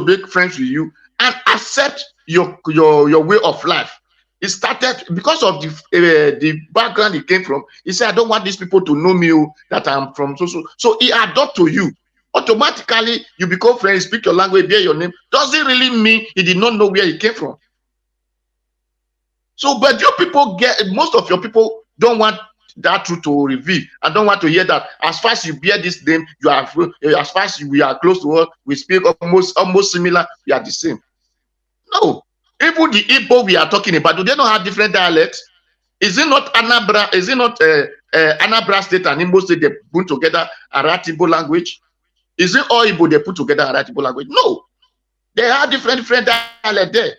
make friends with you and accept your way of life. It started because of the background he came from. He said, I don't want these people to know me, that I'm from so he adopt to you. Automatically you become friends, speak your language, bear your name. Doesn't really mean he did not know where he came from. So, but your people most of your people don't want that truth to reveal. I don't want to hear that. As far as you bear this name, you are as far as we are close to us, we speak almost similar, we are the same. No, even the Igbo we are talking about, do they not have different dialects? Is it not Anambra? Is it not Anambra State and Imo State they put together a Igbo language? Is it all Igbo they put together a Igbo language? No, they have different dialects there.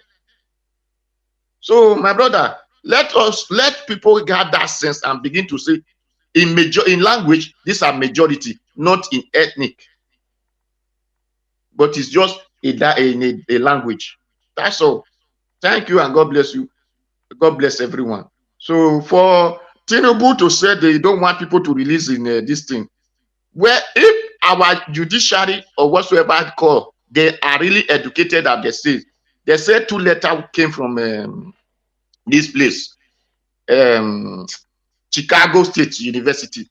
So, my brother, let people have that sense and begin to say, in language, these are majority, not in ethnic, but it's just a language. That's all. Thank you and God bless you. God bless everyone. So for Tinubu to say they don't want people to release in this thing, where if our judiciary or whatsoever call, they are really educated as they say 2 letters came from this place, Chicago State University.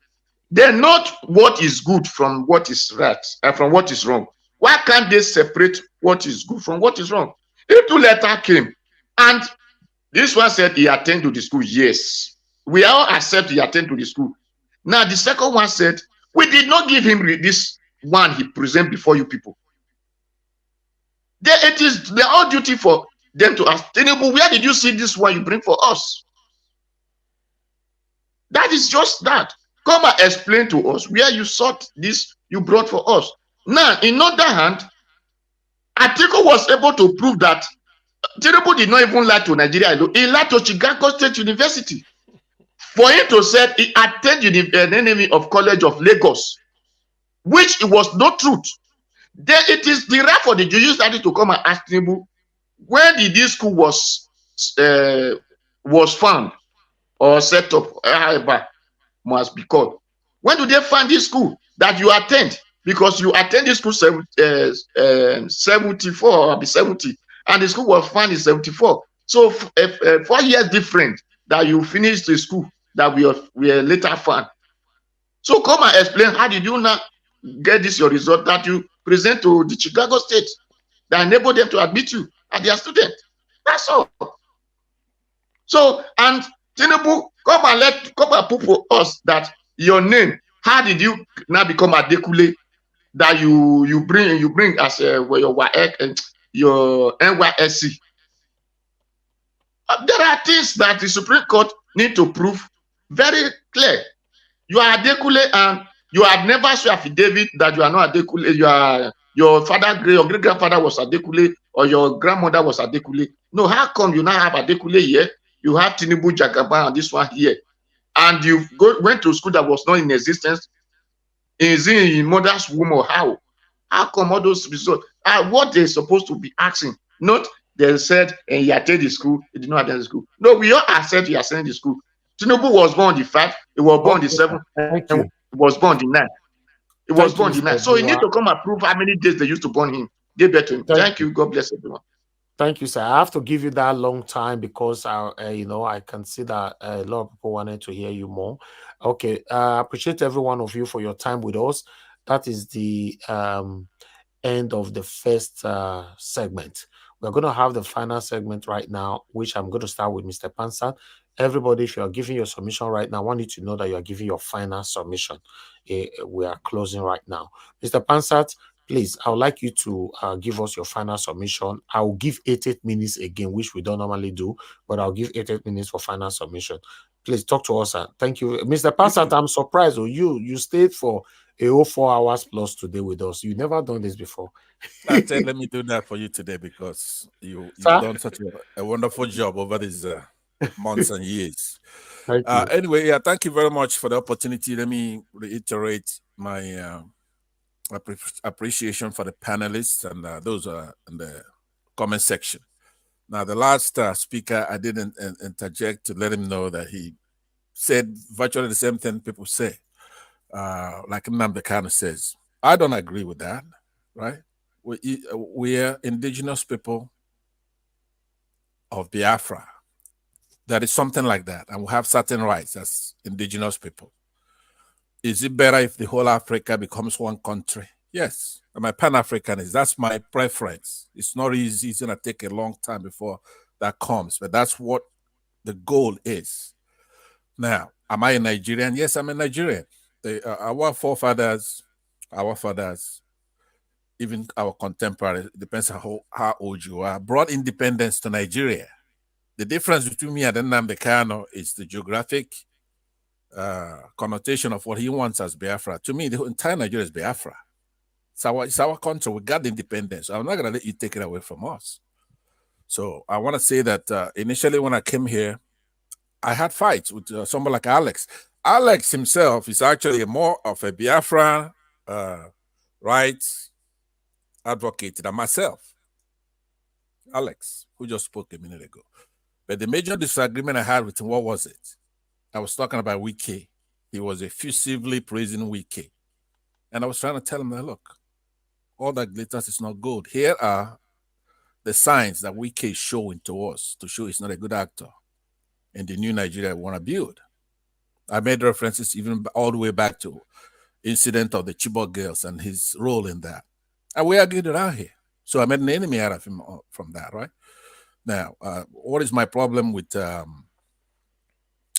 They know what is good from what is right and from what is wrong. Why can't they separate what is good from what is wrong? If 2 letters came and this one said he attended to the school, yes, we all accept he attended to the school. Now the second one said we did not give him this one he present before you people. It is their own duty for them to ask Tinubu, where did you see this one you bring for us? That is just that. Come and explain to us where you sought this you brought for us. Now, in other hand, Atiku was able to prove that Tinubu did not even lie to Nigeria. He lied to Chicago State University. For him to say he attended an enemy of College of Lagos, which it was not truth. Then it is the right for the judiciary to come and ask Tinubu, when did this school was was found or set up, however, must be called. When do they find this school that you attend? Because you attend this school 74 or 70, and the school was found in 74. So 4 years different that you finished the school that we are later found. So come and explain, how did you not get this your result that you present to the Chicago State that enable them to admit you as their student? That's all. So, and Tinubu, come and put us that your name, how did you now become Adekule, that you bring as well, your WAEC and your NYSC? There are things that the Supreme Court need to prove very clear. You are Adekule and you have never shown affidavit that you are not Adekule. Your great grandfather was Adekule or your grandmother was Adekule. No, how come you now have Adekule here? You have Tinubu Jagaba and this one here, and you went to school that was not in existence. Is it in mother's womb or how? How come all those results are what they're supposed to be asking? Not they said and he attended the school, he did not attend the school. No, we all accept he attended the school. Tinubu was born the 5th, he was born the 7th, Thank and you. was born the 9th. He was Thank you, born the 9th. Mr. So he need Dua. to come and prove how many days they used to born him. Give back to him. Thank you. you. God bless everyone. Thank you, sir. I have to give you that long time because I can see that a lot of people wanted to hear you more. Okay, I appreciate every one of you for your time with us. That is the end of the first segment. We're going to have the final segment right now, which I'm going to start with Mr. Pansat. Everybody, if you are giving your submission right now, I want you to know that you are giving your final submission. We are closing right now. Mr. Pansat, please, I would like you to give us your final submission. I will give 8 minutes again, which we don't normally do, but I'll give 8 minutes for final submission. Please talk to us, sir. Thank you. Mr. Pansat, I'm surprised. You stayed for a whole 4 hours plus today with us. You've never done this before. I said, let me do that for you today because you've done such a wonderful job over these months and years. Thank you. Anyway, yeah, thank you very much for the opportunity. Let me reiterate my appreciation for the panelists and those in the comment section. Now, the last speaker, I didn't interject to let him know that he said virtually the same thing people say. Like Nnamdi Kanu says, I don't agree with that, right? We are indigenous people of Biafra. That is something like that, and we have certain rights as indigenous people. Is it better if the whole Africa becomes one country? Yes. I'm a Pan-Africanist. That's my preference. It's not easy. It's going to take a long time before that comes, but that's what the goal is. Now, am I a Nigerian? Yes, I'm a Nigerian. Our forefathers, even our contemporaries, depends on how old you are, brought independence to Nigeria. The difference between me and Nnamdi Kanu is the geographic connotation of what he wants as Biafra. To me, the entire Nigeria is Biafra. It's our country. We got the independence. I'm not going to let you take it away from us. So I want to say that initially when I came here, I had fights with someone like Alex. Alex himself is actually more of a Biafra rights advocate than myself. Alex, who just spoke a minute ago. But the major disagreement I had with him, what was it? I was talking about Wike. He was effusively praising Wike. And I was trying to tell him that, look, all that glitters is not gold. Here are the signs that Wike is showing to us to show he's not a good actor in the new Nigeria we want to build. I made references even all the way back to incident of the Chibok girls and his role in that. And we argued it out here. So I made an enemy out of him from that, right? Now, what is my problem with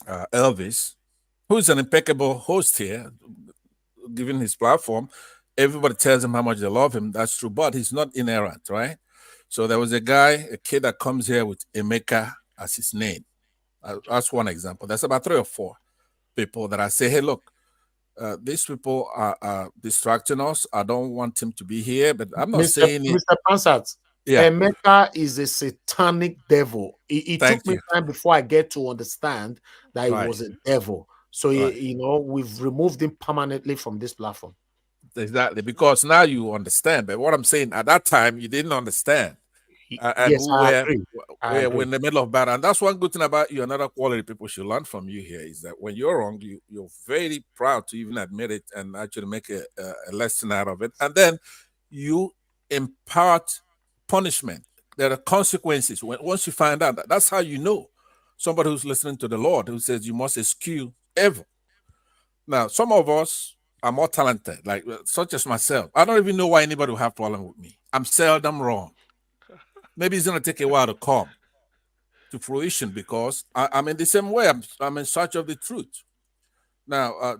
Elvis, who's an impeccable host here, given his platform? Everybody tells him how much they love him. That's true, but he's not inerrant, right? So there was a kid that comes here with Emeka as his name. That's one example. There's about 3 or 4 people that I say, hey, look, these people are distracting us. I don't want him to be here, but I'm not saying it. Mr. Pansat, yeah. Emeka is a satanic devil. It took me time before I get to understand that he was a devil. So, we've removed him permanently from this platform. Exactly, because now you understand. But what I'm saying, at that time, you didn't understand. and Yes, who I agree. I we're agree. in the middle of battle. And that's one good thing about you. Another quality people should learn from you here is that when you're wrong, you're very proud to even admit it and actually make a lesson out of it. And then you impart punishment. There are consequences. Once you find out, that's how you know somebody who's listening to the Lord who says you must eschew evil. Now, some of us are more talented, like such as myself. I don't even know why anybody will have problem with me. I'm seldom wrong. Maybe it's going to take a while to come to fruition because I'm in the same way. I'm in search of the truth. Now,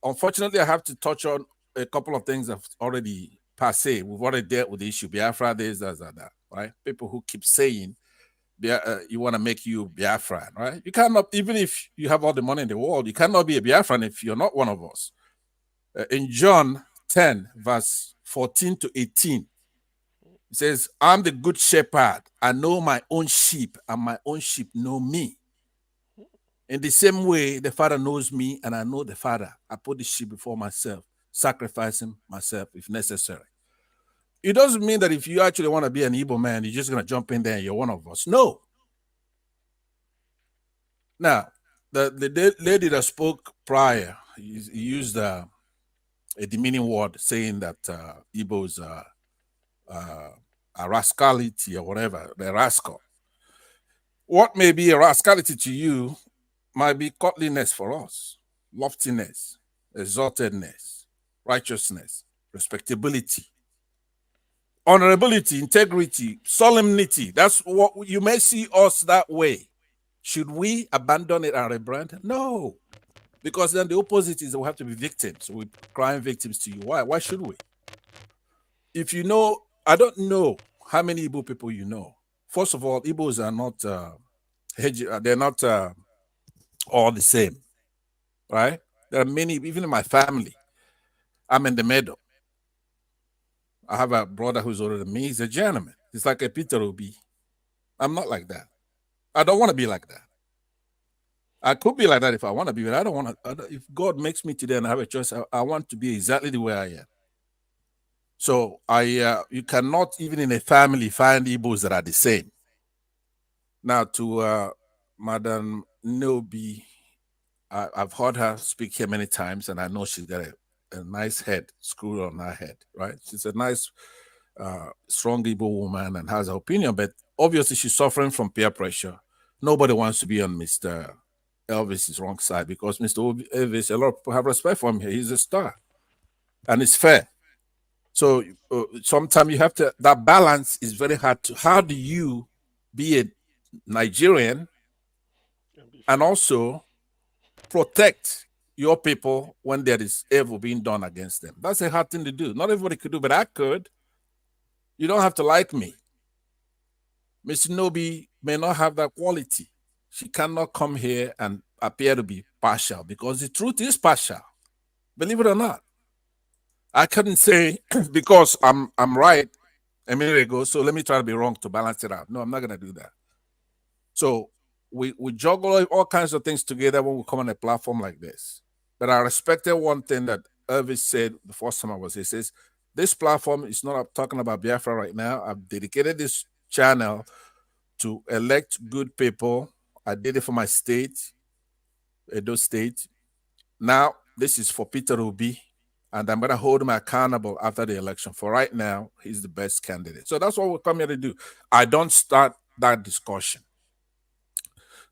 unfortunately, I have to touch on a couple of things I've already passé. We've already dealt with the issue. Biafra this, that, right? People who keep saying you want to make you Biafran, right? You cannot, even if you have all the money in the world, you cannot be a Biafran if you're not one of us. In John 10, verse 14 to 18, it says, I'm the good shepherd. I know my own sheep, and my own sheep know me. In the same way, the Father knows me, and I know the Father. I put the sheep before myself, sacrificing myself if necessary. It doesn't mean that if you actually want to be an Igbo man, you're just going to jump in there and you're one of us. No. Now, the lady that spoke prior, he used a demeaning word saying that Igbos a rascality or whatever, the rascal. What may be a rascality to you might be godliness for us, loftiness, exaltedness, righteousness, respectability, honorability, integrity, solemnity. That's what you may see us that way. Should we abandon it and rebrand? No, because then the opposite is we have to be victims. We're crying victims to you. Why? Why should we? If you know, I don't know how many Igbo people you know. First of all, Igbos are not they're not all the same, right? There are many, even in my family. I'm in the middle. I have a brother who's older than me. He's a gentleman. He's like a Peter Obi. I'm not like that. I don't want to be like that. I could be like that if I want to be, but I don't want to. If God makes me today and I have a choice, I want to be exactly the way I am. So you cannot even in a family find Igbos that are the same. Now to Madam Nobi, I've heard her speak here many times, and I know she's got a nice head screwed on her head, right? She's a nice, strong Igbo woman and has her opinion, but obviously she's suffering from peer pressure. Nobody wants to be on Mr. Elvis's wrong side because Mr. Elvis, a lot of people have respect for him here. He's a star, and it's fair. So sometimes you have to, that balance is very hard to, how do you be a Nigerian and also protect your people when there is evil being done against them? That's a hard thing to do. Not everybody could do, but I could. You don't have to like me. Miss Nobi may not have that quality. She cannot come here and appear to be partial because the truth is partial. Believe it or not. I couldn't say because I'm right a minute ago, so let me try to be wrong to balance it out. No, I'm not going to do that. So we juggle all kinds of things together when we come on a platform like this. But I respected one thing that Elvis said the first time I was here. He says, this platform is not talking about Biafra right now. I've dedicated this channel to elect good people. I did it for my state, Edo State. Now, this is for Peter Obi, and I'm going to hold him accountable after the election. For right now, he's the best candidate. So that's what we come here to do. I don't start that discussion.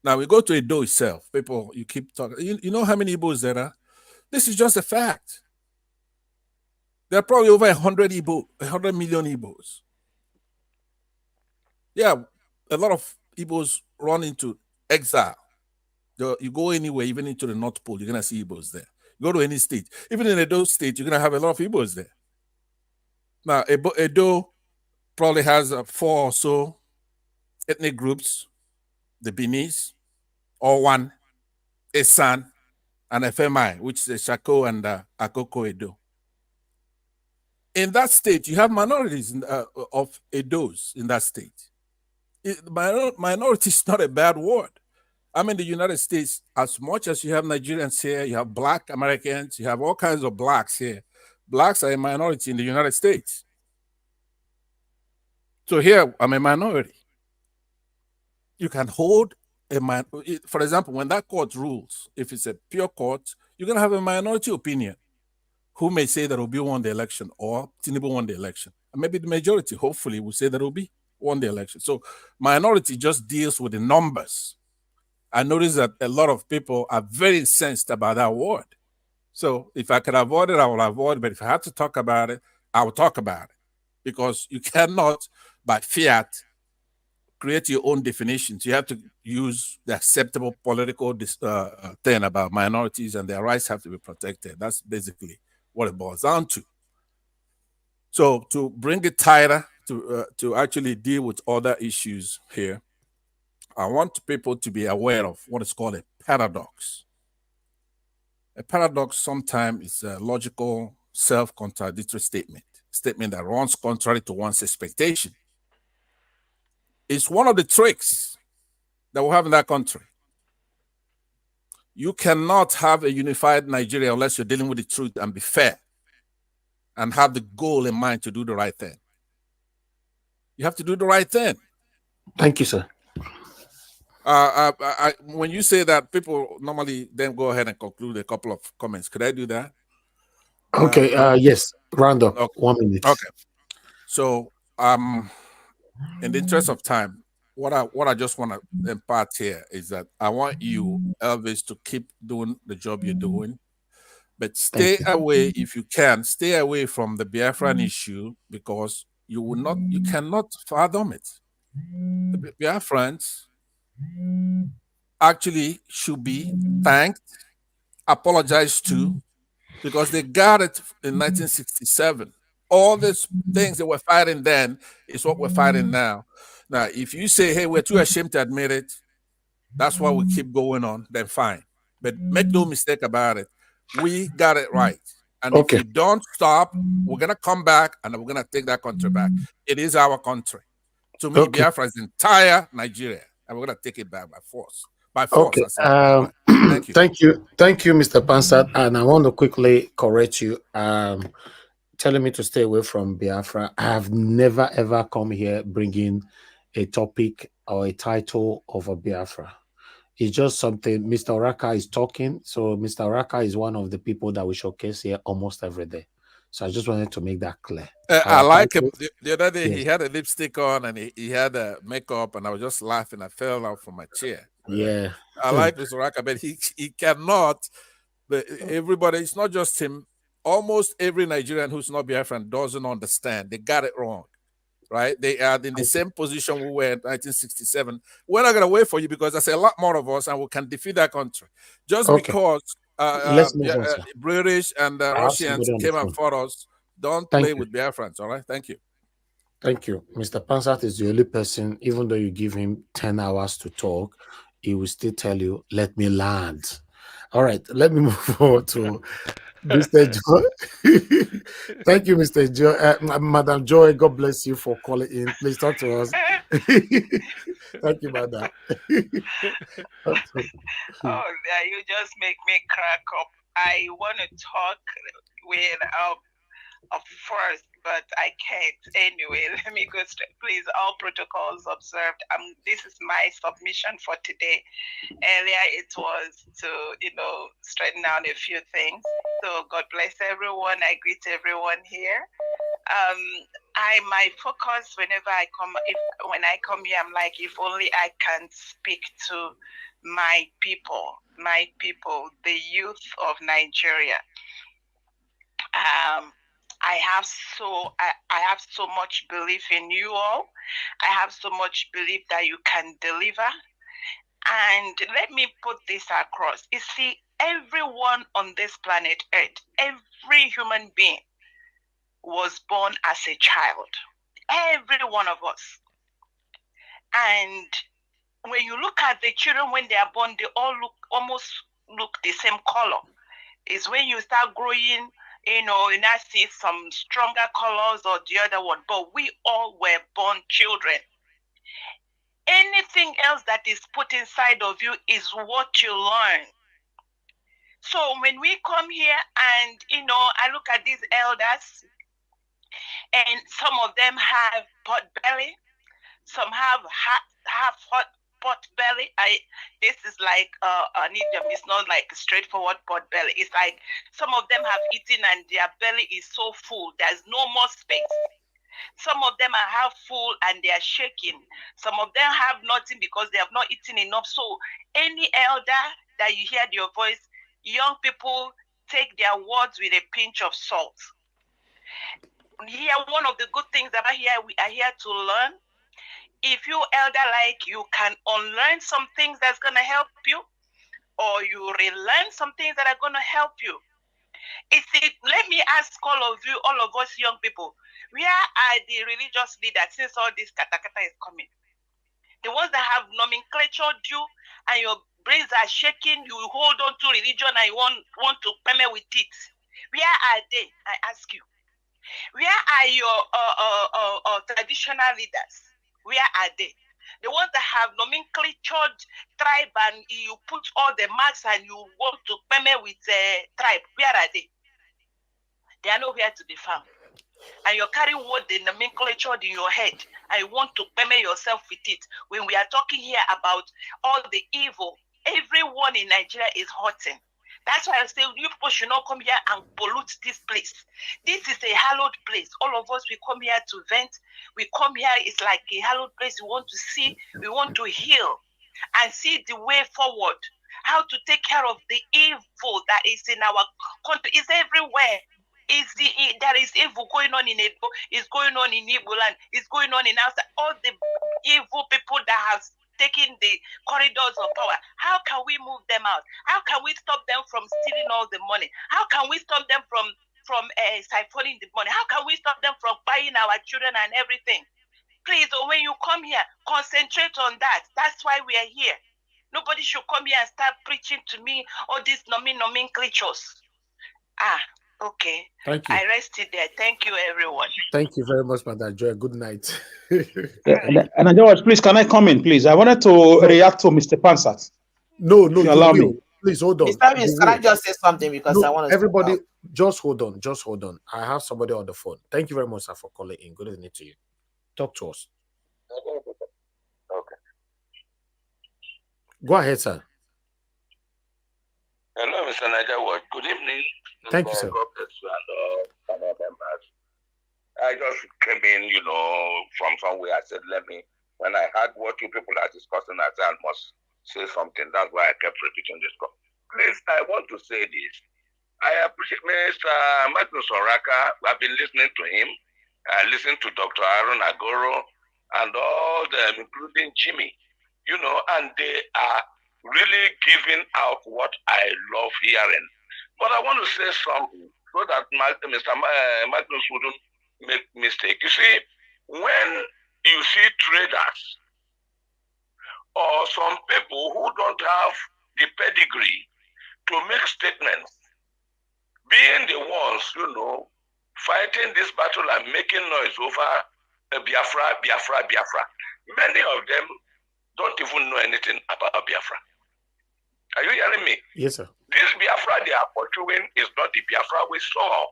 Now, we go to Edo itself. People, you keep talking. You know how many Igbos there are? This is just a fact. There are probably over 100 million Igbos. Yeah, a lot of Igbos run into exile. You go anywhere, even into the North Pole, you're going to see Igbos there. You go to any state. Even in Edo State, you're going to have a lot of Igbos there. Now, Edo probably has 4 or so ethnic groups. The Benis, Owan, Esan, and Efemai, which is Shako and Akoko Edo. In that state, you have minorities of Edos in that state. Minority is not a bad word. I'm in the United States, as much as you have Nigerians here, you have Black Americans, you have all kinds of blacks here. Blacks are a minority in the United States. So here I'm a minority. You can hold a man. For example, when that court rules, if it's a pure court, you're gonna have a minority opinion who may say that Obi won the election or Tinubu won the election. And maybe the majority, hopefully, will say that Obi won the election. So minority just deals with the numbers. I notice that a lot of people are very incensed about that word. So if I could avoid it, I will avoid it. But if I have to talk about it, I will talk about it. Because you cannot, by fiat, create your own definitions. You have to use the acceptable political thing about minorities, and their rights have to be protected. That's basically what it boils down to. So to bring it tighter, to actually deal with other issues here, I want people to be aware of what is called a paradox. A paradox sometimes is a logical, self-contradictory statement that runs contrary to one's expectation. It's one of the tricks that we have in that country. You cannot have a unified Nigeria unless you're dealing with the truth and be fair and have the goal in mind to do the right thing. You have to do the right thing. Thank you, sir. When you say that, people normally then go ahead and conclude a couple of comments. Could I do that? Okay. Yes. Round up. Okay. 1 minute. Okay. So, in the interest of time, what I just want to impart here is that I want you, Elvis, to keep doing the job you're doing, but stay away if you can. Stay away from the Biafran issue because you cannot fathom it. The Biafrans actually should be thanked, apologized to, because they got it in 1967. All these things that we're fighting then is what we're fighting now. Now, if you say, hey, we're too ashamed to admit it, that's why we keep going on, then fine. But make no mistake about it. We got it right. And if Okay. we don't stop, we're going to come back and we're going to take that country back. It is our country. To me, Okay. Biafra is entire Nigeria. And we're going to take it back by force. By force, Okay. I said. Right. Thank you. Thank you, Mr. Pansat. And I want to quickly correct you. Telling me to stay away from Biafra. I have never ever come here bringing a topic or a title of a Biafra. It's just something Mr. Oraka is talking. So Mr. Oraka is one of the people that we showcase here almost every day. So I just wanted to make that clear. I Our like him. title, The other day, yes, he had a lipstick on and he had a makeup, and I was just laughing. I fell out from my chair. yeah. I like Mr. Raka, but he cannot. Everybody, it's not just him. Almost every Nigerian who's not Biafran doesn't understand. They got it wrong, right? They are in the same position we were in 1967. We're not going to wait for you because there's a lot more of us and we can defeat that country. Just Okay. because Let's move on, sir. British and I have Russians somebody on the came and phone. fought us, don't Thank play you. with Biafrans, all right? Thank you. Thank you. Mr. Pansat is the only person, even though you give him 10 hours to talk, he will still tell you, let me land. All right, let me move forward to Mr. Joy. Thank you, Mr. Joy. Madam Joy, God bless you for calling in. Please talk to us. Thank you, Madam. Oh, yeah, you just make me crack up. I want to talk with first, but I can't. Anyway, let me go straight. Please, all protocols observed. This is my submission for today. Earlier, it was to straighten out a few things. So God bless everyone. I greet everyone here. My focus whenever when I come here, I'm like, if only I can speak to my people, the youth of Nigeria. I have so much belief in you all. I have so much belief that you can deliver. And let me put this across. You see, everyone on this planet Earth, every human being was born as a child. Every one of us. And when you look at the children when they are born, they all almost look the same color. It's when you start growing, you now see some stronger colors or the other one. But we all were born children. Anything else that is put inside of you is what you learn. So when we come here and, I look at these elders, And some of them have pot belly, some have half hot pot belly. This is like an idiom. It's not like straightforward pot belly. It's like some of them have eaten and their belly is so full, there's no more space. Some of them are half full and they are shaking. Some of them have nothing because they have not eaten enough. So any elder that you hear your voice, young people, take their words with a pinch of salt. Here, one of the good things about here, we are here to learn. If you elder like, you can unlearn some things that's going to help you, or you relearn some things that are going to help you. Let me ask all of you, all of us young people, where are the religious leaders since all this katakata is coming? The ones that have nomenclature due and your brains are shaking, you hold on to religion and you want to permit with it. Where are they? I ask you. Where are your traditional leaders? Where are they? The ones that have nomenclatured tribe and you put all the marks and you want to permit with tribe, where are they? They are nowhere to be found. And you're carrying what the nomenclature in your head and you want to permit yourself with it. When we are talking here about all the evil, everyone in Nigeria is hurting. That's why I say you people should not come here and pollute this place. This is a hallowed place. All of us, we come here to vent. We come here, it's like a hallowed place. We want to see, we want to heal and see the way forward. How to take care of the evil that is in our country. It's everywhere. There is evil going on in Edo, it's going on in Igbo land, it's going on in outside. All the evil people that have taken the corridors of power, how can we move them out? How can we stop them from stealing all the money? How can we stop them from siphoning the money? How can we stop them from buying our children and everything? Please, when you come here, concentrate on that. That's why we are here. Nobody should come here and start preaching to me all these nomenclatures. Okay. Thank you. I rested there. Thank you, everyone. Thank you very much, Madam Joy. Good night. And George, please, can I come in, please? I wanted to react to Mr. Pansat. No, if you allow me. Please hold on. Mr. Miss, can I just say something because I want to everybody just hold on. Just hold on. I have somebody on the phone. Thank you very much, sir, for calling in. Good evening to you. Talk to us. Okay. Go ahead, sir. Hello, Mr. Niger. Good evening. Thank you, sir. God bless you and all members. I just came in, from somewhere. I said, when I heard what you people are discussing, I said, I must say something. That's why I kept repeating this. Please, I want to say this. I appreciate Mr. Magnus Oraka. I've been listening to him. I listened to Dr. Aaron Agoro and all them, including Jimmy, and they are really giving out what I love hearing. But I want to say something so that Mr. Magnus wouldn't make mistake. You see, when you see traders or some people who don't have the pedigree to make statements, being the ones, fighting this battle and making noise over Biafra, many of them don't even know anything about Biafra. Are you hearing me? Yes, sir. This Biafra they are pursuing is not the Biafra we saw.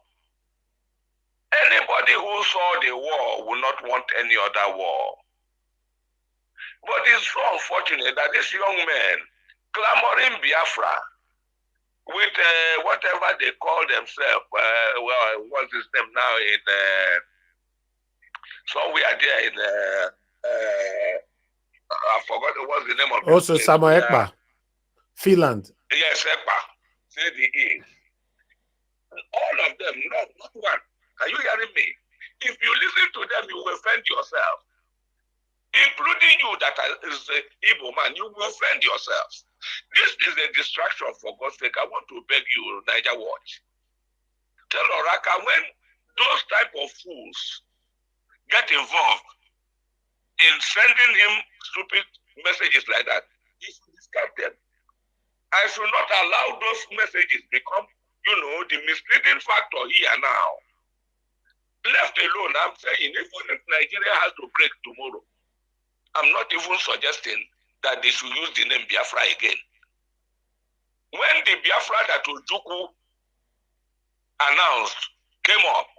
Anybody who saw the war will not want any other war. But it's so unfortunate that this young man clamoring Biafra with whatever they call themselves, what's his name now in somewhere there in I forgot what's the name of it. Also, Samuel Ekpa, Finland. Yes, Ekpa. Say the E. All of them, not one. Are you hearing me? If you listen to them, you will offend yourself. Including you that is the Igbo man, you will offend yourselves. This is a distraction, for God's sake. I want to beg you, Niger Watch. Tell Oraka, when those type of fools get involved in sending him stupid messages like that, he should discard them. I should not allow those messages become, the misleading factor here now. Left alone, I'm saying, even if Nigeria has to break tomorrow, I'm not even suggesting that they should use the name Biafra again. When the Biafra that Ojukwu announced came up,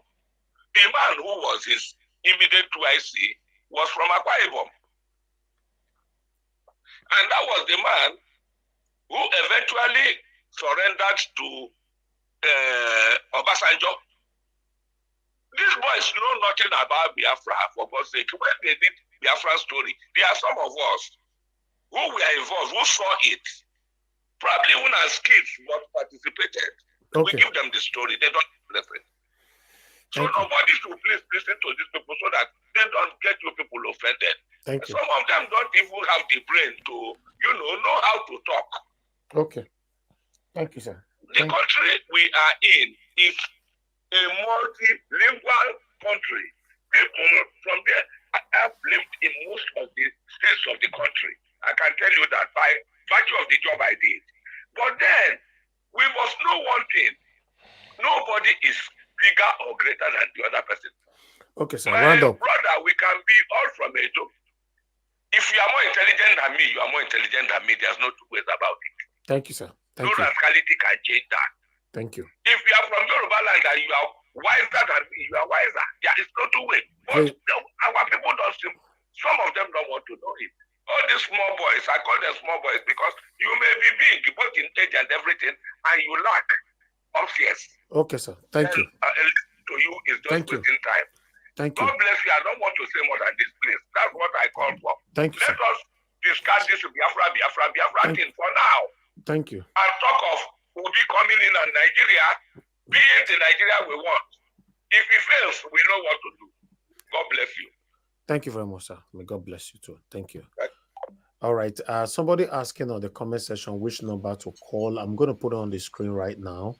The man who was his immediate 2IC was from Akwa Ibom. And that was the man who eventually surrendered to Obasanjo. These boys know nothing about Biafra, for God's sake. When they did Biafra story, there are some of us who were involved, who saw it. Probably when as kids, but participated. Okay. We give them the story. They don't listen. So nobody should please listen to these people so that they don't get you people offended. Thank you. Some of them don't even have the brain to, know how to talk. Okay. Thank you, sir. The country we are in is a multilingual country. People from there have lived in most of the states of the country. I can tell you that by virtue of the job I did. But then, we must know one thing. Nobody is bigger or greater than the other person. Okay, sir. My Round up. brother, we can be all from Edo. If you are more intelligent than me, you are more intelligent than me. There's no two ways about it. Thank you, sir. No rascality can change that. Thank you. If you are from Yoruba land and you are wiser than me, you are wiser. There is no two ways. But our people don't seem, some of them don't want to know it. All these small boys, I call them small boys because you may be big, both in age and everything, and you lack obvious. Okay, sir. Thank you. To you is just wasting time. Thank you. God bless you. I don't want to say more than this, please. That's what I call for. Thank you, Let us discuss this Biafra thing for now. Thank you. And talk of Obi coming in and Nigeria being the Nigeria we want. If he fails, we know what to do. God bless you. Thank you very much, sir. May God bless you too. Thank you. All right. Somebody asking on the comment section which number to call. I'm going to put it on the screen right now.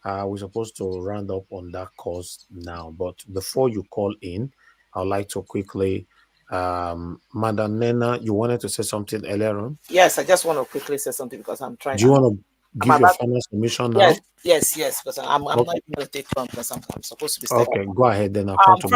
We're supposed to round up on that course now. But before you call in, I'd like to quickly, Madam Nena, you wanted to say something earlier on? Yes, I just want to quickly say something because I'm trying. Do you want to give your final submission now? Yes, because I'm not going to take time because I'm supposed to be stepping. Okay, go ahead then. I'll come to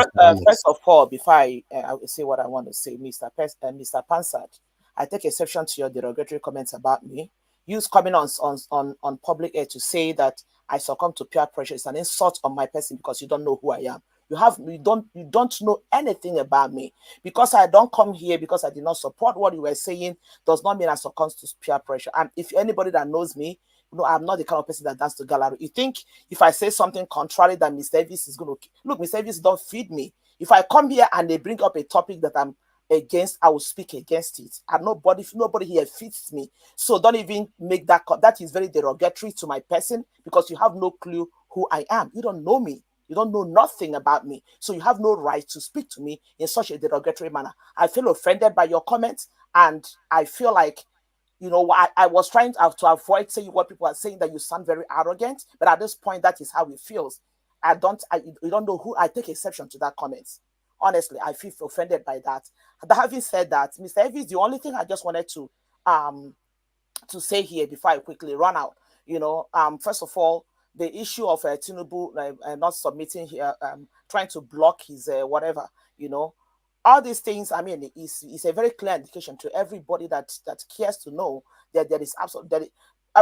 first of all, before I will say what I want to say, Mr. Pansat, I take exception to your derogatory comments about me. Use coming on public air to say that I succumb to peer pressure is an insult on my person because you don't know who I am. You don't know anything about me. Because I don't come here because I did not support what you were saying does not mean I succumb to peer pressure. And if anybody that knows me, I'm not the kind of person that dance to gallery. You think if I say something contrary that Mr. Davis is going to look, Mr. Davis don't feed me. If I come here and they bring up a topic that I'm against, I will speak against it. And nobody here fits me. So don't even make that. That is very derogatory to my person because you have no clue who I am. You don't know me. You don't know nothing about me. So you have no right to speak to me in such a derogatory manner. I feel offended by your comments and I feel like, I was trying to avoid saying what people are saying, that you sound very arrogant, but at this point, that is how it feels. You don't know who. I take exception to that comment. Honestly, I feel offended by that. But having said that, Mr. Evans, the only thing I just wanted to say here before I quickly run out, first of all, the issue of Tinubu not submitting here, trying to block his whatever, all these things, I mean, is a very clear indication to everybody that cares to know that there is absolutely,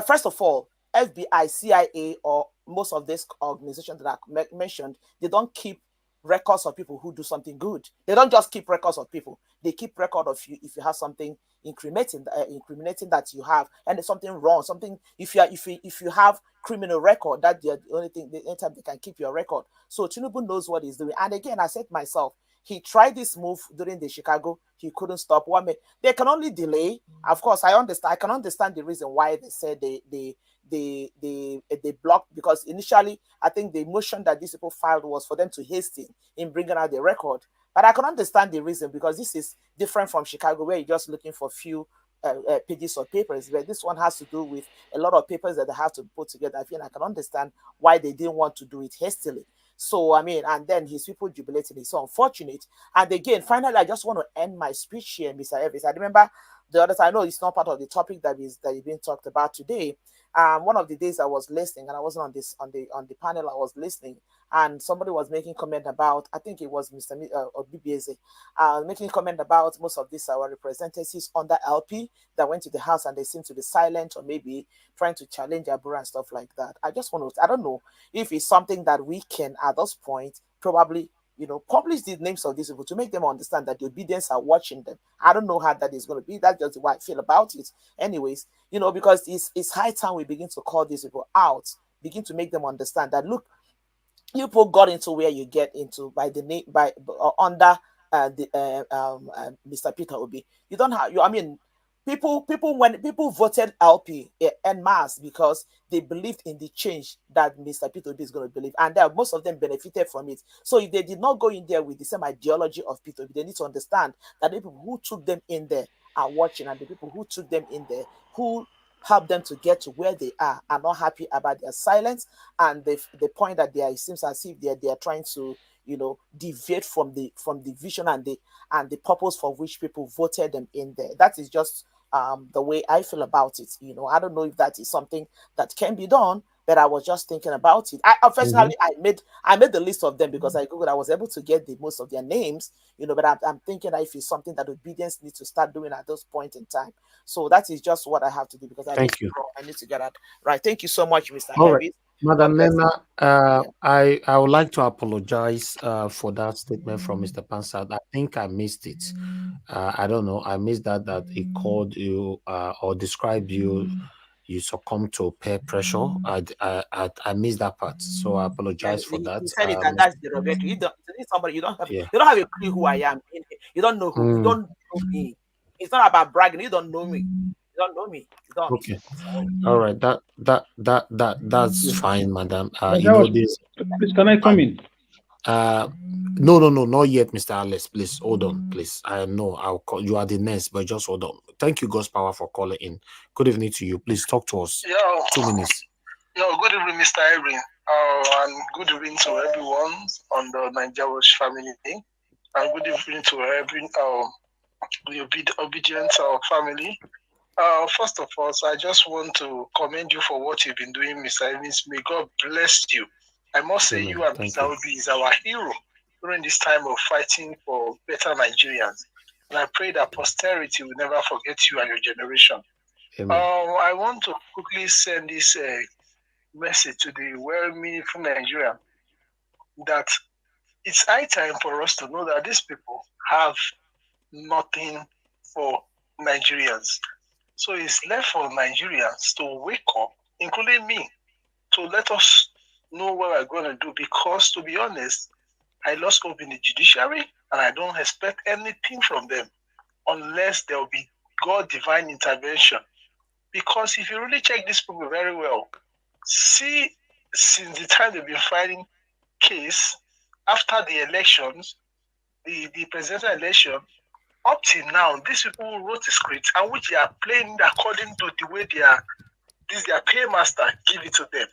first of all, FBI, CIA, or most of these organizations that I mentioned, they don't keep records of people who do something good. They don't just keep records of people. They keep record of you if you have something incriminating that you have, and there's something wrong. Something if you have criminal record, that's the only time they can keep your record. So Tinubu knows what he's doing. And again, I said myself, he tried this move during the Chicago. He couldn't stop. They can only delay. Of course, I understand. I can understand the reason why they said they blocked, because initially I think the motion that these people filed was for them to hasten in bringing out the record. But I can understand the reason, because this is different from Chicago, where you're just looking for few pages of papers. But this one has to do with a lot of papers that they have to put together. I feel I can understand why they didn't want to do it hastily. So, I mean, and then his people jubilating. It's so unfortunate. And again, finally, I just want to end my speech here, Mr. Evans. I remember the others, I know it's not part of the topic that is being talked about today. One of the days I was listening, and I wasn't on the panel, I was listening, and somebody was making comment about, I think it was Mr. BBAZ, making comment about most of these our representatives under LP that went to the house and they seem to be silent, or maybe trying to challenge Abura and stuff like that. I don't know if it's something that we can, at this point, probably publish the names of these people to make them understand that the obedience are watching them. I don't know how that is going to be. That's just what I feel about it. Anyways, because it's high time we begin to call these people out, begin to make them understand that, look, you people got into where you get into by the name by under Mr. Peter Obi. You don't have I mean, when people voted LP en masse because they believed in the change that Mr. Peter Obi is going to believe, and that most of them benefited from it. So if they did not go in there with the same ideology of Peter Obi, they need to understand that the people who took them in there are watching, and the people who took them in there, who help them to get to where they are not happy about their silence, and the point that it seems as if they are trying to deviate from the vision and the purpose for which people voted them in there. That is just the way I feel about it. I don't know if that is something that can be done, but I was just thinking about it. Personally, I made the list of them because I googled. I was able to get the most of their names, but I'm thinking that if it's something that obedience needs to start doing at those point in time. So that is just what I have to do because I need to get that right. Thank you so much, Mr. All right, Elvis. Madam Nena, I would like to apologize for that statement from Mr. Pansad. I think I missed it. I don't know. I missed that he called you or described you. You succumb to peer pressure. I missed that part, so I apologize for that. He said it, and that's derogatory. You need somebody. You don't have a clue who I am. You don't know who. You don't know me. It's not about bragging. You don't know me. You don't know me. You don't. Okay. All right. That's fine, madam. This. Please, can I come in? No, not yet, Mr. Alex. Please hold on, please. I know I'll call you are the next, but just hold on. Thank you, God's power, for calling in. Good evening to you. Please talk to us. 2 minutes. Good evening, Mr. Irene. And good evening to everyone on the Nigerian family. And good evening to every the obedient family. First of all, I just want to commend you for what you've been doing, Mr. Evans. May God bless you. I must say, you and Mr. Obi is our hero during this time of fighting for better Nigerians. And I pray that posterity will never forget you and your generation. I want to quickly send this message to the well-meaningful Nigerian that it's high time for us to know that these people have nothing for Nigerians. So it's left for Nigerians to wake up, including me, to let us know what we're going to do. Because, to be honest, I lost hope in the judiciary, and I don't expect anything from them unless there will be God divine intervention. Because if you really check these people very well, see, since the time they've been fighting case, after the elections, the presidential election, up till now, these people wrote the script and which they are playing according to the way their paymaster give it to them.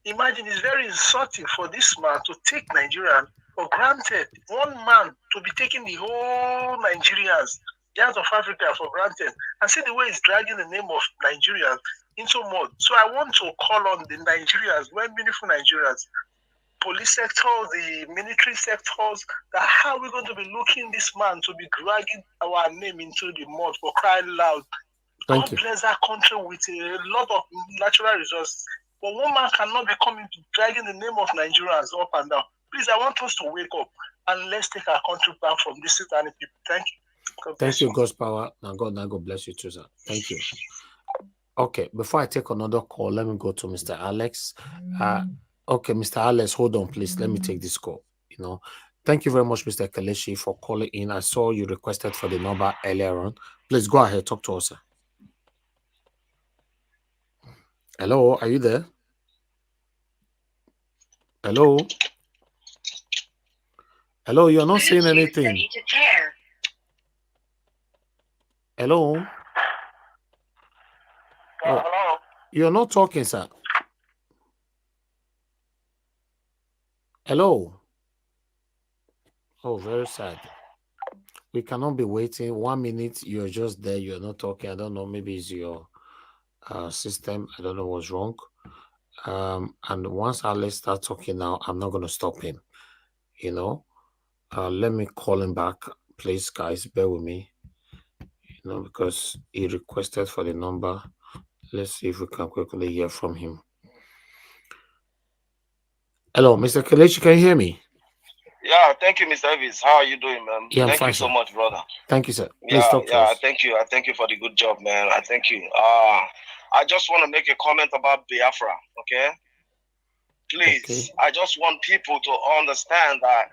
Imagine, it's very insulting for this man to take Nigerians for granted. One man to be taking the whole Nigerians, the out of Africa, for granted, and see the way he's dragging the name of Nigerians into mud. So I want to call on the Nigerians, well-meaningful Nigerians, police sector, the military sectors, that how are we going to be looking this man to be dragging our name into the mud for crying loud? God bless that country with a lot of natural resources. But one man cannot be coming to dragging the name of Nigerians up and down. Please, I want us to wake up and let's take our country back from this satanic people. Thank you. Thank you, God's power. Now God bless you too, sir. Thank you. Okay, before I take another call, let me go to Mr. Alex. Okay, Mr. Alex, hold on, please. Let me take this call. Thank you very much, Mr. Kelechi, for calling in. I saw you requested for the number earlier on. Please go ahead, talk to us, sir. Hello, are you there? Hello? Hello, you're not saying anything. Hello? Hello? You're not talking, sir. Hello? Oh, very sad. We cannot be waiting 1 minute. You're just there. You're not talking. I don't know. Maybe it's your system. I don't know what's wrong. And once Alex starts talking now, I'm not going to stop him. Let me call him back. Please, guys, bear with me. Because he requested for the number. Let's see if we can quickly hear from him. Hello, Mr. Kelechi, can you hear me? Yeah, thank you, Mr. Elvis. How are you doing, man? Yeah, I'm thank fine, you so sir. much, brother. Thank you, sir. Please talk to Yeah, us. thank you. I thank you for the good job, man. I thank you. I just want to make a comment about Biafra, okay? Please, Okay. I just want people to understand that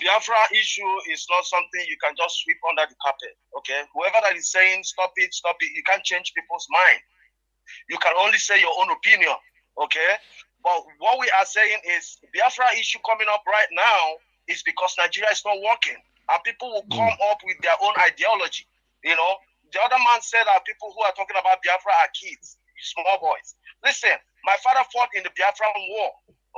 Biafra issue is not something you can just sweep under the carpet, okay? Whoever that is saying stop it, you can't change people's mind. You can only say your own opinion, okay? But what we are saying is Biafra issue coming up right now is because Nigeria is not working, and people will come up with their own ideology. You know, the other man said that people who are talking about Biafra are kids, small boys. Listen, my father fought in the Biafran War.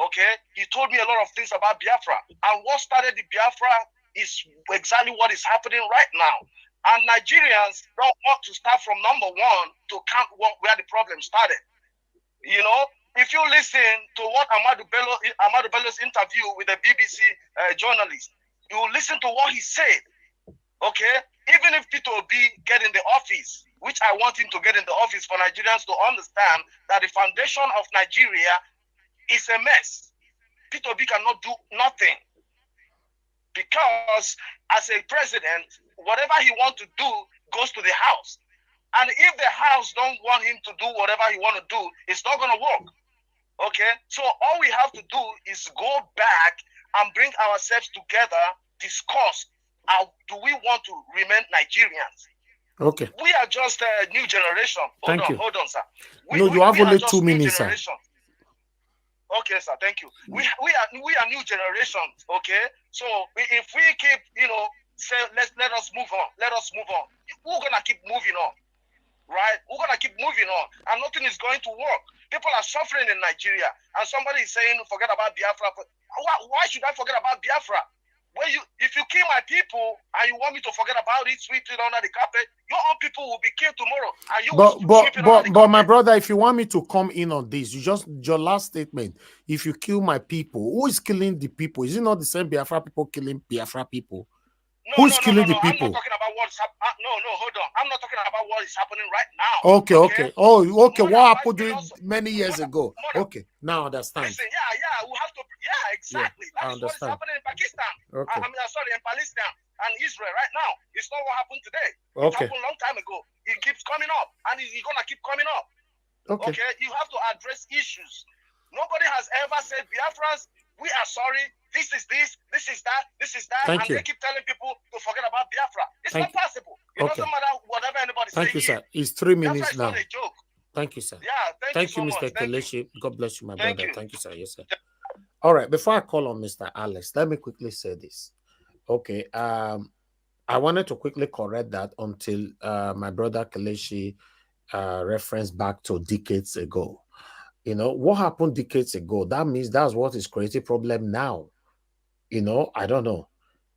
Okay, he told me a lot of things about Biafra, and what started the Biafra is exactly what is happening right now. And Nigerians don't want to start from number one to count where the problem started. You know, if you listen to what Amadou Bello's interview with the BBC journalist, you listen to what he said. Okay, even if Peter Obi get in the office, which I want him to get in the office for Nigerians to understand that the foundation of Nigeria is a mess. Peter Obi cannot do nothing because as a president, whatever he wants to do goes to the House. And if the House don't want him to do whatever he want to do, it's not going to work. Okay? So all we have to do is go back and bring ourselves together, discuss how do we want to remain Nigerians. Okay. We are just a new generation. Hold on, sir. You have only 2 minutes, sir. Okay, sir. Thank you. We are new generations. Okay, so if we keep, say let us move on. Let us move on. We're gonna keep moving on, right? We're gonna keep moving on, and nothing is going to work. People are suffering in Nigeria, and somebody is saying, "Forget about Biafra." Why should I forget about Biafra? If you kill my people and you want me to forget about it, sweep it under the carpet, your own people will be killed tomorrow, and you will sweep it under the carpet. But my brother, if you want me to come in on this, your last statement. If you kill my people, who is killing the people? Is it not the same Biafra people killing Biafra people? Who's killing the people? I'm not talking about what's happening. No, hold on. I'm not talking about what is happening right now. Okay. Oh, okay. What happened many years ago? Okay, now I understand. Listen, yeah, we have to. Yeah, exactly. That is what is happening in Pakistan. Okay. Sorry, in Palestine and Israel right now. It's not what happened today. Okay. It happened a long time ago. It keeps coming up, and it's gonna keep coming up. Okay. You have to address issues. Nobody has ever said Biafrans, we are sorry. This is this is that, Thank you. They keep telling people to forget about Biafra. It's not possible. It doesn't matter whatever anybody says. Thank you, sir. It's 3 minutes now. Not a joke. Thank you, sir. Yeah, thank you, so Mr. much. Kelechi. God bless you, my brother. Thank you, sir. Yes, sir. All right. Before I call on Mr. Alex, let me quickly say this. Okay. I wanted to quickly correct that until my brother Kelechi referenced back to decades ago. What happened decades ago? That means that's what is creating problem now. I don't know.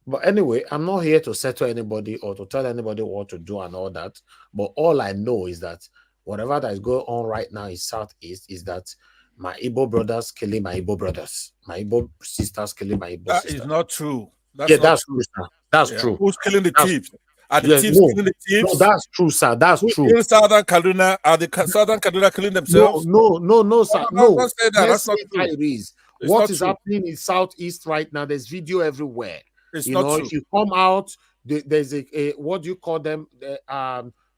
But anyway, I'm not here to settle anybody or to tell anybody what to do and all that. But all I know is that whatever that is going on right now in Southeast is that my Igbo brothers killing my Igbo brothers. My Igbo sisters killing my Igbo sisters. That is not true. That's true, sir. That's true. Who's killing the thieves? Are the thieves killing the thieves? No, that's true, sir. That's true. In Southern Kaduna, are the Southern Kaduna killing themselves? No, sir. No. Don't say that. That's not true. It is. What is happening in Southeast right now? There's video everywhere. It's not true. If you come out, there's a what do you call them?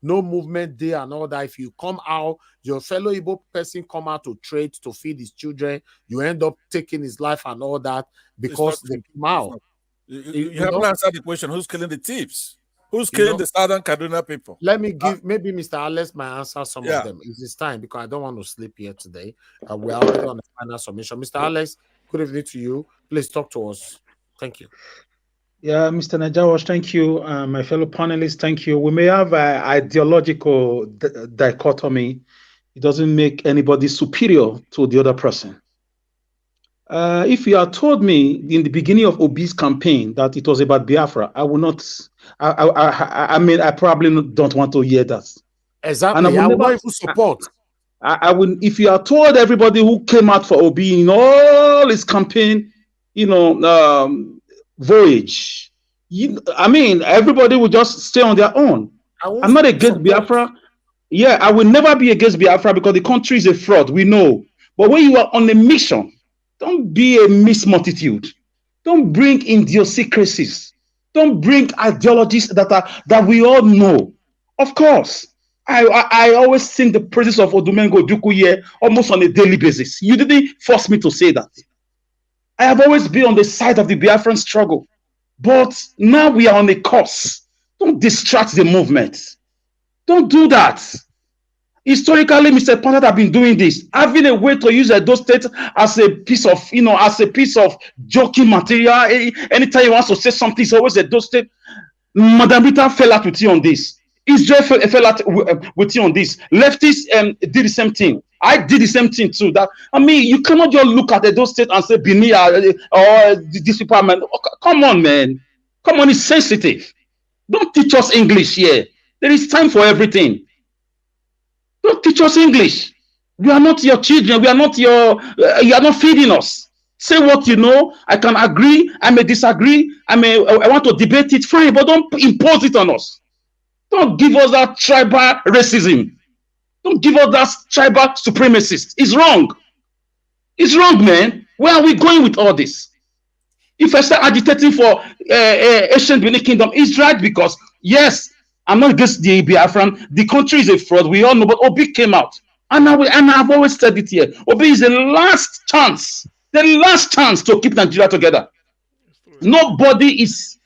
No movement day and all that. If you come out, your fellow Igbo person come out to trade to feed his children, you end up taking his life and all that because they come out. You haven't answered the question. Who's killing the thieves? Who's killing the Southern Kaduna people? Let me give maybe Mr. Alex might answer some of them. It's time because I don't want to sleep here today. We're already on the final submission. Mr. Alex, good evening to you. Please talk to us. Thank you. Yeah, Mr. Najawash, thank you. My fellow panelists, thank you. We may have an ideological dichotomy. It doesn't make anybody superior to the other person. If you had told me in the beginning of Obi's campaign that it was about Biafra, I would not. I mean, I probably don't want to hear that. Exactly. And I would not even support. I would. If you had told everybody who came out for Obi in all his campaign, voyage, I mean, everybody would just stay on their own. I'm not against Biafra. Yeah, I will never be against Biafra because the country is a fraud. We know. But when you are on a mission, don't be a mixed multitude. Don't bring idiosyncrasies. Don't bring ideologies that we all know. Of course, I always sing the praises of Odumengo Ojukwu here almost on a daily basis. You didn't force me to say that. I have always been on the side of the Biafran struggle. But now we are on a course. Don't distract the movement. Don't do that. Historically, Mr. Panther have been doing this, having a way to use those State as a piece of, as a piece of joking material. Anytime he wants to say something, it's always a those State. Madam Rita fell out with you on this. Israel fell out with you on this. Leftists did the same thing. I did the same thing too. That I mean, you cannot just look at those State and say Bini or this people. Man, come on, man. Come on, it's sensitive. Don't teach us English here. There is time for everything. Don't teach us English. We are not your children. We are not your. You are not feeding us. Say what you know. I can agree. I may disagree. I want to debate it. Fine, but don't impose it on us. Don't give us that tribal racism. Don't give us that tribal supremacist. It's wrong. It's wrong, man. Where are we going with all this? If I start agitating for ancient Benin Kingdom, it's right because yes, I'm not against the Biafran. The country is a fraud. We all know, but Obi came out. And I've always said it here. Obi is the last chance to keep Nigeria together. Nobody is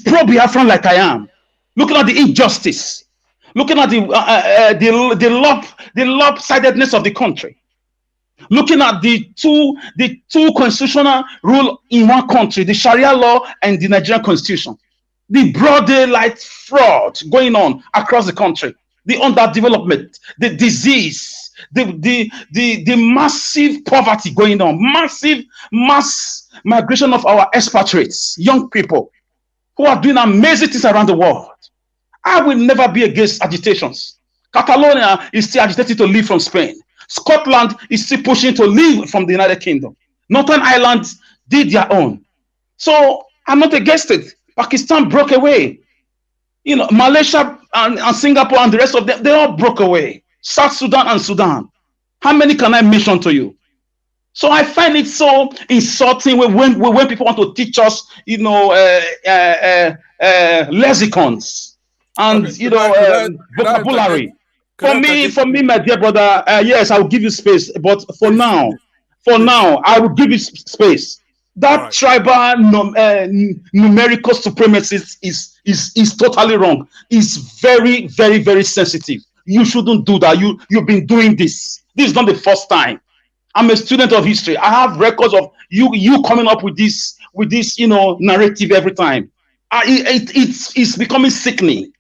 pro-Biafran like I am. Looking at the injustice, looking at the lopsidedness of the country, looking at the two constitutional rule in one country, the Sharia law and the Nigerian constitution, the broad daylight fraud going on across the country, the underdevelopment, the disease, the massive poverty going on, mass migration of our expatriates, young people who are doing amazing things around the world. I will never be against agitations. Catalonia is still agitated to leave from Spain. Scotland is still pushing to leave from the United Kingdom. Northern Ireland did their own. So I'm not against it. Pakistan broke away. Malaysia and Singapore and the rest of them, they all broke away. South Sudan and Sudan. How many can I mention to you? So I find it so insulting when people want to teach us, lexicons and vocabulary. For me, my dear brother, yes, I'll give you space, but for now, I will give you space. That tribal numerical supremacy is totally wrong. It's very, very, very sensitive. You shouldn't do that. You've been doing this. This is not the first time. I'm a student of history. I have records of you coming up with this narrative every time. It's becoming sickening.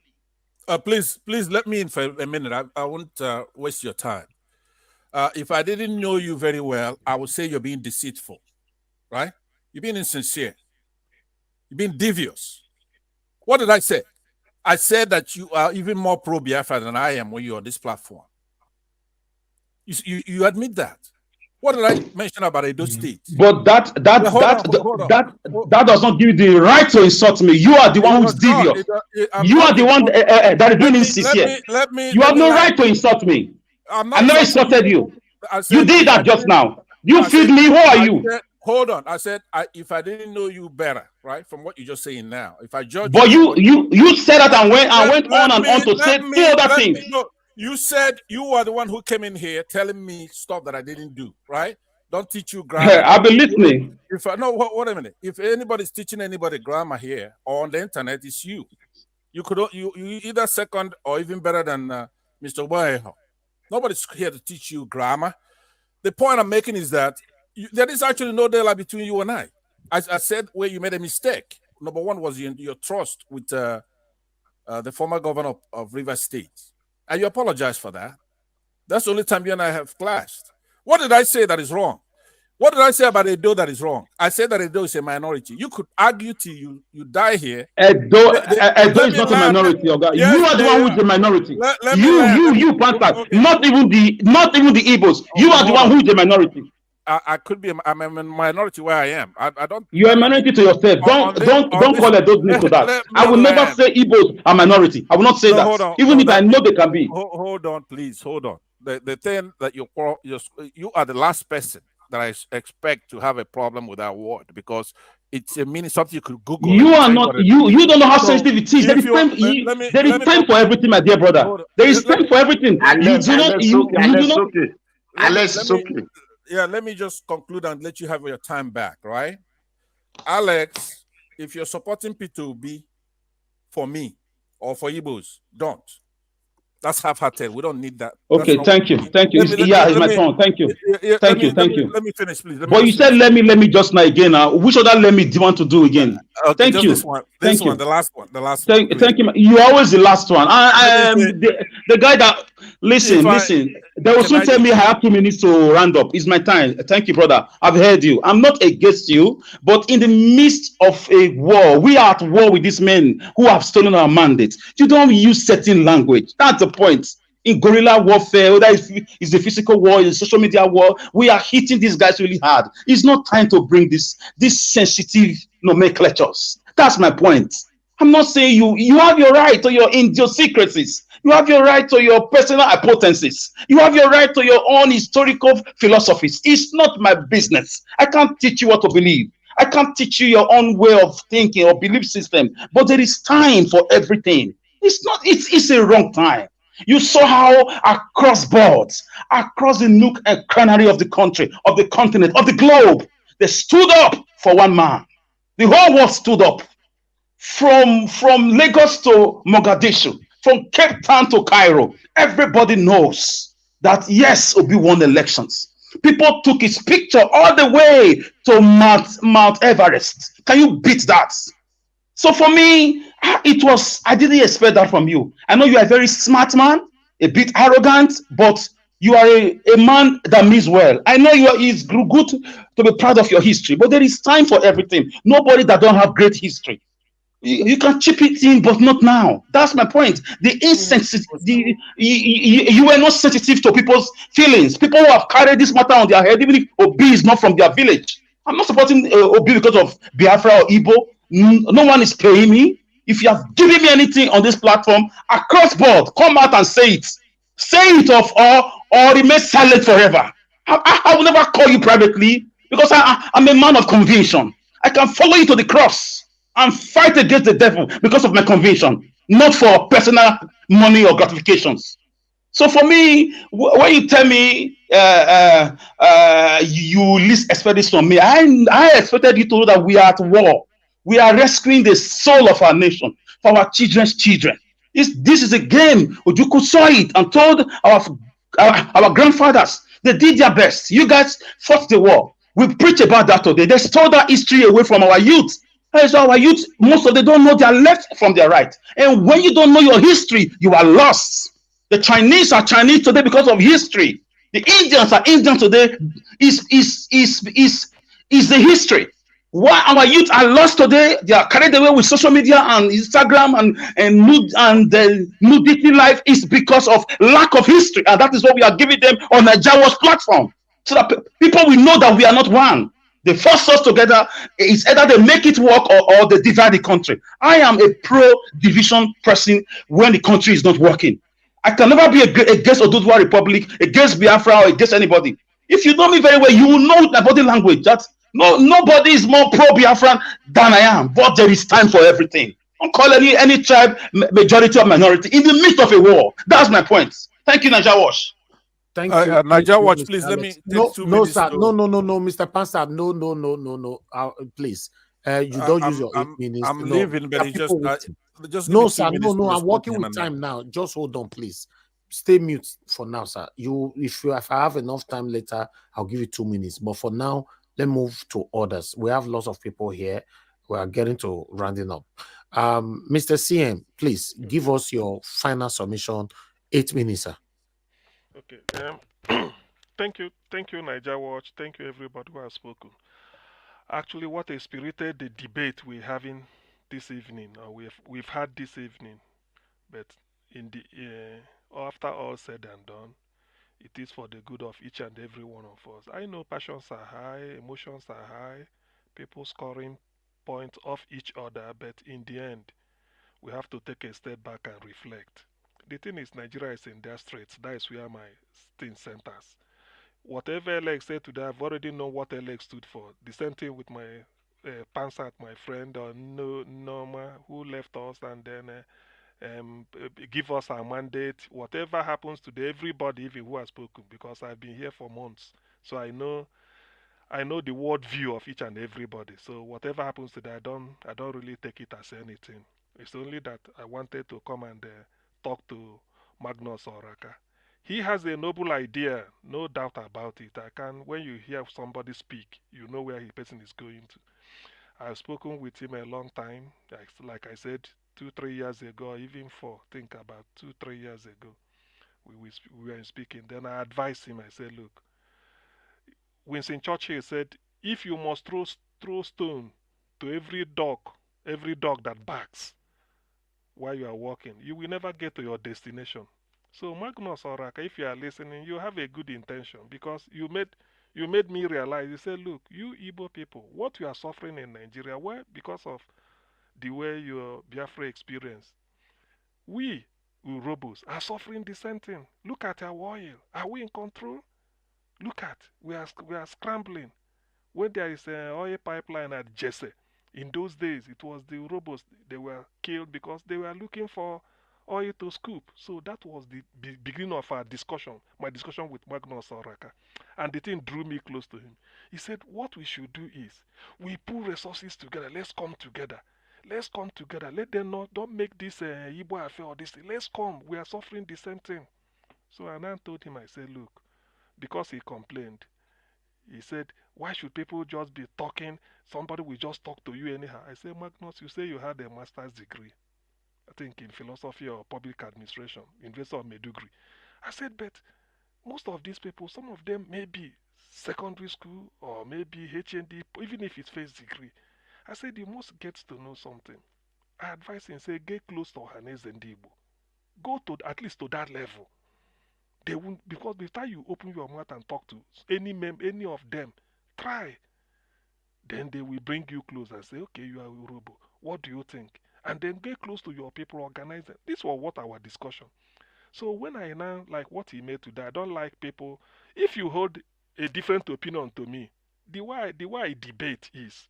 Please let me in for a minute. I won't waste your time. If I didn't know you very well, I would say you're being deceitful, right? You're being insincere. You're being devious. What did I say? I said that you are even more pro-Biafra than I am when you're on this platform. You admit that. What did I mention about Edo State? But that does not give you the right to insult me. You are the one who's devious. You are the one that is being insincere. You have no right to insult me. I never insulted you. You did that just now. You feed me. Who are you? Hold on. I said if I didn't know you better, right, from what you're just saying now, if I judge but you said that and went on to say two other things. You said you were the one who came in here telling me stuff that I didn't do, right? Don't teach you grammar. I've been listening. Wait a minute. If anybody's teaching anybody grammar here or on the internet, it's you. You either second or even better than Mr. Boyeho. Nobody's here to teach you grammar. The point I'm making is that there is actually no daylight between you and I. I said where you made a mistake. Number one was your trust with the former governor of Rivers State. And you apologize for that. That's the only time you and I have clashed. What did I say that is wrong? What did I say about Edo that is wrong? I said that Edo is a minority. You could argue till you die here. Edo is not a minority, Oga. Yes, you are the one who's the minority. You Panther. Okay. Not even the Igbos. You are the one who's the minority. I could be. I'm a minority where I am. I don't. You're a minority to yourself. Don't call it those names to that. I will never say Igbos are minority. I will not say that. Even if I know they can be. Hold on, please. Hold on. The thing that you are the last person that I expect to have a problem with that word, because It's a meaning, something you could Google and You are tell you not what it you. You don't know how So sensitive it is. There if is you pain. There is let me pain for everything, my dear brother. hold on. There is Let pain me for everything. You Alex, do not. Alex, okay, You do Alex, not. okay. let me Alex, let it's me okay. yeah, let me just conclude and let you have your time back, right? Alex, if you're supporting P2B for me or for Igbos, don't. That's half-hearted. We don't need that. That's Okay, not what thank we you, need. thank you. Let me let, Yeah, let, it's let my me turn. Thank you, let thank me you, let thank me you. let me finish, please. Let me But you just said finish. let me just now again. Which other let me do you want to do again? Okay, Thank just this you, one. This thank one, you. the last one. The last one, please. Thank you. You're always the last one. Let me I am say, the guy that if I listen. They will can soon I tell me I have 2 minutes to round up. It's my time. Thank you, brother. I've heard you. I'm not against you, but in the midst of a war, we are at war with these men who have stolen our mandate. You don't use certain language. That's the point. In guerrilla warfare, whether it's a physical war, it's a social media war, we are hitting these guys really hard. It's not time to bring this sensitive nomenclatures. That's my point. I'm not saying you have your right to your idiosyncrasies. You have your right to your personal hypotheses. You have your right to your own historical philosophies. It's not my business. I can't teach you what to believe. I can't teach you your own way of thinking or belief system. But there is time for everything. It's a wrong time. You saw how across boards, across the nook and cranny of the country, of the continent, of the globe, they stood up for one man. The whole world stood up from Lagos to Mogadishu, from Cape Town to Cairo. Everybody knows that yes, Obi won elections. People took his picture all the way to Mount Everest. Can you beat that? So for me, I didn't expect that from you. I know you are a very smart man, a bit arrogant, but you are a man that means well. I know it's good to be proud of your history, but there is time for everything. Nobody that don't have great history. You can chip it in, but not now. That's my point. The insensitive, you were not sensitive to people's feelings. People who have carried this matter on their head, even if Obi is not from their village. I'm not supporting Obi because of Biafra or Igbo. No one is paying me. If you have given me anything on this platform, across board, come out and say it. Say it or remain silent forever. I will never call you privately because I'm a man of conviction. I can follow you to the cross and fight against the devil because of my conviction, not for personal money or gratifications. So for me, when you tell me you least expect this from me, I expected you to know that we are at war. We are rescuing the soul of our nation for our children's children. This is a game. Ojuku saw it and told our grandfathers. They did their best. You guys fought the war. We preach about that today. They stole that history away from our youth. So our youth, most of them don't know their left from their right. And when you don't know your history, you are lost. The Chinese are Chinese today because of history. The Indians are Indians today is the history. Why our youth are lost today? They are carried away with social media and Instagram and the nudity life is because of lack of history, and that is what we are giving them on a Jawas platform, so that people will know that we are not one. They force us together. It's either they make it work or they divide the country. I am a pro division person when the country is not working. I can never be against Oduduwa Republic, against Biafra, or against anybody. If you know me very well, you will know my body language. That nobody is more pro Biafran than I am. But there is time for everything. Don't call any tribe majority or minority in the midst of a war. That's my point. Thank you, Naja Wash. Thank you, Niger Watch, Mr. please let me Alex. take No, 2 minutes sir. to. No, Mr. Pastor. No. Please. You don't use your 8 minutes. I'm No, leaving, there but are he people waiting. just give me No, two sir. minutes to I'm respond to working him with and then. time now. Just hold on, please. Stay mute for now, sir. If I have enough time later, I'll give you 2 minutes. But for now, let's move to others. We have lots of people here. We are getting to rounding up. Mr. CM, please give us your final submission. 8 minutes, sir. Okay. Thank you, Niger Watch. Thank you, everybody who has spoken. Actually, what a spirited the debate we're having this evening, or we've had this evening. But in the after all said and done, it is for the good of each and every one of us. I know passions are high, emotions are high, people scoring points off each other, but in the end, we have to take a step back and reflect. The thing is, Nigeria is in their straits. That is where my thing centers. Whatever Alex said today, I've already known what Alex stood for. The same thing with my Pansat, my friend, or no, Norma, who left us, and then give us our mandate. Whatever happens to everybody, even who has spoken, because I've been here for months, so I know the world view of each and everybody. So whatever happens today, I don't really take it as anything. It's only that I wanted to come and talk to Magnus Oraka. He has a noble idea, no doubt about it. I can When you hear somebody speak, you know where the person is going to. I've spoken with him a long time, like I said, 2, 3 years ago, even four. Think about 2, 3 years ago, we were speaking. Then I advised him. I said, look, Winston Churchill said, if you must throw stone to every dog that barks while you are walking, you will never get to your destination. So Magnus Oraka, if you are listening, you have a good intention, because you made me realize. You said, look, you Igbo people, what you are suffering in Nigeria, well, because of the way your Biafra experience, we Urobos are suffering the same thing. Look at our oil. Are we in control? Look at, we are scrambling. When there is an oil pipeline at Jesse, in those days, it was the robots, they were killed because they were looking for oil to scoop. So that was the beginning of our discussion, my discussion with Magnus Oraka. And the thing drew me close to him. He said, what we should do is, we pull resources together. Let's come together. Let's come together. Let them not, don't make this Igbo affair or this thing. Let's come. We are suffering the same thing. So I now told him, I said, look, because he complained, he said, why should people just be talking? Somebody will just talk to you anyhow. I said, Magnus, you say you had a master's degree, I think in philosophy or public administration, University of Maiduguri. I said, but most of these people, some of them may be secondary school or maybe HND, even if it's first degree. I said, you must get to know something. I advise him, say, get close to Ohanese and Igbo. Go to at least to that level. They won't, because by the time you open your mouth and talk to any of them, try. Then they will bring you close and say, okay, you are Urobo. What do you think? And then get close to your people, organize them. This was what our discussion. So when I now like what he made today, I don't like people. If you hold a different opinion to me, the way I debate is,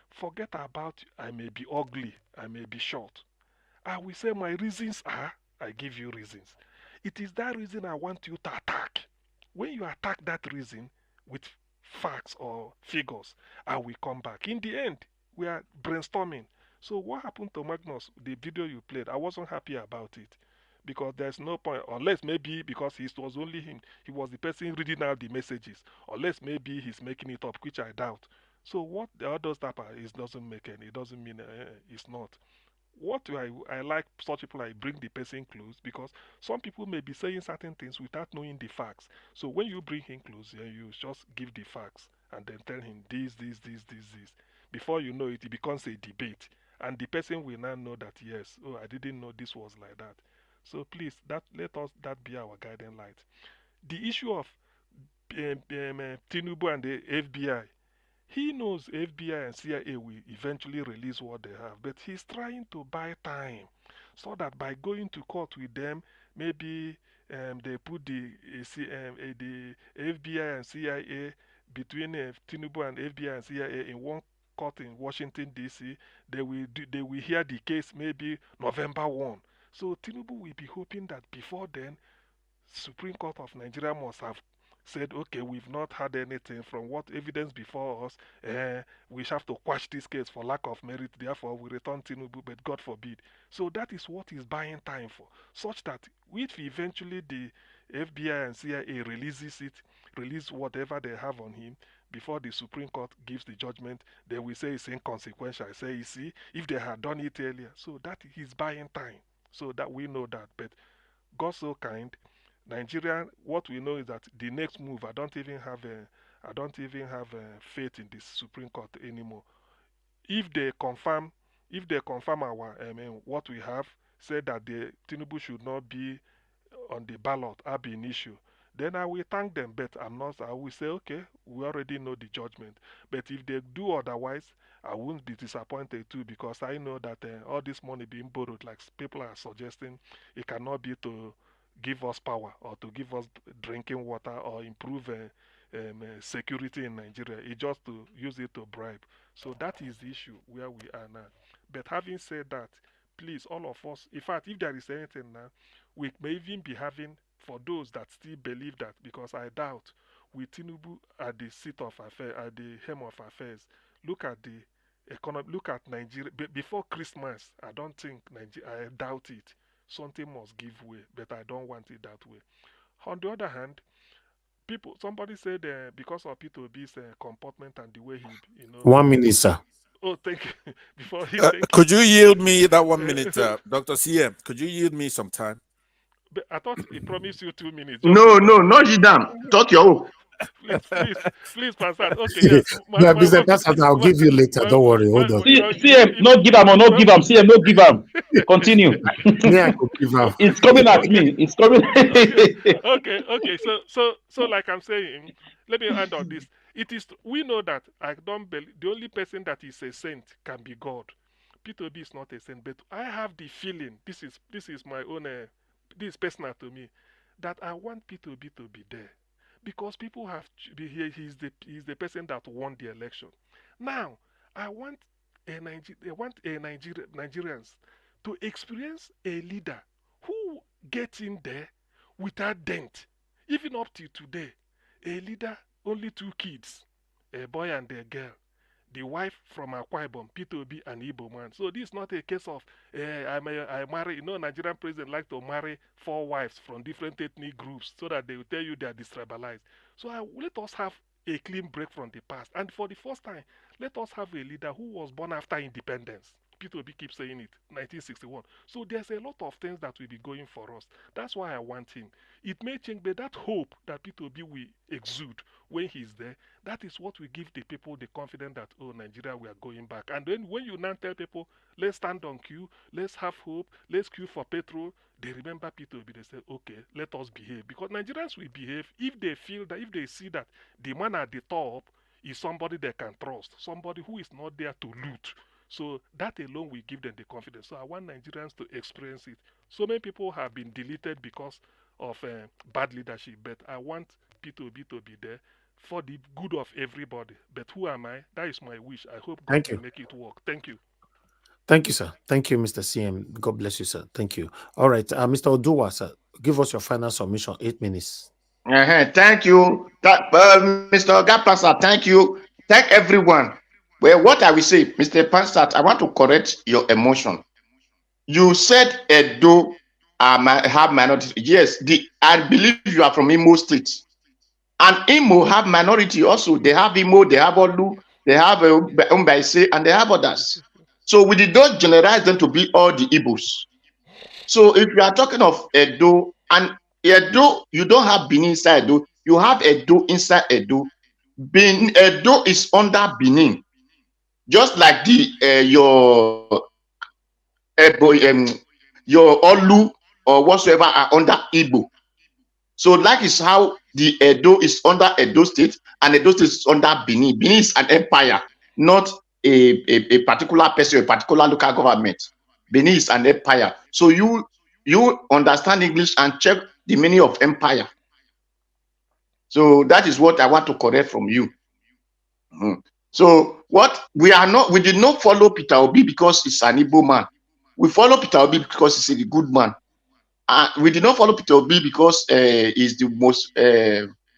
forget about I may be ugly, I may be short. I will say my reasons are, I give you reasons. It is that reason I want you to attack. When you attack that reason with facts or figures, I will come back. In the end, we are brainstorming. So what happened to Magnus, the video you played, I wasn't happy about it. Because there's no point, unless maybe because it was only him, he was the person reading out the messages, unless maybe he's making it up, which I doubt. So what the others type is doesn't make any, it doesn't mean it's not. What do I like such people, I bring the person close, because some people may be saying certain things without knowing the facts. So when you bring him close, you just give the facts and then tell him this. Before you know it, it becomes a debate. And the person will now know that, yes, oh, I didn't know this was like that. So please, let us that be our guiding light. The issue of Tinubu and the FBI, he knows FBI and CIA will eventually release what they have, but he's trying to buy time so that by going to court with them, maybe they put the FBI and CIA between Tinubu and FBI and CIA in one court in Washington D.C. They will hear the case maybe November 1. So Tinubu will be hoping that before then, Supreme Court of Nigeria must have said, okay, we've not had anything from what evidence before us. We have to quash this case for lack of merit. Therefore, we return Tinubu, but God forbid. So that is what he's buying time for, such that if eventually the FBI and CIA release whatever they have on him before the Supreme Court gives the judgment, they will say it's inconsequential. I say, you see, if they had done it earlier, so that he's buying time. So that we know that, but God so kind. Nigeria, what we know is that the next move, I don't even have faith in the Supreme Court anymore. If they confirm, our, what we have, said that the Tinubu should not be on the ballot, ab initio, then I will thank them. But I'm not. I will say, okay, we already know the judgment. But if they do otherwise, I won't be disappointed too, because I know that all this money being borrowed, like people are suggesting, it cannot be to give us power or to give us drinking water or improve security in Nigeria. It's just to use it to bribe. So that is the issue where we are now. But having said that, please, all of us, in fact, if there is anything now, we may even be having, for those that still believe that, because I doubt, with Tinubu at the seat of affairs, at the helm of affairs, look at the economy, look at Nigeria. Before Christmas, I don't think Nigeria, I doubt it. Something must give way, but I don't want it that way. On the other hand, people, somebody said because of P2B's comportment and the way he, 1 minute, sir. Oh, thank you. Before he, thank Could you yield me that 1 you. minute, Dr. CM? Could you yield me some time? But I thought he promised you 2 minutes. Just No, say no, not you damn. Talk your own. please, Pastor. Okay, yes. Yeah, Mr. Pastor, I'll give you later. Don't worry. Hold on. CM, no give him or no give him. CM, no give him. Continue. Me, I could give up. It's coming at me. It's coming. Okay. So, like I'm saying, let me end on this. It is, we know that I don't believe the only person that is a saint can be God. P2B is not a saint, but I have the feeling, this is my own, this is personal to me, that I want P2B to be there, because people have to be here. He's the person that won the election. Now I want Nigerians to experience a leader who gets in there without dent. Even up till today, a leader, only 2 kids, a boy and a girl. The wife from Akwa Ibom, P2B, and Igbo man. So this is not a case of I marry. Nigerian president like to marry 4 wives from different ethnic groups so that they will tell you they are detribalized. So let us have a clean break from the past. And for the first time, let us have a leader who was born after independence. P2B keeps saying it, 1961. So there's a lot of things that will be going for us. That's why I want him. It may change, but that hope that P2B will exude when he's there, that is what will give the people the confidence that, oh, Nigeria, we are going back. And then when you now tell people, let's stand on queue, let's have hope, let's queue for petrol, they remember P2B. They say, okay, let us behave. Because Nigerians will behave if they feel that, if they see that the man at the top is somebody they can trust, somebody who is not there to loot. So that alone will give them the confidence. So I want Nigerians to experience it. So many people have been deleted because of bad leadership, but I want P2B to be there for the good of everybody. But who am I? That is my wish. I hope God will make it work. Thank you. Thank you, sir. Thank you, Mr. CM. God bless you, sir. Thank you. All right, Mr. Oduwa, sir, give us your final submission. 8 minutes. Thank you, Mr. Gapasa. Thank you. Thank everyone. Well, what I will say, Mr. Pansat, I want to correct your emotion. You said Edo have minority. Yes, I believe you are from Imo State. And Imo have minority also. They have Imo, they have Olu, they have Umbaise, and they have others. So we did not generalize them to be all the Igbos. So if you are talking of Edo, and Edo, you don't have Benin inside Edo, you have Edo inside Edo. Edo is under Benin, just like your Olu or whatsoever are under Igbo. So that is how the Edo is under Edo State, and Edo State is under Benin. Benin is an empire, not a particular person, a particular local government. Benin is an empire. So you understand English and check the meaning of empire. So that is what I want to correct from you. So we did not follow Peter Obi because he's an Igbo man. We follow Peter Obi because he's a good man. We did not follow Peter Obi because he's the most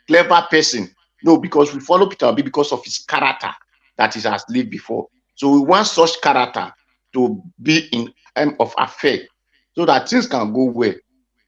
clever person. No, because we follow Peter Obi because of his character that he has lived before. So we want such character to be in time of affair so that things can go well.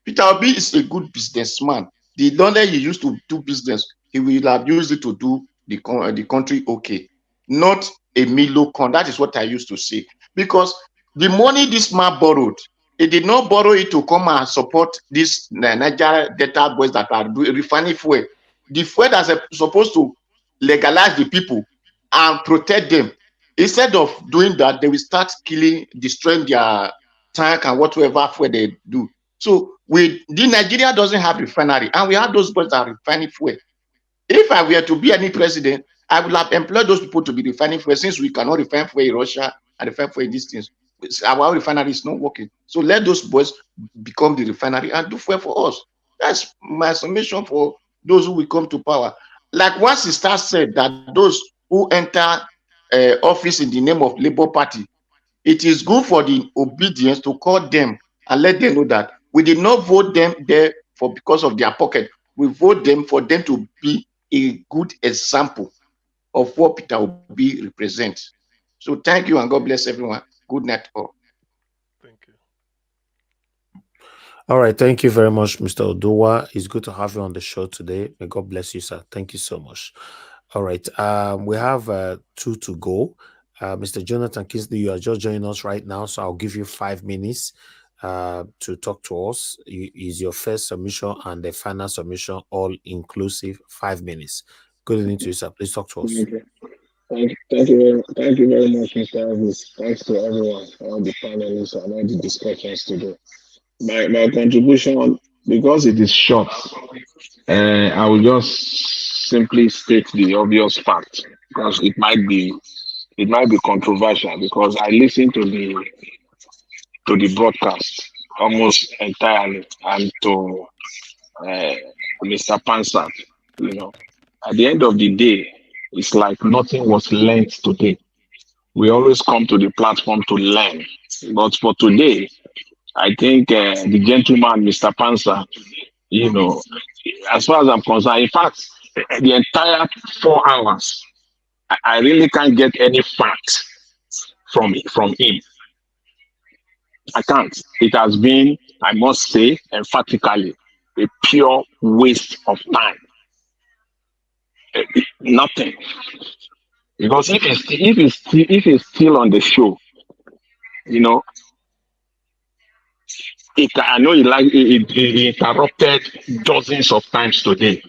Peter Obi is a good businessman. The knowledge he used to do business, he will have used it to do the country okay. Not a Milo con. That is what I used to say. Because the money this man borrowed, he did not borrow it to come and support this Nigeria Delta boys that are refining fuel. The fuel that's supposed to legalize the people and protect them. Instead of doing that, they will start killing, destroying their tank and whatever fuel they do. So the Nigeria doesn't have refinery, and we have those boys that are refining fuel. If I were to be any president, I would have employed those people to be refining fuel, since we cannot refine fuel in Russia and refine fuel in these things. Our refinery is not working. So let those boys become the refinery and do fuel for us. That's my summation for those who will come to power. Like one sister said, that those who enter office in the name of Labour Party, it is good for the obedience to call them and let them know that we did not vote them there for because of their pocket. We vote them for them to be a good example of what Peter Obi represents. So thank you and God bless everyone. Good night all. Thank you. All right. Thank you very much, Mr. Oduwa. It's good to have you on the show today. May God bless you, sir. Thank you so much. All right. We have 2 to go. Mr. Jonathan Kisley, you are just joining us right now, so I'll give you 5 minutes to talk to us. Is your first submission and the final submission all inclusive? 5 minutes. Good evening to you, sir. Please talk to us. Okay. Thank you very much, Mr. Elvis. Thanks to everyone, all the panelists and all the discussions today. My contribution, because it is short, I will just simply state the obvious fact because it might be controversial because I listened to the broadcast almost entirely and to Mr. Pansat. You know, at the end of the day, it's like nothing was learned today. We always come to the platform to learn, but for today, I think the gentleman, Mr. Pansa, you know, as far as I'm concerned, in fact, the entire 4 hours, I really can't get any facts from him. I can't. It has been, I must say, emphatically, a pure waste of time. Nothing. Because if he's still on the show, you know, I know he interrupted dozens of times today.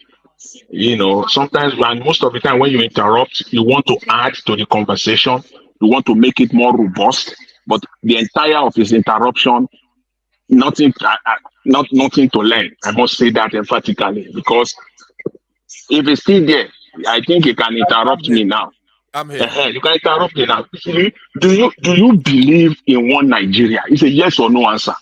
You know, sometimes and most of the time when you interrupt, you want to add to the conversation, you want to make it more robust. But the entire of his interruption, nothing to learn. I must say that emphatically because if he's still there, I think he can interrupt me now. I'm here. You can interrupt me now. Do you believe in one Nigeria? It's a yes or no answer.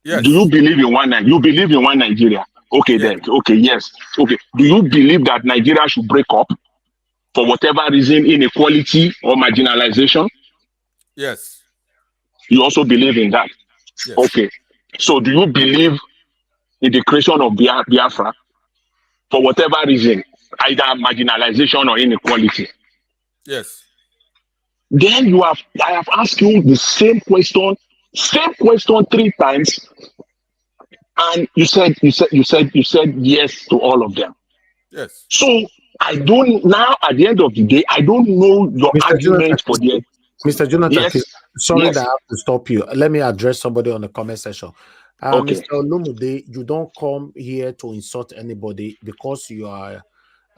Yes. Do you believe in one Nigeria? You believe in one Nigeria? Okay, yes. Then. Okay, yes. Okay. Do you believe that Nigeria should break up for whatever reason, inequality or marginalization? Yes. You also believe in that? Yes. Okay. So do you believe in the creation of Biafra for whatever reason, either marginalization or inequality? Yes. Then I have asked you the same question 3 times, and you said yes to all of them. Yes. So I don't now at the end of the day, I don't know your Mr. argument for the Mr. Jonathan, yes. Sorry Yes. that I have to stop you. Let me address somebody on the comment section. Okay. Mr. Olumude, you don't come here to insult anybody because you are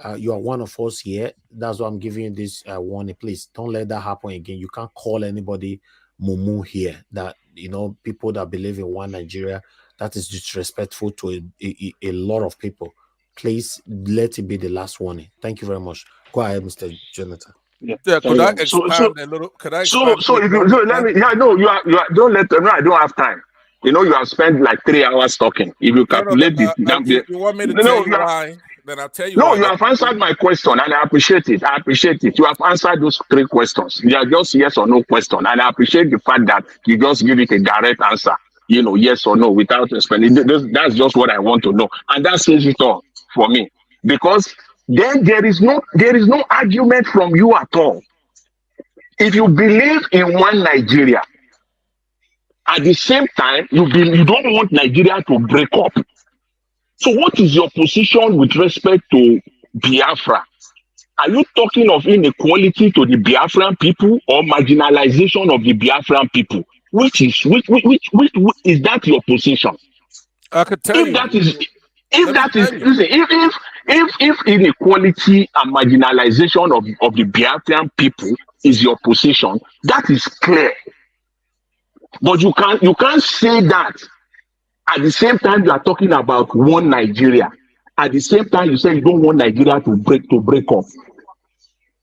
one of us here. That's why I'm giving you this warning. Please don't let that happen again. You can't call anybody mumu here. That, you know, people that believe in one Nigeria, that is disrespectful to a lot of people. Please let it be the last warning. Thank you very much. Go ahead, Mr. Jonathan. Yeah. Could I expand a little? Could I expand? So if you let me, you are don't let them. No, I don't have time. You know, you have spent like 3 hours talking. If you calculate you want me to tell you why? Then I'll tell you why. No, you have answered my question, and I appreciate it. You have answered those 3 questions. They are just yes or no question, and I appreciate the fact that you just give it a direct answer. You know, yes or no, without explaining. That's just what I want to know, and that says it all for me. Because then there is no argument from you at all. If you believe in one Nigeria, at the same time, you don't want Nigeria to break up. So what is your position with respect to Biafra? Are you talking of inequality to the Biafran people or marginalization of the Biafran people? Which is that your position? I could tell you. If inequality and marginalization of the Biafran people is your position, that is clear. But you can't say that at the same time you are talking about one Nigeria. At the same time you say you don't want Nigeria to break up.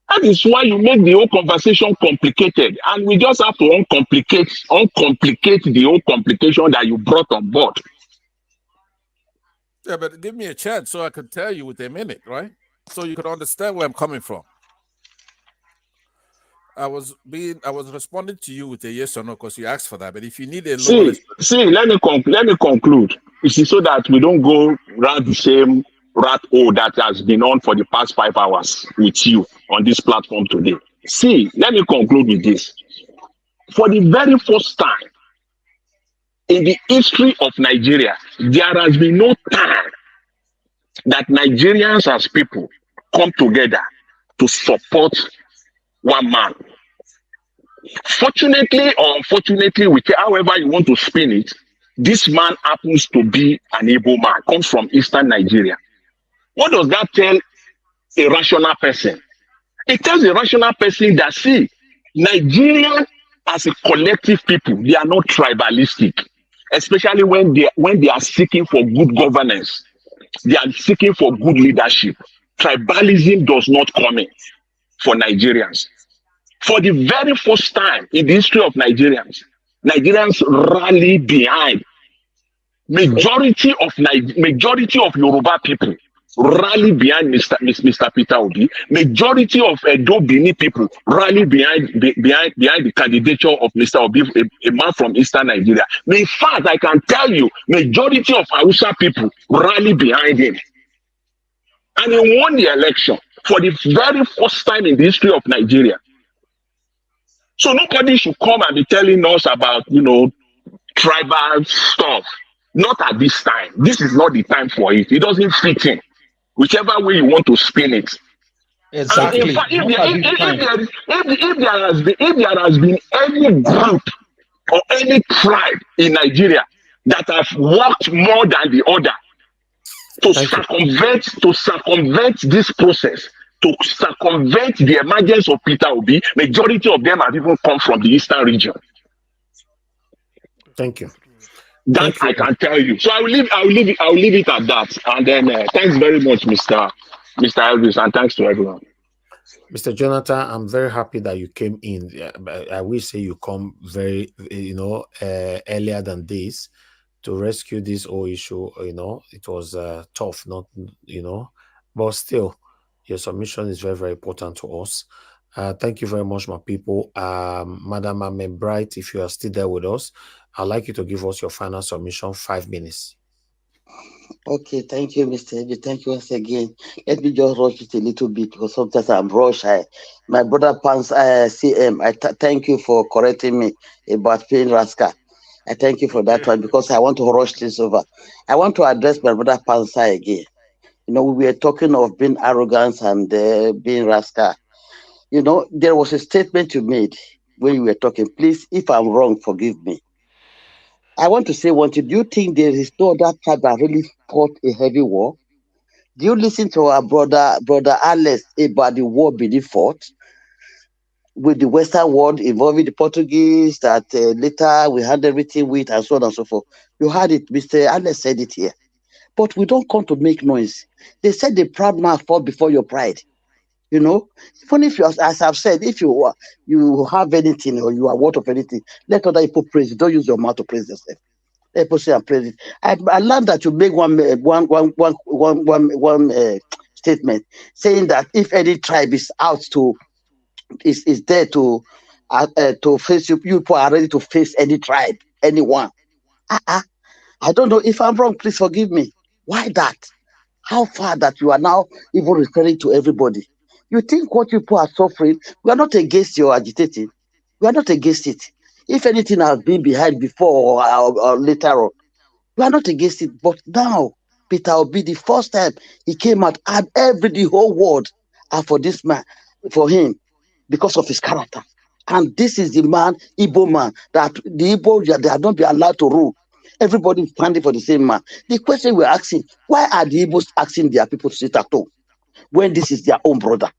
That is why you make the whole conversation complicated, and we just have to uncomplicate the whole complication that you brought on board. Yeah, but give me a chance so I could tell you within a minute, right? so you can understand where I'm coming from. I was responding to you with a yes or no because you asked for that. But if you need a longer Let me conclude. You see, so that we don't go round the same rat hole that has been on for the past 5 hours with you on this platform today. See, let me conclude with this. For the very first time in the history of Nigeria, there has been no time that Nigerians as people come together to support one man. Fortunately or unfortunately, however you want to spin it, this man happens to be an Igbo man, comes from Eastern Nigeria. What does that tell a rational person? It tells a rational person that, see, Nigeria as a collective people, they are not tribalistic, especially when they are seeking for good governance. They are seeking for good leadership. Tribalism does not come in for Nigerians. For the very first time in the history of Nigerians rally behind majority of Yoruba people rally behind Mr. Peter Obi. Majority of Edo Bini people rally behind the candidature of Mr. Obi, a man from Eastern Nigeria. In fact, I can tell you, majority of Hausa people rally behind him. And he won the election for the very first time in the history of Nigeria. So nobody should come and be telling us about, tribal stuff. Not at this time. This is not the time for it. It doesn't fit in. Whichever way you want to spin it. Exactly. And in fact, if there has been any group or any tribe in Nigeria that have worked more than the other to circumvent this process, to circumvent the emergence of Peter Obi, majority of them have even come from the eastern region. Thank you. That I can tell you. So I will leave it at that. And then thanks very much, Mr. Elvis, and thanks to everyone. Mr. Jonathan, I'm very happy that you came in. I will say you come very, earlier than this to rescue this whole issue. It was tough, not, but still, your submission is very, very important to us. Thank you very much, my people. Madam Amen Bright, if you are still there with us, I'd like you to give us your final submission, 5 minutes. Okay, thank you, Mr. Ebi. Thank you once again. Let me just rush it a little bit because sometimes I'm rush. My brother Pans CM, thank you for correcting me about being rascal. I thank you for that one because I want to rush this over. I want to address my brother Pansa again. We were talking of being arrogant and being rascal. There was a statement you made when you were talking. Please, if I'm wrong, forgive me. I want to say one thing. Do you think there is no other tribe that really fought a heavy war? Do you listen to our brother Alex about the war being fought with the Western world involving the Portuguese that later we had everything with and so on and so forth? You heard it. Mr. Alex said it here. But we don't come to make noise. They said the proud man fought before your pride. Even if you, as I've said, if you have anything or you are worth of anything, let other people praise you. Don't use your mouth to praise yourself. Let people say and praise it. I love that you make one statement saying that if any tribe is out is there to face you, you people are ready to face any tribe, anyone. I don't know if I'm wrong. Please forgive me. Why that? How far that you are now even referring to everybody? You think what people are suffering, we are not against your agitating. We are not against it. If anything has been behind before or later on, we are not against it. But now, Peter Obi, the first time he came out, and the whole world are for this man, for him, because of his character. And this is the man, Igbo man, that the Igbo, they are not be allowed to rule. Everybody is standing for the same man. The question we're asking, why are the Igbos asking their people to sit at home when this is their own brother?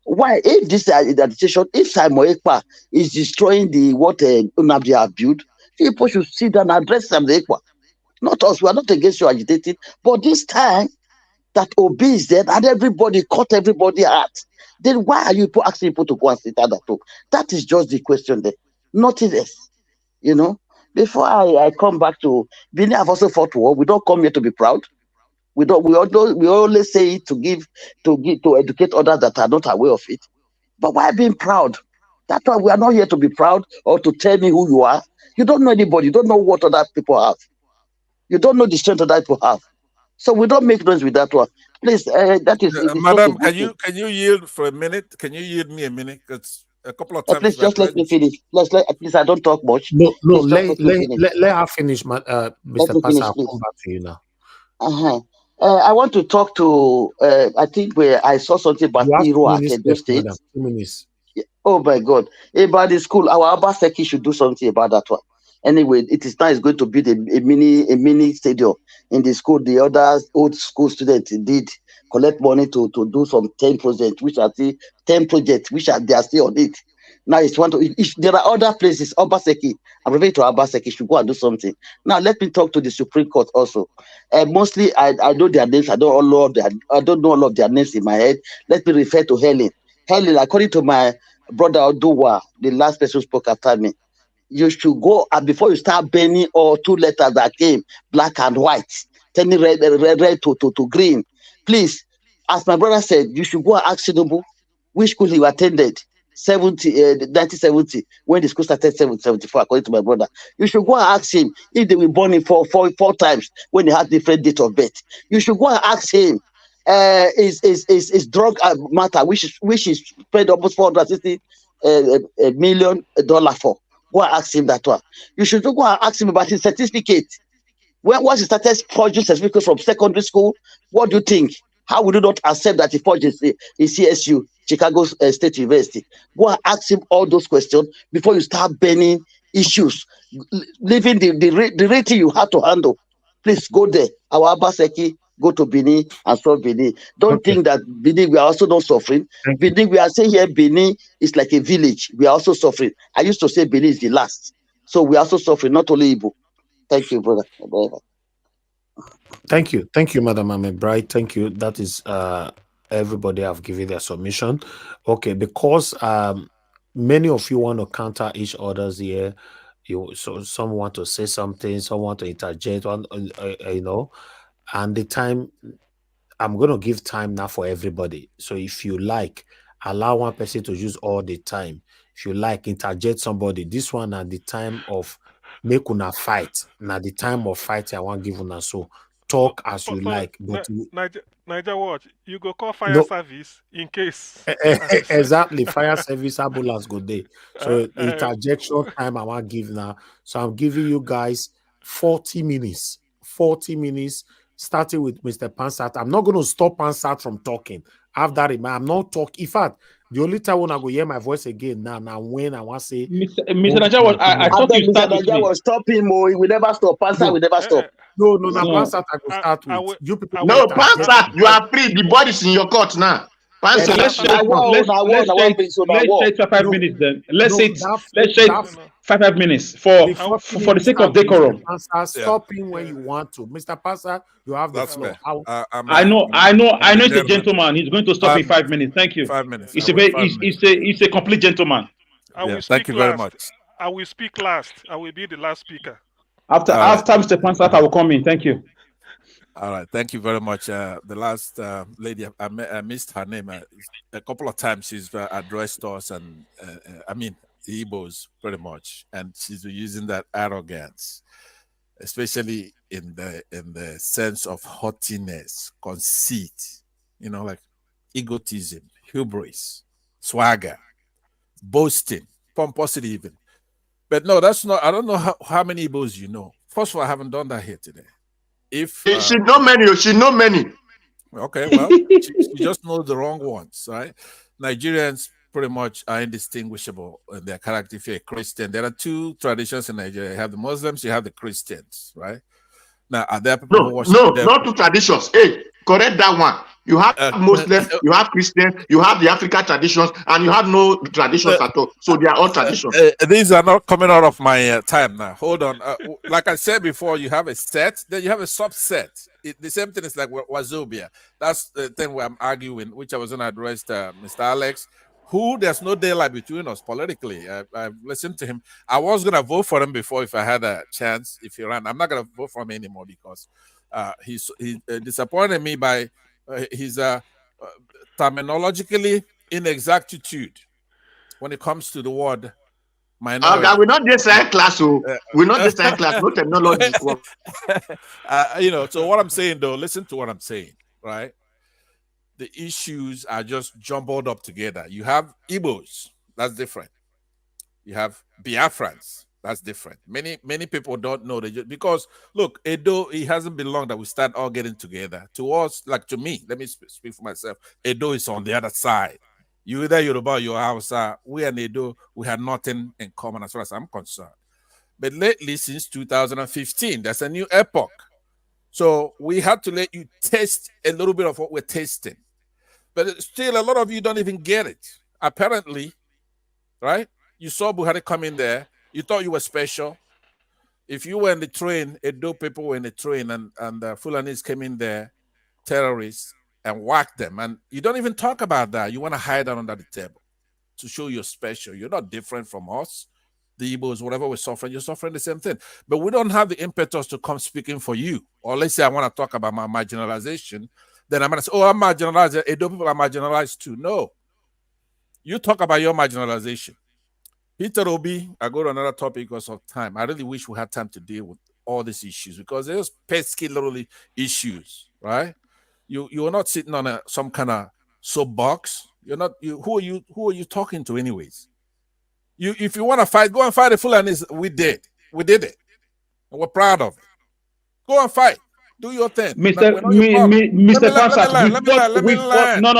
Why, if this is the decision, if Simon Ekpa is destroying what Unabdi have built, people should sit down and address Simon Ekpa. Not us, we are not against you agitating, but this time that Obi is dead and everybody caught everybody out, then why are you asking people to go and sit at home? That is just the question there. Nothing else. Before I come back to Bini, have also fought war. We don't come here to be proud. We don't. We always say it to educate others that are not aware of it. But why being proud? That's why we are not here to be proud or to tell me who you are. You don't know anybody. You don't know what other people have. You don't know the strength other people have. So we don't make noise with that one. Please, that is it is just a Madam, good thing. can you yield for a minute? Can you yield me a minute? Because a couple of times Please you've just let addressed. me finish. Please. I don't talk much. No, Please just let me finish. let her finish, Let Mr. me Pastor. finish, I'll please. come back to you now. Uh-huh. I want to talk to. I think where I saw something about You have 2 Iro at minutes Edo left, State. madam. 2 minutes. Oh my God! About the school, our Abaseki should do something about that one. Anyway, it is now is going to build a mini stadium in the school. The other old school students did collect money to do some 10 projects, which are still 10 projects, which are they are still on it. Now it's one to. If there are other places, Obaseki, I'm referring to Obaseki should go and do something. Now let me talk to the Supreme Court also. Mostly, I know their names. I don't know I don't know all of their names in my head. Let me refer to Helen. Helen, according to my brother Oduwa, the last person who spoke after me, you should go and before you start burning or 2 letters that came black and white, turning red to green. Please, as my brother said, you should go and ask Tinubu which school he attended 1970 when the school started 774, according to my brother. You should go and ask him if they were born in four times when he had different date of birth. You should go and ask him is drug matter, which is paid almost 460 $1 million for. Go and ask him that one. You should go and ask him about his certificate. Once he started forging certificates from secondary school, what do you think? How would you not accept that he forges in CSU, Chicago State University? Go and ask him all those questions before you start burning issues, leaving the rating you have to handle. Please go there. Our Abaseki, go to Benin and solve Benin. Don't Okay. think that Benin, we are also not suffering. Thank you. Benin, we are saying here, Benin is like a village. We are also suffering. I used to say Benin is the last. So we are also suffering, not only Igbo. Thank you, brother. Thank you, Madam Ahmed Bright. Thank you. That is everybody have given their submission. Okay, because many of you want to counter each other's here. So some want to say something, some want to interject, you know, and the time I'm going to give time now for everybody. So if you like, allow one person to use all the time. If you like, interject somebody. This one at the time of make una fight. Now the time of fighting, I want give una so talk as you like. But Niger watch. You go call fire no, service in case. As you say. exactly. Fire service ambulance go day. uh, So uh, interjection time I want give now. So I'm giving you guys 40 minutes. 40 minutes, starting with Mr. Pansat. I'm not going to stop Pansat from talking. Have that in mind. I'm not talking. In fact, the only time when I go hear my voice again now when I want to say Mr. most Naja, my I opinion. I thought beg you Mr. start with Naja me. was stopping more. He will never stop. Pansa No, will never uh, stop. no, now No. Pansat I go start I with. will. You people I go will. No, interject. Pansat, you are free. The ball is in your court now. Okay, Pansat, let's No, no, say take one. I want so now let's war. say 5 minutes then. Let's say No, it, let's say no, that no. 5 minutes for I will, before for the Philip sake of start, Mr. decorum. Pastor, Yeah, stop him when yeah. you want to. Mr. Pastor, you have the that's floor. fair. I'm I a know, I'm a it's a gentleman. gentleman. He's going to stop in 5 minutes. 5 minutes. Thank you. 5 minutes. I It's a will. very, 5 minutes. it's a complete gentleman. I Yeah. will Thank speak you very last. much. I will speak last. I will be the last speaker. After All right. Mr. Pansat, I will come in. Thank you. All right. Thank you very much. The last lady, I missed her name. A couple of times she's addressed us, and I mean, Igbos pretty much, and she's using that arrogance, especially in the sense of haughtiness, conceit, like egotism, hubris, swagger, boasting, pomposity, even. But no, that's not. I don't know how many Igbos you know. First of all, I haven't done that here today. If She know many. She know many. Okay, well, she just knows the wrong ones, right? Nigerians pretty much are indistinguishable in their character. If you're a Christian, there are two traditions in Nigeria. You have the Muslims, you have the Christians, right? Now, are there people who worship the devil? Not two traditions. Hey, correct that one. You have Muslim, you have Christian, you have the African traditions, and you have no traditions at all. So they are all traditions. These are not coming out of my time now. Hold on. Like I said before, you have a set, then you have a subset. The same thing is like Wazobia. That's the thing where I'm arguing, which I was going to address Mr. Alex, who there's no daylight between us politically. I've listened to him. I was going to vote for him before if I had a chance, if he ran. I'm not going to vote for him anymore because He disappointed me by his terminologically inexactitude when it comes to the word minority. We not decide class, so we not decide class. No technology. So what I'm saying though, listen to what I'm saying, right? The issues are just jumbled up together. You have Igbos, that's different. You have Biafrans, that's different. Many people don't know that because look, Edo, it hasn't been long that we start all getting together. To us, like to me, let me speak for myself. Edo is on the other side. You either Yoruba or your Hausa. We and Edo, we had nothing in common as far as I'm concerned. But lately, since 2015, there's a new epoch. So we had to let you taste a little bit of what we're tasting. But still, a lot of you don't even get it. Apparently, right? You saw Buhari come in there. You thought you were special. If you were in the train, Edo people were in the train, and the Fulanis came in there, terrorists, and whacked them. And you don't even talk about that. You want to hide that under the table to show you're special. You're not different from us. The Igbos, whatever we're suffering, you're suffering the same thing. But we don't have the impetus to come speaking for you. Or let's say I want to talk about my marginalization. Then I'm going to say, oh, I'm marginalized. Edo people are marginalized too. No. You talk about your marginalization. Peter Obi, I go to another topic because of time. I really wish we had time to deal with all these issues because there's pesky little issues, right? You're not sitting on some kind of soapbox. You're not. Who are you talking to, anyways? If you want to fight, go and fight the Fulanis. We did it, and we're proud of it. Go and fight. Do your thing. Mr. Pansat, we fought. No.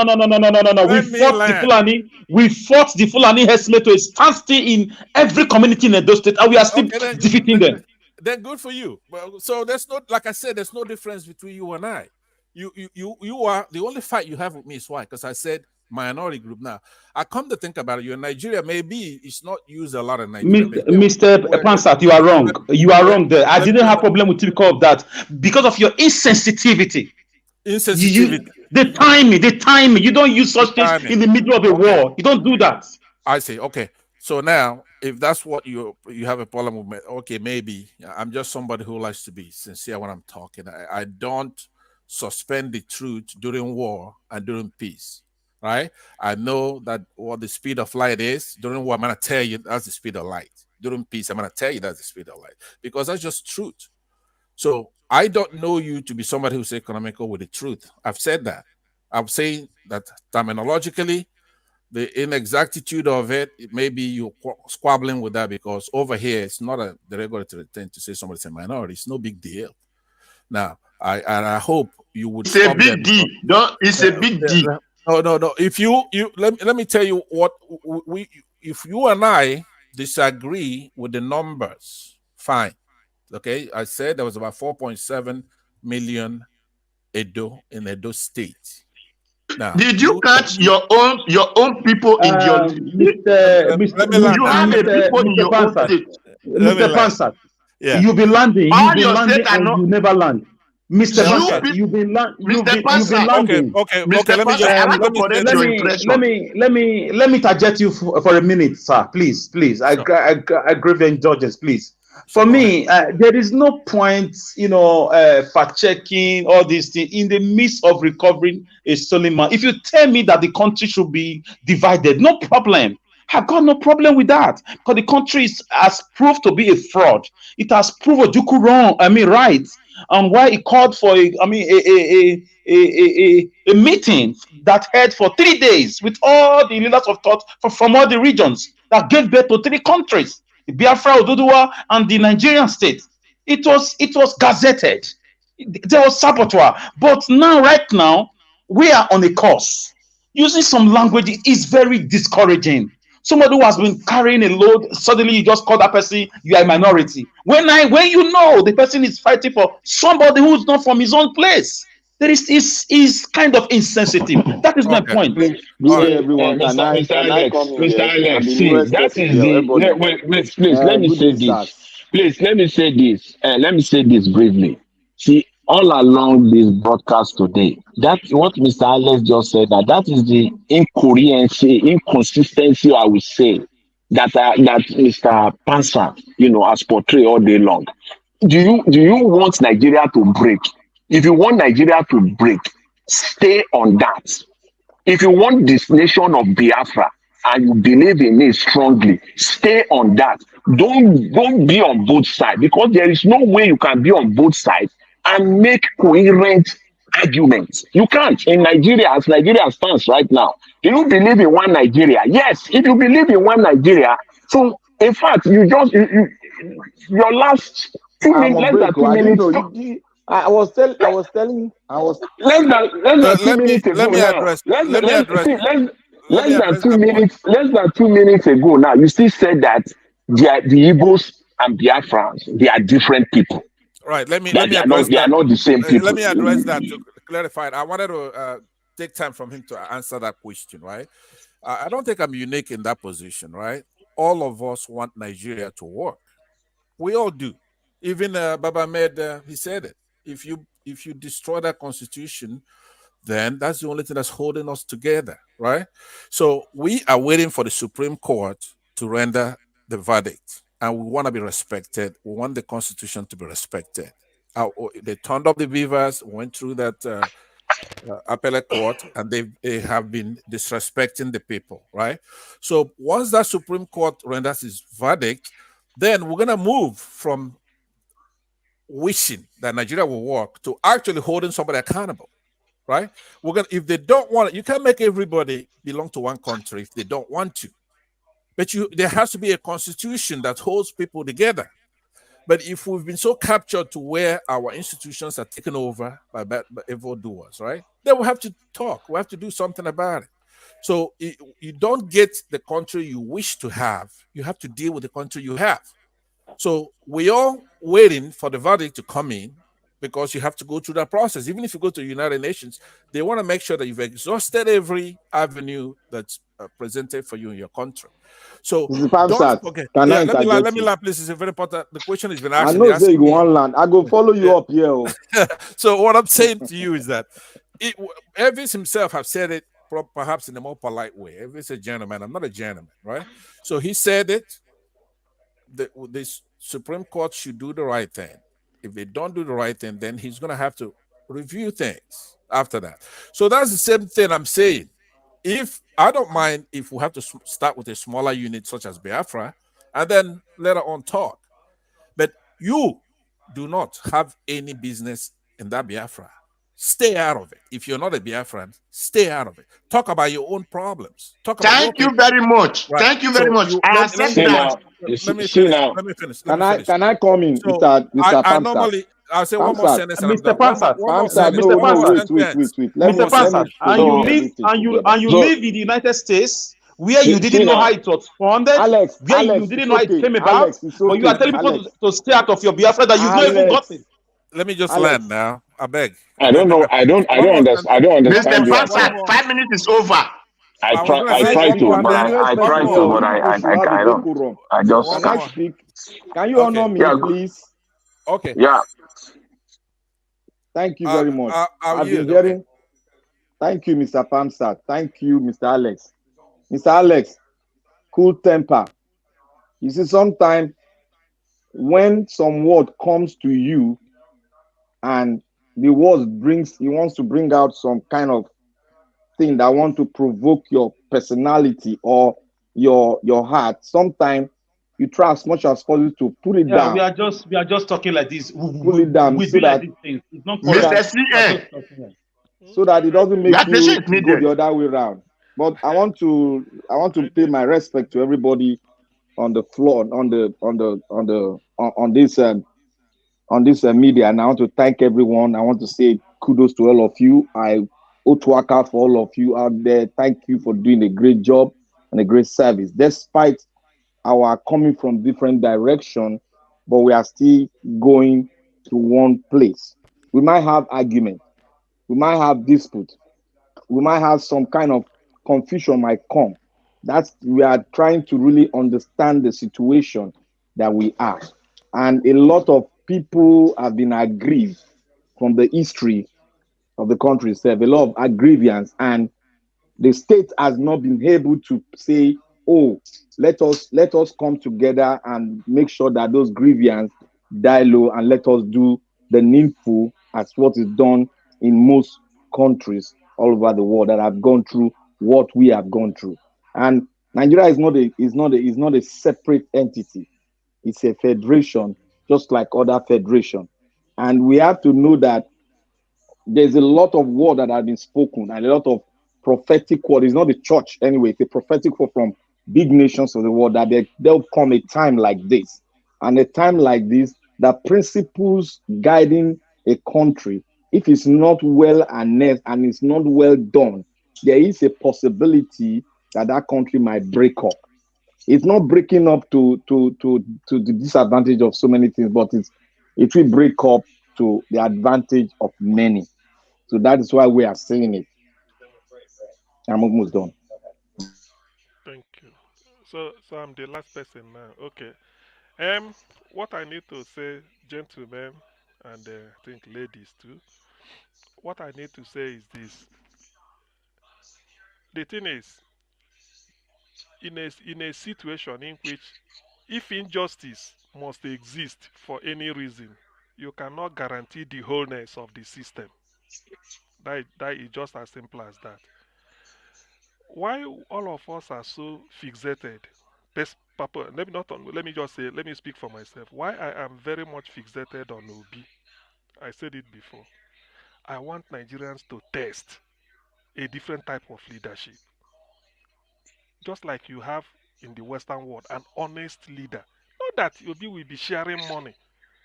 We fought the Fulani. We fought the Fulani herdsmen to a standstill in every community in Edo State, and we are still defeating them. Then good for you. Well, so there's not, like I said, there's no difference between you and I. You are the only fight you have with me is why? Because I said minority group. Now I come to think about it, you're in Nigeria. Maybe it's not used a lot in Nigeria. Mr. Pansat, you are wrong. You are wrong there. I didn't have problem with you because of that. Because of your insensitivity. The timing. You don't use such things in the middle of a war. You don't do that. I say, okay. So now, if that's what you have a problem with, okay, maybe I'm just somebody who likes to be sincere when I'm talking. I don't suspend the truth during war and during peace. Right? I know that what the speed of light is. During war, I'm going to tell you that's the speed of light. During peace, I'm going to tell you that's the speed of light. Because that's just truth. So I don't know you to be somebody who's economical with the truth. I've said that. I'm saying that terminologically, the inexactitude of it, maybe you're squabbling with that because over here, it's not the regulatory thing to say somebody's a minority. It's no big deal. Now, I hope you would. It's a big deal. It's a big deal. No. If you let me tell you what if you and I disagree with the numbers, fine. Okay, I said there was about 4.7 million Edo in Edo State. Now, did you catch your own people in your Mr. Pansat? Yeah. You'll be landing. And you never land. Mr. Pansat, you've been landing. Okay. Let me target you for a minute, sir. Please. I crave your indulgence, please. For me, there is no point, fact checking all these things in the midst of recovering a stolen man. If you tell me that the country should be divided, no problem. I've got no problem with that because the country has proved to be a fraud. It has proved Ojuku right. And why he called for a meeting that held for 3 days with all the leaders of thought from all the regions that gave birth to 3 countries, the Biafra, Oduduwa, and the Nigerian state. It was gazetted. There was saboteur. But right now, we are on a course. Using some language is very discouraging. Somebody who has been carrying a load, suddenly you just call that person, you are a minority. When you know the person is fighting for somebody who's not from his own place, there is kind of insensitive. That is my point. Please, everyone, Mr. Alex, see, that is wait, please, let me say this. Please, let me say this. Let me say this briefly. See, all along this broadcast today, that's what Mr. Alex just said, that is the inconsistency, I would say, that Mr. Pansat, has portrayed all day long. Do you want Nigeria to break? If you want Nigeria to break, stay on that. If you want this nation of Biafra and you believe in it strongly, stay on that. Don't be on both sides, because there is no way you can be on both sides and make coherent arguments. You can't. In Nigeria, as Nigeria stands right now, do you believe in one Nigeria? Yes. If you believe in one Nigeria, so in fact, your last I'm on less than break. Oh, two I didn't know minutes, I was telling, I was. less than two Let me minutes ago now. let me address Less than 2 minutes ago now, you still said that the Igbos and Biafrans, they are different people. Right. Let me That address they are that. not the same Let people. me address that to clarify it. I wanted to take time from him to answer that question. Right. I don't think I'm unique in that position. Right. All of us want Nigeria to work. We all do. Even Baba Med, he said it. If you destroy that constitution, then that's the only thing that's holding us together, right? So we are waiting for the Supreme Court to render the verdict, and we want to be respected. We want the Constitution to be respected. They turned up the beavers, went through that appellate court, and they have been disrespecting the people, right? So once that Supreme Court renders its verdict, then we're gonna move from wishing that Nigeria will work to actually holding somebody accountable, right? We're gonna, if they don't want it, you can't make everybody belong to one country if they don't want to. But there has to be a constitution that holds people together. But if we've been so captured to where our institutions are taken over by evildoers, right? Then we have to talk. We have to do something about it. So you don't get the country you wish to have. You have to deal with the country you have. So we are waiting for the verdict to come in, because you have to go through that process. Even if you go to the United Nations, they want to make sure that you've exhausted every avenue that's presented for you in your country. So Mr. don't Pamsat, forget. can I Yeah, let interject me you? laugh, please. It's a very important. The question has been I asked, and know they're say you asking go me. on land. I go follow you up here. Oh. So what I'm saying to you is that Elvis himself have said it perhaps in a more polite way. Elvis is a gentleman. I'm not a gentleman, right? So he said it. The Supreme Court should do the right thing. If they don't do the right thing, then he's going to have to review things after that. So that's the same thing I'm saying. If I don't mind if we have to start with a smaller unit such as Biafra, and then later on talk. But you do not have any business in that Biafra. Stay out of it. If you're not a Biafran, stay out of it. Talk about your own problems. Talk about your Thank you people. very much. Right. Thank you very So much. you I let, accept me See that. now, let me see finish. now. Let me finish. Let Can me finish. I come in, So Mr. I Pamsat? normally I'll say one more Pamsat, sentence and I'm Mr. done. Pansat, One more Pamsat, sentence. no, One no, more wait. sentence. Let One me more Mr. Pansat, sentence. show and you you So, live everything together. and you so live in the United States where you see didn't know how now. it was founded, Alex, where you it's didn't know how it okay. came about, Alex, it's but you are okay. telling people Alex, to stay out of your Biafra that you've not even gotten. Alex, Let me just land Alex. now. I beg. I Let don't me know. finish. I One don't more understand. I sentence. don't Mr. understand One Fansad, Biafra. more. 5 minutes is over. I was gonna I say Can try one I more to, and speak? but then United I States one try is to, more. but you people should have a I don't. decorum. I One Can just, I more. speak? Can you honor Okay. me, yeah, please? Okay. yeah. Thank you very much. I'll I've been yield. Okay. hearing. Thank you, Mr. Pamsat. Thank you, Mr. Alex. Mr. Alex, cool temper. You see, sometimes when some word comes to you and the word he wants to bring out some kind of thing that want to provoke your personality or your heart. Sometimes you try as much as possible to put it Yeah, down, we are just talking like this. pull it down We so do like that these things. It's not so quarrel. that Mr. We are CN, just talking like. it I doesn't agree with make you. clarification you is to go needed. the other way around. But I want to pay my respect to everybody on the floor on this media, and I want to thank everyone. I want to say kudos to all of you. I Otwaka for all of you out there. Thank you for doing a great job and a great service, despite our coming from different direction, but we are still going to one place. We might have argument, we might have dispute, we might have some kind of confusion might come. That's we are trying to really understand the situation that we are. And a lot of people have been aggrieved from the history of the country itself, a lot of aggrievians, and the state has not been able to say, oh, let us come together and make sure that those grievance die low, and let us do the needful as what is done in most countries all over the world that have gone through what we have gone through. And Nigeria is not a separate entity. It's a federation, just like other federation. And we have to know that there's a lot of word that have been spoken and a lot of prophetic word. It's not the church anyway, it's a prophetic word from big nations of the world that there'll come a time like this. And a time like this, the principles guiding a country, if it's not well announced and it's not well done, there is a possibility that that country might break up. It's not breaking up to the disadvantage of so many things, but it will break up to the advantage of many. So that is why we are saying it. I'm almost done. Thank you. So I'm the last person now. Okay. What I need to say, gentlemen, and I think ladies too. What I need to say is this: the thing is, in a situation in which, if injustice must exist for any reason, you cannot guarantee the wholeness of the system. That is just as simple as that. Why all of us are so fixated? Papa, let me just say, let me speak for myself. Why I am very much fixated on Obi. I said it before. I want Nigerians to test a different type of leadership. Just like you have in the Western world, an honest leader. Not that Obi will be sharing money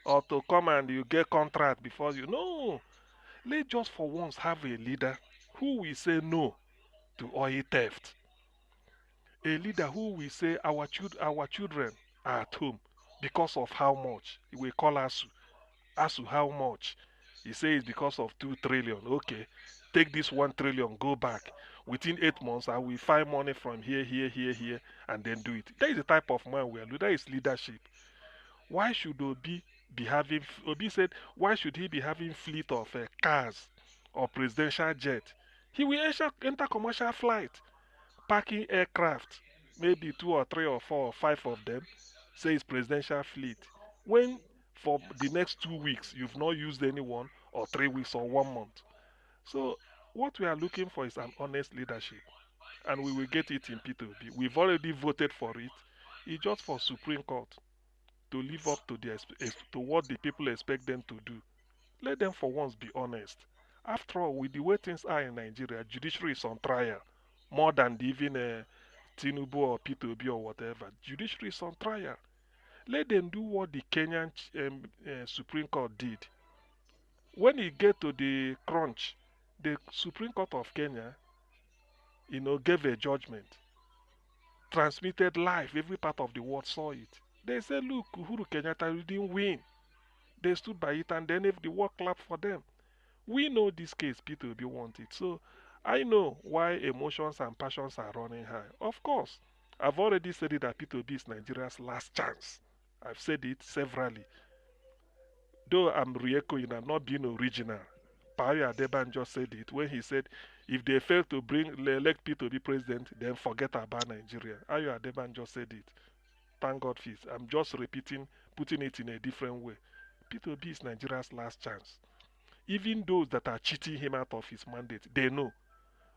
or to come and you get contract before you. No. Let's just for once have a leader who will say no to oil theft. A leader who will say our children are at home because of how much. We call Asu. Asu how much? He says because of 2 trillion. Okay. Take this 1 trillion, go back. Within 8 months, I will find money from here, here, here, here, and then do it. That is the type of man we are. That is leadership. Why should Obi be having? Obi said, why should he be having fleet of cars or presidential jet? He will enter commercial flight, parking aircraft, maybe 2 or 3 or 4 or 5 of them, say it's presidential fleet. When for the next 2 weeks you've not used anyone, or 3 weeks or 1 month. So what we are looking for is an honest leadership, and we will get it in P2B. We've already voted for it. It's just for Supreme Court to live up to to what the people expect them to do. Let them for once be honest. After all, with the way things are in Nigeria, judiciary is on trial more than even Tinubu or P2B or whatever. Judiciary is on trial. Let them do what the Kenyan Supreme Court did. When it get to the crunch, the Supreme Court of Kenya, gave a judgment, transmitted live. Every part of the world saw it. They said, look, Uhuru Kenyatta didn't win. They stood by it, and then if the world clapped for them. We know this case, P2B want it. So I know why emotions and passions are running high. Of course, I've already said it that P2B is Nigeria's last chance. I've said it severally. Though I'm re-echoing, I'm not being original. Paya Adeban just said it when he said, if they fail to elect P2B president, then forget about Nigeria. Ayo Adeban just said it. Thank God for it. I'm just repeating, putting it in a different way. P2B is Nigeria's last chance. Even those that are cheating him out of his mandate, they know.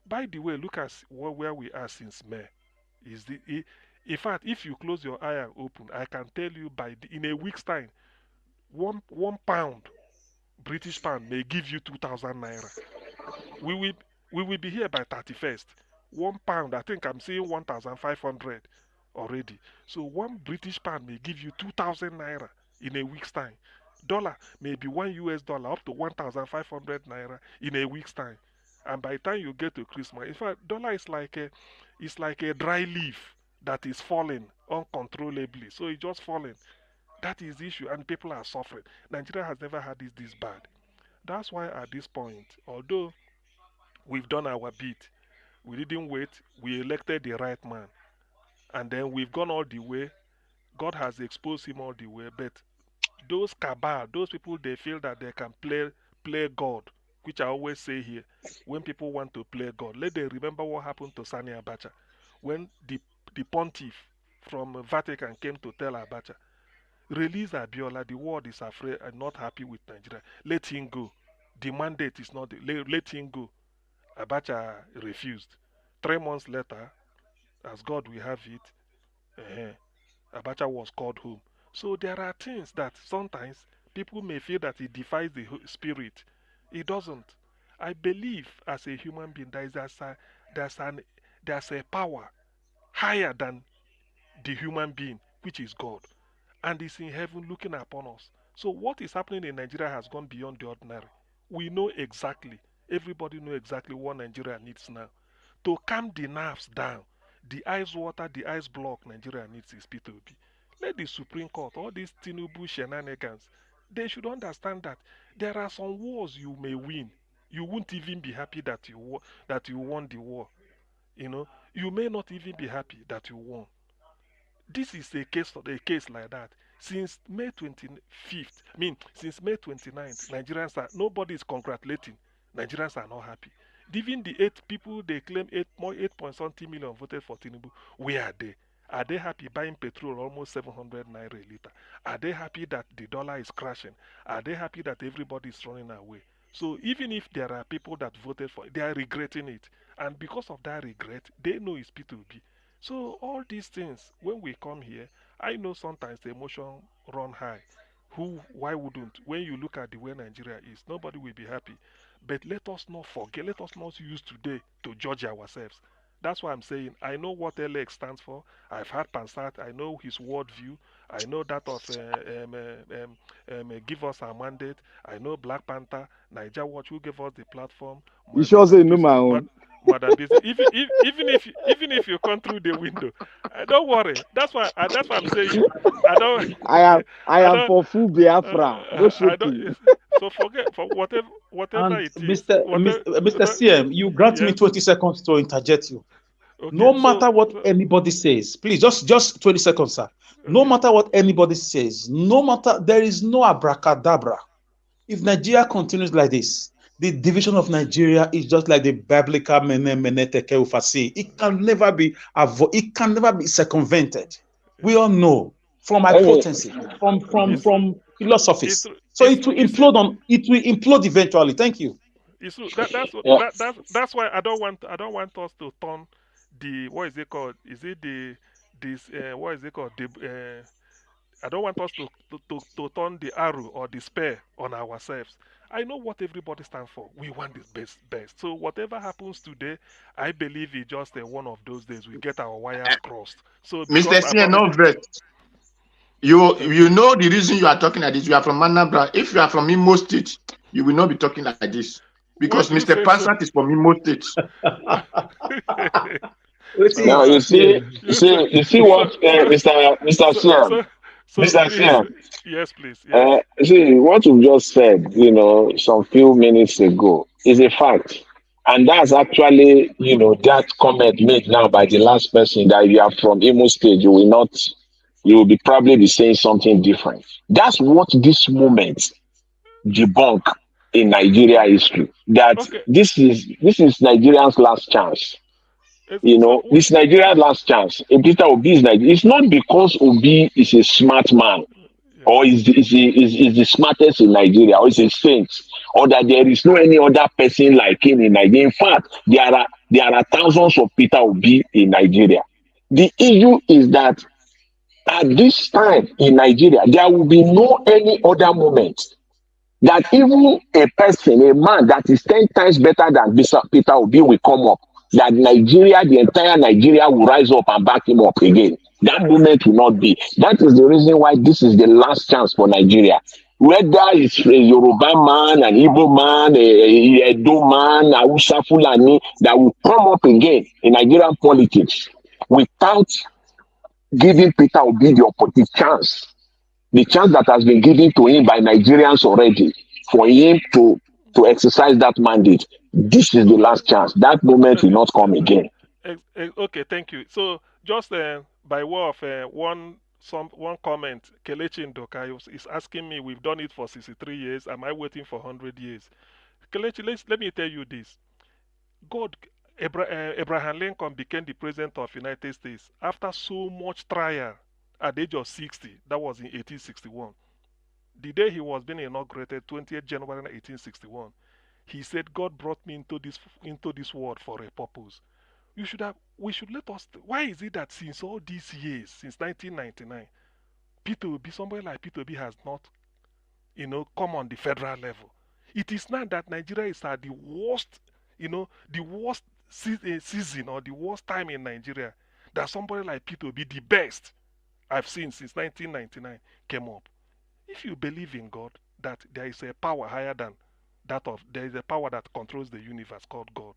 By the way, look at where we are since May. In fact, if you close your eye and open, I can tell you in a week's time, one pound, British pound, may give you 2,000 naira. We will be here by 31st. 1 pound, I think I'm seeing 1,500 already. So 1 British pound may give you 2,000 naira in a week's time. Dollar may be $1 up to 1,500 naira in a week's time. And by the time you get to Christmas, in fact, dollar is like a dry leaf that is falling uncontrollably. So it's just falling. That is the issue, and people are suffering. Nigeria has never had this bad. That's why at this point, although we've done our bit, we didn't wait. We elected the right man. And then we've gone all the way. God has exposed him all the way. But those cabal, those people, they feel that they can play God, which I always say here. When people want to play God, let them remember what happened to Sani Abacha. When the pontiff from Vatican came to tell Abacha, release Abiola, the world is afraid and not happy with Nigeria. Let him go. The mandate is not, let him go. Abacha refused. 3 months later, as God will have it, Abacha was called home. So there are things that sometimes people may feel that it defies the spirit. It doesn't. I believe as a human being there's an there's a power higher than the human being, which is God, and is in heaven looking upon us. So what is happening in Nigeria has gone beyond the ordinary. We know exactly, everybody know exactly what Nigeria needs now. To calm the nerves down, the ice water, the ice block Nigeria needs is P2P. Let the Supreme Court, all these Tinubu shenanigans, they should understand that there are some wars you may win. You won't even be happy that that you won the war. You know, you may not even be happy that you won. This is a case like that. Since May 25th, since May 29th, Nigerians are, nobody is congratulating. Nigerians are not happy. Even the 8 people they claim 8 point something million voted for Tinubu, where are they? Are they happy buying petrol almost 700 naira a liter? Are they happy that the dollar is crashing? Are they happy that everybody is running away? So even if there are people that voted for it, they are regretting it. And because of that regret, they know it's P2B. So all these things, when we come here, I know sometimes the emotion run high. Why wouldn't? When you look at the way Nigeria is, nobody will be happy. But let us not forget, let us not use today to judge ourselves. That's why I'm saying I know what LX stands for. I've had Pansat. I know his worldview. I know that of Give Us Our Mandate. I know Black Panther, Niger Watch, who gave us the platform. You sure say no, Business, man. Madam Business. Even if you come through the window, don't worry. That's why I'm saying I don't. I I am don't. for full Biafra. No I don't. shaking. So forget for whatever And it is. Mr. CM, you grant me Yes. 20 seconds to interject you. Okay. No matter what anybody says, please just 20 seconds, sir. No Okay. matter what anybody says, no matter, there is no abracadabra. If Nigeria continues like this, the division of Nigeria is just like the biblical mene mene tekel ufasi. It can never be it can never be circumvented. We all know from hypothesis, It's true. from philosophies. It's true. So It's it true. will implode eventually. Thank you. It's true. That's why I don't want us to turn the, what is it called? Is it the this what is it called? I don't want us to turn the arrow or the spear on ourselves. I know what everybody stands for. We want the best. So whatever happens today, I believe it's just one of those days we get our wires crossed. So Mr. because I've Sien, no already vex. You okay. you know the reason you are talking like this. You are from Anambra. If you are from Imo State, you will not be talking like this. Why Because do you Mr. say so? Pansat is from Imo State. No, Now no. you Yes, sir. see So what so Mr. so Siam, so so Mr. please, Siam, yes, please, yes. see what you just said, some few minutes ago is a fact. And that's actually, that comment made now by the last person that you are from Imo State, you will be probably be saying something different. That's what this moment debunk in Nigeria history. That Okay. this is Nigeria's last chance. So This Nigeria's last chance. Peter Obi is Nigeria. It's not because Obi is a smart man yes. or is the smartest in Nigeria or is a saint or that there is no any other person like him in Nigeria. In fact, there are thousands of Peter Obi in Nigeria. The issue is that at this time in Nigeria, there will be no any other moment that even a person, a man that is 10 times better than Peter Obi will come up, that Nigeria, the entire Nigeria will rise up and back him up again. That moment will not be. That is the reason why this is the last chance for Nigeria. Whether it's a Yoruba man, an Igbo man, a Edo man, a Hausa Fulani, that will come up again in Nigerian politics without giving Peter Obi the chance that has been given to him by Nigerians already for him to exercise that mandate. This is the last chance. That moment will Okay. not come again. Okay, thank you. So just by way of one comment, Kelechi Ndoka is asking me, we've done it for 63 years. Am I waiting for 100 years? Kelechi, let me tell you this. God, Abraham Lincoln became the president of United States after so much trial at the age of 60. That was in 1861. The day he was being inaugurated, 20th January 1861. He said, God brought me into this world for a purpose. We should let us. Why is it that since all these years, since 1999, Peter Obi, somebody like Peter Obi has not, come on the federal level? It is not that Nigeria is at the worst, the worst season or the worst time in Nigeria that somebody like Peter Obi, the best I've seen since 1999, came up. If you believe in God, that there is a power higher than there is a power that controls the universe called God.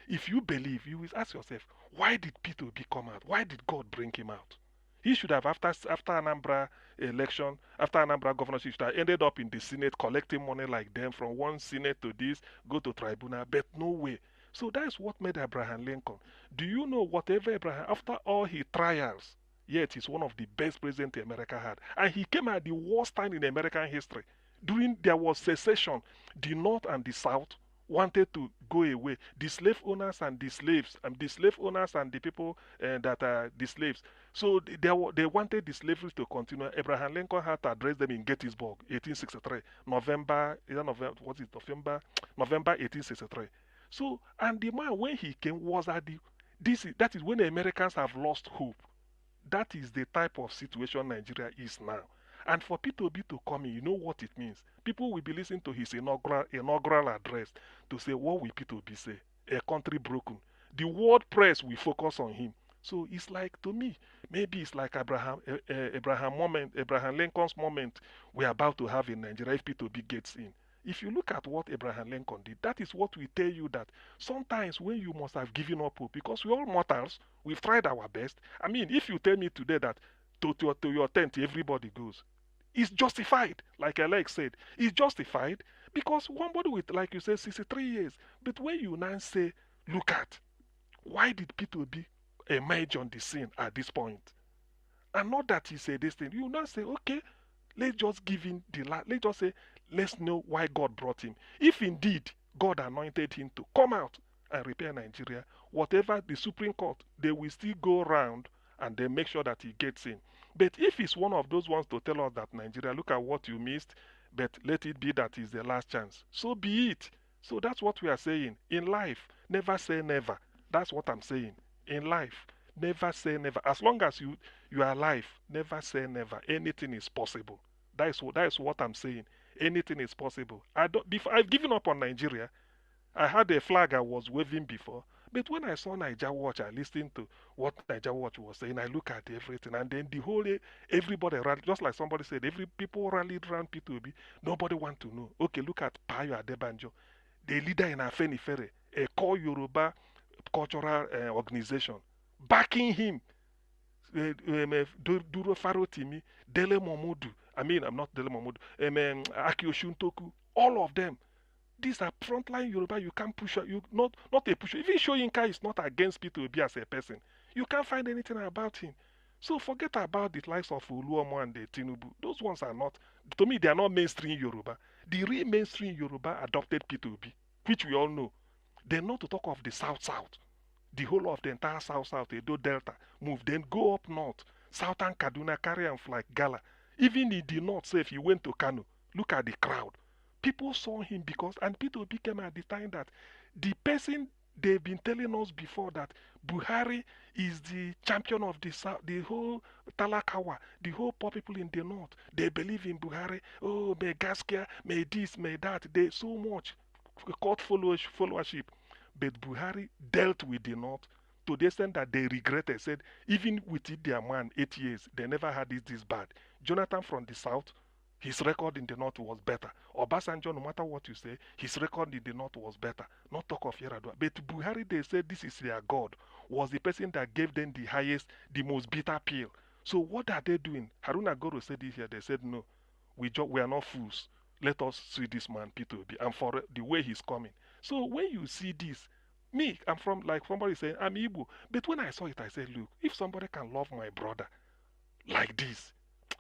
If you believe, you will ask yourself, why did Peter Obi come out? Why did God bring him out? He should have, after Anambra election, after Anambra governorship, should have ended up in the Senate collecting money like them from one Senate to this, go to tribunal, but no way. So that is what made Abraham Lincoln. Do you know whatever Abraham, after all his trials, yet he's one of the best presidents America had. And he came at the worst time in American history. During there was secession, the North and the South wanted to go away. The slave owners and the slaves, and the slave owners and the people that are the slaves. So they wanted the slavery to continue. Abraham Lincoln had to address them in Gettysburg, 1863, November, what is November, November 1863. So, and the man when he came was at that is when the Americans have lost hope. That is the type of situation Nigeria is now. And for P2B to come in, you know what it means. People will be listening to his inaugural address to say, what will P2B say? A country broken. The world press will focus on him. So it's like, to me, maybe it's like Abraham Lincoln's moment we're about to have in Nigeria if P2B gets in. If you look at what Abraham Lincoln did, that is what we tell you that sometimes when you must have given up hope, because we're all mortals, we've tried our best. I mean, if you tell me today that to your tent everybody goes, it's justified. Like Alex said, it's justified because somebody with, like you said, 63 years. But when you now say, look at, why did P2B emerge on the scene at this point? And not that he said this thing. You now say, okay, let's just give him let's just say, let's know why God brought him. If indeed God anointed him to come out and repair Nigeria, whatever the Supreme Court, they will still go around and they make sure that he gets in. But if he's one of those ones to tell us that Nigeria, look at what you missed, but let it be that is the last chance, so be it. So that's what we are saying. In life, never say never. That's what I'm saying. In life, never say never. As long as you are alive, never say never. Anything is possible. That is what I'm saying. Anything is possible. I've given up on Nigeria. I had a flag I was waving before. But when I saw Niger Watch, I listened to what Niger Watch was saying. I look at everything, and then the whole everybody rallied, just like somebody said, every people rallied around P2B. Nobody want to know. Okay, look at Payo Adebanjo, the leader in Afenifere, a core Yoruba cultural organization, backing him. Duro Farotimi, Dele Momodu. I mean, I'm not Dele Momodu. Aki Oshuntoku. All of them. These are frontline Yoruba. You can't push. You not a pusher. Even Shoyinka is not against P2B as a person. You can't find anything about him. So forget about the likes of Uluomo and the Tinubu. Those ones are not. To me, they are not mainstream Yoruba. The real mainstream Yoruba adopted P2B, which we all know. Then not to talk of the South South. The whole of the entire South, Edo Delta, move, then go up north, southern Kaduna, carry and like Gala. Even in the north, say if you went to Kano, look at the crowd. People saw him because, and people became at the time that the person they've been telling us before that Buhari is the champion of the South, the whole Talakawa, the whole poor people in the north. They believe in Buhari. Oh, may Gaskia, may this, may that. They so much caught followership. But Buhari dealt with the North to the extent that they regretted, said, even with it, their man, 8 years, they never had it this bad. Jonathan from the South, his record in the North was better. Obasanjo, no matter what you say, his record in the North was better. Not talk of Yaradua. But Buhari, they said this is their God, was the person that gave them the highest, the most bitter pill. So what are they doing? Haruna Goro said this here. They said, no, we are not fools. Let us see this man, P2B, and for the way he's coming. So when you see this, me, I'm from, like somebody saying, I'm Igbo. But when I saw it, I said, look, if somebody can love my brother like this,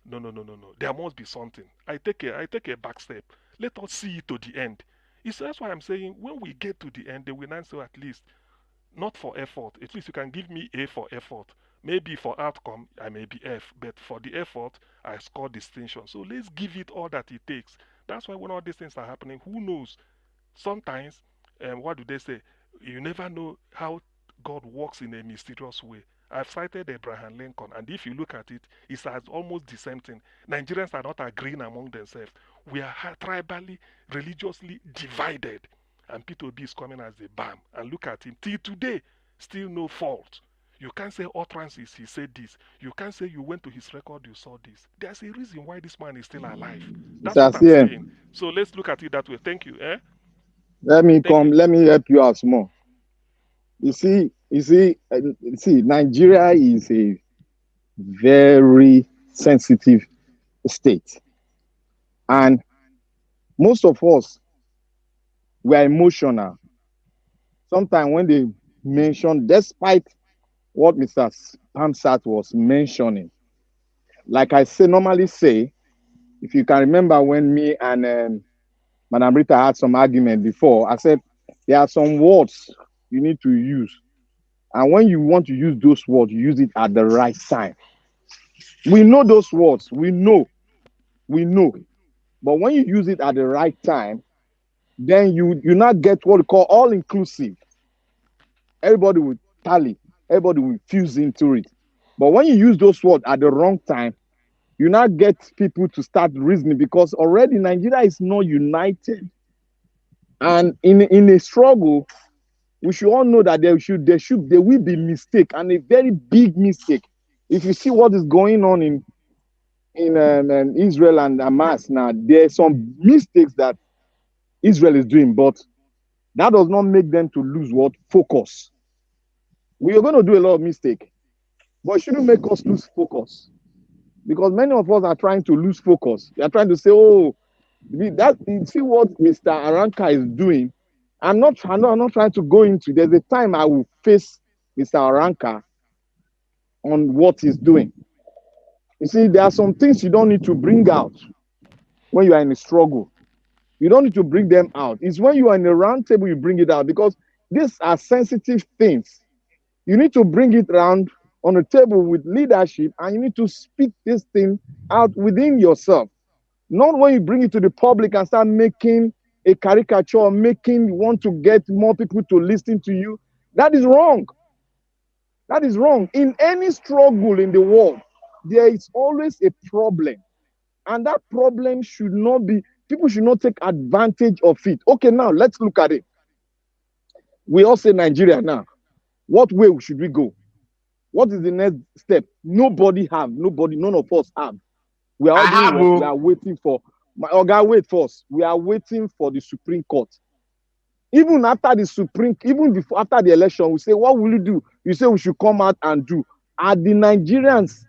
no, no, no, no, no. There must be something. I take a back step. Let us see it to the end. That's why I'm saying when we get to the end, they will answer at least, not for effort. At least you can give me A for effort. Maybe for outcome, I may be F. But for the effort, I score distinction. So let's give it all that it takes. That's why when all these things are happening, who knows? sometimes, what do they say? You never know how God works in a mysterious way. I've cited Abraham Lincoln, and if you look at it, it's almost the same thing. Nigerians are not agreeing among themselves. We are tribally, religiously divided, and P2B is coming as a bam. And look at him till today, still no fault. You can't say utterances, he said this. You can't say you went to his record, you saw this. There's a reason why this man is still alive. That's Mr. what I'm CM, saying. So let's look at it that way. Thank you. let me Thank come, you. let me help you out more. See, Nigeria is a very sensitive state. And most of us, we are emotional. Sometimes when they mention, despite what Mr. Pamsat was mentioning, like I say, normally say, if you can remember when me and Madam Rita had some argument before, I said there are some words you need to use. And when you want to use those words, you use it at the right time. We know those words. We know. But when you use it at the right time, then you not get what we call all inclusive. Everybody will tally. Everybody will fuse into it. But when you use those words at the wrong time, you not get people to start reasoning because already Nigeria is not united. And in a struggle, we should all know that there will be mistake, and a very big mistake. If you see what is going on in Israel and Hamas now, there are some mistakes that Israel is doing, but that does not make them to lose what focus. We are going to do a lot of mistake, but it shouldn't make us lose focus because many of us are trying to lose focus. They are trying to say, "Oh, see what Mr. Aranka is doing." I'm not trying to go into. There's a time I will face Mr. Aranka on what he's doing. You see, there are some things you don't need to bring out when you are in a struggle. You don't need to bring them out. It's when you are in a round table you bring it out because these are sensitive things. You need to bring it around on a table with leadership and you need to speak this thing out within yourself. Not when you bring it to the public and start making a caricature, making you want to get more people to listen to you. That is wrong. That is wrong. In any struggle in the world, there is always a problem. And that problem should not be, people should not take advantage of it. Okay, now let's look at it. We all say Nigeria now. What way should we go? What is the next step? Nobody, none of us have. We are doing what? We are waiting for. My Oga, wait first. We are waiting for the Supreme Court. Even after after the election, we say, what will you do? You say we should come out and do. Are the Nigerians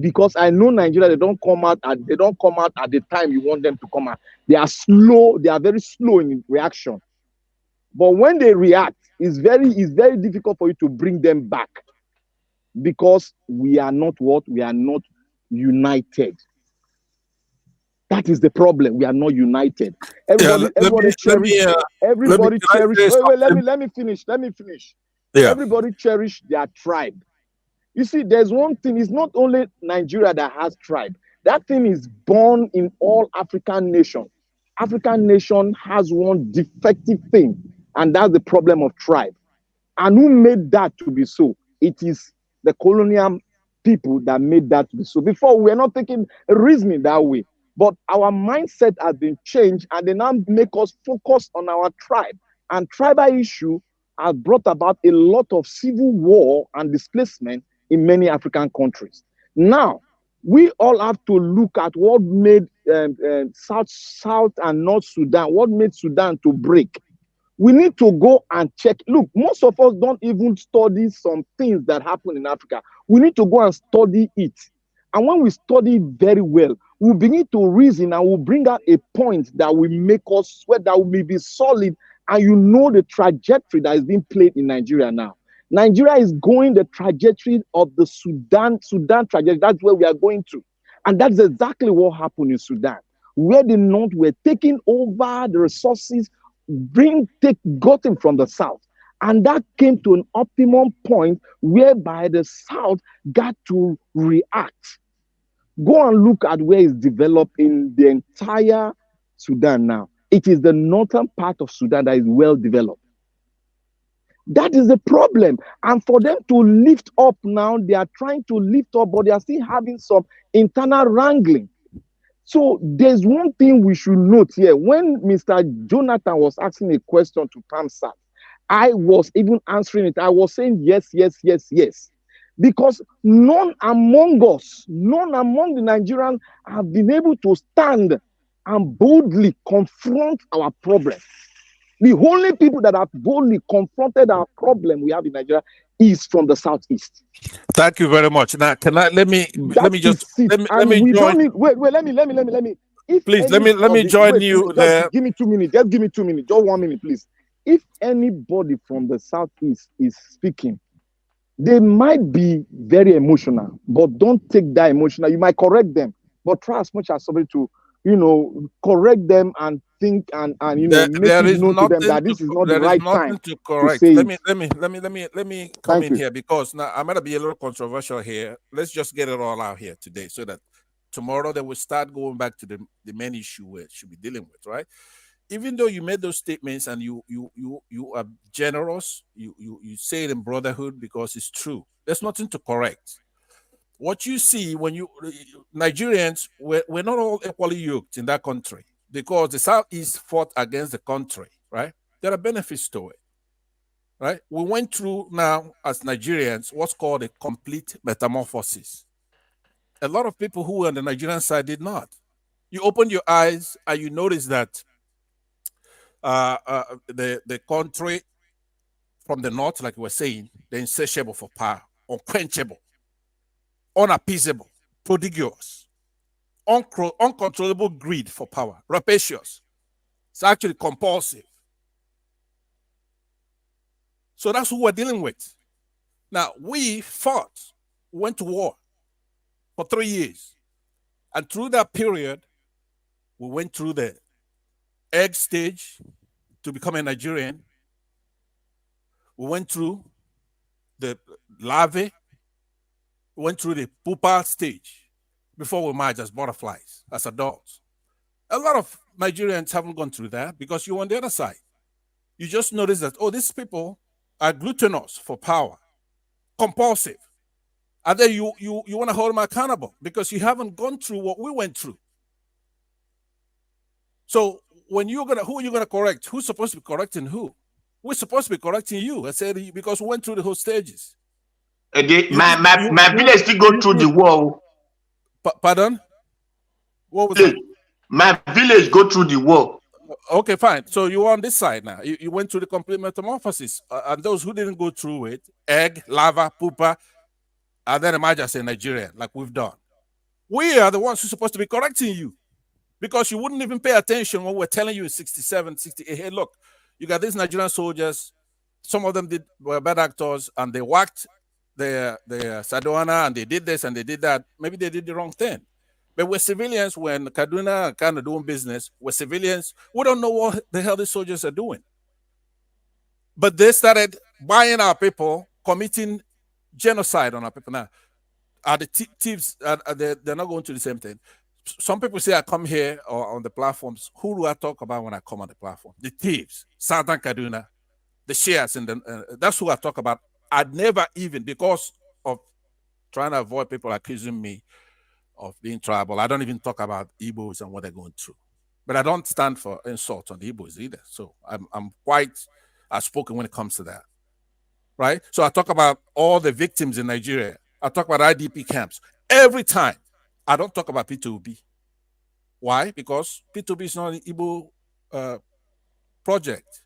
because I know Nigeria, they don't come out at the time you want them to come out. They are slow, they are very slow in reaction. But when they react, it's very difficult for you to bring them back because we are not united. That is the problem. We are not united. Everybody cherish. Wait, let me finish. Yeah. Everybody cherish their tribe. You see, there's one thing, it's not only Nigeria that has tribe. That thing is born in all African nations. African nation has one defective thing, and that's the problem of tribe. And who made that to be so? It is the colonial people that made that to be so. Before, we were not taking reasoning that way. But our mindset has been changed, and they now make us focus on our tribe. And tribal issue has brought about a lot of civil war and displacement in many African countries. Now, we all have to look at what made South and North Sudan, what made Sudan to break. We need to go and check. Look, most of us don't even study some things that happen in Africa. We need to go and study it. And when we study it very well, we'll begin to reason and we'll bring out a point that will make us sweat, that will be solid, and you know the trajectory that is being played in Nigeria now. Nigeria is going the trajectory of the Sudan trajectory. That's where we are going to. And that's exactly what happened in Sudan, where the North were taking over the resources, gotten from the South. And that came to an optimum point whereby the South got to react. Go and look at where it's developed in the entire Sudan now. It is the northern part of Sudan that is well developed. That is the problem. And for them to lift up now, they are trying to lift up, but they are still having some internal wrangling. So there's one thing we should note here. When Mr. Jonathan was asking a question to Pamsat, I was even answering it. I was saying yes, yes, yes, yes. Because none among us, none among the Nigerians have been able to stand and boldly confront our problem. The only people that have boldly confronted our problem we have in Nigeria is from the southeast. Thank you very much. Now, can I let me just let me we join. Don't need, wait, let me. If please let me join you there. Give me 2 minutes. Just give me 2 minutes. Just 1 minute, please. If anybody from the southeast is speaking, they might be very emotional, but don't take that emotional. You might correct them, but try as much as possible to, correct them and think and make it known to them that this is not the right time to correct. say Let it. me come Thank in you. here, because now I'm gonna be a little controversial here. Let's just get it all out here today, so that tomorrow they will start going back to the main issue we should be dealing with, right? Even though you made those statements and you are generous, you say it in brotherhood because it's true. There's nothing to correct. What you see when Nigerians, we're not all equally yoked in that country, because the Southeast fought against the country, right? There are benefits to it, right? We went through now as Nigerians what's called a complete metamorphosis. A lot of people who were on the Nigerian side did not. You open your eyes and you notice that the country from the north, like we were saying, they're insatiable for power, unquenchable, unappeasable, prodigious, uncontrollable greed for power, rapacious. It's actually compulsive. So that's who we're dealing with. Now, we fought, went to war for 3 years. And through that period, we went through the egg stage to become a Nigerian. We went through the larvae. We went through the pupa stage before we emerged as butterflies, as adults. A lot of Nigerians haven't gone through that because you're on the other side. You just notice that, oh, these people are gluttonous for power, compulsive. And then you want to hold them accountable because you haven't gone through what we went through. So when who are you gonna correct? Who's supposed to be correcting who? We're supposed to be correcting you. I said, because we went through the whole stages. My village still go through the war. Pardon? What was that? My village go through the war. Okay, fine. So you're on this side now. You went through the complete metamorphosis. And those who didn't go through it, egg, lava, pupa, and then imagine say Nigerian, like we've done. We are the ones who are supposed to be correcting you, because you wouldn't even pay attention when we're telling you in 67, 68, hey, look, you got these Nigerian soldiers. Some of them were bad actors, and they whacked their Sadoana, and they did this and they did that. Maybe they did the wrong thing. But we're civilians when Kaduna kind of doing business. We're civilians. We don't know what the hell these soldiers are doing. But they started buying our people, committing genocide on our people. Now, are the thieves, they're not going to the same thing. Some people say I come here or on the platforms. Who do I talk about when I come on the platform? The thieves, Southern Kaduna, the shares, and that's who I talk about. I'd never even, because of trying to avoid people accusing me of being tribal, I don't even talk about Igbos and what they're going through. But I don't stand for insult on the Igbos either. So I'm quite outspoken when it comes to that. Right? So I talk about all the victims in Nigeria. I talk about IDP camps. Every time, I don't talk about P2B. Why? Because P2B is not an Igbo project.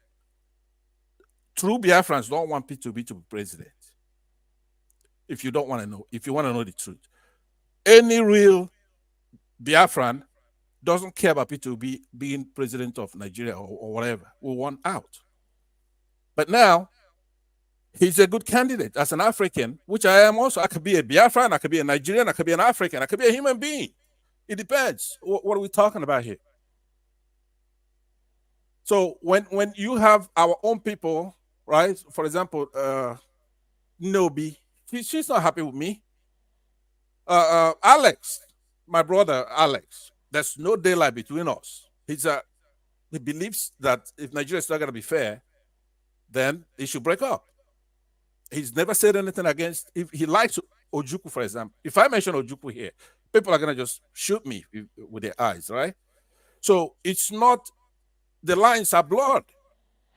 True Biafrans don't want P2B to be president. If you don't want to know, if you want to know the truth. Any real Biafran doesn't care about P2B being president of Nigeria or whatever. We want out. But now, he's a good candidate as an African, which I am also. I could be a Biafran, I could be a Nigerian, I could be an African, I could be a human being. It depends. What are we talking about here? So when you have our own people, right? For example, Nobi, she's not happy with me. Alex, my brother Alex, there's no daylight between us. He's a He believes that if Nigeria is not going to be fair, then it should break up. He's never said anything against. If he likes Ojukwu, for example, if I mention Ojukwu here, people are going to just shoot me with their eyes, right? So it's not, the lines are blurred.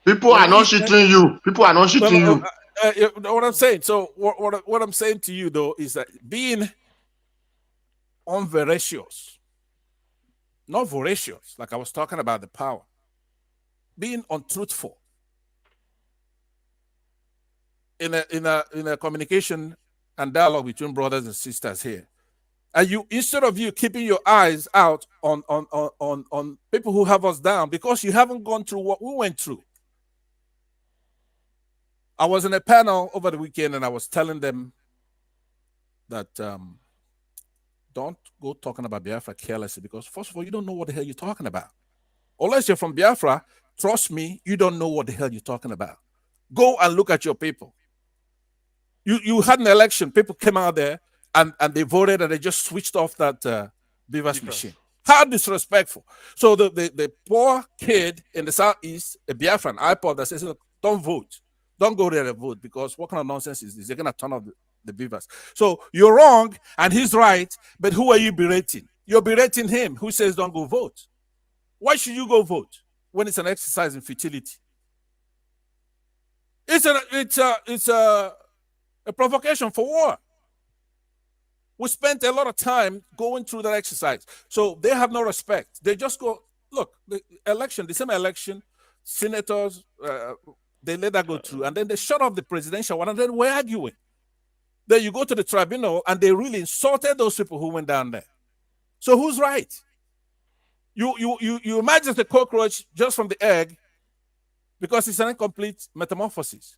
People are not shooting you. People are not shooting you. What I'm saying. So what I'm saying to you though is that being unveracious, not voracious, like I was talking about the power, being untruthful in a communication and dialogue between brothers and sisters here. And you, instead of you keeping your eyes out on people who have us down because you haven't gone through what we went through. I was in a panel over the weekend and I was telling them that don't go talking about Biafra carelessly because first of all, you don't know what the hell you're talking about. Unless you're from Biafra, trust me, you don't know what the hell you're talking about. Go and look at your people. You had an election, people came out there and they voted and they just switched off that Beavers machine. How disrespectful. So the poor kid in the southeast, a Biafran iPod that says, look, don't vote. Don't go there and vote because what kind of nonsense is this? They're going to turn off the Beavers. So you're wrong and he's right, but who are you berating? You're berating him who says don't go vote. Why should you go vote when it's an exercise in futility? It's a provocation for war. We spent a lot of time going through that exercise. So they have no respect. They just go, look, the same election, senators, they let that go through. And then they shut off the presidential one and then we're arguing. Then you go to the tribunal and they really insulted those people who went down there. So who's right? You imagine the cockroach just from the egg because it's an incomplete metamorphosis.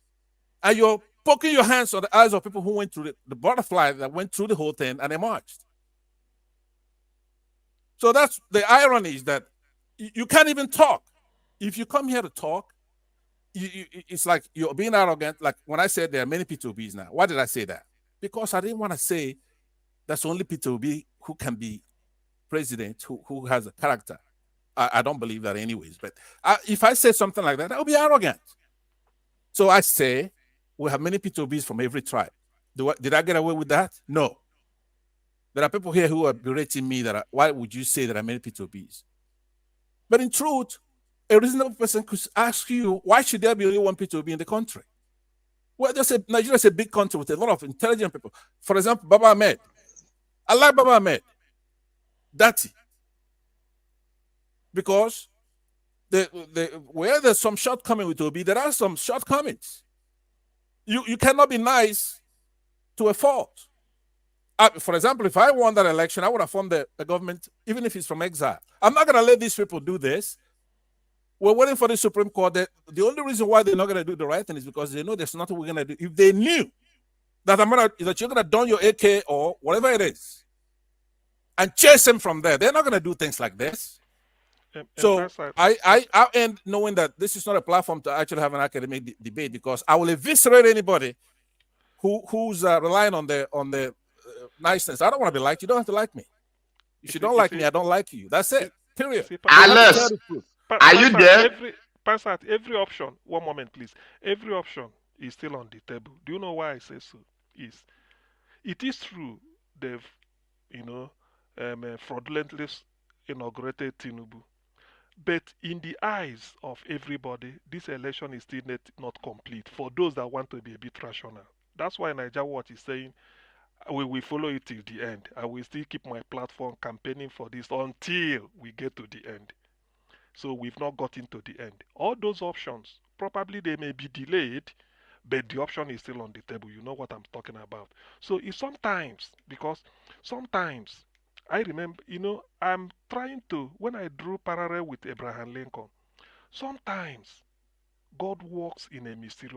And you're poking your hands on the eyes of people who went through the butterfly that went through the whole thing and emerged. So that's the irony is that you can't even talk. If you come here to talk, it's like you're being arrogant. Like when I said there are many P2Bs now. Why did I say that? Because I didn't want to say that's only P2B who can be president, who has a character. I don't believe that anyways. But if I say something like that, I'll be arrogant. So I say we have many P2Bs from every tribe. Did I get away with that? No. There are people here who are berating me that why would you say there are many P2Bs? But in truth, a reasonable person could ask you, why should there be only one P2B in the country? Well, Nigeria is a big country with a lot of intelligent people. For example, Baba Ahmed. I like Baba Ahmed. Dirty. Because where there's some shortcoming with Obi, there are some shortcomings. You cannot be nice to a fault. For example, if I won that election, I would have formed the government, even if it's from exile. I'm not going to let these people do this. We're waiting for the Supreme Court. The only reason why they're not going to do the right thing is because they know there's nothing we're going to do. If they knew that that you're going to don your AK or whatever it is and chase them from there, they're not going to do things like this. So I end knowing that this is not a platform to actually have an academic debate because I will eviscerate anybody who's relying on the niceness. I don't want to be liked. You don't have to like me. If you don't like me, I don't like you. That's it. Period. Alex, are you there? Every option. One moment, please. Every option is still on the table. Do you know why I say so? It is true they've, fraudulently inaugurated Tinubu. But in the eyes of everybody, this election is still not complete for those that want to be a bit rational. That's why Niger Watch is saying we will follow it till the end. I will still keep my platform campaigning for this until we get to the end. So we've not gotten to the end. All those options, probably they may be delayed, but the option is still on the table. You know what I'm talking about. So it's sometimes, because sometimes I remember, I'm trying to, when I drew parallel with Abraham Lincoln, sometimes God works in a mysterious